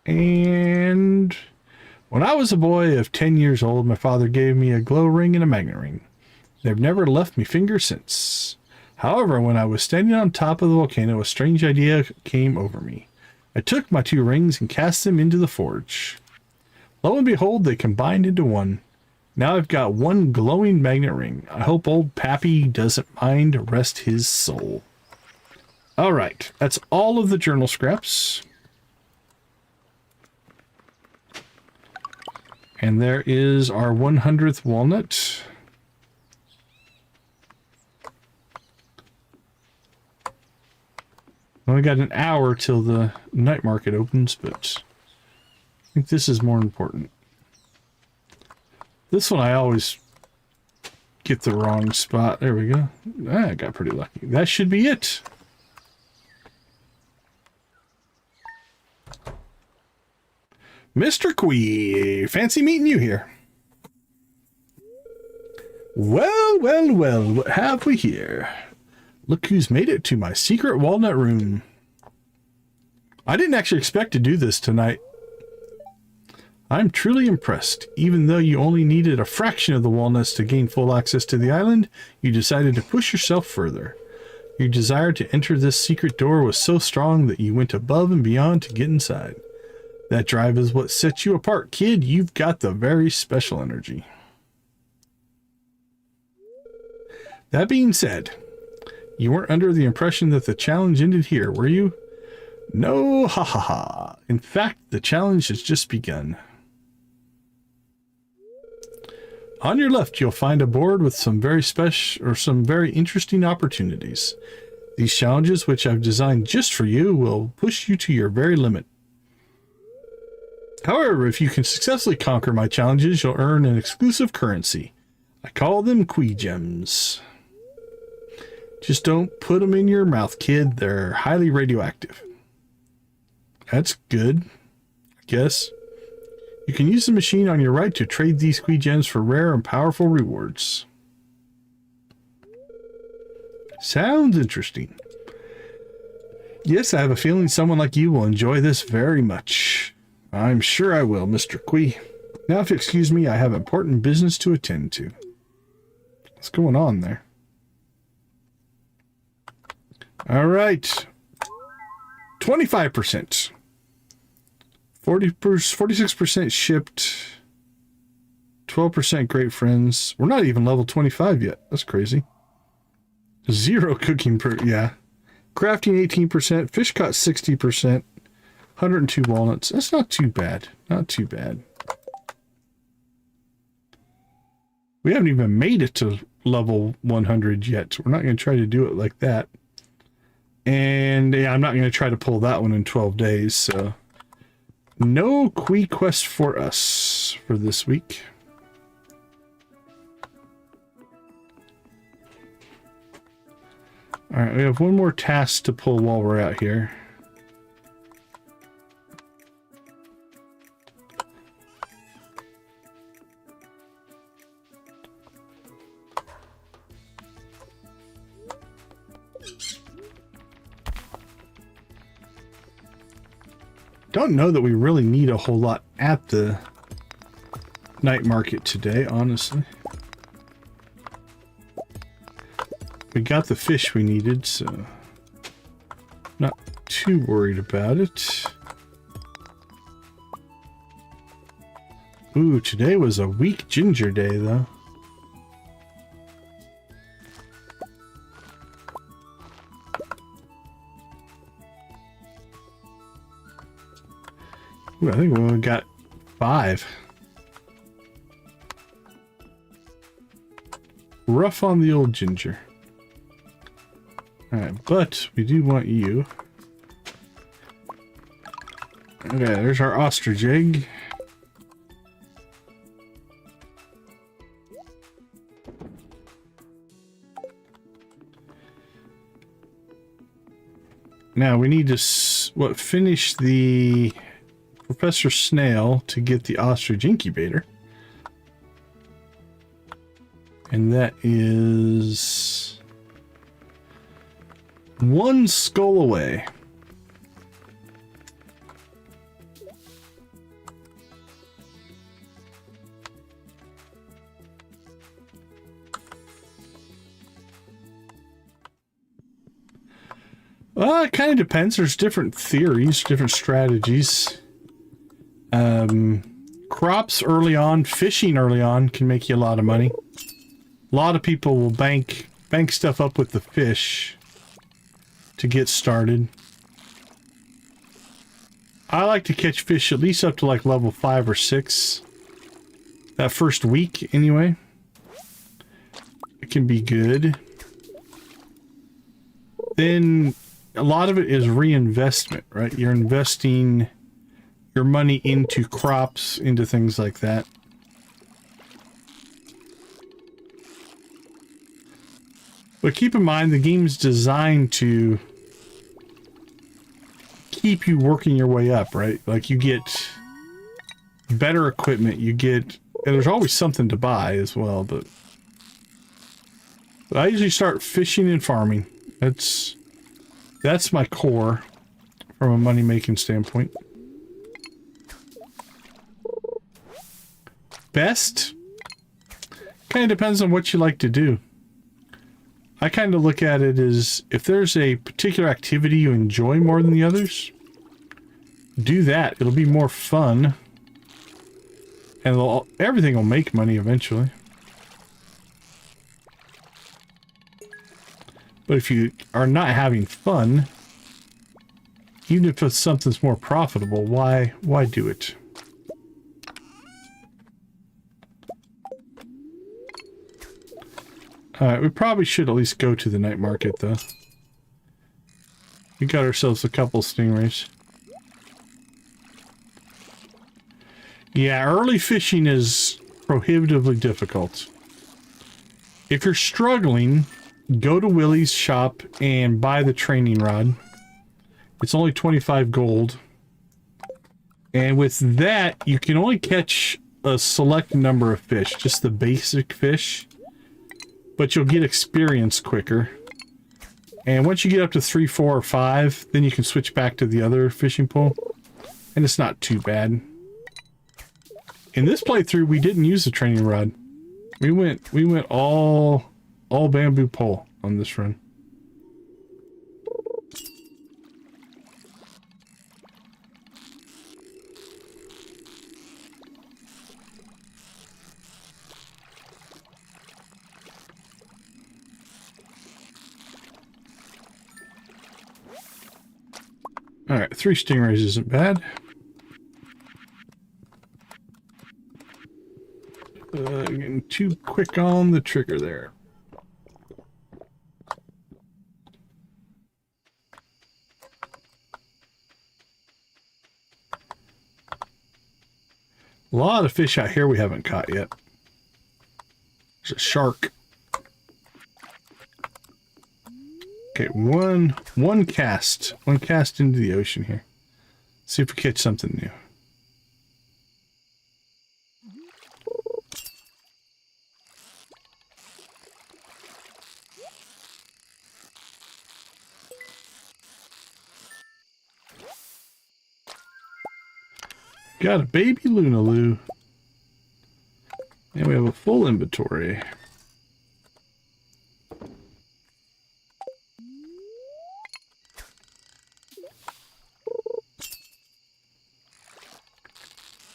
And when I was a boy of 10 years old, my father gave me a glow ring and a magnet ring. They've never left me finger since. However, when I was standing on top of the volcano, a strange idea came over me. I took my 2 rings and cast them into the forge. Lo and behold, they combined into one. Now I've got 1 glowing magnet ring. I hope old Pappy doesn't mind, rest his soul. All right, that's all of the journal scraps. And there is our 100th walnut. Only got an hour till the night market opens, but I think this is more important. This one I always get the wrong spot. There we go. I got pretty lucky. That should be it. Mr. Quee, fancy meeting you here. Well, well, well, what have we here? Look who's made it to my secret walnut room. I didn't actually expect to do this tonight. I'm truly impressed. Even though you only needed a fraction of the walnuts to gain full access to the island, you decided to push yourself further. Your desire to enter this secret door was so strong that you went above and beyond to get inside. That drive is what sets you apart, kid. You've got the very special energy. That being said, you weren't under the impression that the challenge ended here, were you? No, ha ha ha. In fact, the challenge has just begun. On your left, you'll find a board with some very interesting opportunities. These challenges, which I've designed just for you, will push you to your very limit. However, if you can successfully conquer my challenges, you'll earn an exclusive currency. I call them Quee Gems. Just don't put them in your mouth, kid. They're highly radioactive. That's good, I guess. You can use the machine on your right to trade these Quee Gems for rare and powerful rewards. Sounds interesting. Yes, I have a feeling someone like you will enjoy this very much. I'm sure I will, Mr. Quee. Now, if you excuse me, I have important business to attend to. What's going on there? All right. 25%. 46% shipped. 12% great friends. We're not even level 25 yet. That's crazy. 0 cooking per, yeah. Crafting 18%, fish caught 60%, 102 walnuts. That's not too bad. Not too bad. We haven't even made it to level 100 yet. So we're not going to try to do it like that. And yeah, I'm not going to try to pull that one in 12 days. So no quest for us for this week. All right, we have one more task to pull while we're out here. Don't know that we really need a whole lot at the night market today, honestly. We got the fish we needed, so not too worried about it. Ooh, today was a weak ginger day, though. Ooh, I think we only got 5. Rough on the old ginger. Alright, but we do want you. Okay, there's our ostrich egg. Now we need to finish the Professor Snail to get the ostrich incubator. And that is 1 skull away. Well, it kind of depends. There's different theories, different strategies. Crops early on, fishing early on can make you a lot of money. A lot of people will bank stuff up with the fish to get started. I like to catch fish at least up to like level 5 or 6. That first week, anyway. It can be good. Then a lot of it is reinvestment, right? You're investing your money into crops, into things like that. But keep in mind, the game's designed to keep you working your way up, right? Like, you get better equipment, you get... And there's always something to buy as well, but I usually start fishing and farming. That's my core from a money-making standpoint. Best? Kind of depends on what you like to do. I kind of look at it as if there's a particular activity you enjoy more than the others, do that. It'll be more fun. And everything will make money eventually. But if you are not having fun, even if it's something's more profitable, why do it? Alright, we probably should at least go to the night market, though. We got ourselves a couple stingrays. Yeah, early fishing is prohibitively difficult. If you're struggling, go to Willie's shop and buy the training rod. It's only 25 gold. And with that, you can only catch a select number of fish, just the basic fish. But you'll get experience quicker. And once you get up to 3, 4, or 5, then you can switch back to the other fishing pole. And it's not too bad. In this playthrough, we didn't use the training rod. We went all bamboo pole on this run. Alright, 3 stingrays isn't bad. Getting too quick on the trigger there. A lot of fish out here we haven't caught yet. There's a shark. Okay, one cast into the ocean here. See if we catch something new. Got a baby Lunaloo. And we have a full inventory.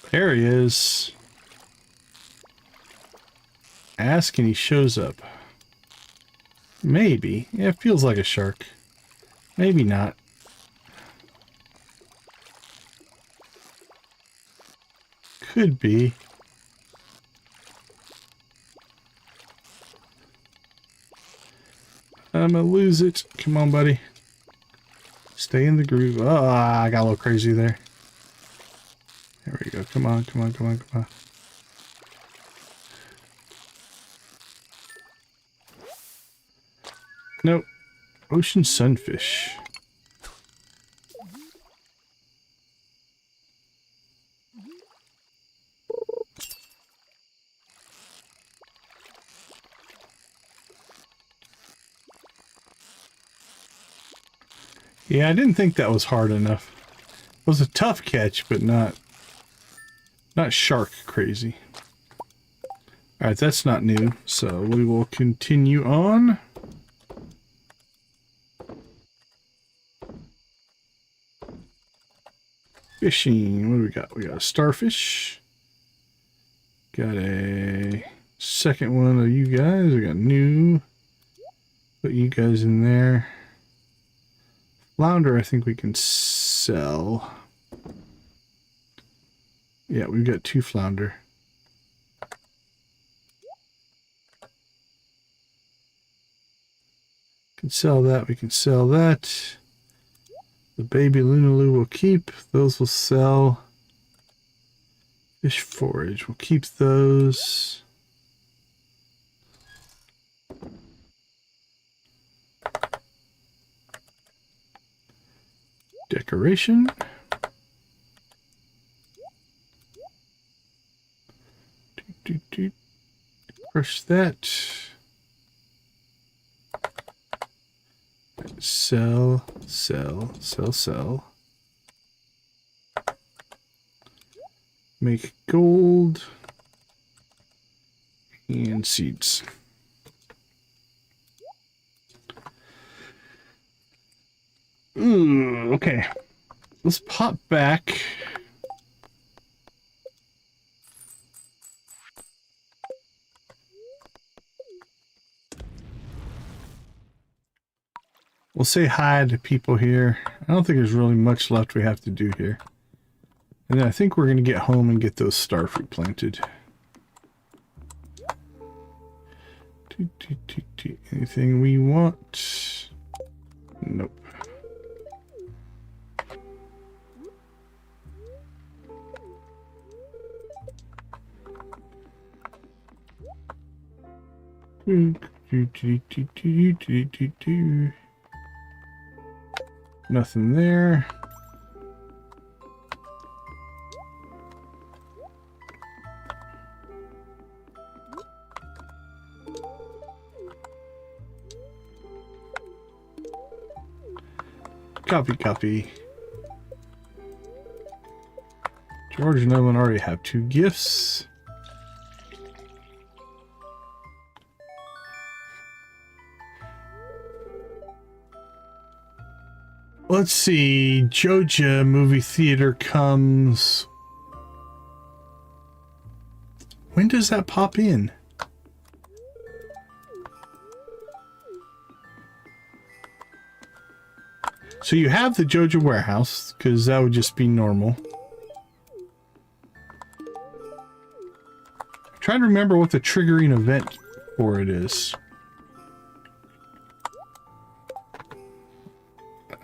There he is. Ask and he shows up. Maybe. Yeah, it feels like a shark. Maybe not. Could be. I'm gonna lose it. Come on, buddy. Stay in the groove. Oh, I got a little crazy there. There we go. Come on, come on, come on, come on. Nope. Ocean sunfish. Yeah, I didn't think that was hard enough. It was a tough catch, but not shark crazy. Alright, that's not new, so we will continue on. Fishing. What do we got? We got a starfish. Got a second one of you guys. We got new. Put you guys in there. Flounder, I think we can sell. Yeah, we've got 2 flounder. Can sell that. We can sell that. The baby Lunaloo will keep. Those will sell. Fish forage. We'll keep those. Decoration. Crush that. Sell, sell, sell, sell. Make gold and seeds. Ooh, okay. Let's pop back. We'll say hi to people here. I don't think there's really much left we have to do here. And then I think we're going to get home and get those starfruit planted. Anything we want? Nope. Nothing there. Copy. George and Ellen already have 2 gifts. Let's see. Joja movie theater comes. When does that pop in? So you have the Joja warehouse, because that would just be normal. I'm trying to remember what the triggering event for it is.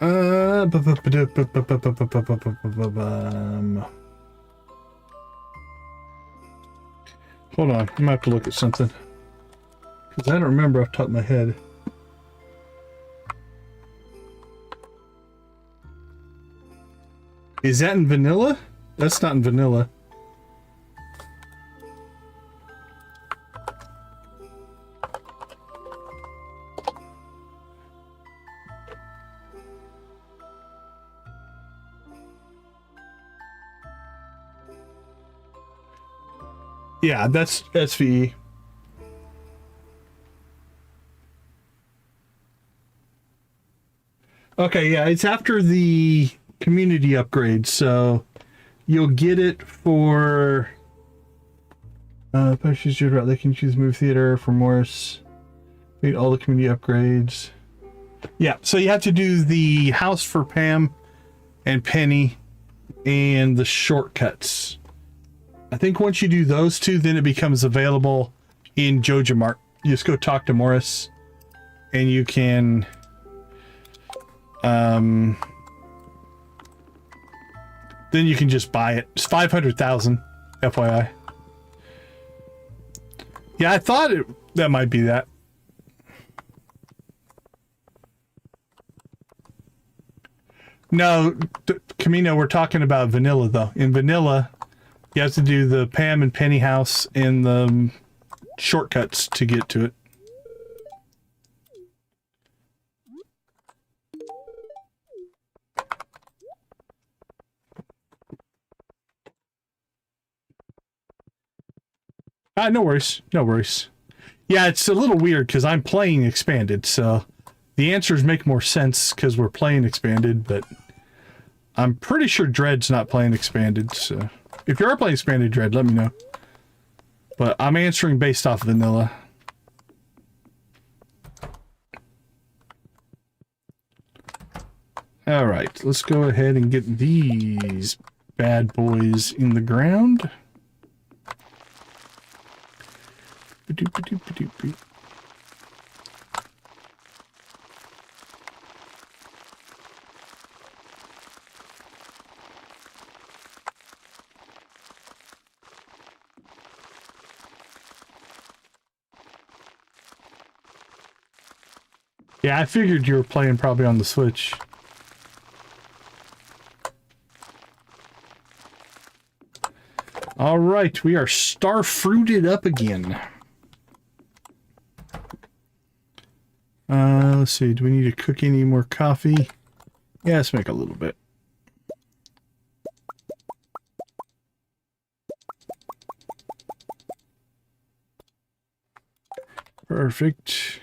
Hold on, I might have to look at something. Because I don't remember off the top of my head. Is that in vanilla? That's not in vanilla. Yeah, that's SVE. Okay, yeah, it's after the community upgrade, so you'll get it for choose your route. They can choose movie theater for Morris. Meet all the community upgrades. Yeah, so you have to do the house for Pam and Penny and the shortcuts. I think once you do those two, then it becomes available in Joja Mart. You just go talk to Morris and you can then you can just buy it. It's 500,000, FYI. Yeah, I thought that might be that. No, Camino, we're talking about vanilla though. In vanilla, you have to do the Pam and Penny house and the shortcuts to get to it. No worries. No worries. Yeah, it's a little weird because I'm playing Expanded, so the answers make more sense because we're playing Expanded, but I'm pretty sure Dread's not playing Expanded, so if you are playing Expanded, Dread, let me know. But I'm answering based off vanilla. Alright, let's go ahead and get these bad boys in the ground. Yeah, I figured you were playing probably on the Switch. All right, we are star-fruited up again. Let's see, do we need to cook any more coffee? Yeah, let's make a little bit. Perfect.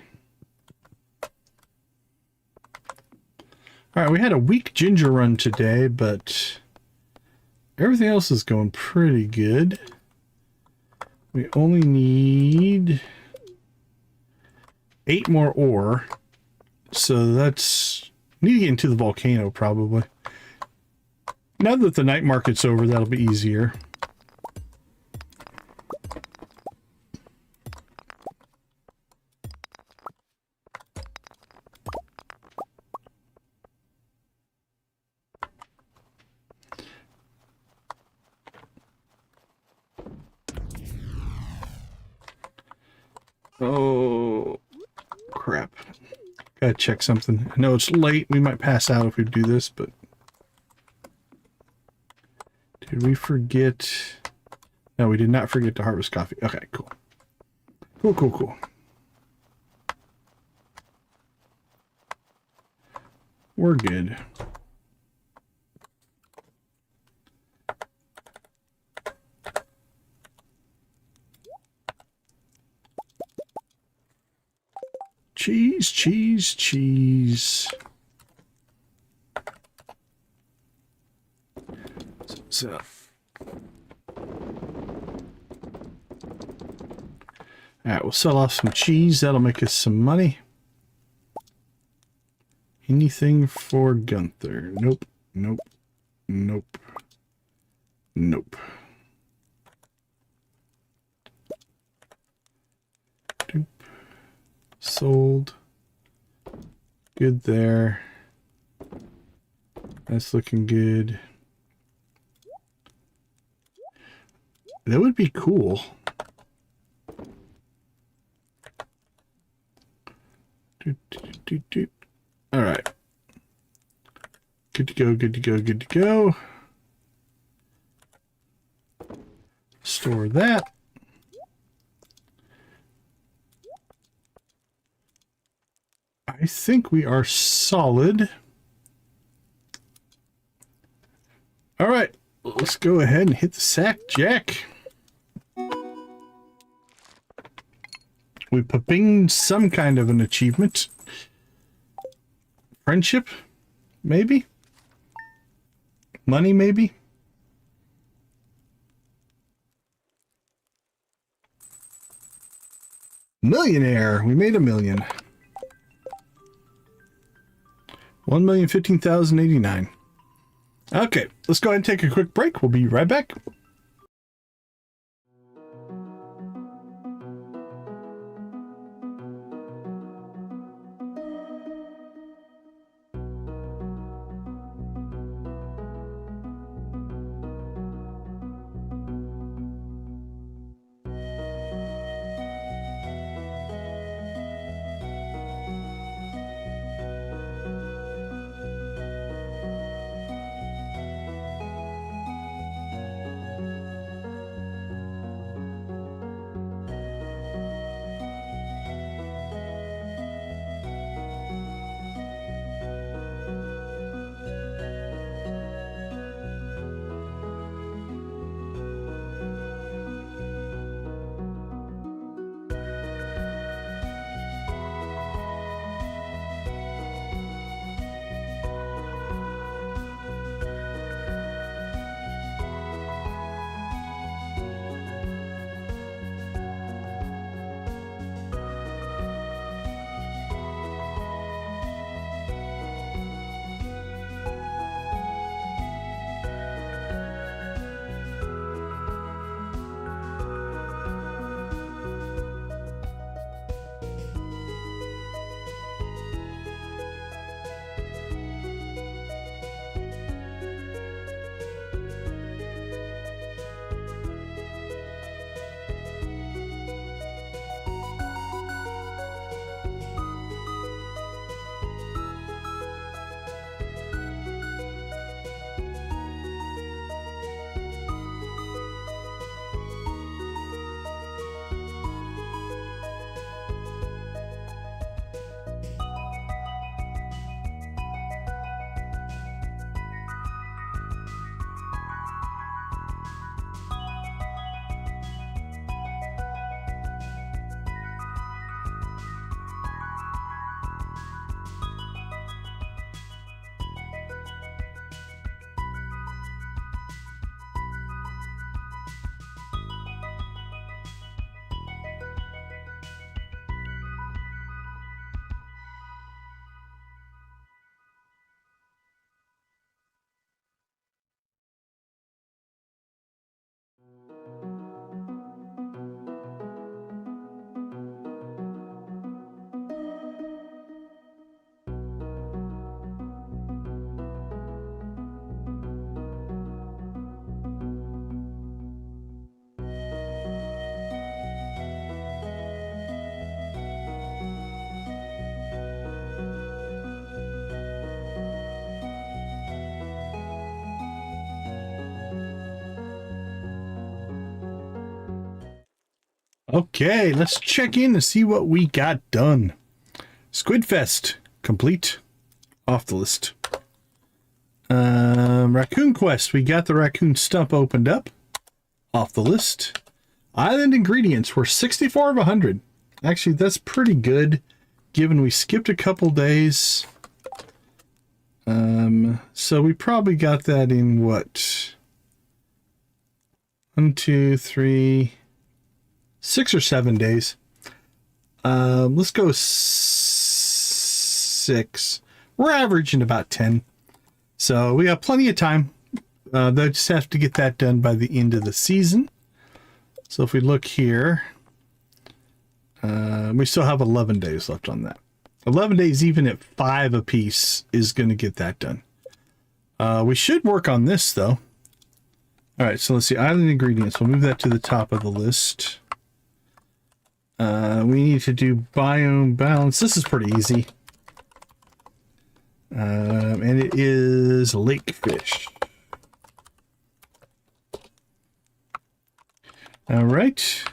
All right, we had a weak ginger run today, but everything else is going pretty good. We only need 8 more ore. So that's... need to get into the volcano, probably. Now that the night market's over, that'll be easier. Oh, crap. Gotta check something. I know it's late. We might pass out if we do this, but... did we forget... no, we did not forget to harvest coffee. Okay, cool. Cool, cool, cool. We're good. Cheese, cheese, cheese. So. Alright, we'll sell off some cheese. That'll make us some money. Anything for Gunther? Nope. Nope. Nope. Nope. Doop. Sold. Good there. That's looking good. That would be cool. All right. Good to go, good to go, good to go. Store that. I think we are solid. All right, let's go ahead and hit the sack, Jack. We pinged some kind of an achievement. Friendship, maybe? Money, maybe? Millionaire. We made $1 million. 1,015,089. Okay, let's go ahead and take a quick break. We'll be right back. Okay, let's check in to see what we got done. Squidfest, complete. Off the list. Racoon quest, we got the raccoon stump opened up. Off the list. Island ingredients were 64 of 100. Actually, that's pretty good, given we skipped a couple days. So we probably got that in what? 1, 2, 3... 6 or 7 days. Let's go 6. We're averaging about 10. So we have plenty of time. They just have to get that done by the end of the season. So if we look here, we still have 11 days left on that. 11 days, even at 5 apiece, is going to get that done. We should work on this, though. All right, so let's see. Island ingredients. We'll move that to the top of the list. We need to do biome balance. This is pretty easy. And it is lake fish. All right.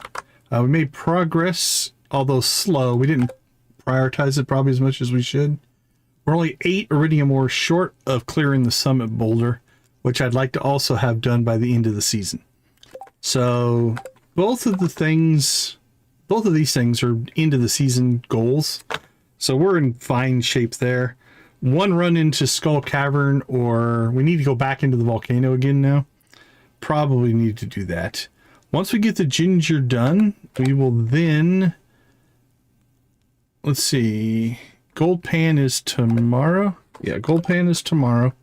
We made progress, although slow. We didn't prioritize it probably as much as we should. We're only 8 iridium ores short of clearing the summit boulder, which I'd like to also have done by the end of the season. So both of these things are end of the season goals. So we're in fine shape there. One run into Skull Cavern, or we need to go back into the volcano again now. Probably need to do that. Once we get the ginger done, we will then, let's see, gold pan is tomorrow. Yeah, gold pan is tomorrow.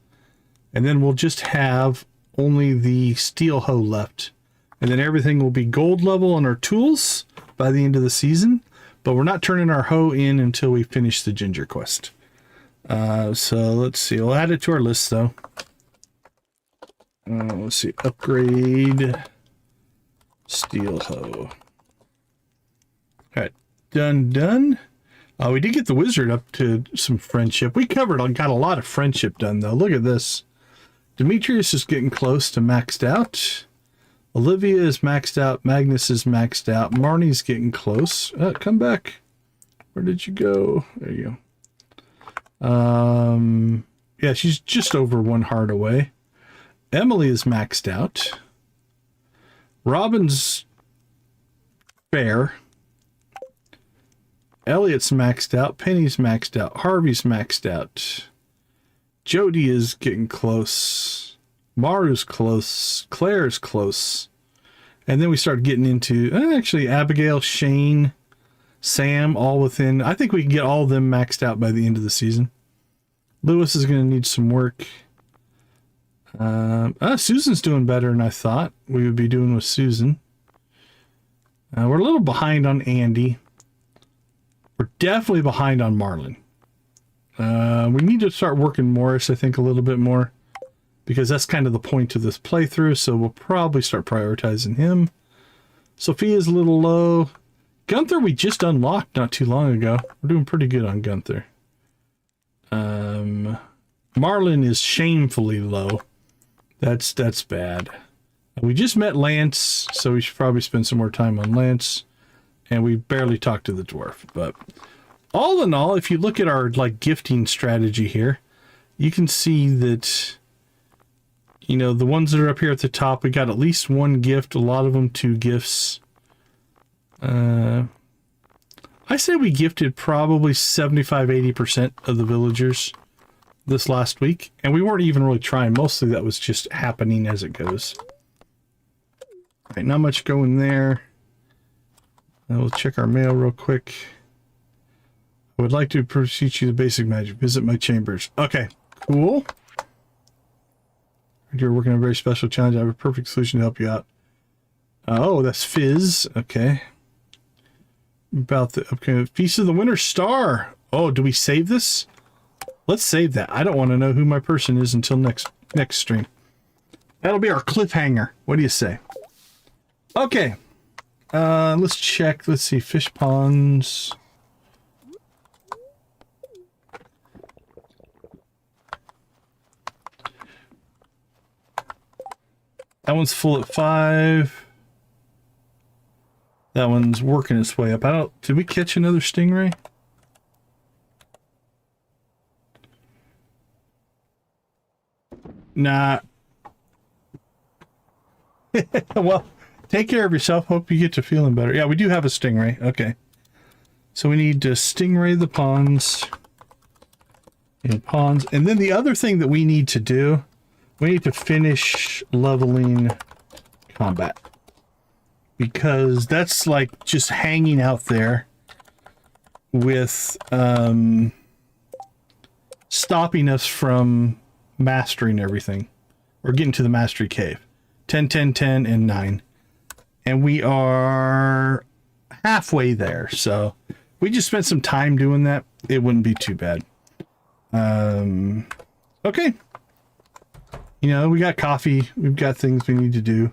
And then we'll just have only the steel hoe left. And then everything will be gold level on our tools by the end of the season. But we're not turning our hoe in until we finish the ginger quest. So let's see. We'll add it to our list, though. Let's see. Upgrade steel hoe. All right. Done. We did get the wizard up to some friendship. We got a lot of friendship done, though. Look at this. Demetrius is getting close to maxed out. Olivia is maxed out. Magnus is maxed out. Marnie's getting close. Come back. Where did you go? There you go. Yeah, she's just over 1 heart away. Emily is maxed out. Robin's fair. Elliot's maxed out. Penny's maxed out. Harvey's maxed out. Jody is getting close. Maru's close. Claire's close. And then we start getting into, actually, Abigail, Shane, Sam, all within. I think we can get all of them maxed out by the end of the season. Lewis is going to need some work. Susan's doing better than I thought we would be doing with Susan. We're a little behind on Andy. We're definitely behind on Marlon. We need to start working Morris, I think, a little bit more, because that's kind of the point of this playthrough, so we'll probably start prioritizing him. Sophia's a little low. Gunther we just unlocked not too long ago. We're doing pretty good on Gunther. Marlon is shamefully low. That's bad. We just met Lance, so we should probably spend some more time on Lance. And we barely talked to the dwarf, but all in all, if you look at our gifting strategy here, you can see that, you know, the ones that are up here at the top, we got at least 1 gift, a lot of them 2 gifts. I say we gifted probably 75-80% of the villagers this last week, and we weren't even really trying. Mostly that was just happening as it goes. All right, not much going there. We'll check our mail real quick. I would like to teach you the basic magic. Visit my chambers. Okay, cool. You're working on a very special challenge. I have a perfect solution to help you out. Oh, that's Fizz. Okay. About the upcoming Feast of the Winter Star. Oh, do we save this? Let's save that. I don't want to know who my person is until next stream. That'll be our cliffhanger. What do you say? Okay. Let's check. Let's see. Fish ponds. That one's full at 5. That one's working its way up. Did we catch another stingray? Nah. Well, take care of yourself. Hope you get to feeling better. Yeah, we do have a stingray. Okay. So we need to stingray the ponds. And then the other thing that we need to do, we need to finish leveling combat. Because that's like just hanging out there with stopping us from mastering everything or getting to the mastery cave. 10, 10, 10, and 9. And we are halfway there. So we just spent some time doing that. It wouldn't be too bad. Okay. You know, we got coffee. We've got things we need to do.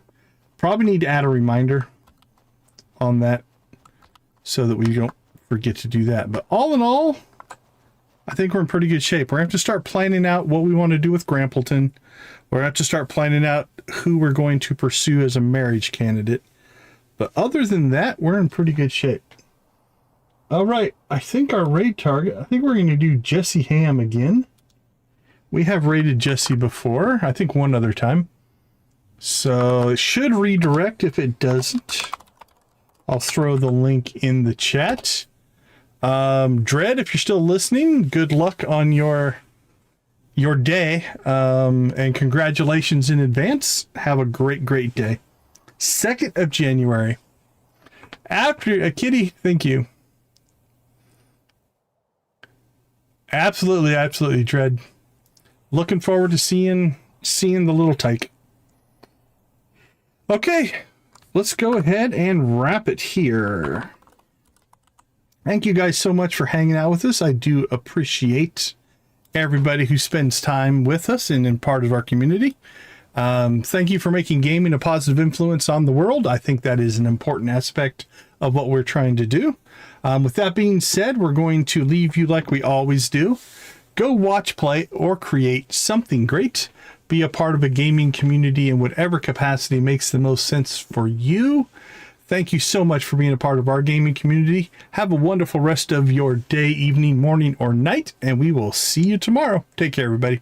Probably need to add a reminder on that so that we don't forget to do that. But all in all, I think we're in pretty good shape. We're going to have to start planning out what we want to do with Grampleton. We're going to have to start planning out who we're going to pursue as a marriage candidate. But other than that, we're in pretty good shape. All right. I think our raid target, I think we're going to do Jesse Ham again. We have raided Jesse before, I think one other time. So it should redirect. If it doesn't, I'll throw the link in the chat. Dread, if you're still listening, good luck on your day. And congratulations in advance. Have a great day. 2nd of January. After Kitty, thank you. Absolutely, Dread. Looking forward to seeing the little tyke. Okay, let's go ahead and wrap it here. Thank you guys so much for hanging out with us. I do appreciate everybody who spends time with us and in part of our community. Thank you for making gaming a positive influence on the world. I think that is an important aspect of what we're trying to do. With that being said, we're going to leave you like we always do. Go watch, play, or create something great. Be a part of a gaming community in whatever capacity makes the most sense for you. Thank you so much for being a part of our gaming community. Have a wonderful rest of your day, evening, morning, or night, and we will see you tomorrow. Take care, everybody.